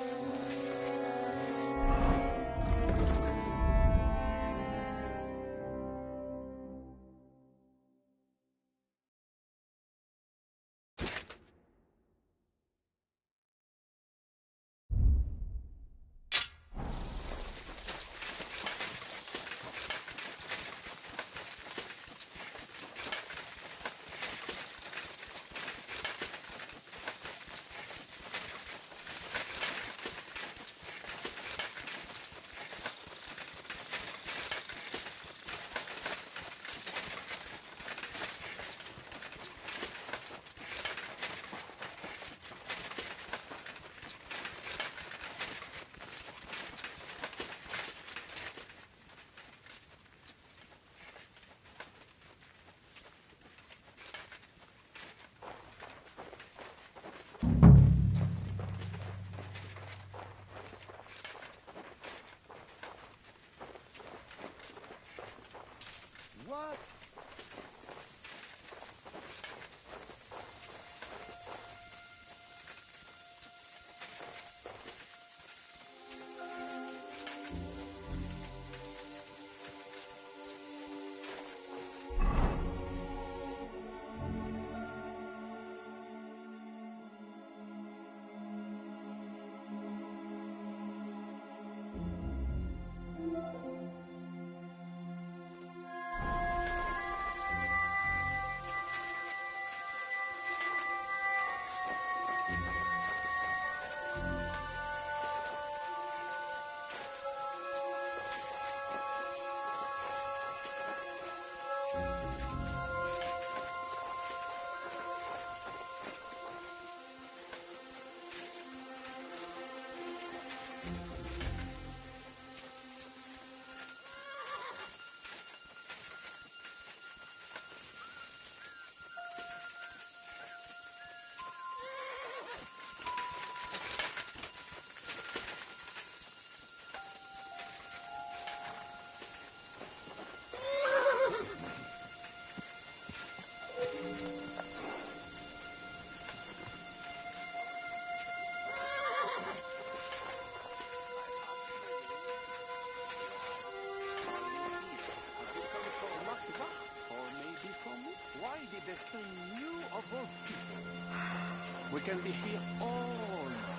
something new of our people. We can be here all night.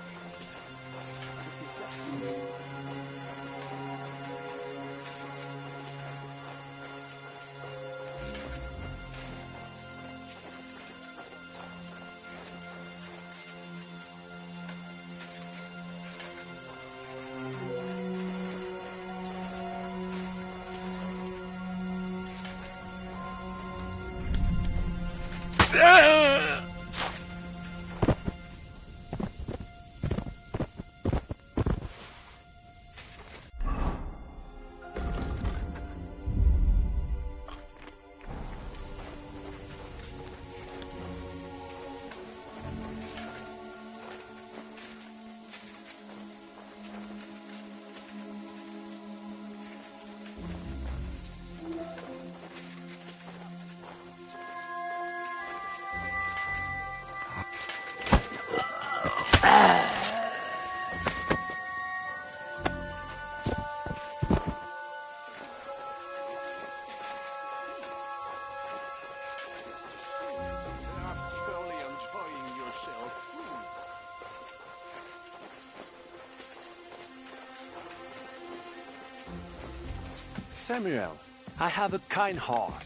Samuel, I have a kind heart,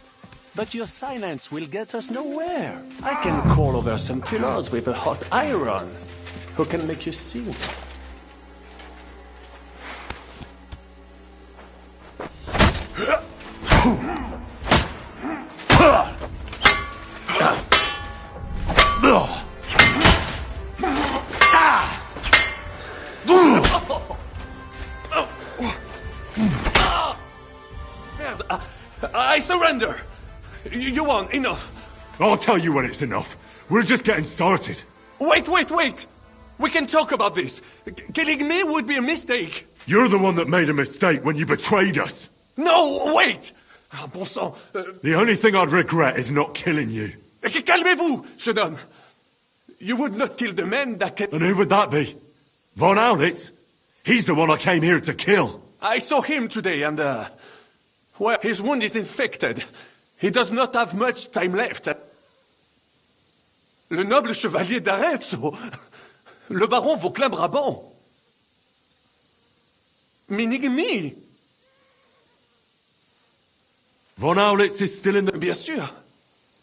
but your silence will get us nowhere. I can call over some fellows with a hot iron who can make you sing. I surrender! You won, enough! I'll tell you when it's enough. We're just getting started. Wait! We can talk about this. Killing me would be a mistake. You're the one that made a mistake when you betrayed us. No, wait! Ah, bon sang. The only thing I'd regret is not killing you. Calmez-vous, jeune homme. You would not kill the man that can... And who would that be? Von Aulitz? He's the one I came here to kill. I saw him today and, well, his wound is infected. He does not have much time left. Le noble chevalier d'Arezzo. Le baron Vauclin-Brabant. Meaning me. Von Aulitz is still in the... Bien sûr.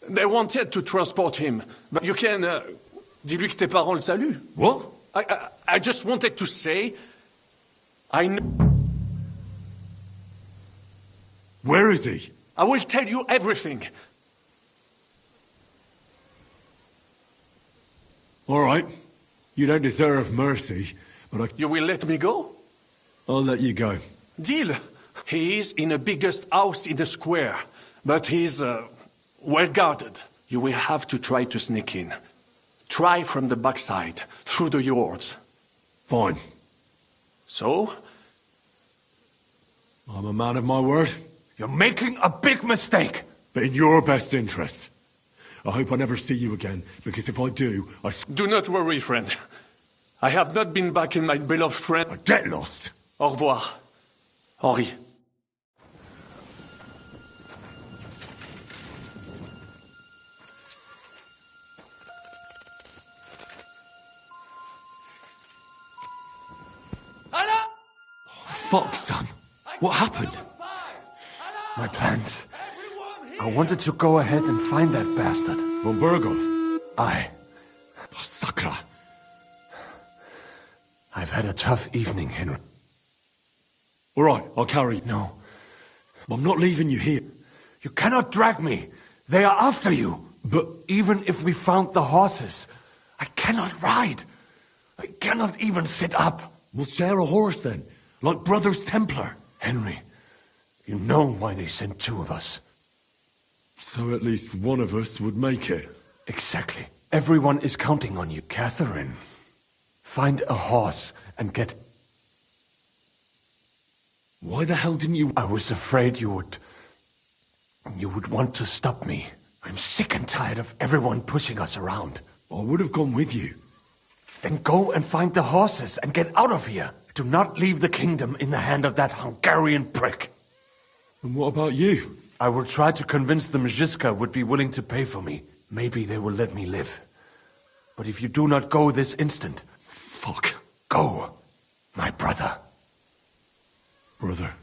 They wanted to transport him. But you can, dis-lui que tes parents le saluent. What? I just wanted to say... I know... Where is he? I will tell you everything. All right. You don't deserve mercy, but I... You will let me go? I'll let you go. Deal. He is in the biggest house in the square, but he's, well guarded. You will have to try to sneak in. Try from the backside, through the yards. Fine. So? I'm a man of my word. You're making a big mistake. But in your best interest. I hope I never see you again, because if I do, I... Do not worry, friend. I have not been back in my beloved friend... Get lost! Au revoir, Henri. Fuck, son. What happened? My plans. I wanted to go ahead and find that bastard. Von Burgov? Aye. Oh, Sakra. I've had a tough evening, Henry. All right, I'll carry you. No. I'm not leaving you here. You cannot drag me. They are after you. But... Even if we found the horses, I cannot ride. I cannot even sit up. We'll share a horse then, like Brothers Templar. Henry, you know why they sent two of us. So at least one of us would make it. Exactly. Everyone is counting on you. Catherine, find a horse and get... Why the hell didn't you... I was afraid you would want to stop me. I'm sick and tired of everyone pushing us around. I would have gone with you. Then go and find the horses and get out of here. Do not leave the kingdom in the hand of that Hungarian prick. And what about you? I will try to convince them Zizka would be willing to pay for me. maybe they will let me live. But if you do not go this instant, fuck, go, my brother. Brother.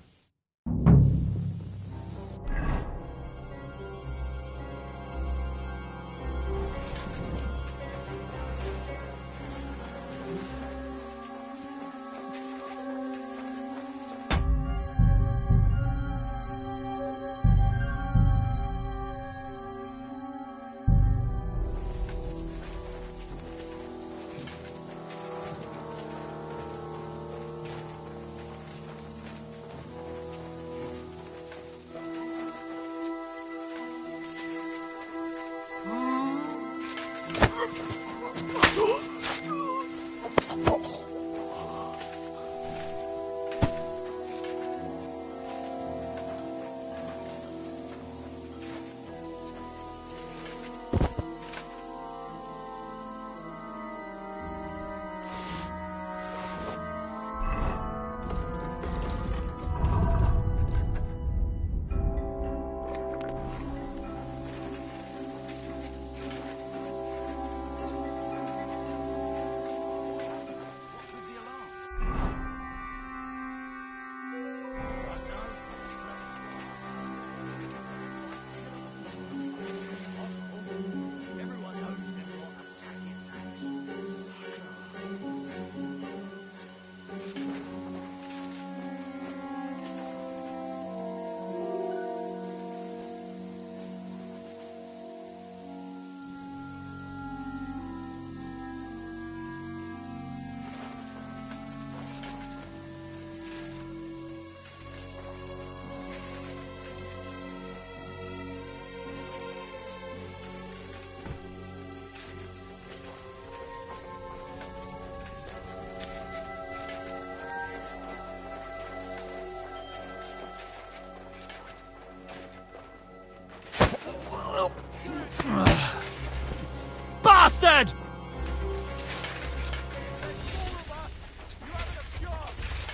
Bastard!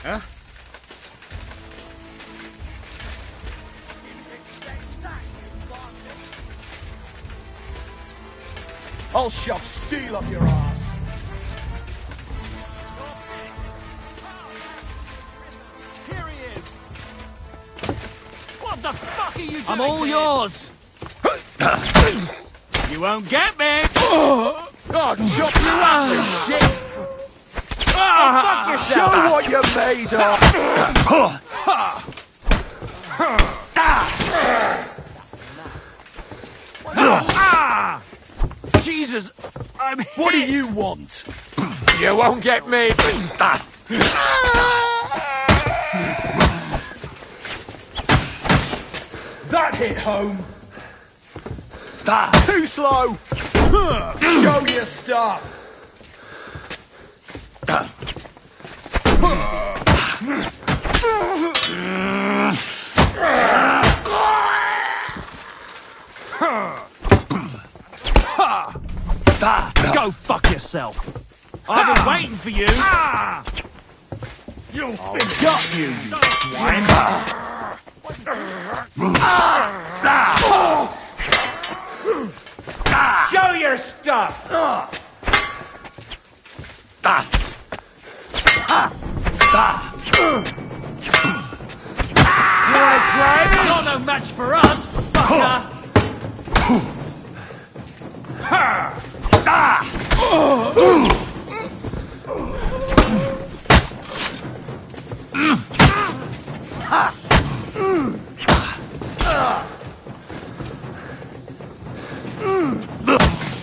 Huh? I'll shove steel up your ass. Here he is. What the fuck are you doing? I'm all yours. You won't get me. Oh, chop you up, you shit. Fuck yourself. Show what you're made of. Jesus, I'm hit. What do you want? You won't get me. That hit home. Too slow. Show your stuff. Go fuck yourself. I've been waiting for you. You've got you swine. Show your stuff. You wanna try? You're no match for us, fucker.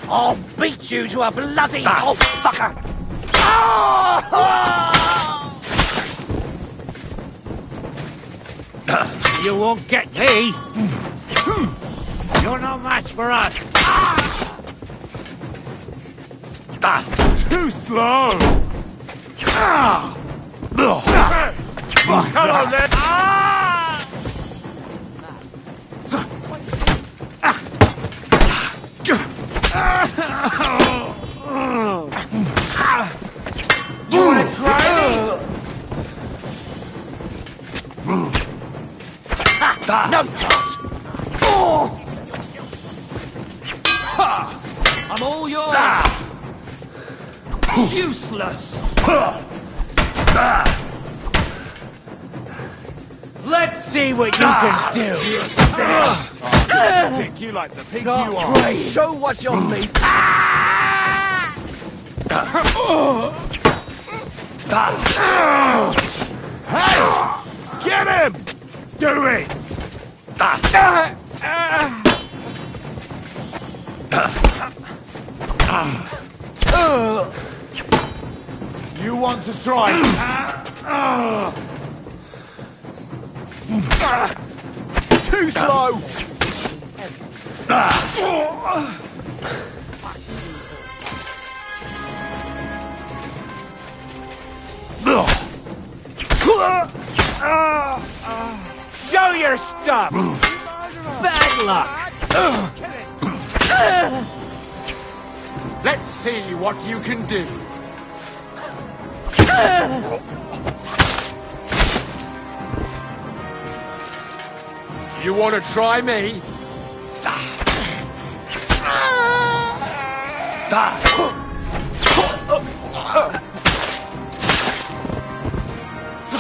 I'll beat you to a bloody pulp, fucker! You won't get me! You're no match for us! Too slow! Come on, then! You wanna try me? No chance! I'm all yours! Useless! Let's see what you can do! Pick you like the pig Stop you are. praying. Show what you're made. Hey! Get him! Do it! You want to try? Too slow! Show your stuff! Bad luck! Let's see what you can do. You want to try me?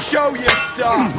Show your stuff!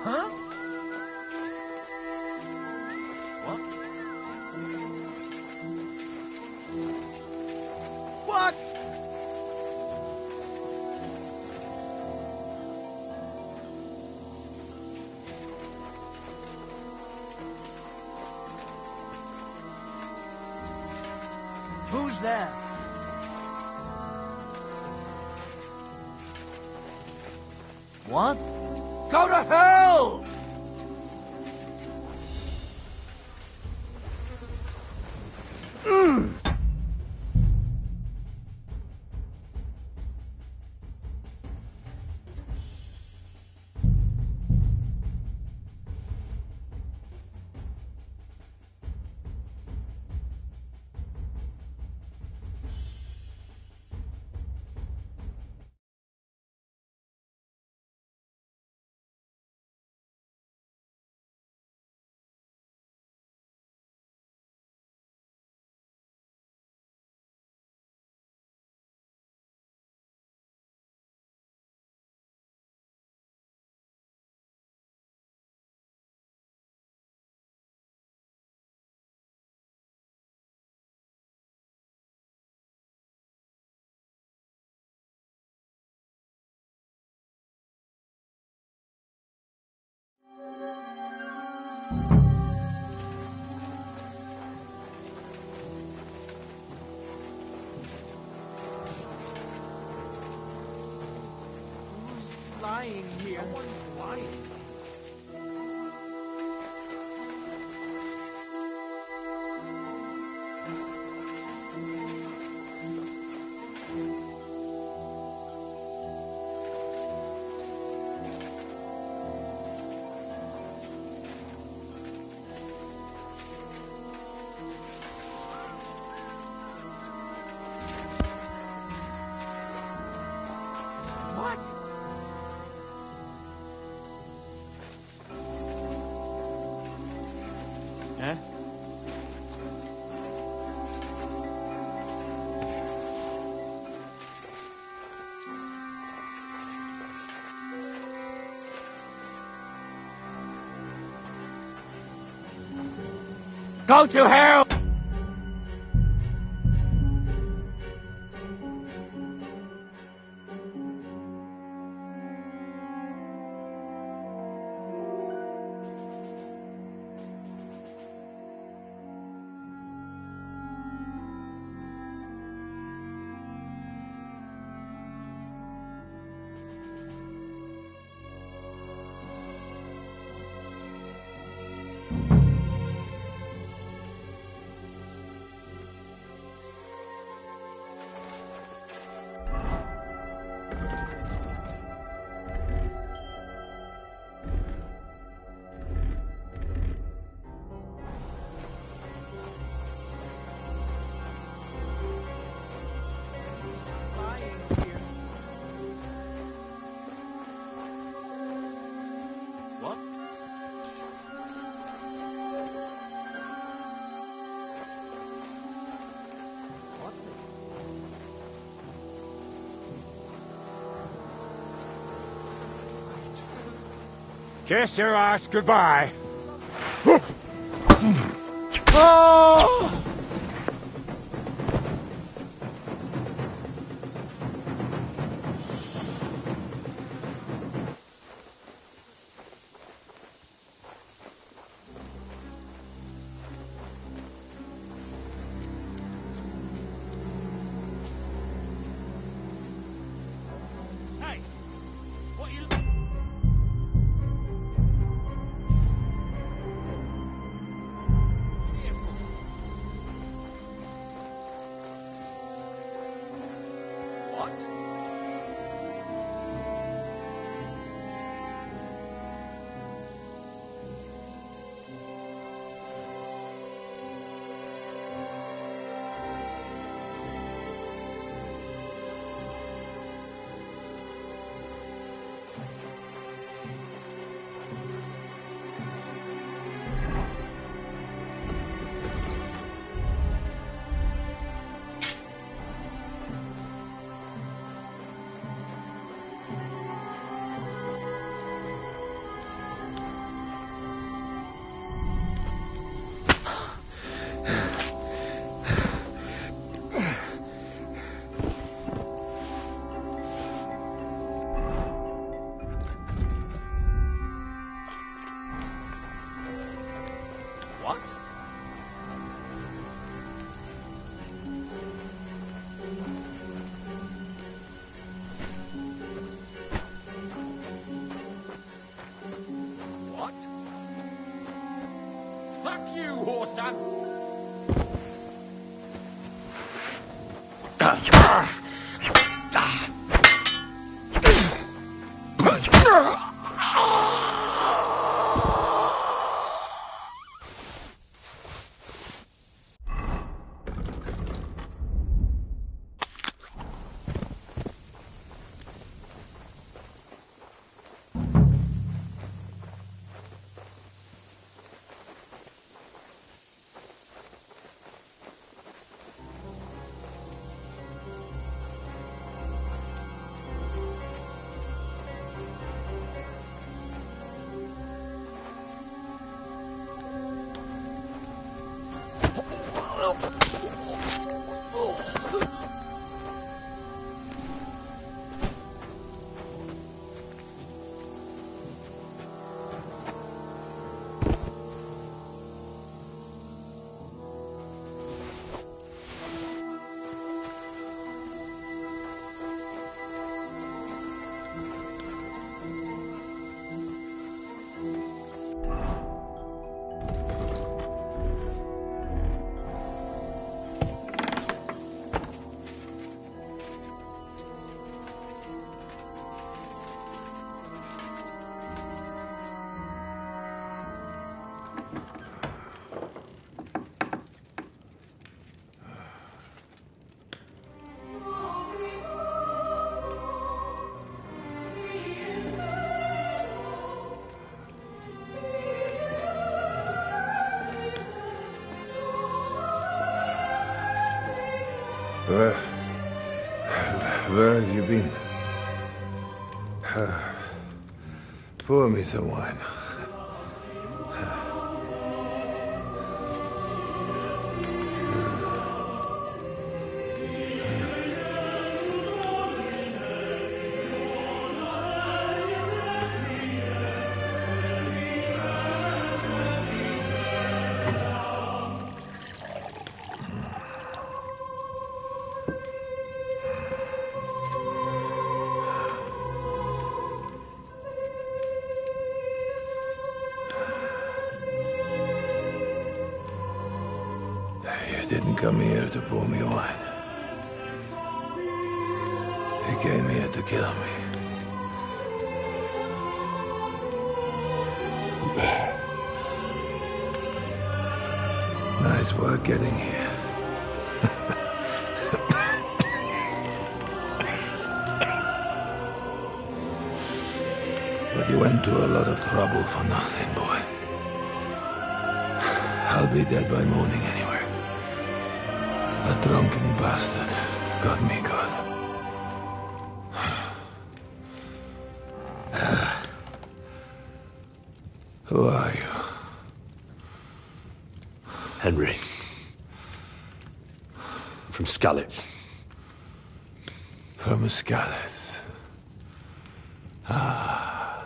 Huh? What? Who's there? What? Go to hell! Lying here. Someone's lying. Go to hell! Kiss your ass goodbye. Oh! Fuck you, whoreson! Where have you been? Pour me some wine. come here to pour me wine. He came here to kill me. Nice work getting here. But you went to a lot of trouble for nothing, boy. I'll be dead by morning anyway. That drunken bastard got me good. Who are you? Henry. From Skalitz. From Skalitz. Ah.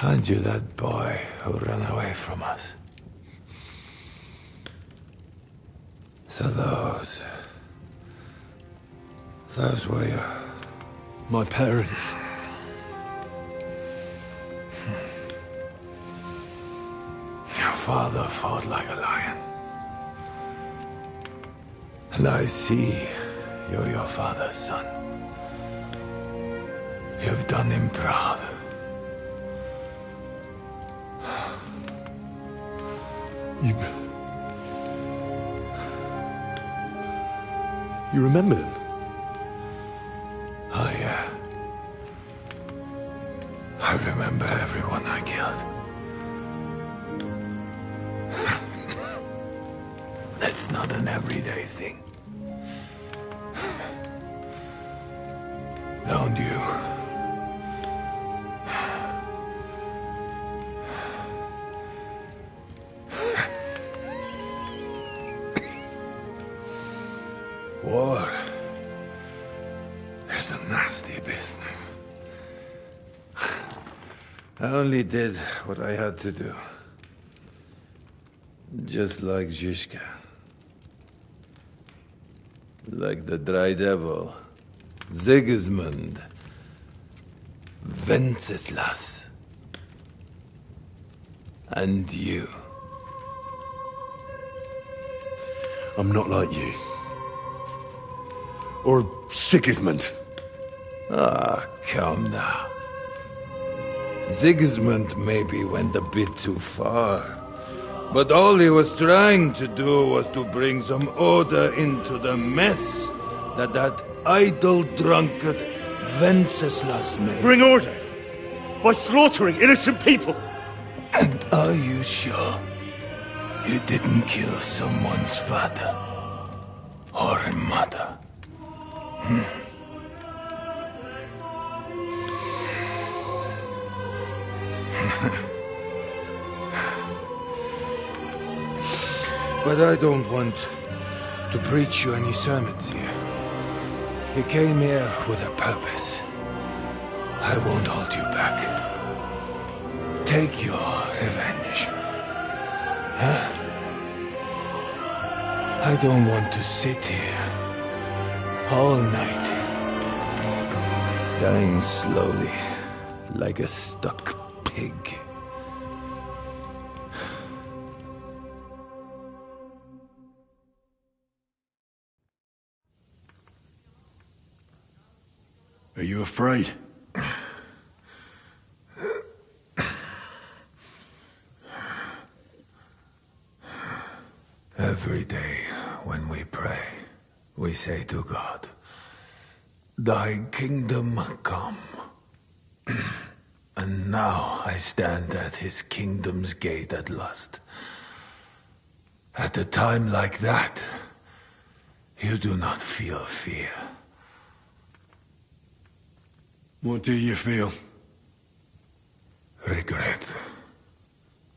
Aren't you that boy who ran away from us? So those were your... My parents. Your father fought like a lion. And I see you're your father's son. You've done him proud. You remember them? Oh, yeah. I remember everyone I killed. That's not an everyday thing. Don't you? War is a nasty business. I only did what I had to do. Just like Zizka. Like the Dry Devil. Sigismund. Wenceslas. And you. I'm not like you. Or Sigismund. Ah, come now. Sigismund maybe went a bit too far. But all he was trying to do was to bring some order into the mess that idle drunkard Wenceslas made. Bring order? By slaughtering innocent people? And are you sure you didn't kill someone's father or mother? But I don't want to preach you any sermons here. You came here with a purpose. I won't hold you back. Take your revenge. Huh? I don't want to sit here all night, dying slowly like a stuck pig. Are you afraid? Every day when we pray, we say to God, "Thy kingdom come." And now I stand at his kingdom's gate at last. At a time like that, you do not feel fear. What do you feel? Regret.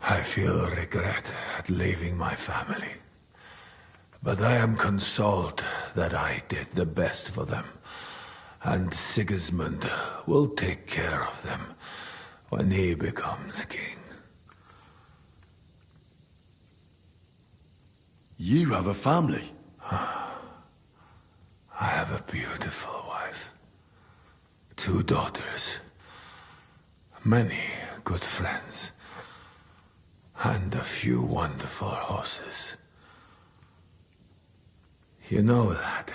I feel regret at leaving my family. But I am consoled that I did the best for them. And Sigismund will take care of them when he becomes king. You have a family. I have a beautiful wife. 2 daughters. Many good friends. And a few wonderful horses. You know, lad,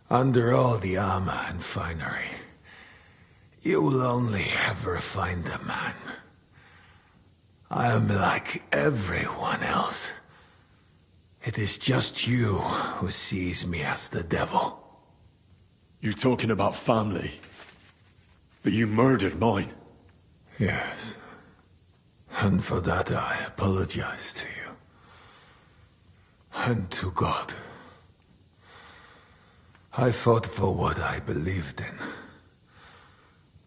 under all the armor and finery, you will only ever find a man. I am like everyone else. It is just you who sees me as the devil. You're talking about family. But you murdered mine. Yes. And for that I apologize to you. And to God. I fought for what I believed in.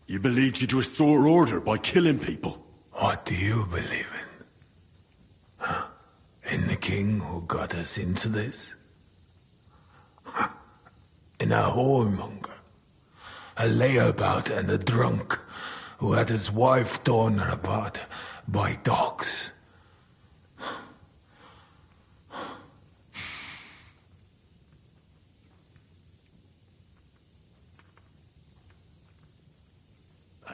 You believed you'd restore order by killing people? What do you believe in? Huh? In the king who got us into this? Huh? In a whoremonger? A layabout and a drunk who had his wife torn apart by dogs?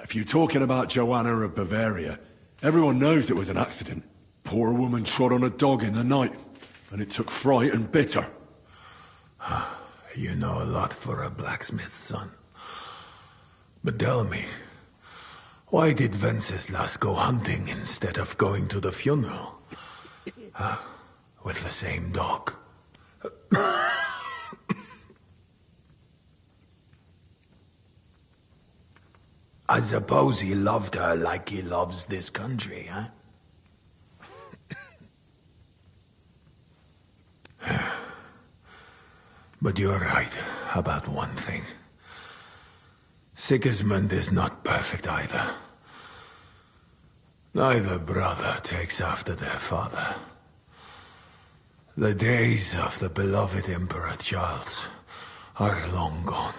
If you're talking about Joanna of Bavaria, everyone knows it was an accident. Poor woman trod on a dog in the night, and it took fright and bitter. You know a lot for a blacksmith's son. But tell me, why did Venceslas go hunting instead of going to the funeral? With the same dog? I suppose he loved her like he loves this country, huh? But you're right about one thing. Sigismund is not perfect either. Neither brother takes after their father. The days of the beloved Emperor Charles are long gone.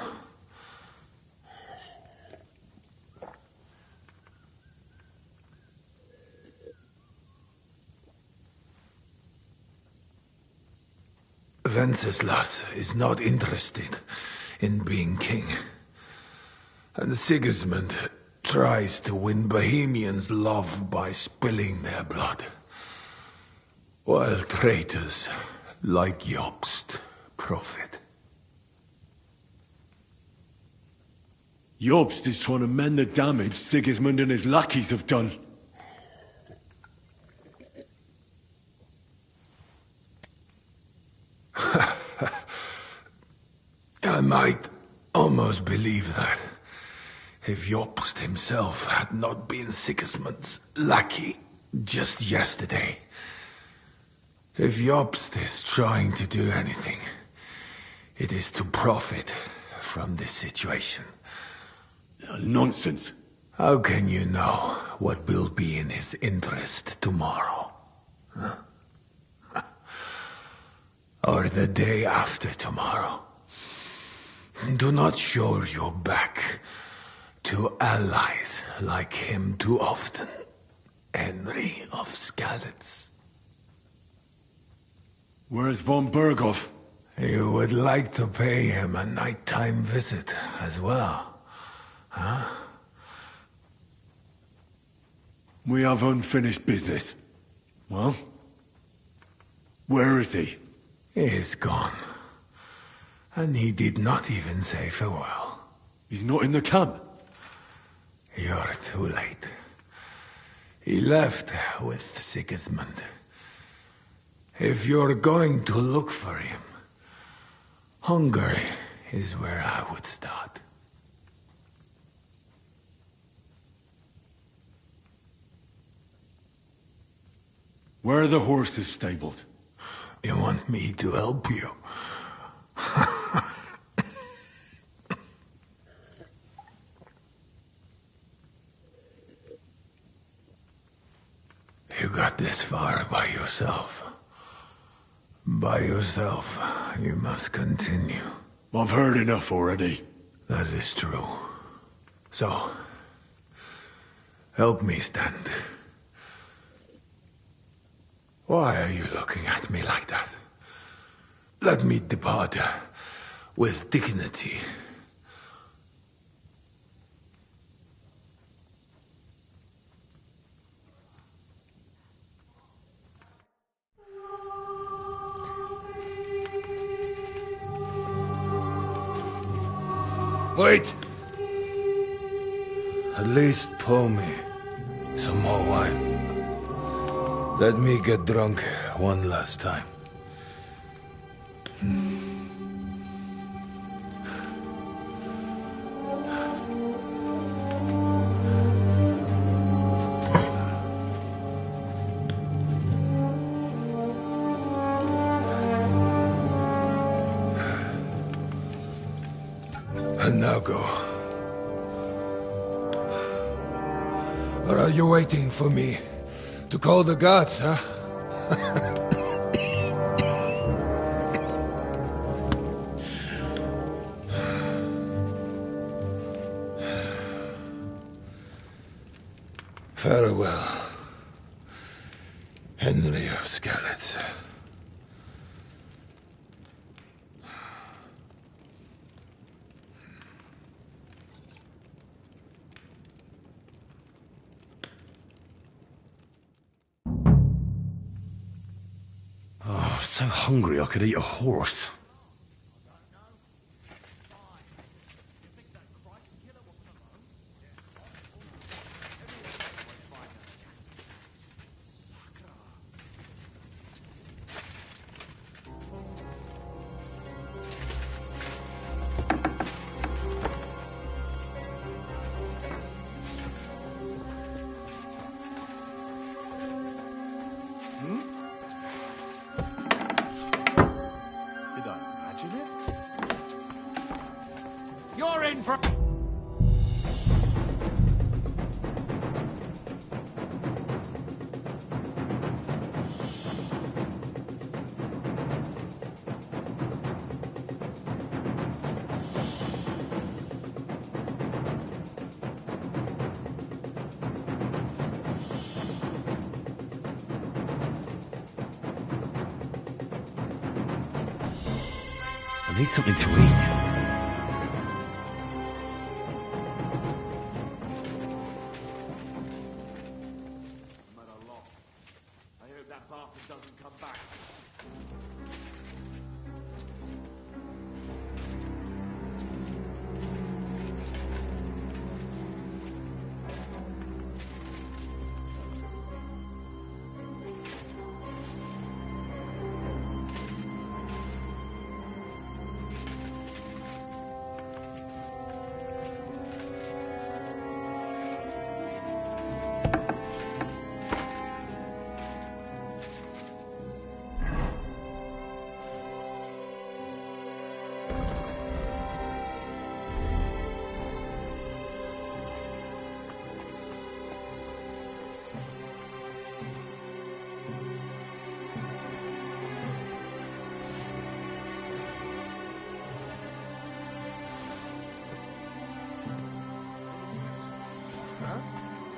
Venceslas is not interested in being king. And Sigismund tries to win Bohemians' love by spilling their blood. While traitors like Jobst profit. Jobst is trying to mend the damage Sigismund and his lackeys have done. I might almost believe that. If Jobst himself had not been Sigismund's lackey just yesterday. If Jobst is trying to do anything, it is to profit from this situation. Nonsense. How can you know what will be in his interest tomorrow? Huh? Or the day after tomorrow? Do not show your back to allies like him too often, Henry of Skalitz. Where's von Berghoff? You would like to pay him a nighttime visit as well, huh? We have unfinished business. Well? Where is he? He is gone. And he did not even say farewell. He's not in the camp? You're too late. He left with Sigismund. If you're going to look for him, Hungary is where I would start. Where are the horses stabled? You want me to help you? You got this far by yourself. By yourself, you must continue. I've heard enough already. That is true. So, help me stand. Why are you looking at me like that? Let me depart with dignity. Wait! At least pour me some more wine. Let me get drunk one last time. And now go. Or are you waiting for me to call the gods, huh? Farewell, Henry of Skalitz. Oh, so hungry I could eat a horse. You're in for... I need something to eat.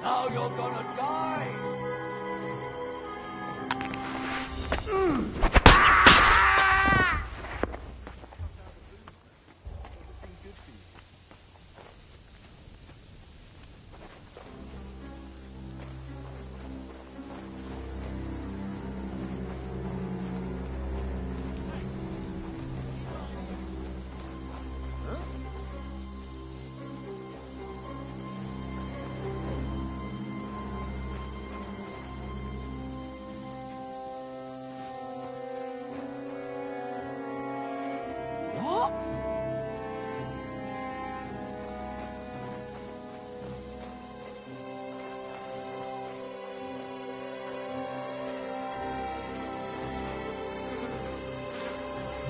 Now you're gonna die!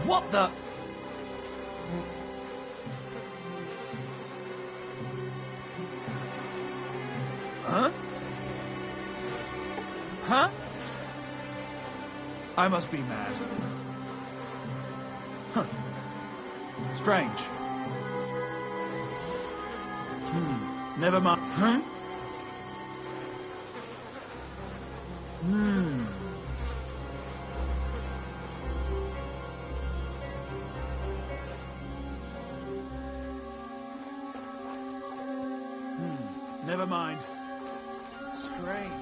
What the? Huh? Huh? I must be mad. Huh. Strange. Never mind. Huh? Never mind. Strange.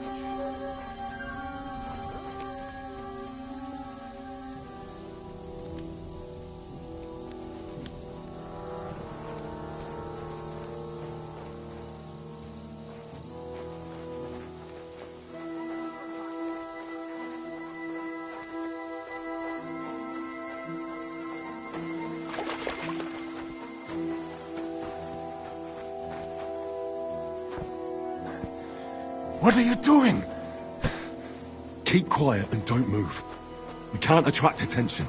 What are you doing? Keep quiet and don't move. We can't attract attention.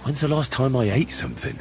When's the last time I ate something?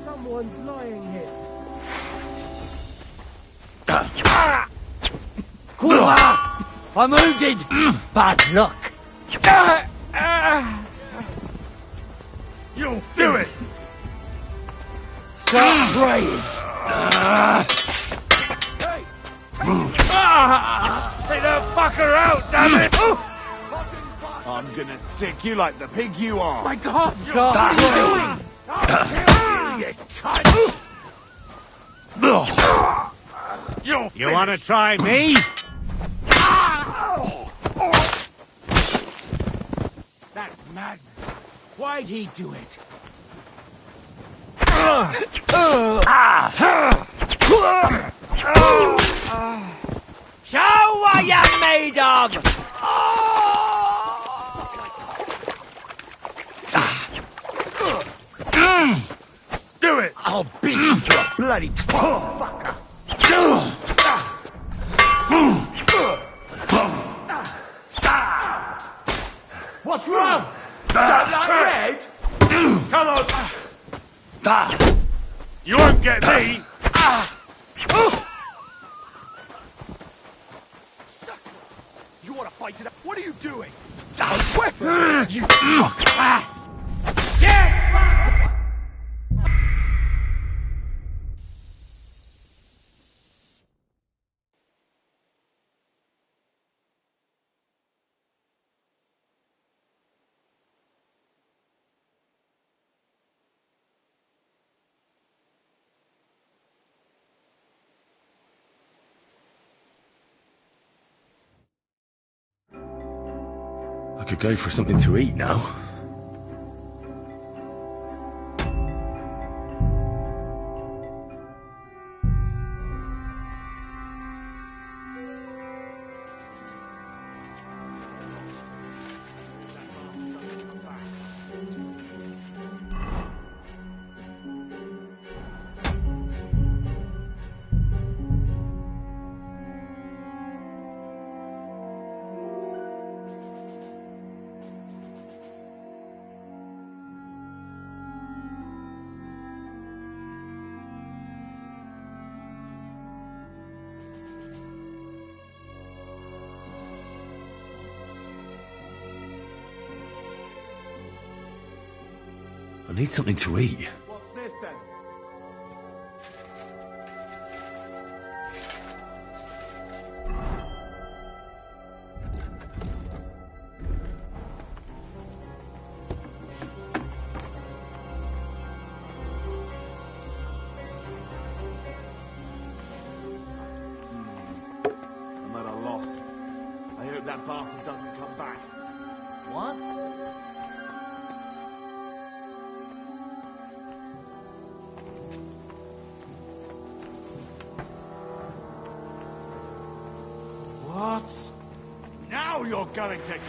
Someone's lying here. Kurwa! I'm wounded! Bad luck! You'll do it! Start praying! Take that fucker out, damn it! I'm gonna stick you like the pig you are. My God! Start praying! You wanna try me? That's madness. Why'd he do it? Show what you're made of! Do it! I'll beat you to a bloody fucker. What's wrong? Don't like red? Come on! You won't get me! You want to fight it out? What are you doing? A weapon! You I could go for something to eat now. need something to eat. What's this then? I'm at a loss. I hope that bastard doesn't come back. What? What? Now you're going to get it!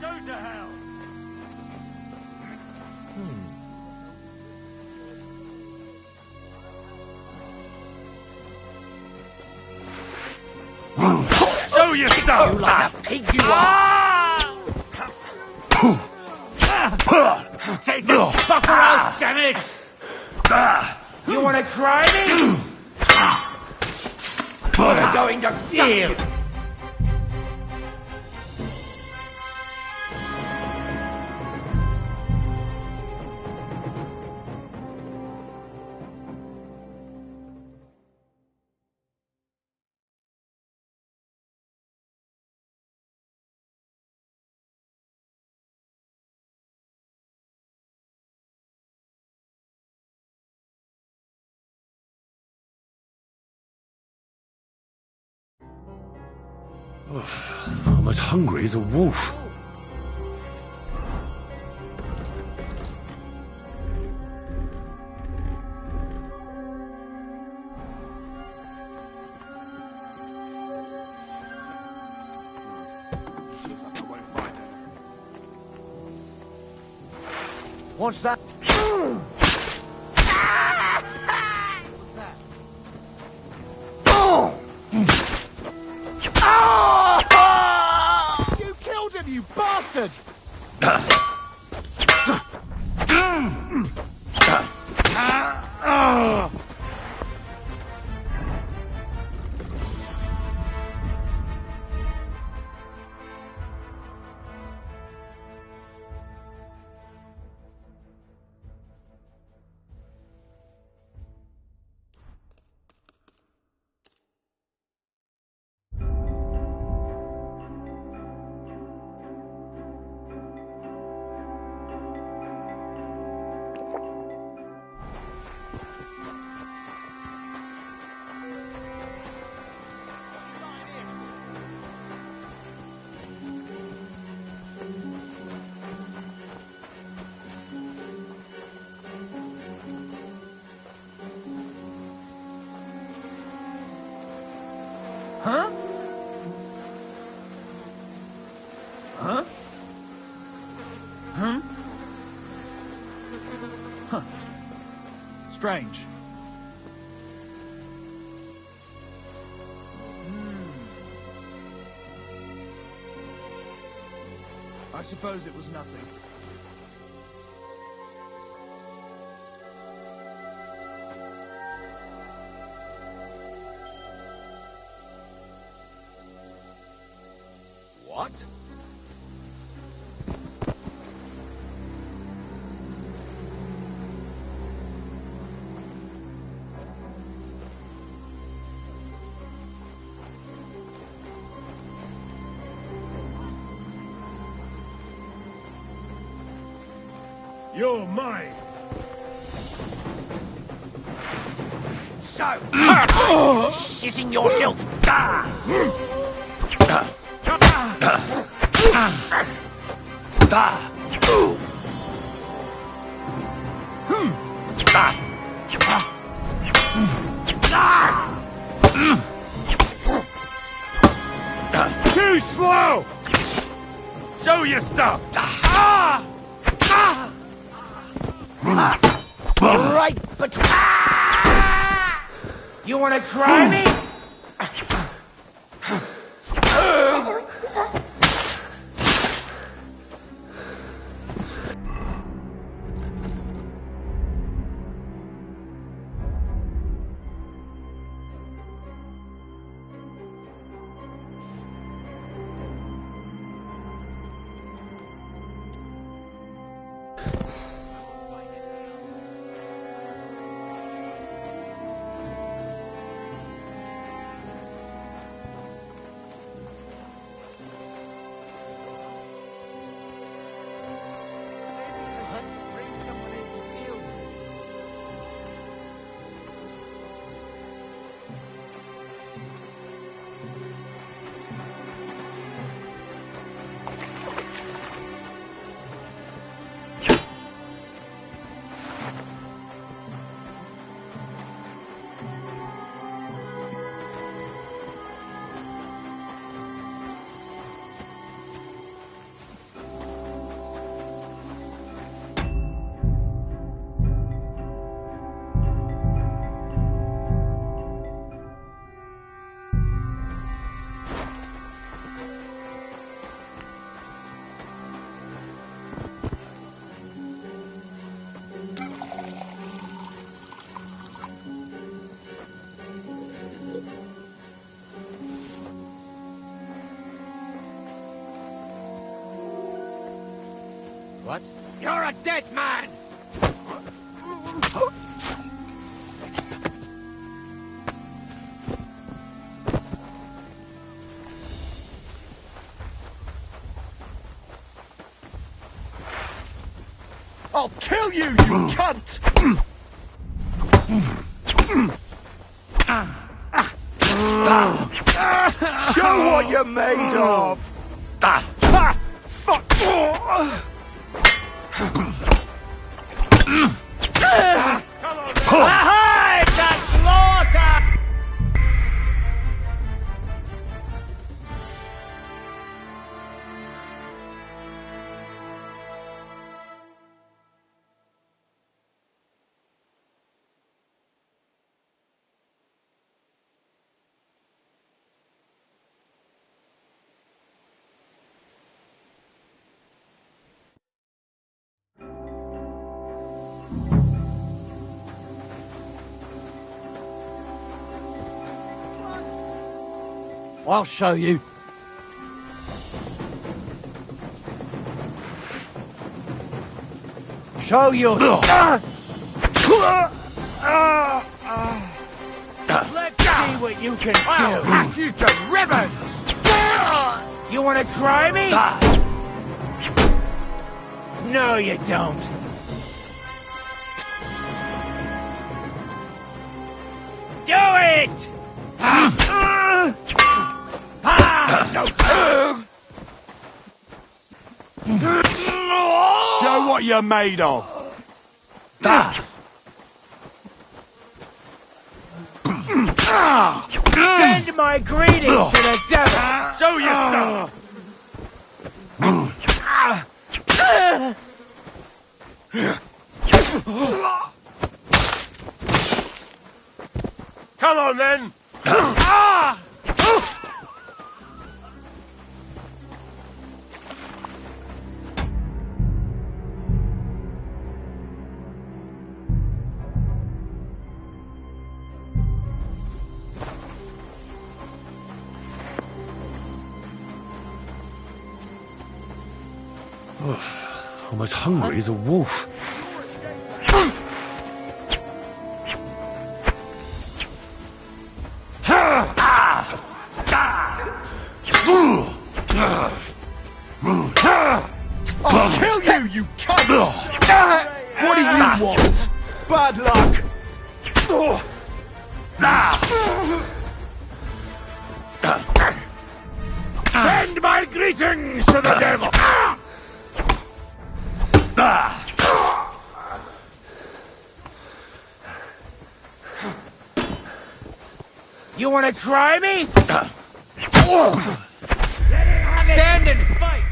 Go to hell! Show your stuff! You like a pig, you are! Take this fucker out, damn it! You wanna try me? I'm going to gut you! I'm as hungry as a wolf. What's that? You killed him, you bastard! Huh? Huh? Huh? Huh. Strange. I suppose it was nothing. What? You're mine. So, shitting yourself. Too slow! Show your stuff! Right between... You wanna try me? What? You're a dead man! I'll kill you, you cunt! Show what you're made of! Fuck! Ahoy! To slaughter! I'll show you. Show your... Let's see what you can do. I'll hack you to ribbons! You wanna try me? No, you don't. Do it! Show what you're made of! Send my greetings to the devil! Show your stuff! Come on then! I'm as hungry as a wolf. I'll kill you, you cunt! What do you want? Bad luck! Send my greetings to the devil! You want to try me? Stand and fight!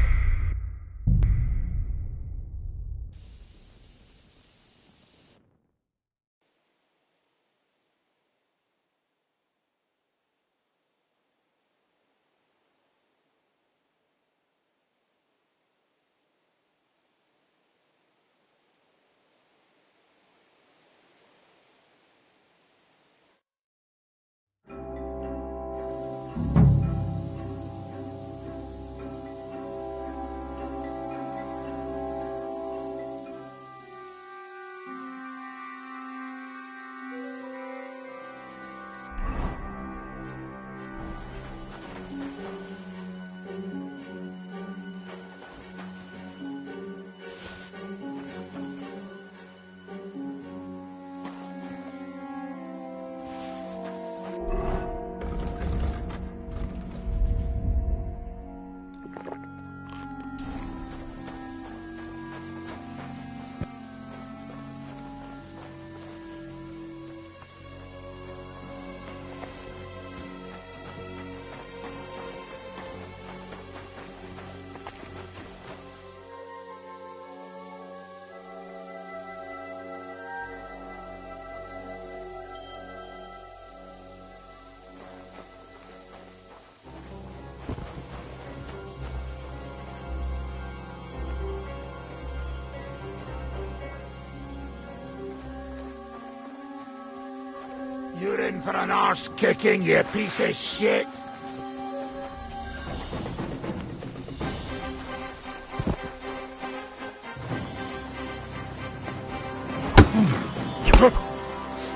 You're in for an arse kicking, you piece of shit!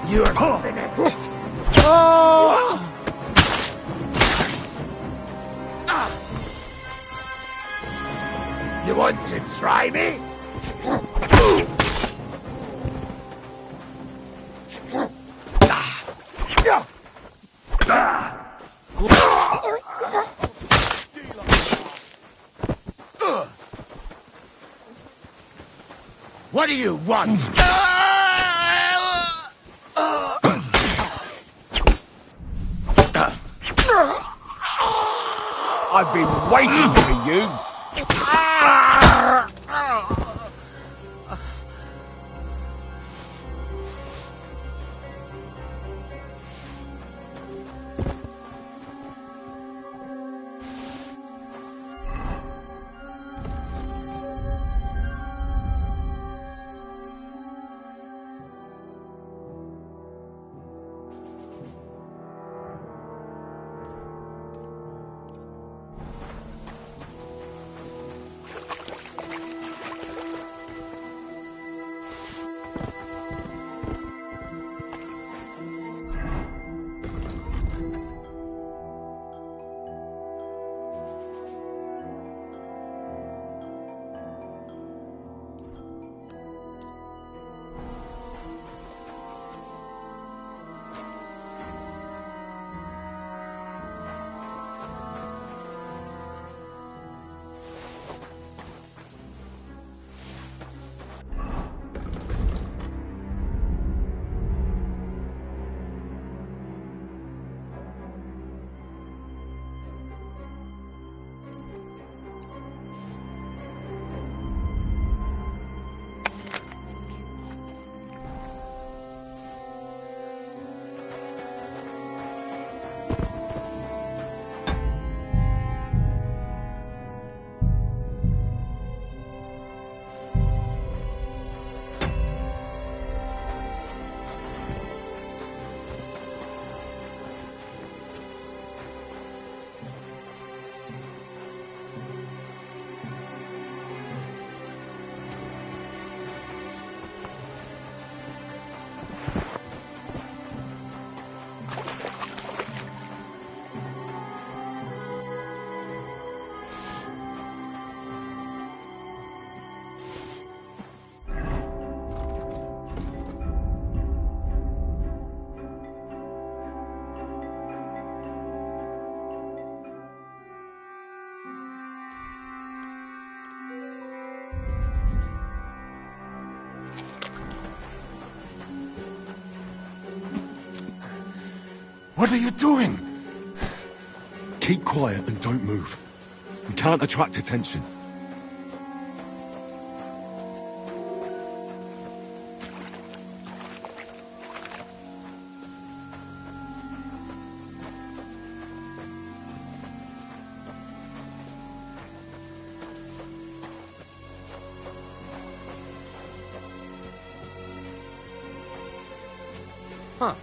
You're finished! Oh! You want to try me? What do you want? I've been waiting for you. What are you doing? Keep quiet and don't move. We can't attract attention. Huh.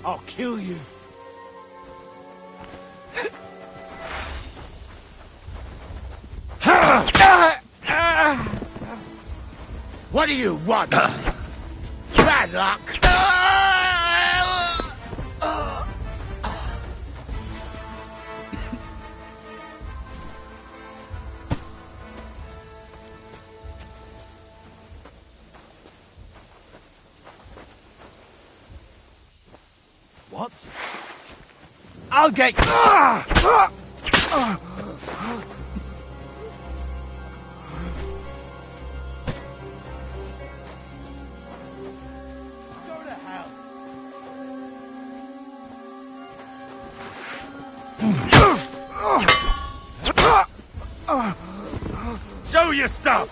I'll kill you. What do you want? Bad luck. What? I'll get... Go to hell. Show your stuff!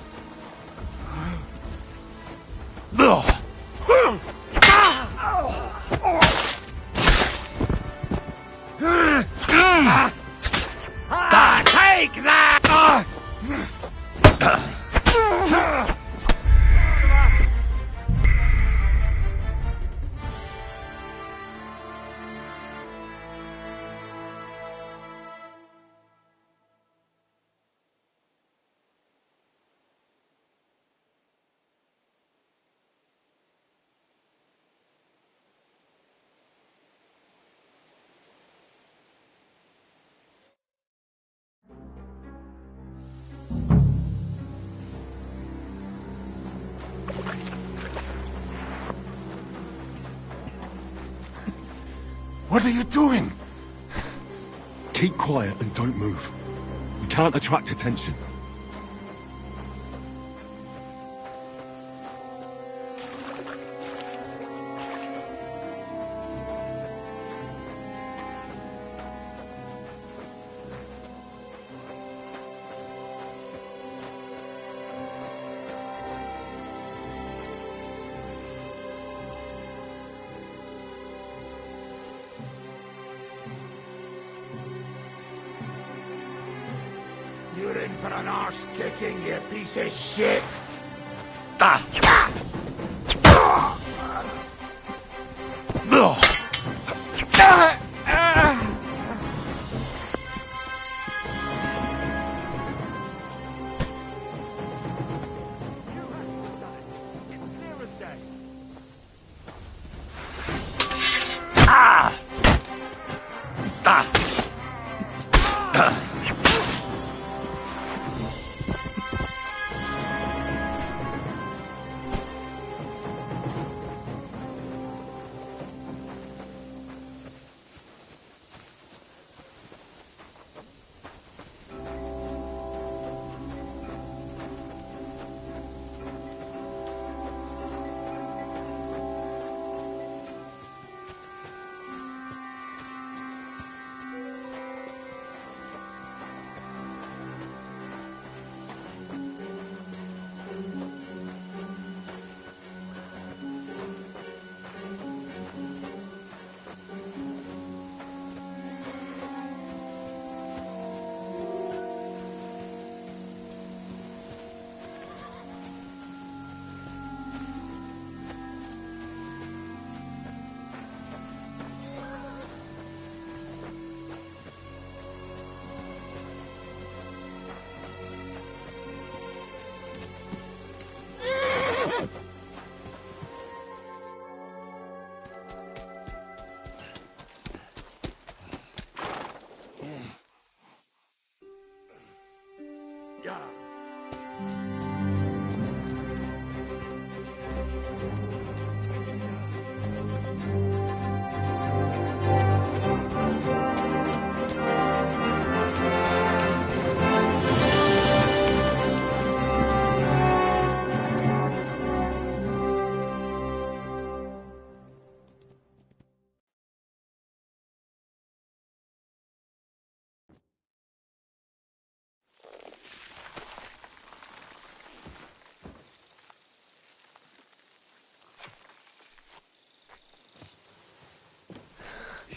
Take that! What are you doing? Keep quiet and don't move. We can't attract attention. You're in for an arse kicking, you piece of shit!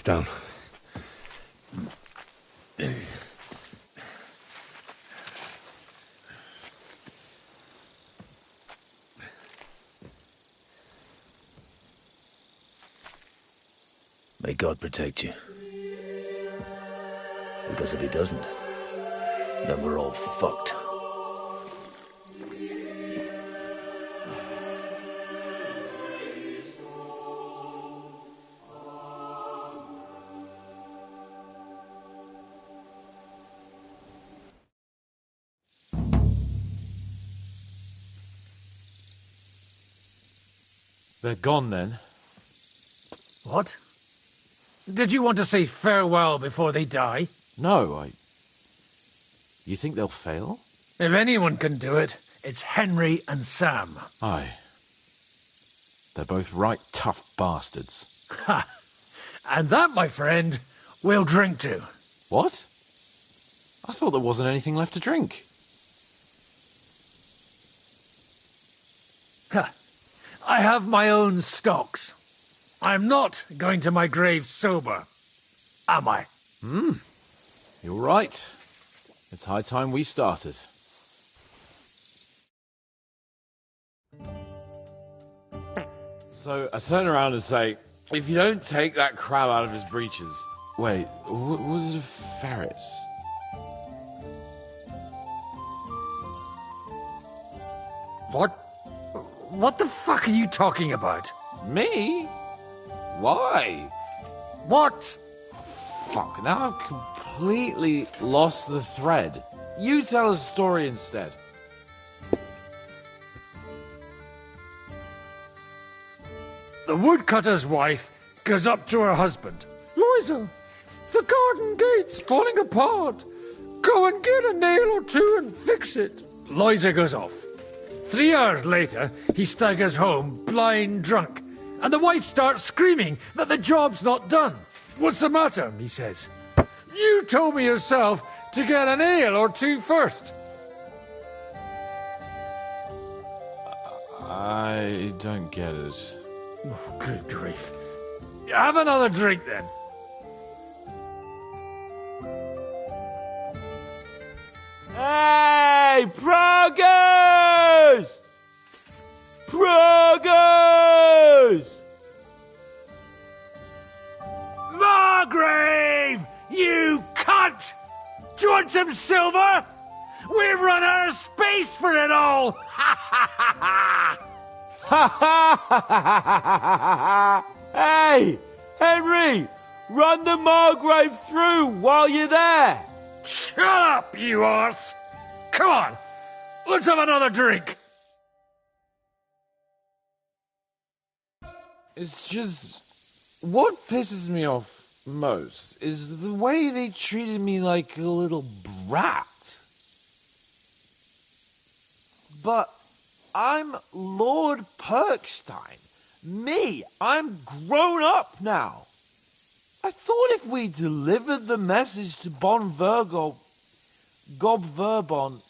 down. May God protect you. Because if he doesn't, then we're all fucked. They're gone then. What? Did you want to say farewell before they die? No, You think they'll fail? If anyone can do it, it's Henry and Sam. Aye. They're both right tough bastards. Ha! And that, my friend, we'll drink to. What? I thought there wasn't anything left to drink. Ha! I have my own stocks. I'm not going to my grave sober, am I? You're right. It's high time we started. So I turn around and say, if you don't take that crab out of his breeches... Wait, was it a ferret? What the fuck are you talking about? Me? Why? What? Fuck, now I've completely lost the thread. You tell us a story instead. The woodcutter's wife goes up to her husband. Loisa, the garden gate's falling apart. Go and get a nail or two and fix it. Loisa goes off. 3 hours later, he staggers home, blind drunk, and the wife starts screaming that the job's not done. What's the matter? He says. You told me yourself to get a nail or two first. I don't get it. Oh, good grief. Have another drink then. Hey, progress! Progress! Margrave! You cunt! Do you want some silver? We've run out of space for it all! Ha ha ha ha! Ha ha ha ha! Hey, Henry! Run the Margrave through while you're there! Shut up, you arse! Come on, let's have another drink! It's just... What pisses me off most is the way they treated me like a little brat. But I'm Lord Perkstein. Me, I'm grown up now. I thought if we delivered the message to Von Vergov, Gob Verbon,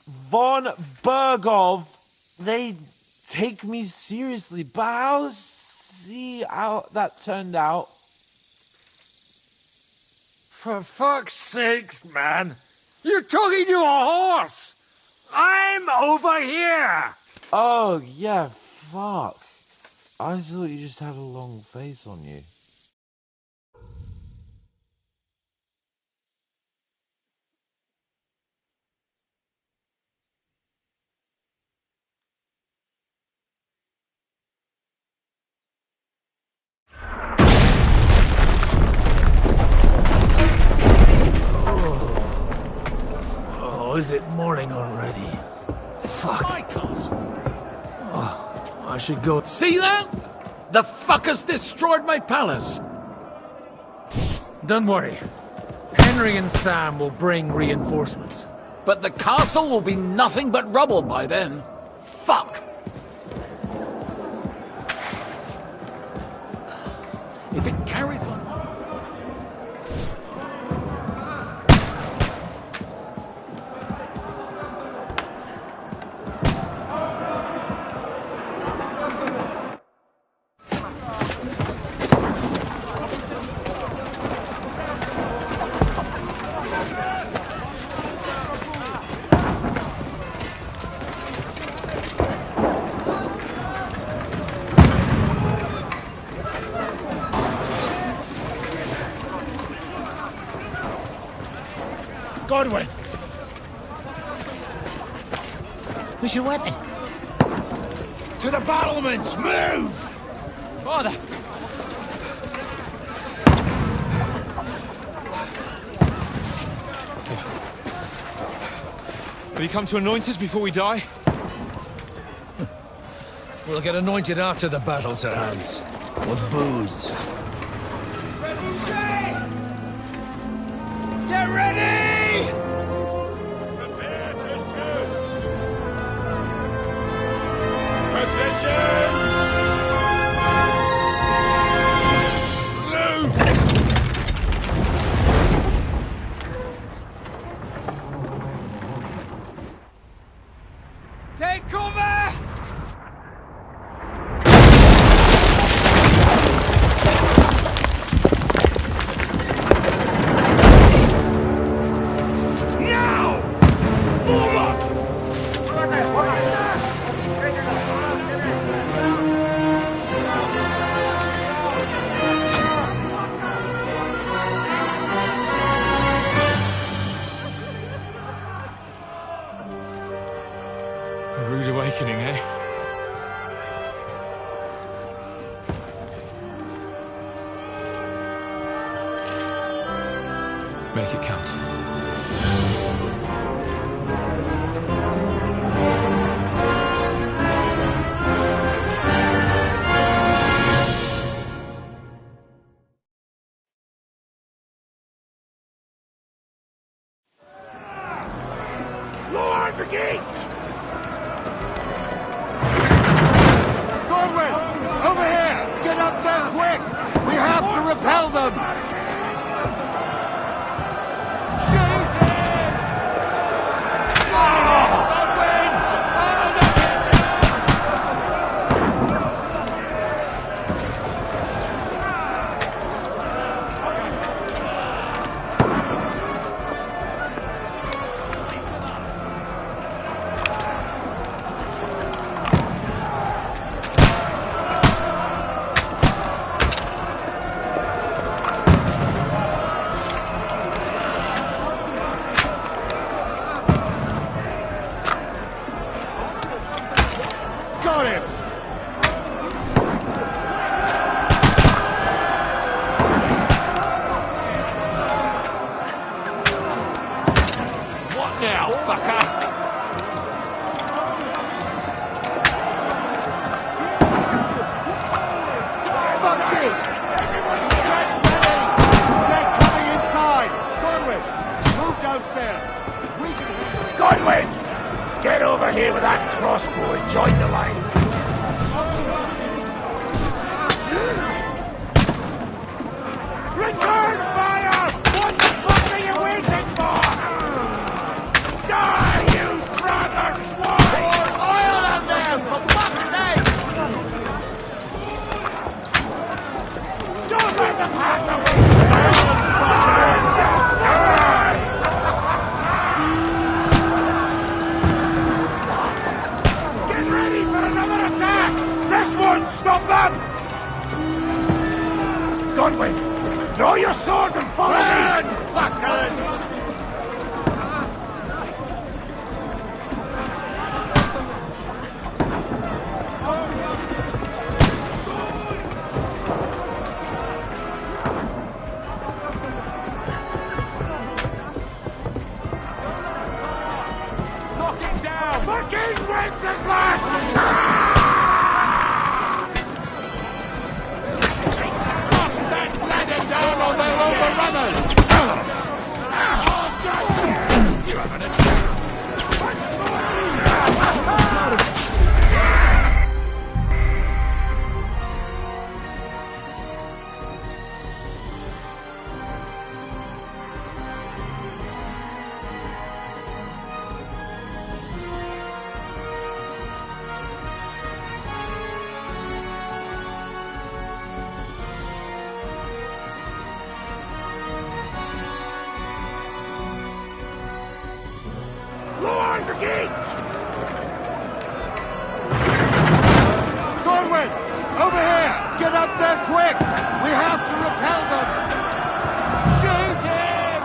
Von Bergov, they'd take me seriously. But I'll see how that turned out. For fuck's sake, man. You're talking to a horse! I'm over here! Oh, yeah, fuck. I thought you just had a long face on you. Is it morning already? Fuck. My castle. Oh, I should go. See that? The fuckers destroyed my palace. Don't worry. Henry and Sam will bring reinforcements. But the castle will be nothing but rubble by then. Fuck. If it carries on... Godwin! Who's your weapon? To the battlements! Move! Father! Have you come to anoint us before we die? We'll get anointed after the battle, Sir Hans. With booze. Get ready! Take cover! Now! Forward! A rude awakening, eh? Make it count. Lord the gate! Godwin! Over here! Get up there quick! We have to repel them! Got him! What now, fucker? Fuck you! Get ready! They're coming inside! Godwin, move downstairs! We can handle it! Godwin! Get over here with that crossbow and join the line. Return fire! What the fuck are you waiting for? Die, you brother swine! Pour oil on them, for fuck's sake! Don't let them have the way! Get ready for another attack! This won't stop them! Godwin, draw your sword and follow me! Fuckers! Knock it down! Fucking Wenceslas! Down or they'll overrun us! You haven't a chance! Lower the gate! Godwin! Over here! Get up there quick! We have to repel them! Shoot him!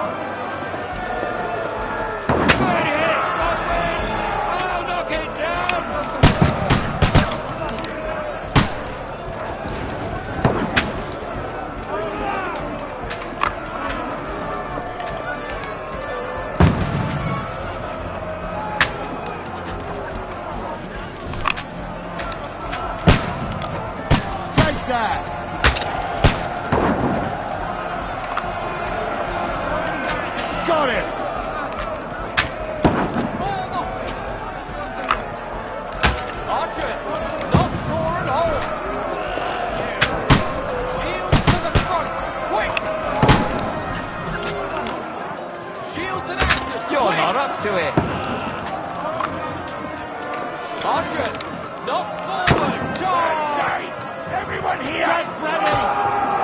Archers, knock forward! Charge! Everyone here! Get ready!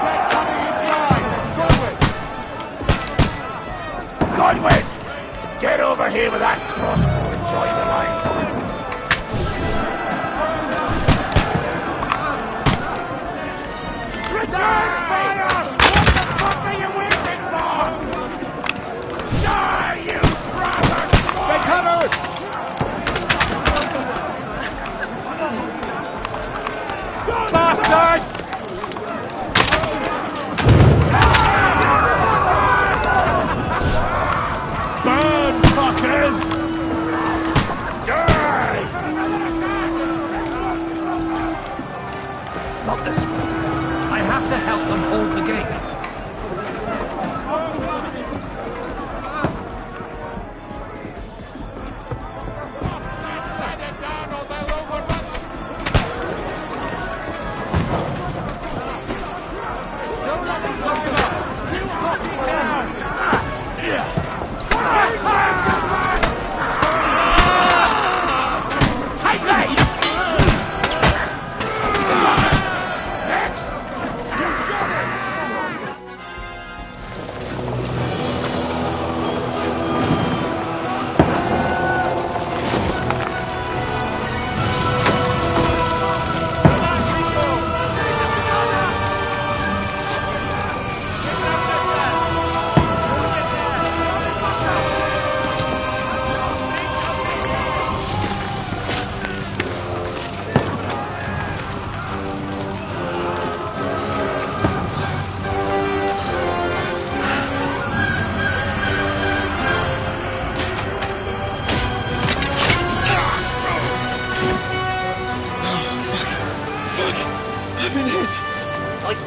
Get coming inside! Through it! Godwin! Get over here with that crossbow and join the line. Return fire! What the fuck are you waiting for? Die, you brother! Stay covered! Bastards! Burn, fuckers! Not this way. I have to help them hold the gate.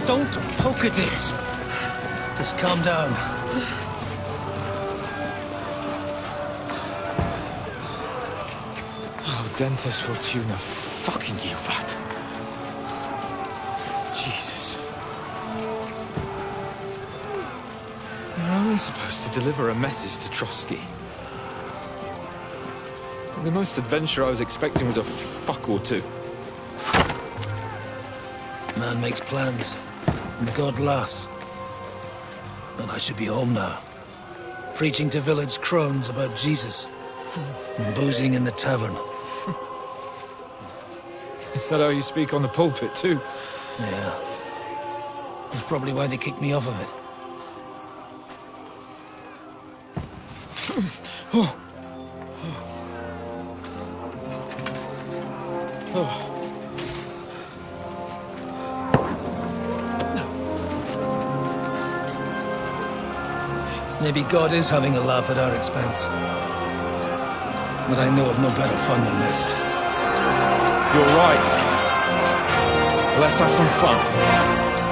Don't poke at it. Just calm down. Oh, Dentes Fortuna, fucking you, rat. Jesus. We were only supposed to deliver a message to Trotsky. The most adventure I was expecting was a fuck or two. Man makes plans, and God laughs. But I should be home now. Preaching to village crones about Jesus. And boozing in the tavern. Is that how you speak on the pulpit, too? Yeah. That's probably why they kicked me off of it. Oh. Oh. Maybe God is having a laugh at our expense. But I know of no better fun than this. You're right. Let's have some fun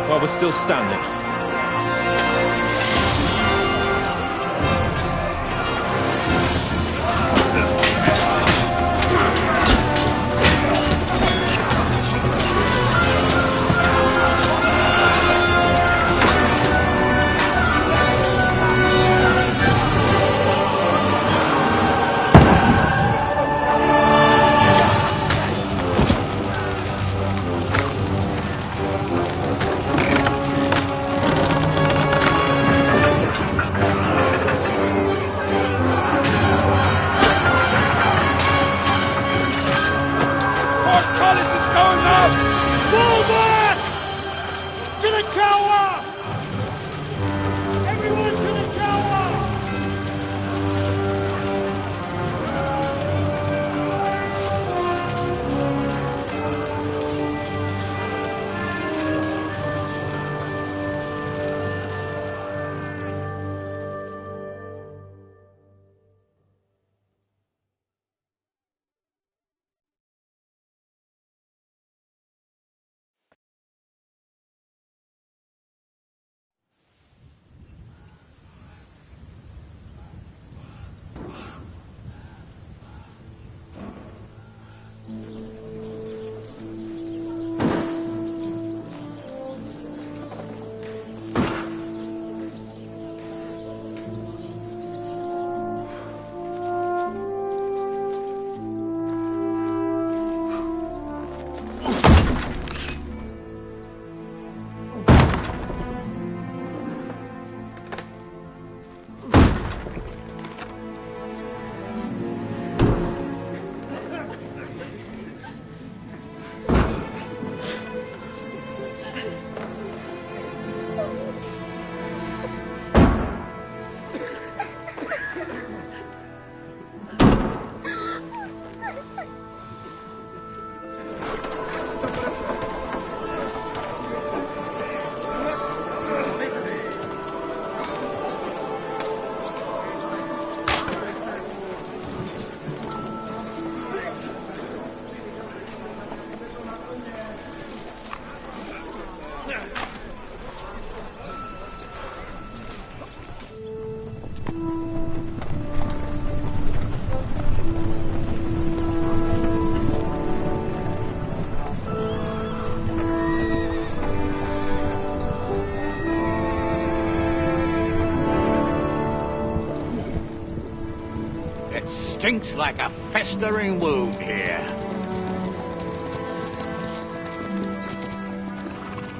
while we're still standing. stinks like a festering wound here.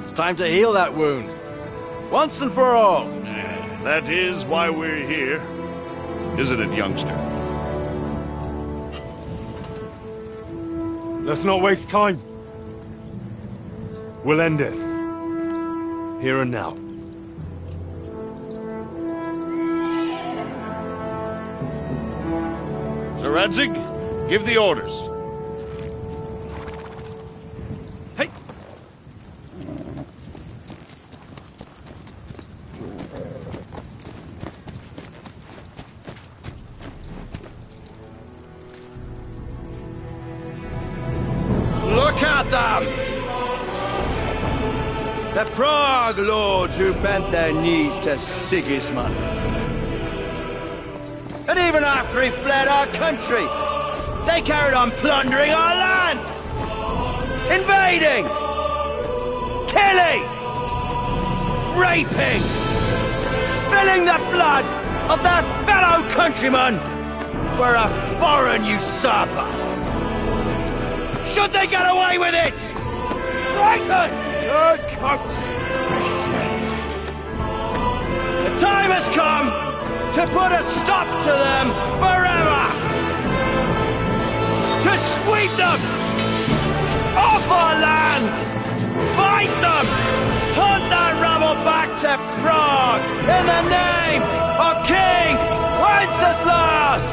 It's time to heal that wound. Once and for all. That is why we're here. Isn't it, youngster? Let's not waste time. We'll end it. Here and now. Sir Radzig, give the orders. Hey! Look at them! The Prague lords who bent their knees to Sigismund. And even after he fled our country, they carried on plundering our lands! Invading! Killing! Raping! Spilling the blood of their fellow countrymen for a foreign usurper! Should they get away with it? Traitors! Turncoats! The time has come to put a stop to them forever! To sweep them off our land! Fight them! Hunt that rabble back to Prague in the name of King Wenceslas!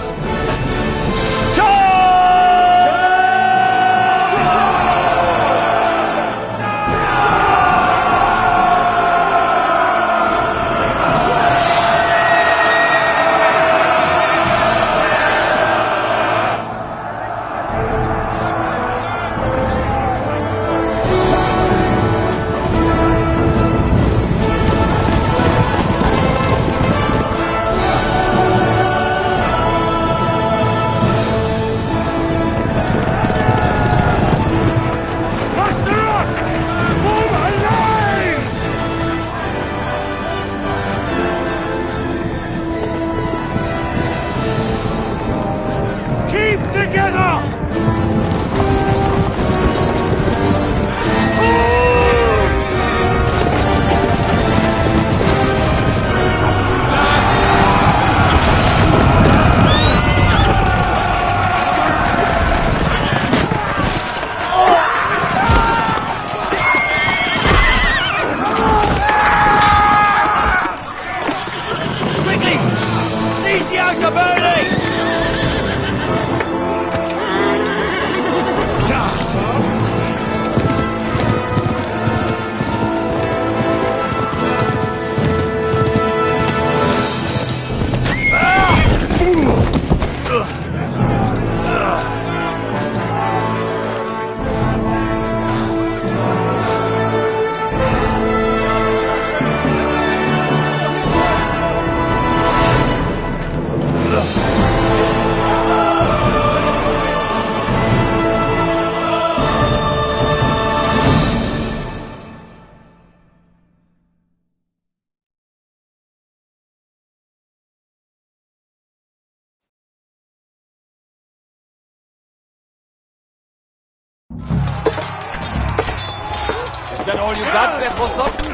Is that all you got, Petrosoffen?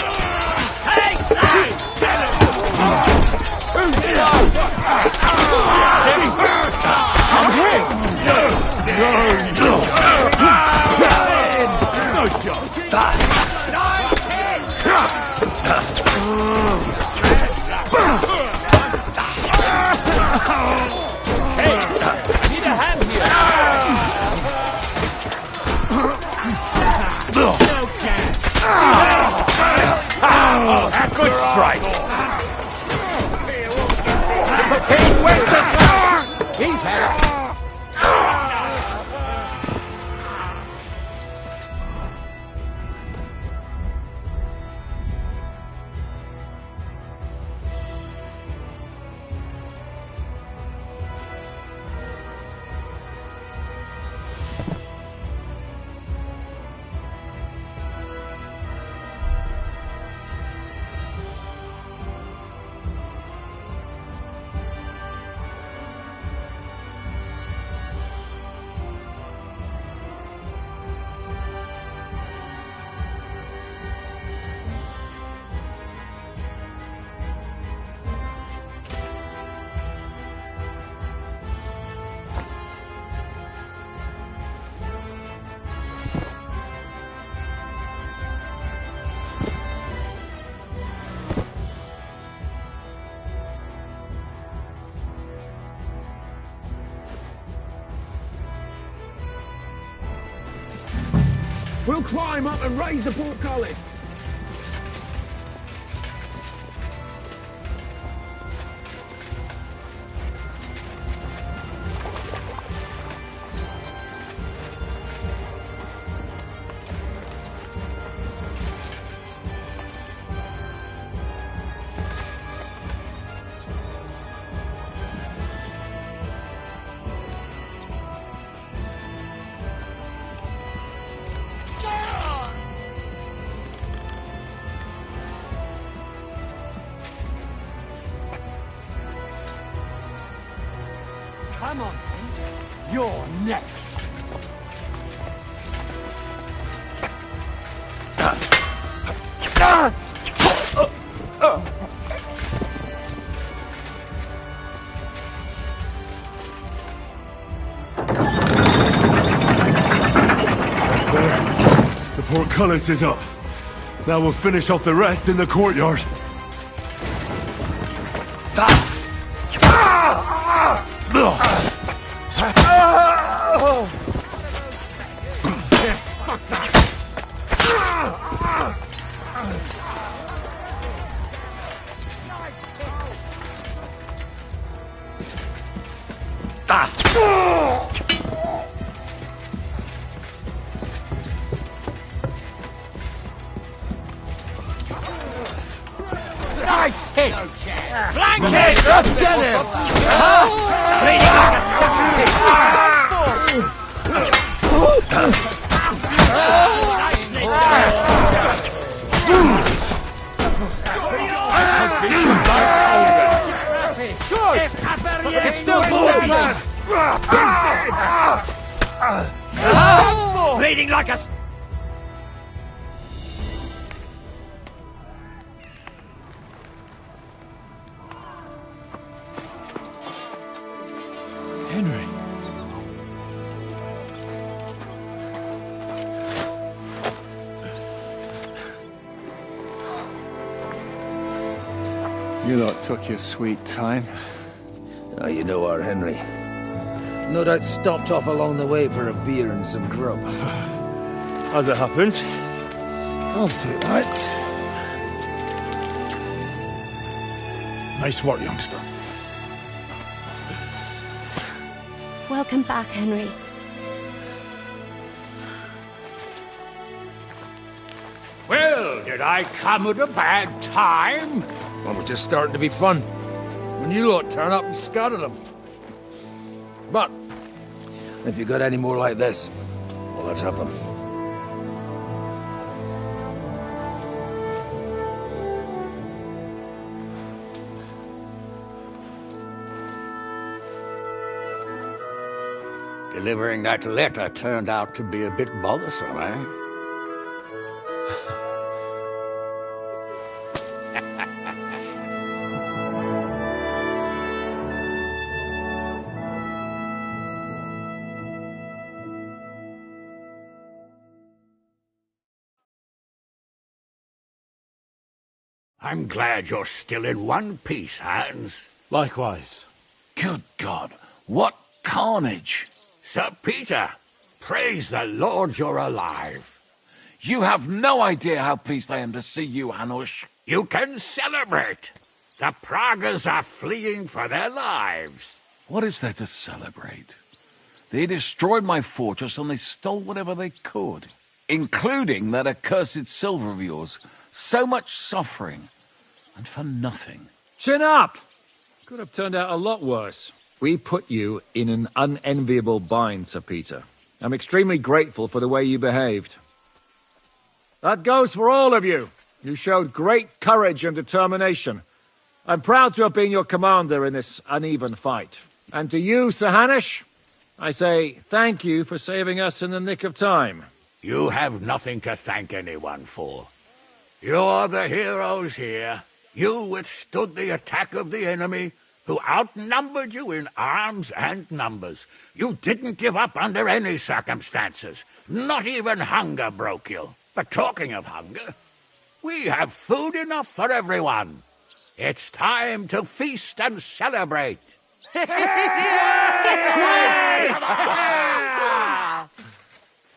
Hey! No shot. Hey, I need a hand here. No chance. A good strike. He's had it. We'll climb up and raise the portcullis. Come on, then. You're next. The portcullis is up. Now we'll finish off the rest in the courtyard. Nice hit! Flank Get it! him! Bleeding like a It's still bleeding like a... Henry. You lot took your sweet time. Oh, you know our Henry. No doubt stopped off along the way for a beer and some grub. As it happens, I'll take that. Nice work, youngster. Welcome back, Henry. Well, did I come at a bad time? Well, we're just starting to be fun. When you lot turn up, we scatter them. But, if you got any more like this, well, let's have them. Delivering that letter turned out to be a bit bothersome, eh? I'm glad you're still in one piece, Hans. Likewise. Good God, what carnage! Sir Peter, praise the Lord you're alive. You have no idea how pleased I am to see you, Hanush. You can celebrate. The Pragas are fleeing for their lives. What is there to celebrate? They destroyed my fortress and they stole whatever they could, including that accursed silver of yours. So much suffering, and for nothing. Chin up! Could have turned out a lot worse. We put you in an unenviable bind, Sir Peter. I'm extremely grateful for the way you behaved. That goes for all of you. You showed great courage and determination. I'm proud to have been your commander in this uneven fight. And to you, Sir Hanush, I say thank you for saving us in the nick of time. You have nothing to thank anyone for. You're the heroes here. You withstood the attack of the enemy, who outnumbered you in arms and numbers. You didn't give up under any circumstances. Not even hunger broke you. But talking of hunger, we have food enough for everyone. It's time to feast and celebrate.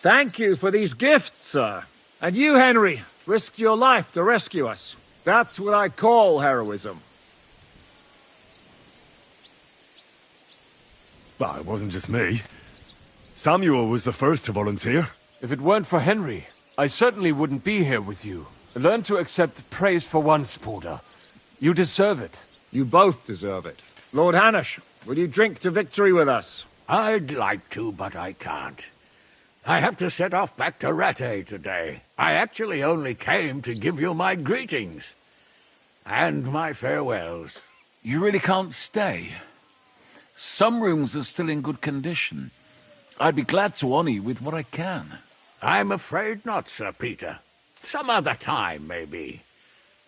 Thank you for these gifts, sir. And you, Henry, risked your life to rescue us. That's what I call heroism. Well, it wasn't just me. Samuel was the first to volunteer. If it weren't for Henry, I certainly wouldn't be here with you. Learn to accept praise for once, Porter. You deserve it. You both deserve it. Lord Hanush, will you drink to victory with us? I'd like to, but I can't. I have to set off back to Rattay today. I actually only came to give you my greetings. And my farewells. You really can't stay? Some rooms are still in good condition. I'd be glad to honor you with what I can. I'm afraid not, Sir Peter. Some other time, maybe.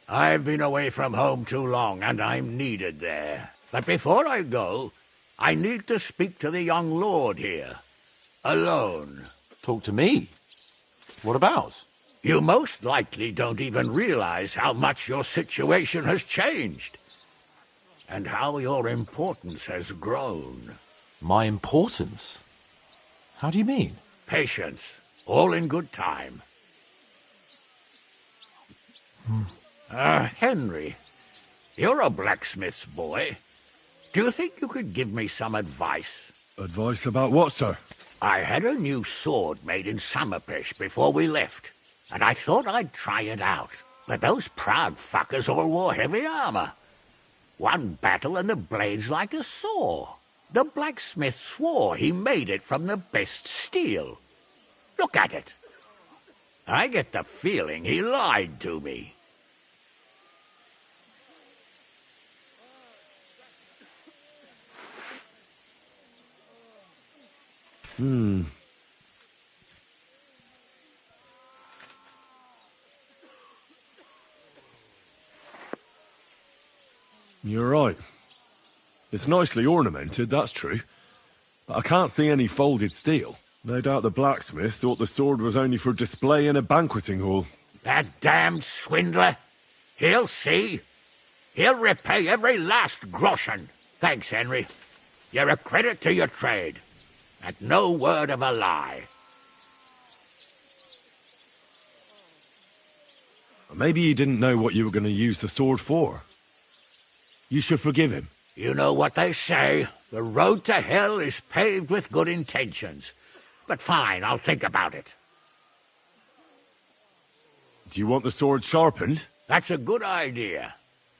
I've been away from home too long, and I'm needed there. But before I go, I need to speak to the young lord here. Alone. Talk to me? What about? You most likely don't even realize how much your situation has changed. And how your importance has grown. My importance? How do you mean? Patience. All in good time. Henry, you're a blacksmith's boy. Do you think you could give me some advice? Advice about what, sir? I had a new sword made in Summerpish before we left, and I thought I'd try it out. But those proud fuckers all wore heavy armor. One battle and the blade's like a saw. The blacksmith swore he made it from the best steel. Look at it. I get the feeling he lied to me. You're right. It's nicely ornamented, that's true. But I can't see any folded steel. No doubt the blacksmith thought the sword was only for display in a banqueting hall. That damned swindler. He'll see. He'll repay every last groschen. Thanks, Henry. You're a credit to your trade. And no word of a lie. Maybe he didn't know what you were going to use the sword for. You should forgive him. You know what they say. The road to hell is paved with good intentions. But fine, I'll think about it. Do you want the sword sharpened? That's a good idea.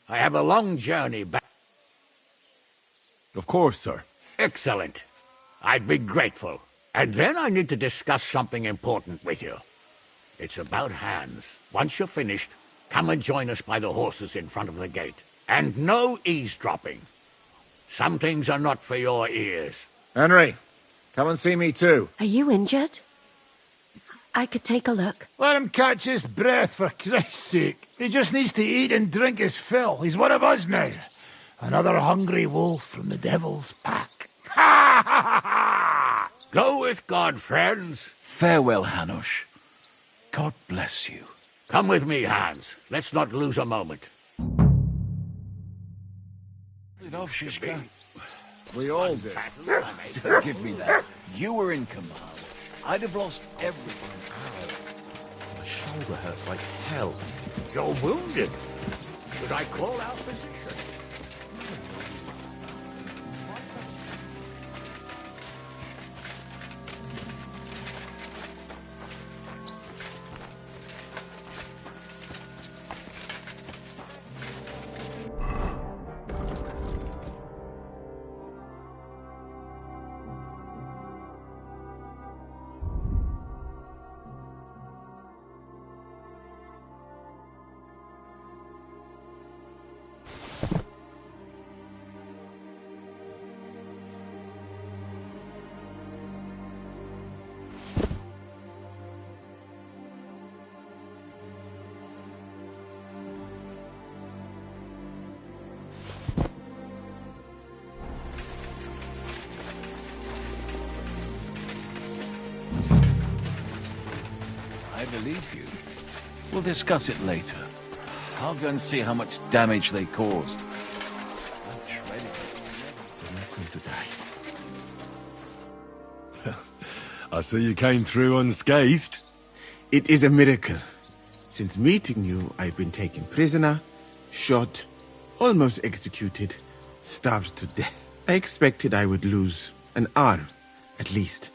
I have a long journey back. Of course, sir. Excellent. I'd be grateful. And then I need to discuss something important with you. It's about Hans. Once you're finished, come and join us by the horses in front of the gate. And no eavesdropping. Some things are not for your ears. Henry, come and see me too. Are you injured? I could take a look. Let him catch his breath, for Christ's sake. He just needs to eat and drink his fill. He's one of us now. Another hungry wolf from the devil's pack. Ha ha ha ha! Go with God, friends. Farewell, Hanush. God bless you. Come with me, Hans. Let's not lose a moment. It off, Shishka. We all did. Don't give me that. You were in command. I'd have lost everything. My shoulder hurts like hell. You're wounded. Should I call out physician? I believe you. We'll discuss it later. I'll go and see how much damage they caused. I see you came through unscathed. It is a miracle. Since meeting you, I've been taken prisoner, shot, almost executed, starved to death. I expected I would lose an arm, at least.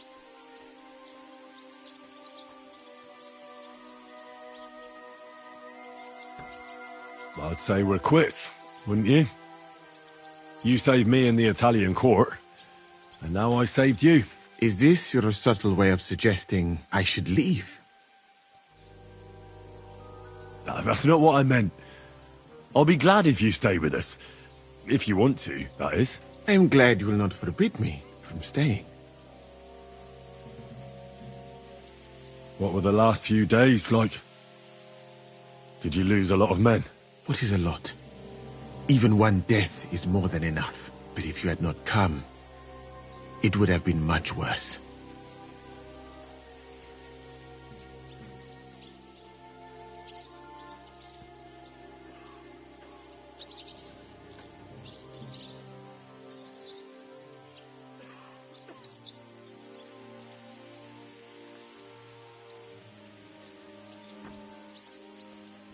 I'd say we're quits, wouldn't you? You saved me in the Italian court, and now I saved you. Is this your subtle way of suggesting I should leave? No, that's not what I meant. I'll be glad if you stay with us. If you want to, that is. I am glad you will not forbid me from staying. What were the last few days like? Did you lose a lot of men? What is a lot? Even one death is more than enough. But if you had not come, it would have been much worse.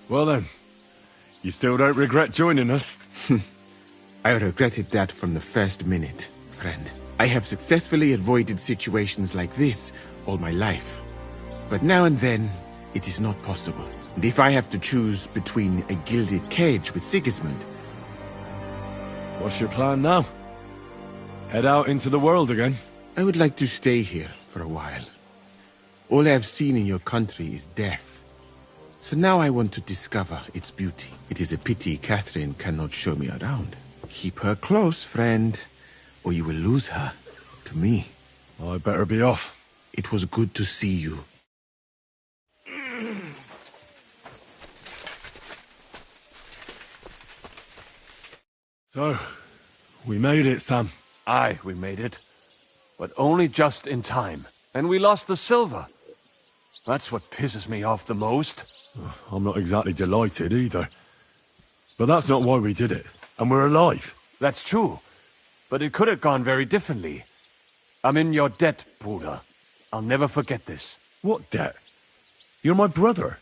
Well then, you still don't regret joining us? I regretted that from the first minute, friend. I have successfully avoided situations like this all my life. But now and then, it is not possible. And if I have to choose between a gilded cage with Sigismund... What's your plan now? Head out into the world again? I would like to stay here for a while. All I have seen in your country is death. So now I want to discover its beauty. It is a pity Catherine cannot show me around. Keep her close, friend, or you will lose her to me. I better be off. It was good to see you. So, we made it, Sam. Aye, we made it. But only just in time. And we lost the silver. That's what pisses me off the most. I'm not exactly delighted either. But that's not why we did it. And we're alive. That's true. But it could have gone very differently. I'm in your debt, Bruder. I'll never forget this. What debt? You're my brother.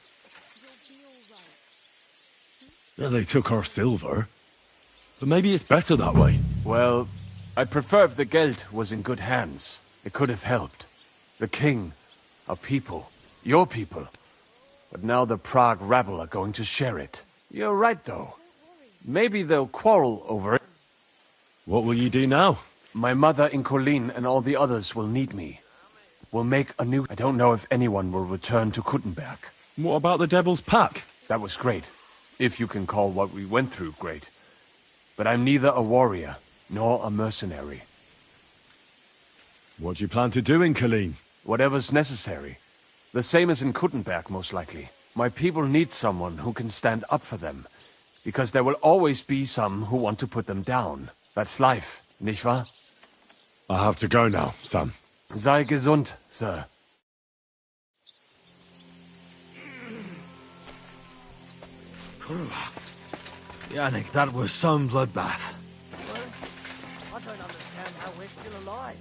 Yeah, they took our silver. But maybe it's better that way. Well, I'd prefer if the Geld was in good hands. It could have helped. The king, our people, your people. But now the Prague rabble are going to share it. You're right, though. Maybe they'll quarrel over it. What will you do now? My mother in Kolin and all the others will need me. We'll make a new... I don't know if anyone will return to Kuttenberg. What about the Devil's Pack? That was great. If you can call what we went through great. But I'm neither a warrior, nor a mercenary. What do you plan to do in Kolin? Whatever's necessary. The same as in Kuttenberg, most likely. My people need someone who can stand up for them. Because there will always be some who want to put them down. That's life, nicht wahr? I have to go now, Sam. Sei gesund, sir. Yannick, that was some bloodbath. I don't understand how we're still alive.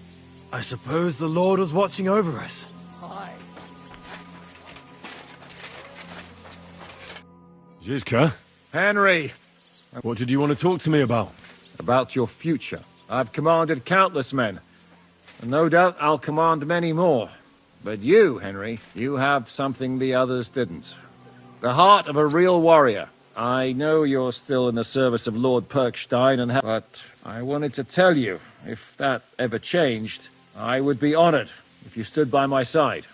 I suppose the Lord was watching over us. Aye. Zizka? Henry! What did you want to talk to me about? About your future. I've commanded countless men. And no doubt I'll command many more. But you, Henry, you have something the others didn't. The heart of a real warrior. I know you're still in the service of Lord Perkstein, but I wanted to tell you, if that ever changed, I would be honored if you stood by my side,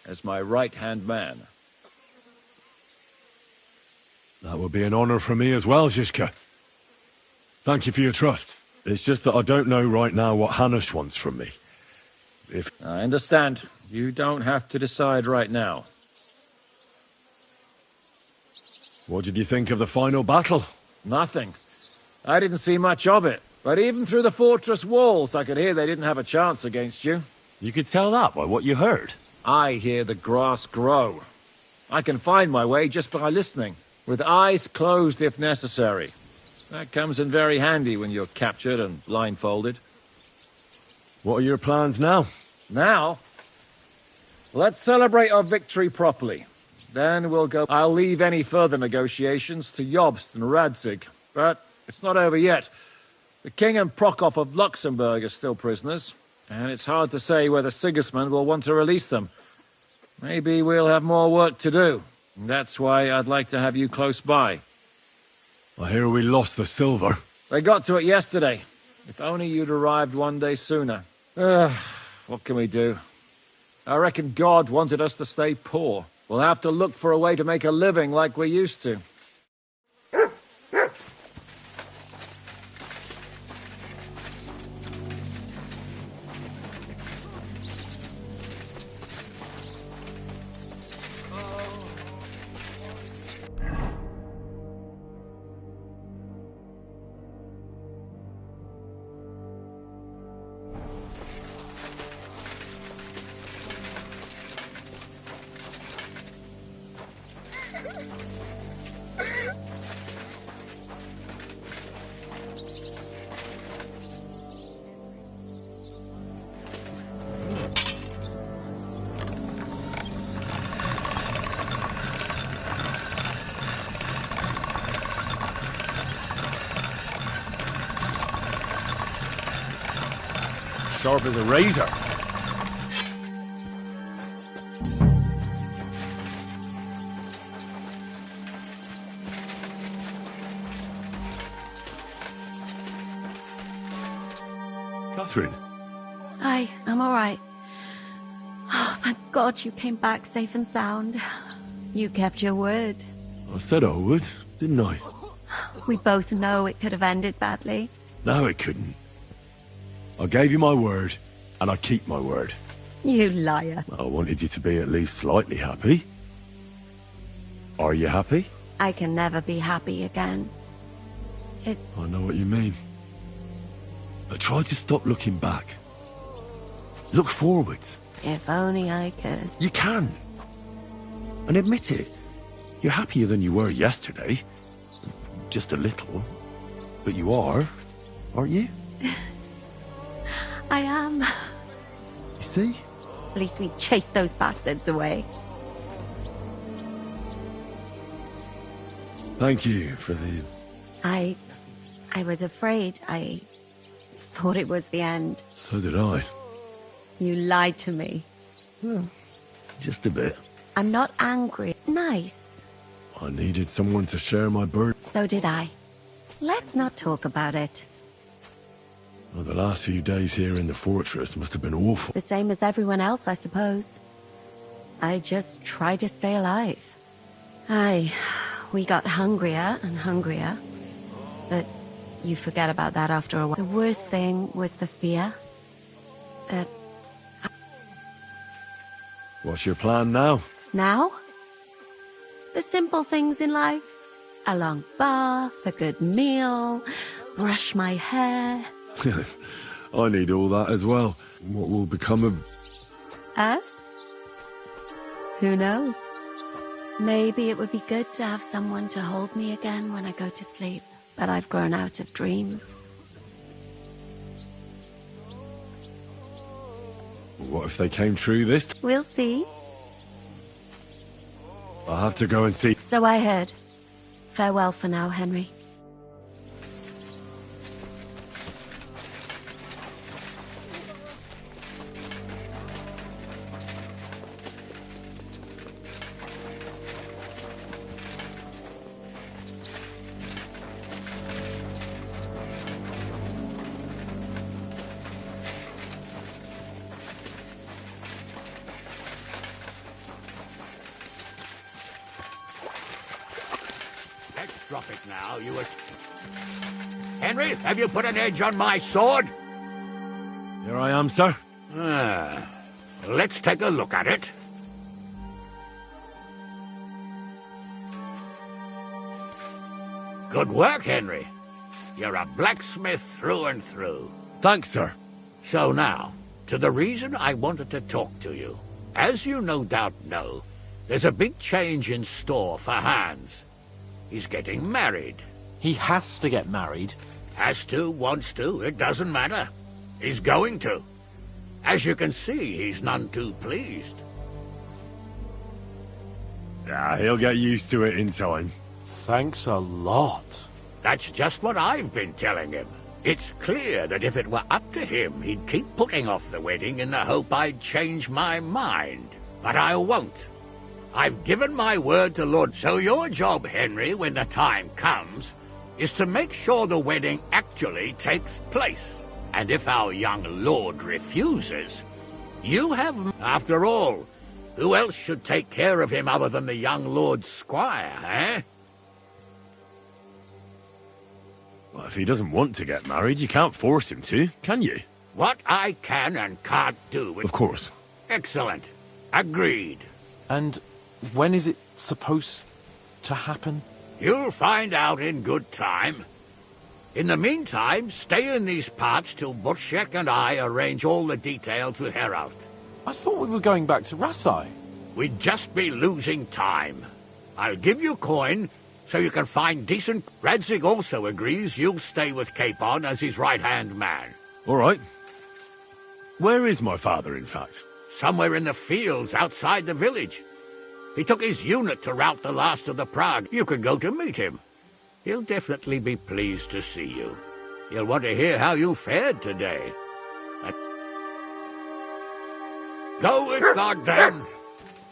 as my right-hand man. That would be an honor for me as well, Zizka. Thank you for your trust. It's just that I don't know right now what Hanush wants from me. I understand. You don't have to decide right now. What did you think of the final battle? Nothing. I didn't see much of it. But even through the fortress walls, I could hear they didn't have a chance against you. You could tell that by what you heard. I hear the grass grow. I can find my way just by listening, with eyes closed if necessary. That comes in very handy when you're captured and blindfolded. What are your plans now? Now? Let's celebrate our victory properly. Then we'll go... I'll leave any further negotiations to Jobst and Radzig. But it's not over yet. The King and Prokop of Luxembourg are still prisoners, and it's hard to say whether Sigismund will want to release them. Maybe we'll have more work to do. That's why I'd like to have you close by. I hear we lost the silver. They got to it yesterday. If only you'd arrived one day sooner. What can we do? I reckon God wanted us to stay poor. We'll have to look for a way to make a living like we used to. Sharp as a razor. Catherine. I'm all right. Oh, thank God you came back safe and sound. You kept your word. I said I would, didn't I? We both know it could have ended badly. No, it couldn't. I gave you my word, and I keep my word. You liar. I wanted you to be at least slightly happy. Are you happy? I can never be happy again. I know what you mean. But try to stop looking back. Look forwards. If only I could. You can. And admit it. You're happier than you were yesterday. Just a little. But you are, aren't you? I am. You see? At least we chased those bastards away. Thank you for the... I was afraid. I thought it was the end. So did I. You lied to me. Well, just a bit. I'm not angry. Nice. I needed someone to share my burden. So did I. Let's not talk about it. Well, the last few days here in the fortress must have been awful. The same as everyone else, I suppose. I just tried to stay alive. We got hungrier and hungrier. But you forget about that after a while. The worst thing was the fear. That... What's your plan now? Now? The simple things in life. A long bath, a good meal, brush my hair. I need all that as well. What will become of... Us? Who knows? Maybe it would be good to have someone to hold me again when I go to sleep. But I've grown out of dreams. What if they came true this time? We'll see. I'll have to go and see. So I heard. Farewell for now, Henry. Drop it now, you... Henry, have you put an edge on my sword? Here I am, sir. Let's take a look at it. Good work, Henry. You're a blacksmith through and through. Thanks, sir. So now, to the reason I wanted to talk to you. As you no doubt know, there's a big change in store for Hans. He's getting married. He has to get married. Has to, wants to, it doesn't matter. He's going to. As you can see, he's none too pleased. Yeah, he'll get used to it in time. Thanks a lot. That's just what I've been telling him. It's clear that if it were up to him, he'd keep putting off the wedding in the hope I'd change my mind. But I won't. I've given my word to Lord. So your job, Henry, when the time comes, is to make sure the wedding actually takes place. And if our young lord refuses, you have... After all, who else should take care of him other than the young lord's squire, eh? Well, if he doesn't want to get married, you can't force him to, can you? What I can and can't do... Of course. Excellent. Agreed. And when is it supposed to happen? You'll find out in good time. In the meantime, stay in these parts till Butchek and I arrange all the details with Herald. I thought we were going back to Rattay. We'd just be losing time. I'll give you coin, so you can find decent... Radzig also agrees you'll stay with Capon as his right-hand man. All right. Where is my father, in fact? Somewhere in the fields outside the village. He took his unit to rout the last of the Prague. You can go to meet him. He'll definitely be pleased to see you. He'll want to hear how you fared today. Go with God, then.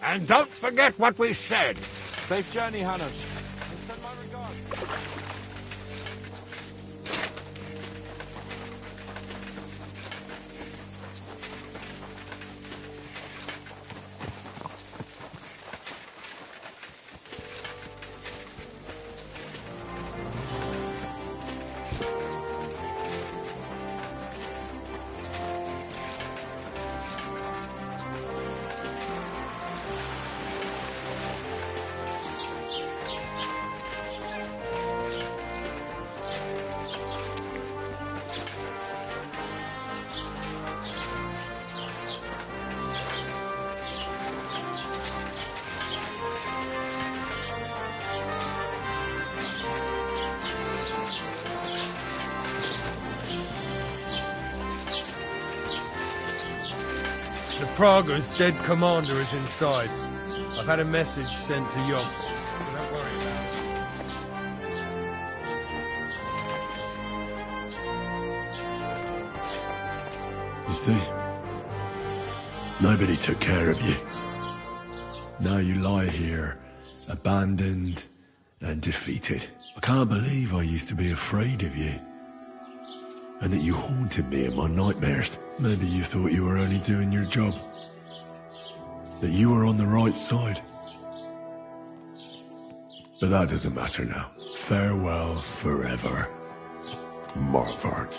And don't forget what we said. Safe journey, Hanush. And send my regards. The Prague's dead commander is inside. I've had a message sent to Jobst, so don't worry about it. You see? Nobody took care of you. Now you lie here, abandoned and defeated. I can't believe I used to be afraid of you. And that you haunted me in my nightmares. Maybe you thought you were only doing your job. That you were on the right side. But that doesn't matter now. Farewell forever, Marvard.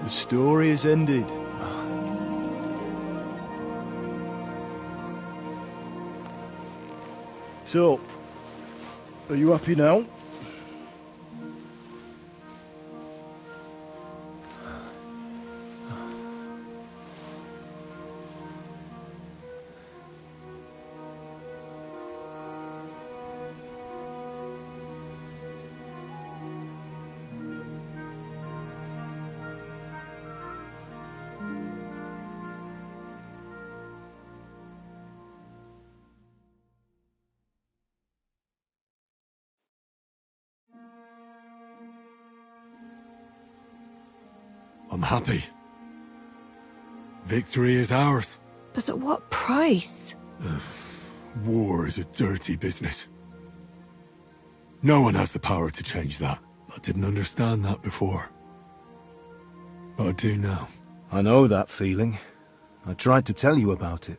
The story is ended. So, are you happy now? I'm happy. Victory is ours. But at what price? War is a dirty business. No one has the power to change that. I didn't understand that before. But I do now. I know that feeling. I tried to tell you about it.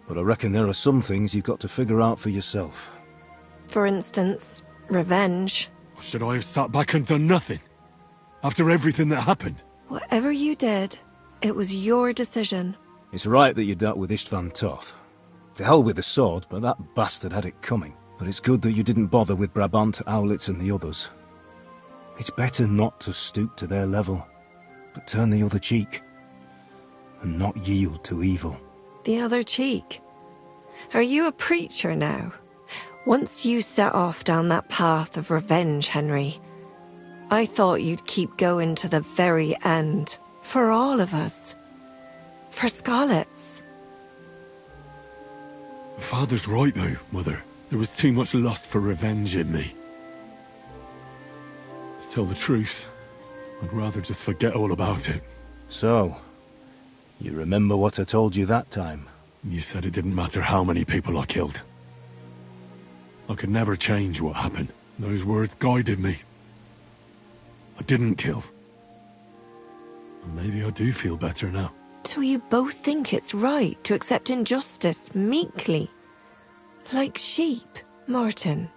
But I reckon there are some things you've got to figure out for yourself. For instance, revenge. Should I have sat back and done nothing? After everything that happened? Whatever you did, it was your decision. It's right that you dealt with Istvan tough. To hell with the sword, but that bastard had it coming. But it's good that you didn't bother with Brabant, Owlitz and the others. It's better not to stoop to their level, but turn the other cheek. And not yield to evil. The other cheek? Are you a preacher now? Once you set off down that path of revenge, Henry, I thought you'd keep going to the very end. For all of us. For Skalitz. Father's right though, Mother. There was too much lust for revenge in me. To tell the truth, I'd rather just forget all about it. So, you remember what I told you that time? You said it didn't matter how many people I killed. I could never change what happened. Those words guided me. I didn't kill. And maybe I do feel better now. So you both think it's right to accept injustice meekly? Like sheep, Martin?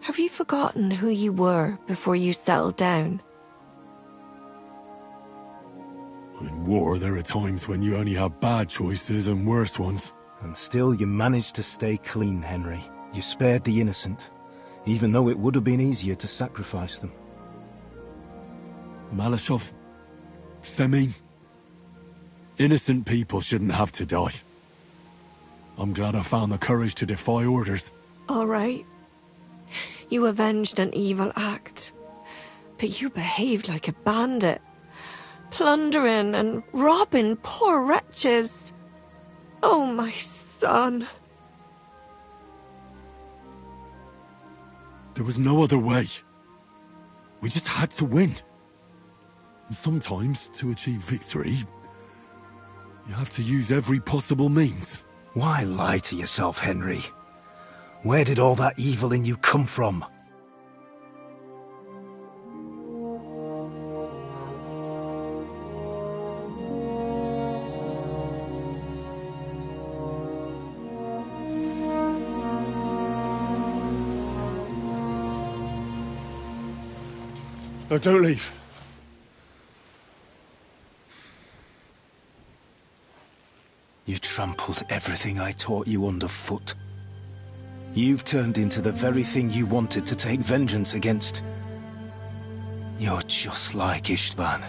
Have you forgotten who you were before you settled down? In war, there are times when you only have bad choices and worse ones. And still you managed to stay clean, Henry. You spared the innocent, even though it would have been easier to sacrifice them. Malashov, Semyon, innocent people shouldn't have to die. I'm glad I found the courage to defy orders. All right. You avenged an evil act, but you behaved like a bandit, plundering and robbing poor wretches. Oh, my son. There was no other way. We just had to win. And sometimes, to achieve victory, you have to use every possible means. Why lie to yourself, Henry? Where did all that evil in you come from? No, don't leave. You trampled everything I taught you underfoot. You've turned into the very thing you wanted to take vengeance against. You're just like Istvan.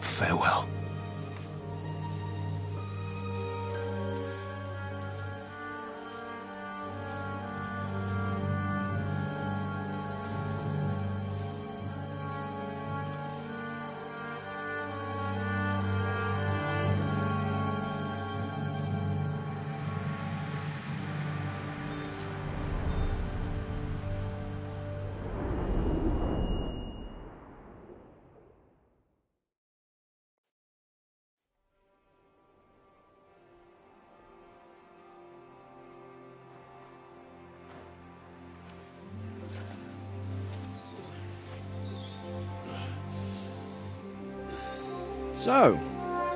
Farewell. So,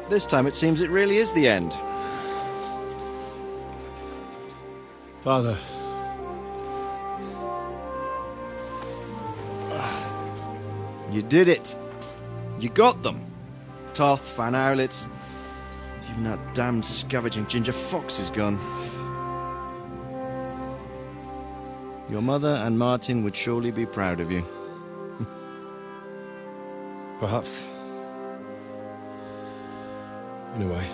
this time it seems it really is the end. Father. You did it. You got them. Toth, Van Owlitz. Even that damned scavenging ginger fox is gone. Your mother and Martin would surely be proud of you. Perhaps. In a way.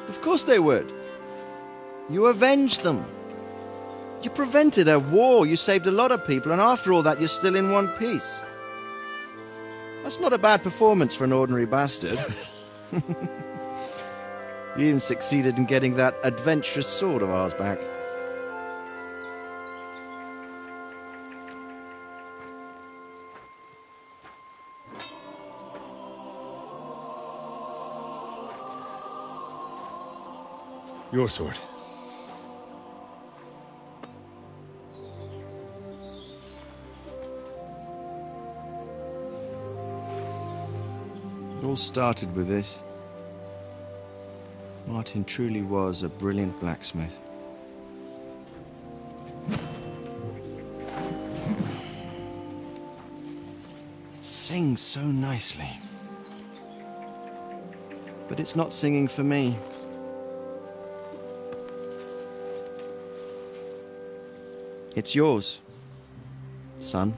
Of course they would. You avenged them. You prevented a war, you saved a lot of people, and after all that you're still in one piece. That's not a bad performance for an ordinary bastard. You even succeeded in getting that adventurous sword of ours back. Your sword. It all started with this. Martin truly was a brilliant blacksmith. It sings so nicely. But it's not singing for me. It's yours, son.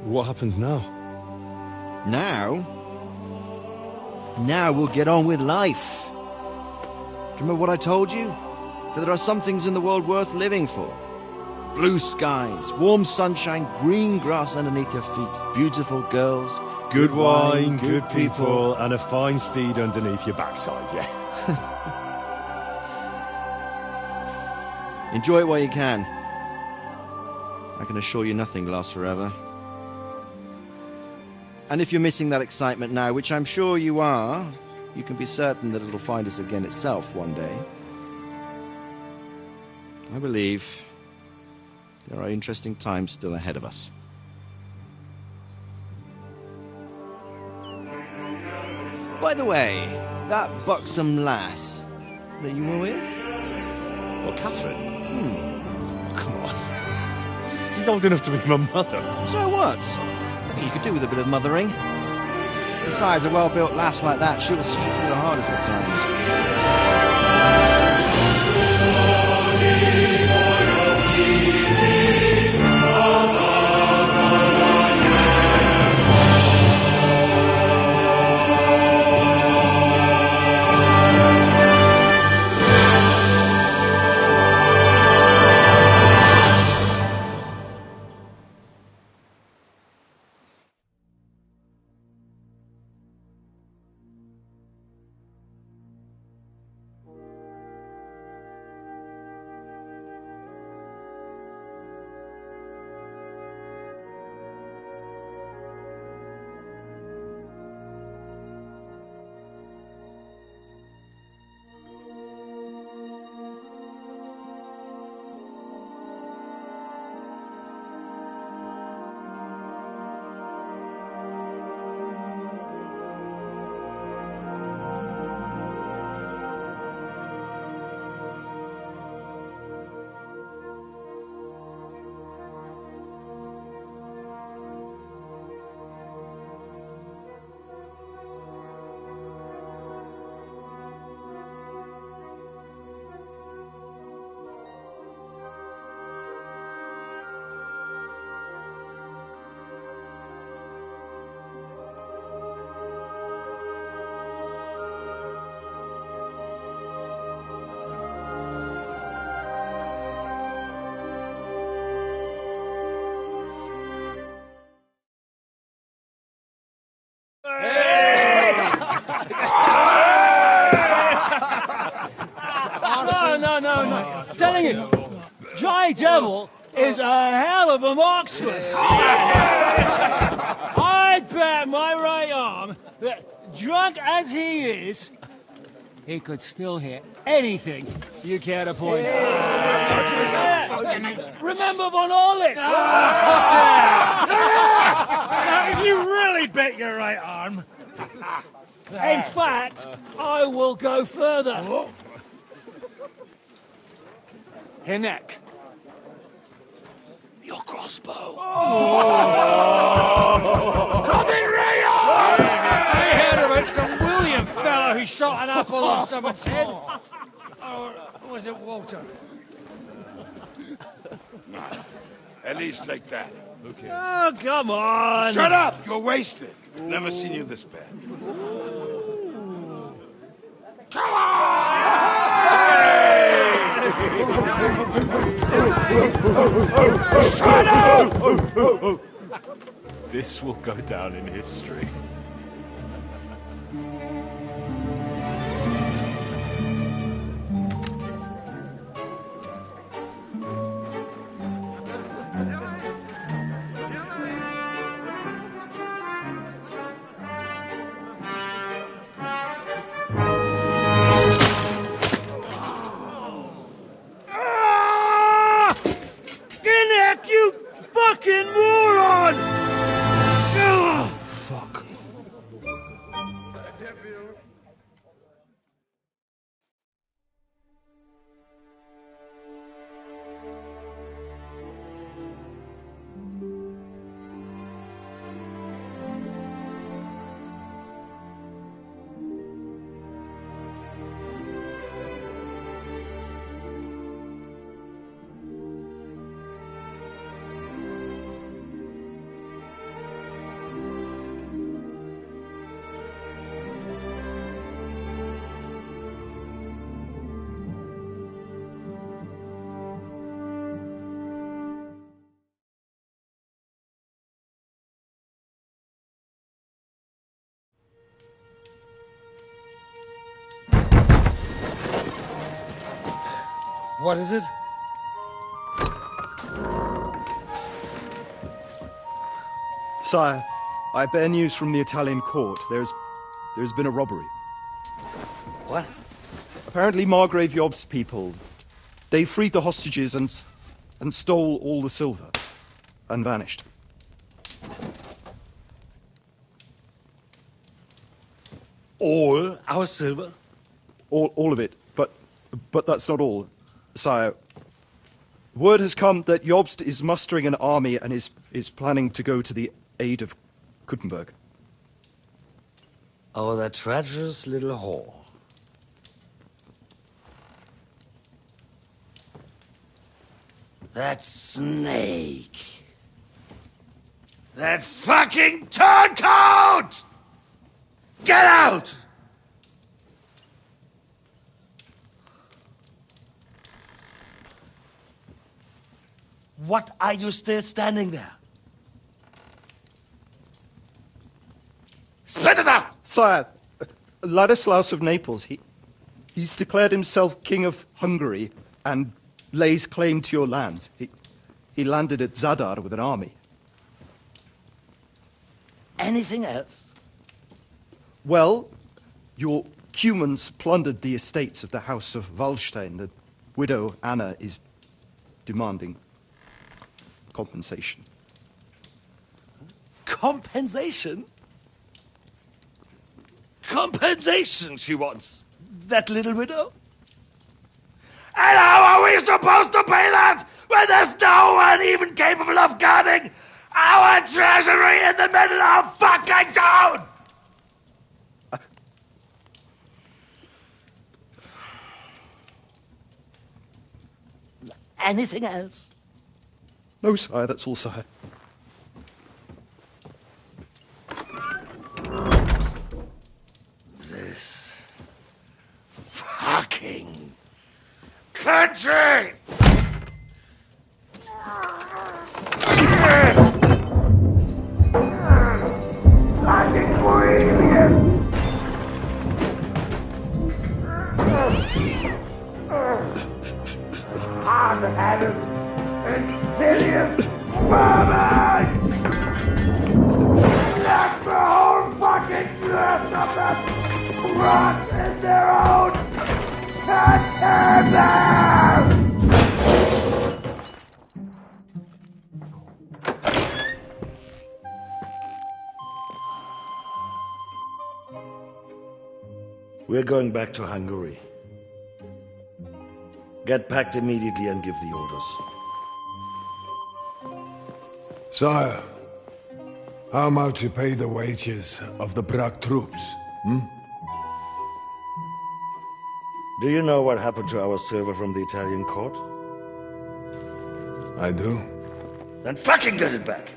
What happens now? Now? Now we'll get on with life. Do you remember what I told you? That there are some things in the world worth living for. Blue skies, warm sunshine, green grass underneath your feet, beautiful girls, Good wine, good people, and a fine steed underneath your backside, yeah. Enjoy it while you can. I can assure you nothing lasts forever. And if you're missing that excitement now, which I'm sure you are, you can be certain that it'll find us again itself one day. I believe there are interesting times still ahead of us. By the way, that buxom lass that you were with? What, Catherine? Oh, come on. She's old enough to be my mother. So what? I think you could do with a bit of mothering. Besides, a well-built lass like that, she'll see you through the hardest of times. No. I'm telling you, Dry Devil is a hell of a marksman. I'd bet my right arm that, drunk as he is, he could still hear anything you care to point out. Remember Von Orlitz! You really bet your right arm. In fact, I will go further. Hinek. Your crossbow. Come in, Rayo! I heard about some William fellow who shot an apple on someone's head. Or was it Walter? At least take that. Okay. Oh, come on! Shut up! You're wasted. Never seen you this bad. Come on! Shut up! This will go down in history. Hinek, you fucking moron! Fuck. What is it? Sire, I bear news from the Italian court. There's been a robbery. What? Apparently Margrave Yob's people, they freed the hostages and stole all the silver and vanished. All our silver? All of it, but that's not all, sire. Word has come that Jobst is mustering an army and is planning to go to the aid of Kuttenberg. Oh, that treacherous little whore. That snake. That fucking turncoat! Get out! What are you still standing there? Spit it out! Sire, Ladislaus of Naples, he's declared himself king of Hungary and lays claim to your lands. He landed at Zadar with an army. Anything else? Well, your Cumans plundered the estates of the House of Wallstein. The widow Anna is demanding compensation. Compensation? Compensation she wants, that little widow? And how are we supposed to pay that when there's no one even capable of guarding our treasury in the middle of fucking town? Anything else? No, sire, that's all, sire. This fucking country! Fucking Bohemian! Hard-headed, insidious vermin! Let the whole fucking earth of them Rot in their own containers! We're going back to Hungary. Get packed immediately and give the orders. Sire, how am I to pay the wages of the Prague troops? Do you know what happened to our silver from the Italian court? I do. Then fucking get it back!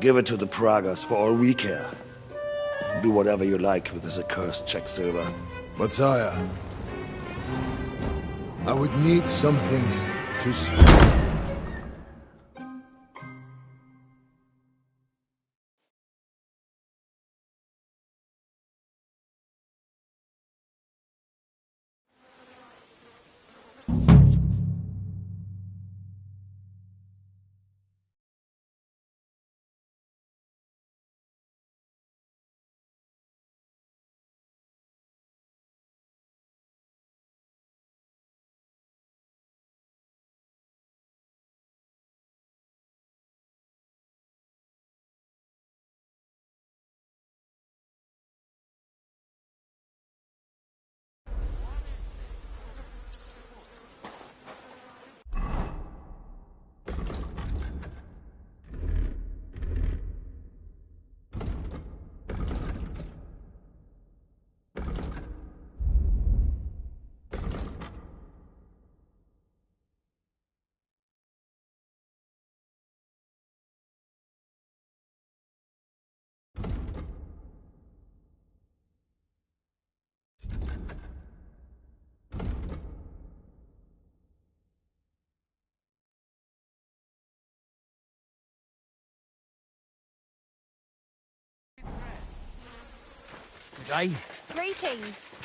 Give it to the Pragas for all we care. Do whatever you like with this accursed Czech silver. But sire, I would need something to see. Good day. Greetings.